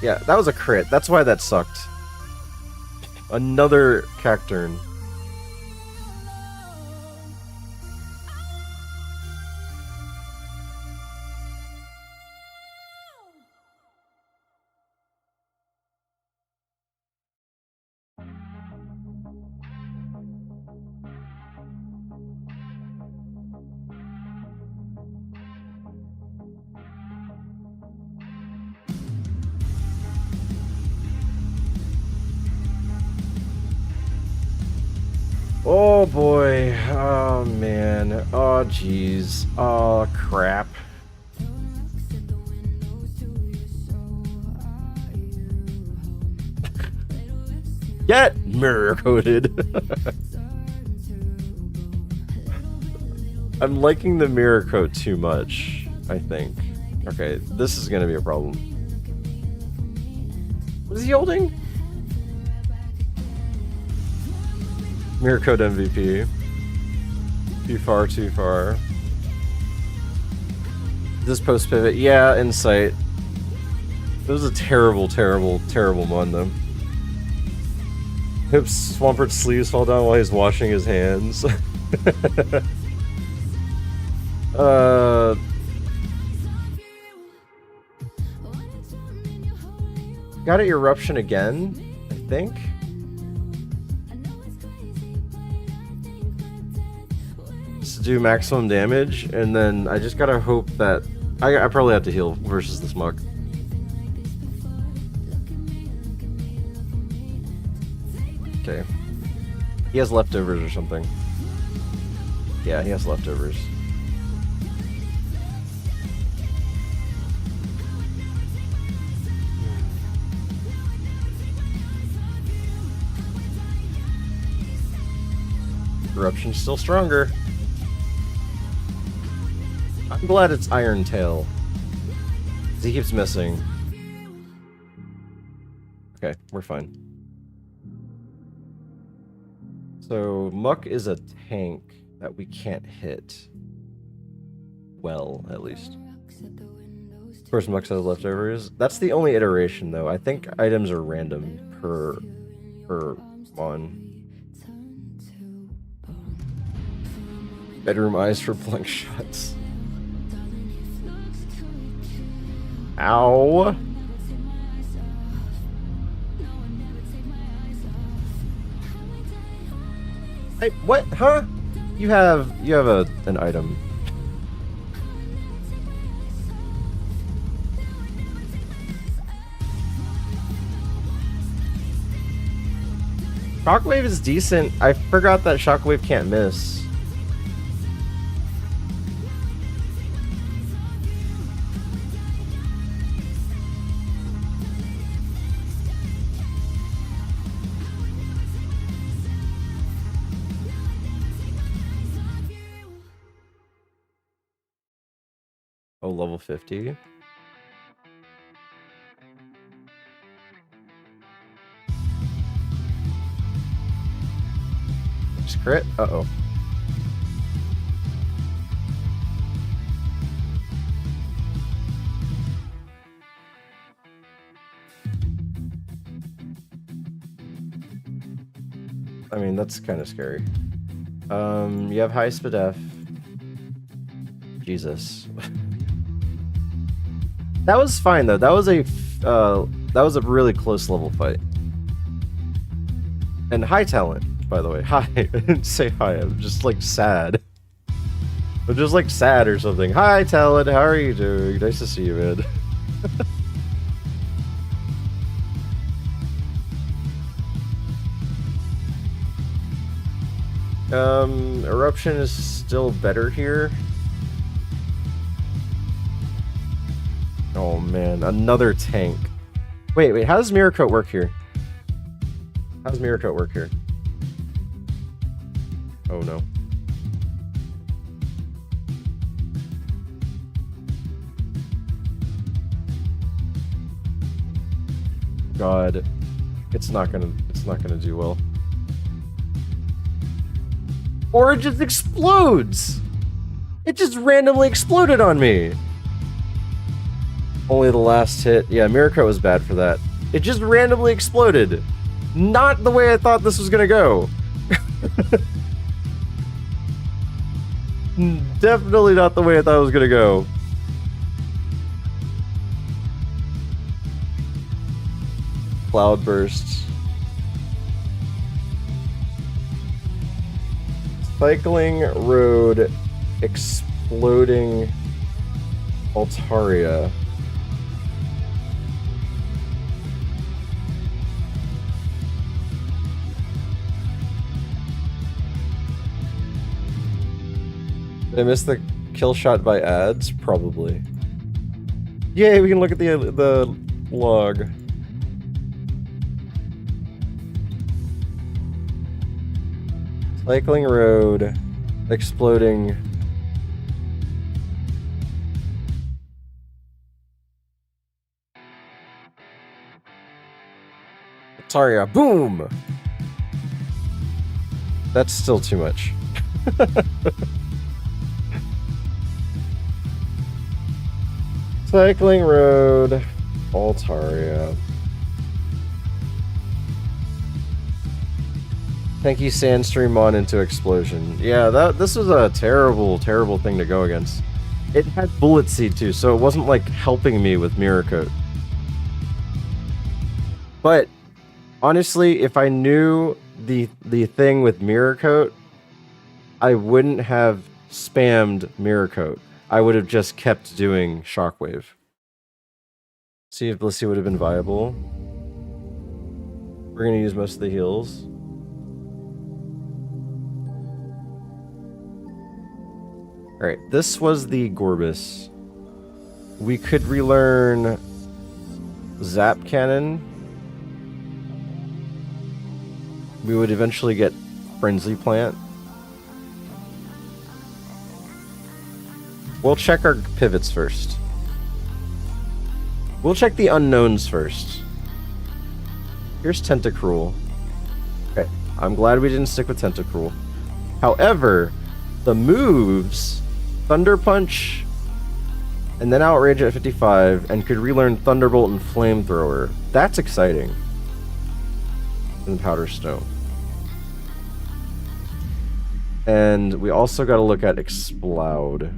Yeah, that was a crit. That's why that sucked. Another Cacturn. Oh boy. Oh man. Oh jeez. Oh crap. Get mirror coated. I'm liking the mirror coat too much, I think. Okay, this is gonna be a problem. What is he holding? Mirror Code MVP. Too far, too far. This post pivot, yeah, Insight. It was a terrible, terrible, terrible mon though. Hips Swampert's sleeves fall down while he's washing his hands. Got an eruption again, I think. Do maximum damage, and then I just gotta hope that I probably have to heal versus this muck. Okay, he has leftovers or something. Yeah, he has leftovers. Eruption's still stronger. I'm glad it's Iron Tail. He keeps missing. Okay, we're fine. So, Muck is a tank that we can't hit. Well, at least. Of course, Muck has leftovers. That's the only iteration, though. I think items are random per mon. Bedroom eyes for blank shots. Ow. Hey, what? Huh? You have an item. Shockwave is decent. I forgot that Shockwave can't miss. Oh, level 50. Just crit? Uh-oh. I mean, that's kind of scary. You have high SPDF. Jesus. That was fine though. That was a really close level fight. And high talent, by the way. Hi. I didn't say hi. I'm just like sad. I'm just like sad or something. Hi talent. How are you doing? Nice to see you, man. Eruption is still better here. Oh man, another tank. Wait, how does Mirror Coat work here? How does Mirror Coat work here? Oh no. god. It's not gonna do well. Or it just explodes! It just randomly exploded on me! Only the last hit. Yeah, Miracle was bad for that. It just randomly exploded. Not the way I thought this was gonna go. Definitely not the way I thought it was gonna go. Cloudbursts. Cycling Road. Exploding Altaria. Did I miss the kill shot by ads? Probably. Yay, we can look at the log. Cycling Road, exploding. Altaria, boom! That's still too much. Cycling Road, Altaria. Thank you, Sandstream on into Explosion. Yeah, this was a terrible, terrible thing to go against. It had Bullet Seed too, so it wasn't like helping me with Mirror Coat. But honestly, if I knew the thing with Mirror Coat, I wouldn't have spammed Mirror Coat. I would have just kept doing Shockwave. See if Blissey would have been viable. We're gonna use most of the heals. Alright, this was the Gorbis. We could relearn Zap Cannon. We would eventually get Frenzy Plant. We'll check our pivots first. We'll check the unknowns first. Here's Tentacruel. Okay, I'm glad we didn't stick with Tentacruel. However, the moves, Thunder Punch, and then Outrage at 55, and could relearn Thunderbolt and Flamethrower. That's exciting. And Powder Snow. And we also got to look at Explode.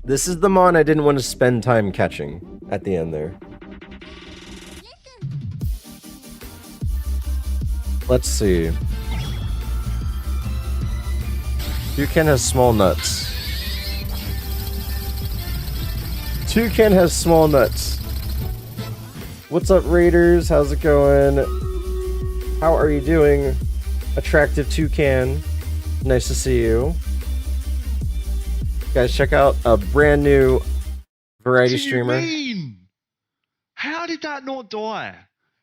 This is the Mon I didn't want to spend time catching at the end there. Let's see. Toucan has small nuts. Toucan has small nuts. What's up, Raiders? How's it going? How are you doing? Attractive Toucan. Nice to see you. Guys, check out a brand new variety streamer. What do you mean? How did that not die?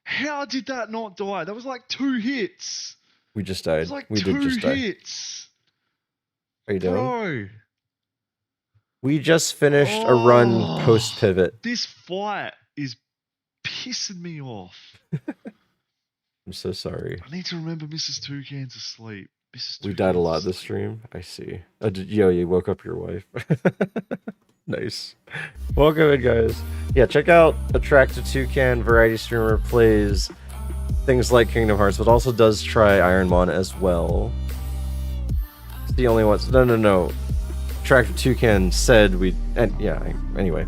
How did that not die? That was like 2 hits. We just died. It was like we 2 did just die. hits. How you doing? Bro. We just finished a run post pivot. This fight is pissing me off. I'm so sorry. I need to remember Mrs. Toucan's asleep. We died a lot this stream. I see. Yo, you woke up your wife. Nice. Welcome in, guys. Yeah, check out Attractive Toucan, variety streamer, plays things like Kingdom Hearts, but also does try ironMON as well. It's the only one. No. Attractive Toucan said yeah, anyway.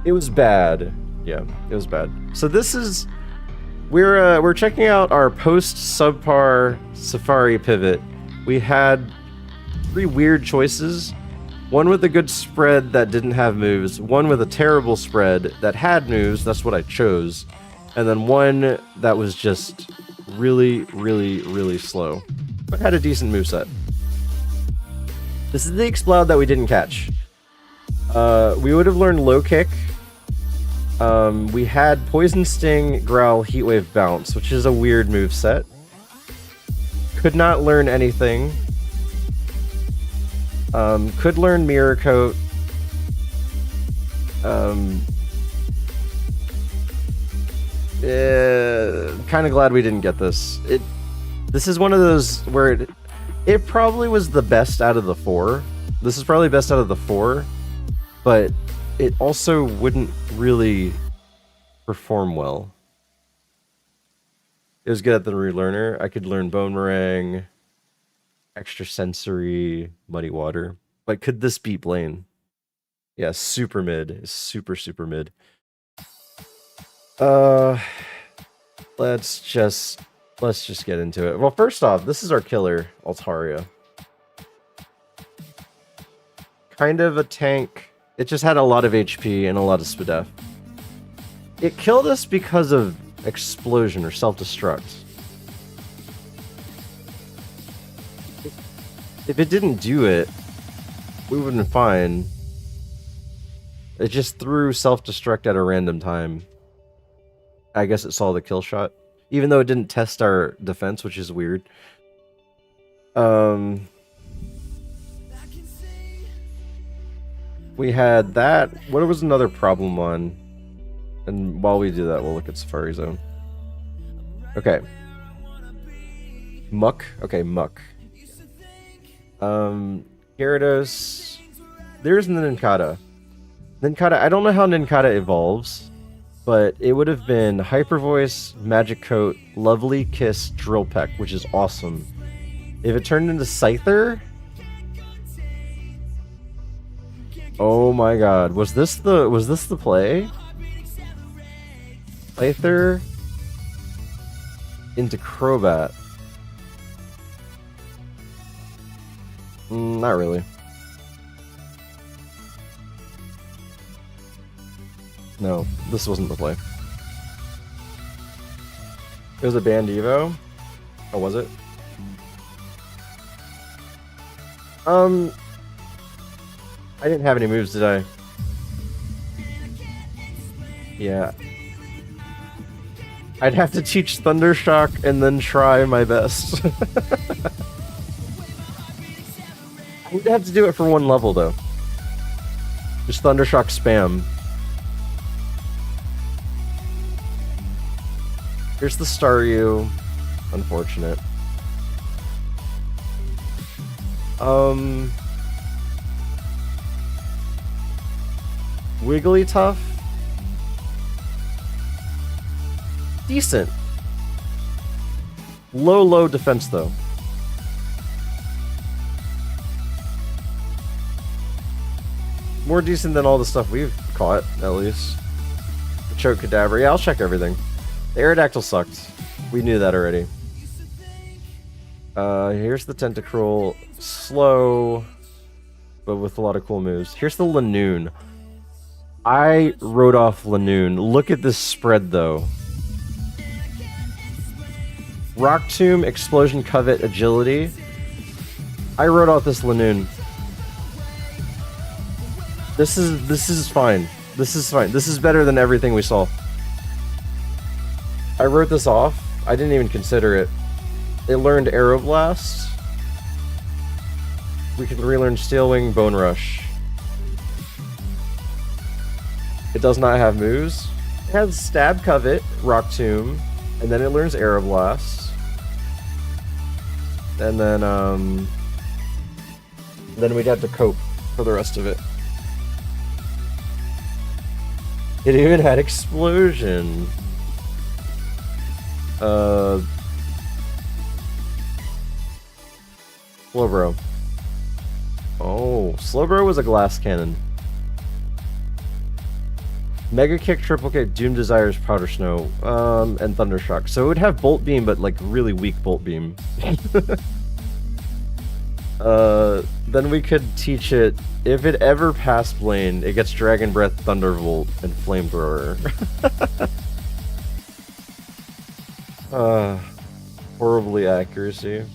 It was bad. Yeah, it was bad. So this is... We're checking out our post-Subpar Safari pivot. We had 3 weird choices. One with a good spread that didn't have moves. One with a terrible spread that had moves. That's what I chose. And then one that was just really, really, really slow. But had a decent moveset. This is the Explode that we didn't catch. We would have learned Low Kick. We had Poison Sting, Growl, Heatwave, Bounce, which is a weird moveset. Could not learn anything. Could learn Mirror Coat. Kind of glad we didn't get this. This is one of those where it probably was the best out of the 4. This is probably best out of the 4, but it also wouldn't really perform well. It was good at the relearner. I could learn Bone Meringue, Extrasensory, Muddy Water. But could this beat Blaine? Yeah, super mid. Super, super mid. Let's just get into it. Well, first off, this is our killer, Altaria. Kind of a tank. It just had a lot of HP and a lot of SPDF. It killed us because of explosion or self-destruct. If it didn't do it, we would have been fine. It just threw self-destruct at a random time. I guess it saw the kill shot. Even though it didn't test our defense, which is weird. We had that. What was another problem on? And while we do that, we'll look at Safari Zone. Okay. Muck. Okay, Muck. Gyarados. There's the Nincada. Nincada, I don't know how Nincada evolves, but it would have been Hyper Voice, Magic Coat, Lovely Kiss, Drill Peck, which is awesome. If it turned into Scyther... Oh my god, was this the play? Scyther into Crobat. Not really. No, this wasn't the play. It was a banned Evo? Oh, was it? I didn't have any moves, did I? Yeah. I'd have to teach Thundershock and then try my best. I would have to do it for one level, though. Just Thundershock spam. Here's the Staryu. Unfortunate. Wigglytuff? Decent. Low defense, though. More decent than all the stuff we've caught, at least. The Choke Cadaver. Yeah, I'll check everything. The Aerodactyl sucked. We knew that already. Here's the Tentacruel. Slow, but with a lot of cool moves. Here's the Lanoon. I wrote off Lanoon. Look at this spread, though. Rock Tomb, Explosion, Covet, Agility. I wrote off this Lanoon. This is fine. This is fine. This is better than everything we saw. I wrote this off. I didn't even consider it. It learned Aeroblast. We could relearn Steel Wing, Bone Rush. It does not have moves. It has Stab, Covet, Rock Tomb, and then it learns Aeroblast. And then we'd have to cope for the rest of it. It even had Explosion. Slowbro. Oh, Slowbro was a glass cannon. Mega Kick, Triple Kick, Doom Desires, Powder Snow, and Thundershock. So it would have Bolt Beam, but like really weak Bolt Beam. Then we could teach it, if it ever passed Blaine, it gets Dragon Breath, Thunderbolt, and Flamethrower. Horribly accuracy.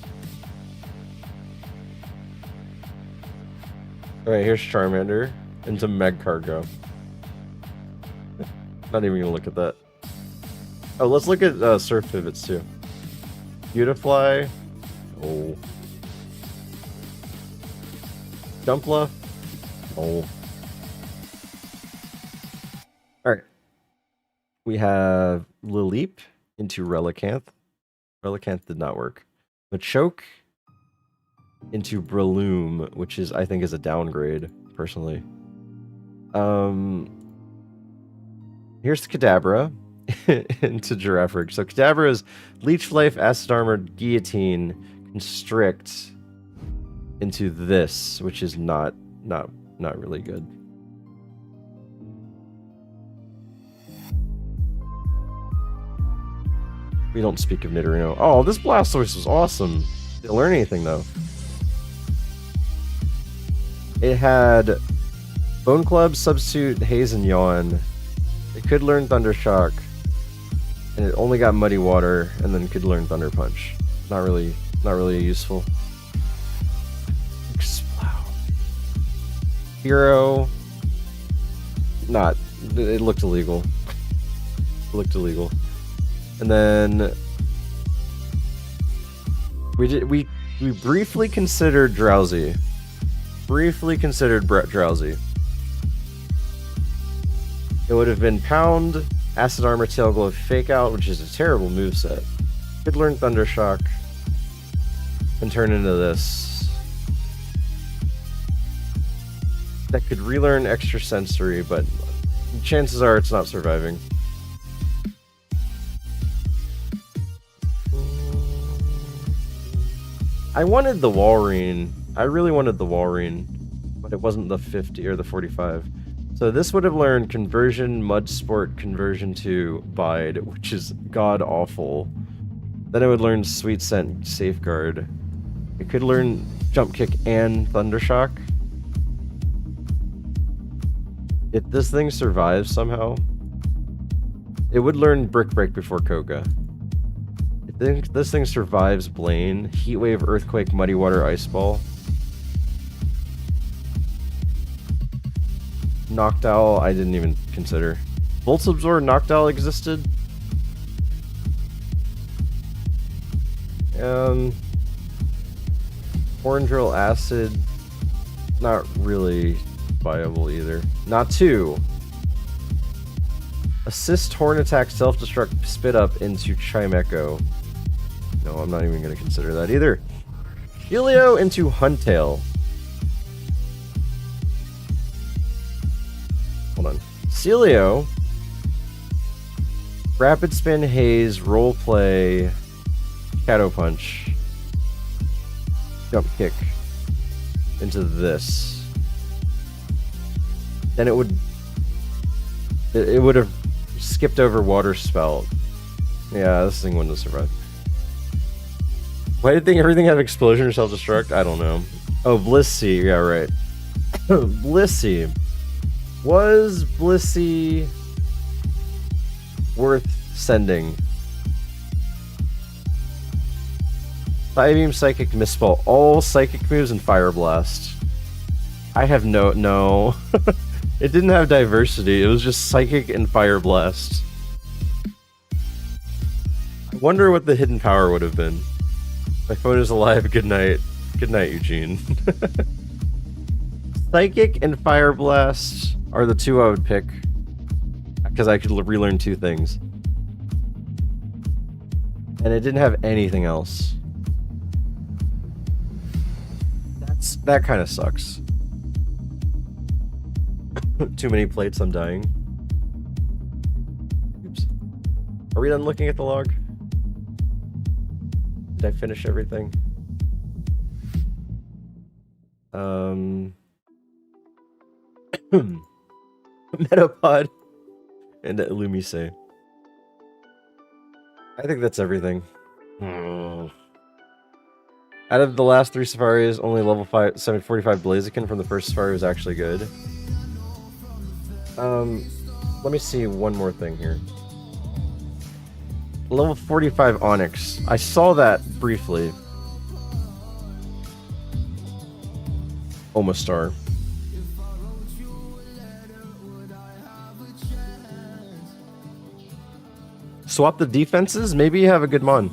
Alright, here's Charmander into Meg Cargo. Not even gonna look at that. Oh, let's look at Surf Pivots too. Beautifly. Oh. Jumpla. Oh. Alright. We have Lileep into Relicanth. Relicanth did not work. Machoke into Breloom, which is I think is a downgrade, personally. Here's Kadabra into Girafarig. So Kadabra is Leech Life, Acid Armor, Guillotine, Constrict into this, which is not really good. We don't speak of Nidorino. Oh, this Blastoise was awesome. Didn't learn anything though. It had Bone Club, Substitute, Haze, and Yawn. It could learn Thunder Shock, and it only got Muddy Water, and then could learn Thunder Punch. Not really useful. Exploud. Hero. It looked illegal. And then we briefly considered Drowsy. Drowsy. It would have been Pound, Acid Armor, Tail Glow, Fake Out, which is a terrible moveset. Could learn Thunder Shock and turn into this. That could relearn Extra Sensory, but chances are it's not surviving. I wanted the Walrein. I really wanted the Walrein, but it wasn't the 50 or the 45. So this would have learned Conversion, Mud Sport, Conversion to Bide, which is god-awful. Then it would learn Sweet Scent, Safeguard. It could learn Jump Kick and Thunder Shock. If this thing survives somehow, it would learn Brick Break before Koga. If this thing survives Blaine, Heat Wave, Earthquake, Muddy Water, Ice Ball. Noctowl, I didn't even consider. Volt Absorb, Noctowl existed. Orangeal Acid, not really viable either. Not 2. Assist, Horn Attack, Self-Destruct, Spit Up into Chimecho. No, I'm not even going to consider that either. Helio into Huntail. Hold on. Celio. Rapid Spin, Haze, Role Play, Shadow Punch, Jump Kick into this. Then it would have skipped over Water Spout. Yeah, this thing wouldn't have survived. Why did everything have Explosion or Self-Destruct? I don't know. Oh, Blissey. Yeah, right. Blissey. Was Blissey worth sending? Psybeam, Psychic, Mistball, all Psychic moves, and Fire Blast. I have no. It didn't have diversity. It was just Psychic and Fire Blast. I wonder what the hidden power would have been. My phone is alive. Good night. Good night, Eugene. Psychic and Fire Blast are the two I would pick, because I could relearn 2 things. And it didn't have anything else. That kind of sucks. Too many plates, I'm dying. Oops. Are we done looking at the log? Did I finish everything? Metapod and Illumise. I think that's everything. Out of the last 3 safaris, only level 745 Blaziken from the first safari was actually good. Let me see one more thing here. Level 45 Onyx. I saw that briefly. Omastar. Swap the defenses? Maybe you have a good Mon.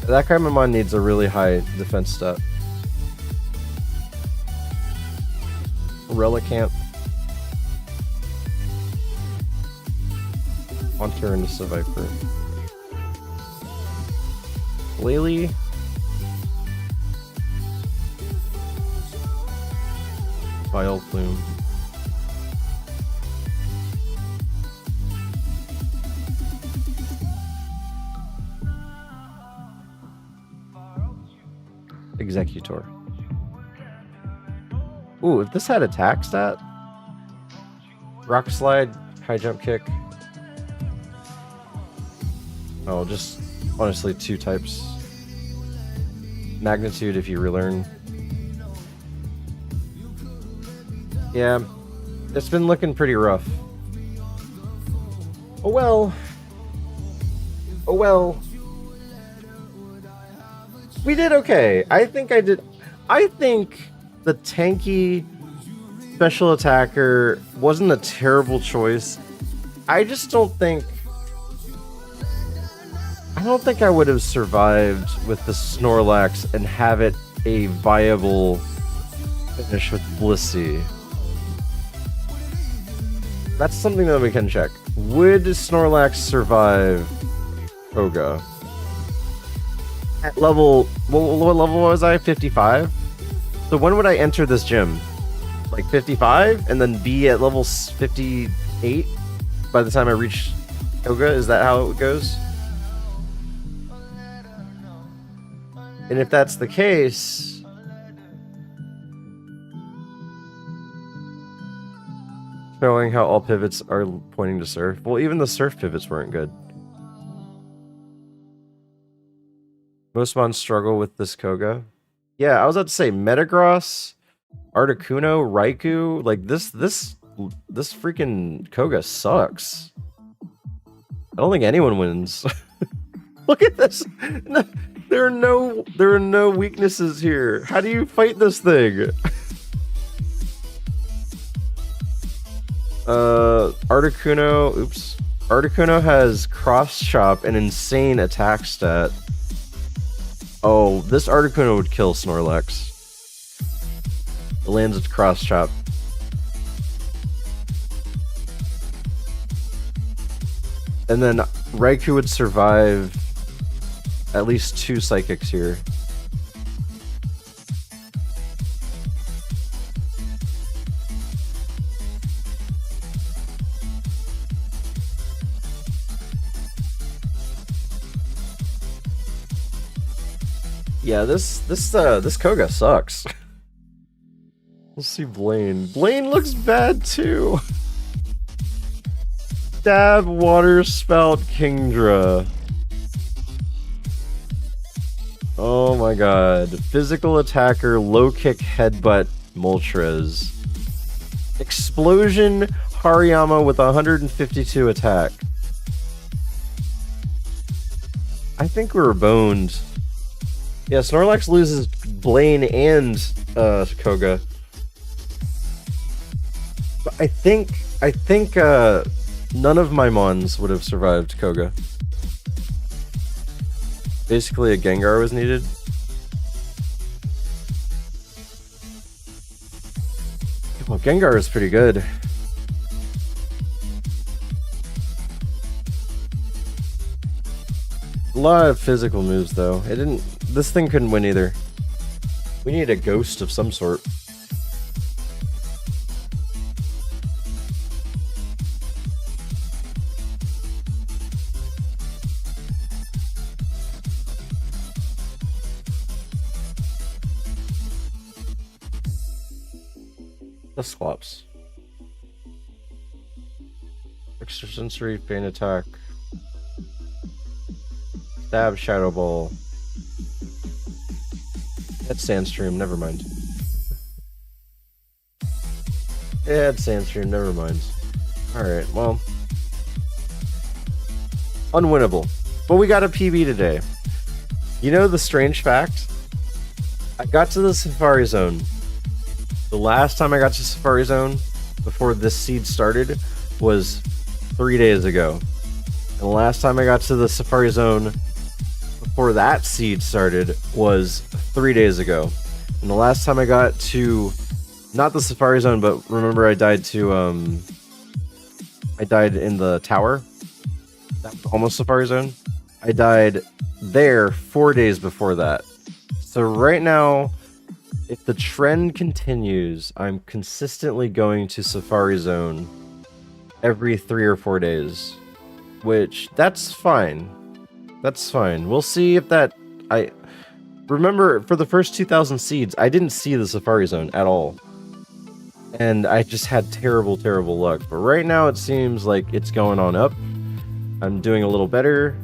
That kind of Mon needs a really high defense stat. Relicanth. Haunter into Seviper. Lily. Vile Plume. Executor. Ooh, if this had attack stat, Rock Slide, High Jump Kick. Oh, just honestly 2 types. Magnitude if you relearn. Yeah, it's been looking pretty rough. Oh well. Oh well. We did okay. I think the tanky special attacker wasn't a terrible choice. I don't think I would have survived with the Snorlax and have it a viable finish with Blissey. That's something that we can check. Would Snorlax survive Koga? At level... What level was I? 55? So when would I enter this gym? Like 55? And then be at level 58 by the time I reach Koga? Is that how it goes? And if that's the case... Showing how all pivots are pointing to Surf. Well, even the Surf pivots weren't good. Most mons struggle with this Koga. Yeah, I was about to say Metagross, Articuno, Raikou. Like this freaking Koga sucks. I don't think anyone wins. Look at this. No, there are no weaknesses here. How do you fight this thing? Articuno. Oops. Articuno has Cross Chop, an insane attack stat. Oh, this Articuno would kill Snorlax. It lands its Cross Chop. And then Raikou would survive at least 2 Psychics here. Yeah, this Koga sucks. Let's see Blaine. Blaine looks bad too. Stab, Water Spout, Kingdra. Oh my god. Physical attacker, low kick, headbutt, Moltres. Explosion, Hariyama with 152 attack. I think we were boned. Yeah, Snorlax loses Blaine and Koga. But I think none of my mons would have survived Koga. Basically, a Gengar was needed. Well, Gengar is pretty good. A lot of physical moves, though. It didn't. This thing couldn't win either. We need a ghost of some sort. Dusclops. Extrasensory, Feint Attack. Stab, Shadow Ball. That's Sandstream, never mind. Yeah, it's Sandstream, never mind. Alright, well. Unwinnable. But we got a PB today. You know the strange fact? I got to the Safari Zone. The last time I got to Safari Zone, before this seed started, was 3 days ago. And the last time I got to the Safari Zone, before that seed started, was 3 days ago. And the last time I got to Not the Safari Zone, but remember I died to, I died in the tower. That was almost Safari Zone. I died there 4 days before that. So right now, if the trend continues, I'm consistently going to Safari Zone every 3 or 4 days. Which, that's fine. That's fine. We'll see if that... I remember, for the first 2,000 seeds, I didn't see the Safari Zone at all. And I just had terrible, terrible luck. But right now, it seems like it's going on up. I'm doing a little better.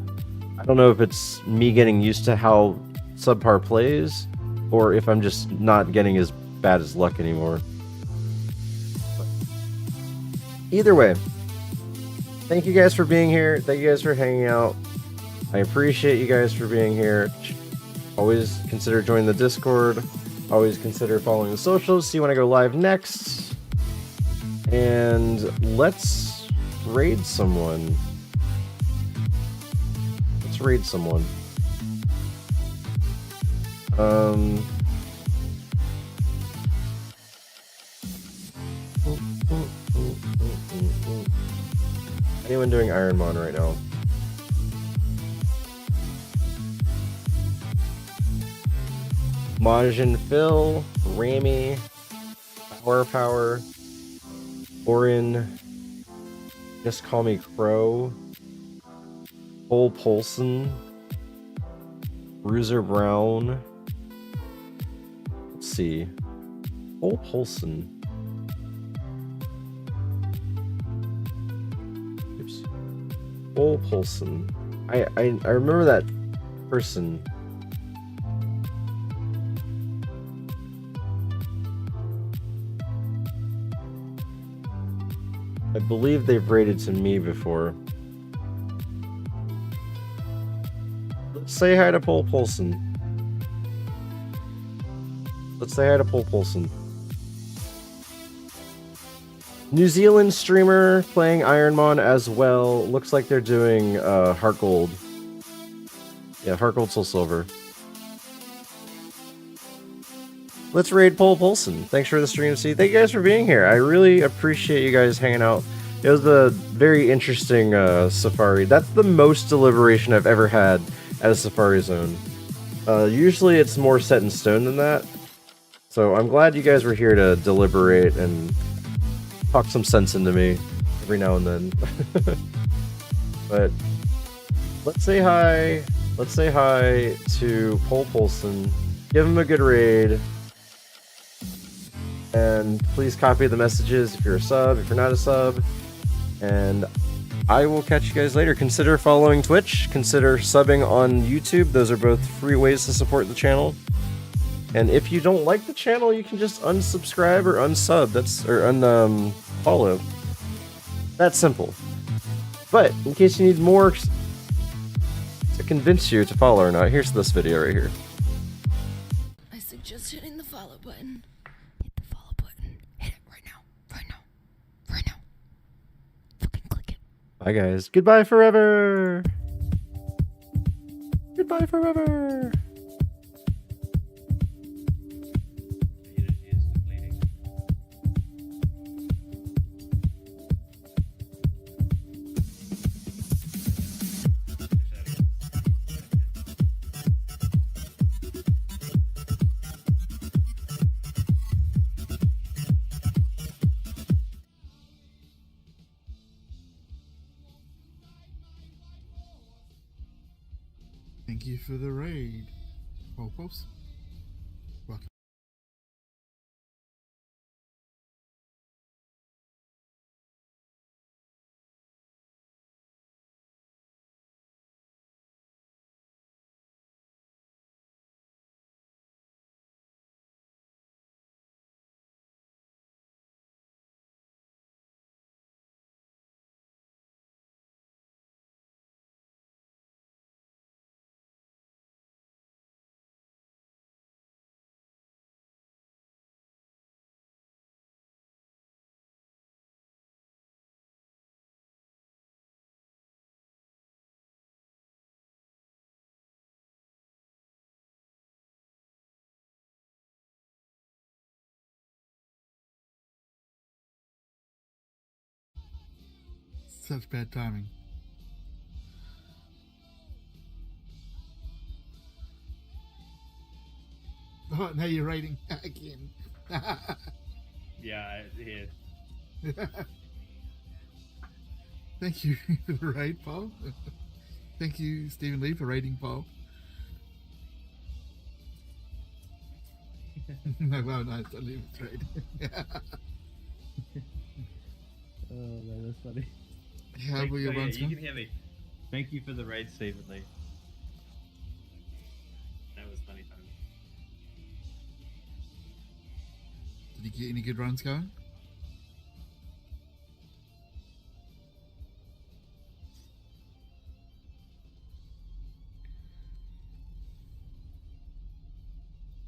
I don't know if it's me getting used to how Subpar plays, or if I'm just not getting as bad as luck anymore. But either way, thank you guys for being here. Thank you guys for hanging out. I appreciate you guys for being here. Always consider joining the Discord. Always consider following the socials. See when I go live next. And let's raid someone. Let's raid someone. Anyone doing ironMON right now? Majin Phil, Rami, Power, Orin, Just Call Me Crow, Cole Polson, Bruiser Brown. Let's see. Cole Polson. Oops. Cole Polson. I remember that person. I believe they've raided to me before. Let's say hi to Paul Polson. Let's say hi to Paul Polson. New Zealand streamer playing ironMON as well. Looks like they're doing Heart Gold. Yeah, Heart Gold, Soul Silver. Let's raid Paul Polson. Thanks for the stream, C. Thank you guys for being here. I really appreciate you guys hanging out. It was a very interesting safari. That's the most deliberation I've ever had at a Safari Zone. Usually it's more set in stone than that. So I'm glad you guys were here to deliberate and talk some sense into me every now and then. But let's say hi. Let's say hi to Paul Polson. Give him a good raid. And please copy the messages if you're a sub, if you're not a sub. And I will catch you guys later. Consider following Twitch. Consider subbing on YouTube. Those are both free ways to support the channel. And if you don't like the channel, you can just unsubscribe or unsub. Or unfollow. That's simple. But in case you need more to convince you to follow or not, here's this video right here. I suggest hitting the follow button. Hit the follow button. Hit it right now. Right now. Right now. Fucking click it. Bye, guys. Goodbye forever. Goodbye forever. Thank you for the raid, Popos. Welcome. Such bad timing. Oh, now you're rating again. Yeah, here. Thank you for the raid, Paul. Thank you, Stephen Lee, for raiding Paul. No, well, no, it's only a trade. Oh man, that's funny. How will your runs You go? can hear me. Thank you for the raid, Stephen Lee. That was funny timing. Did you get any good runs going?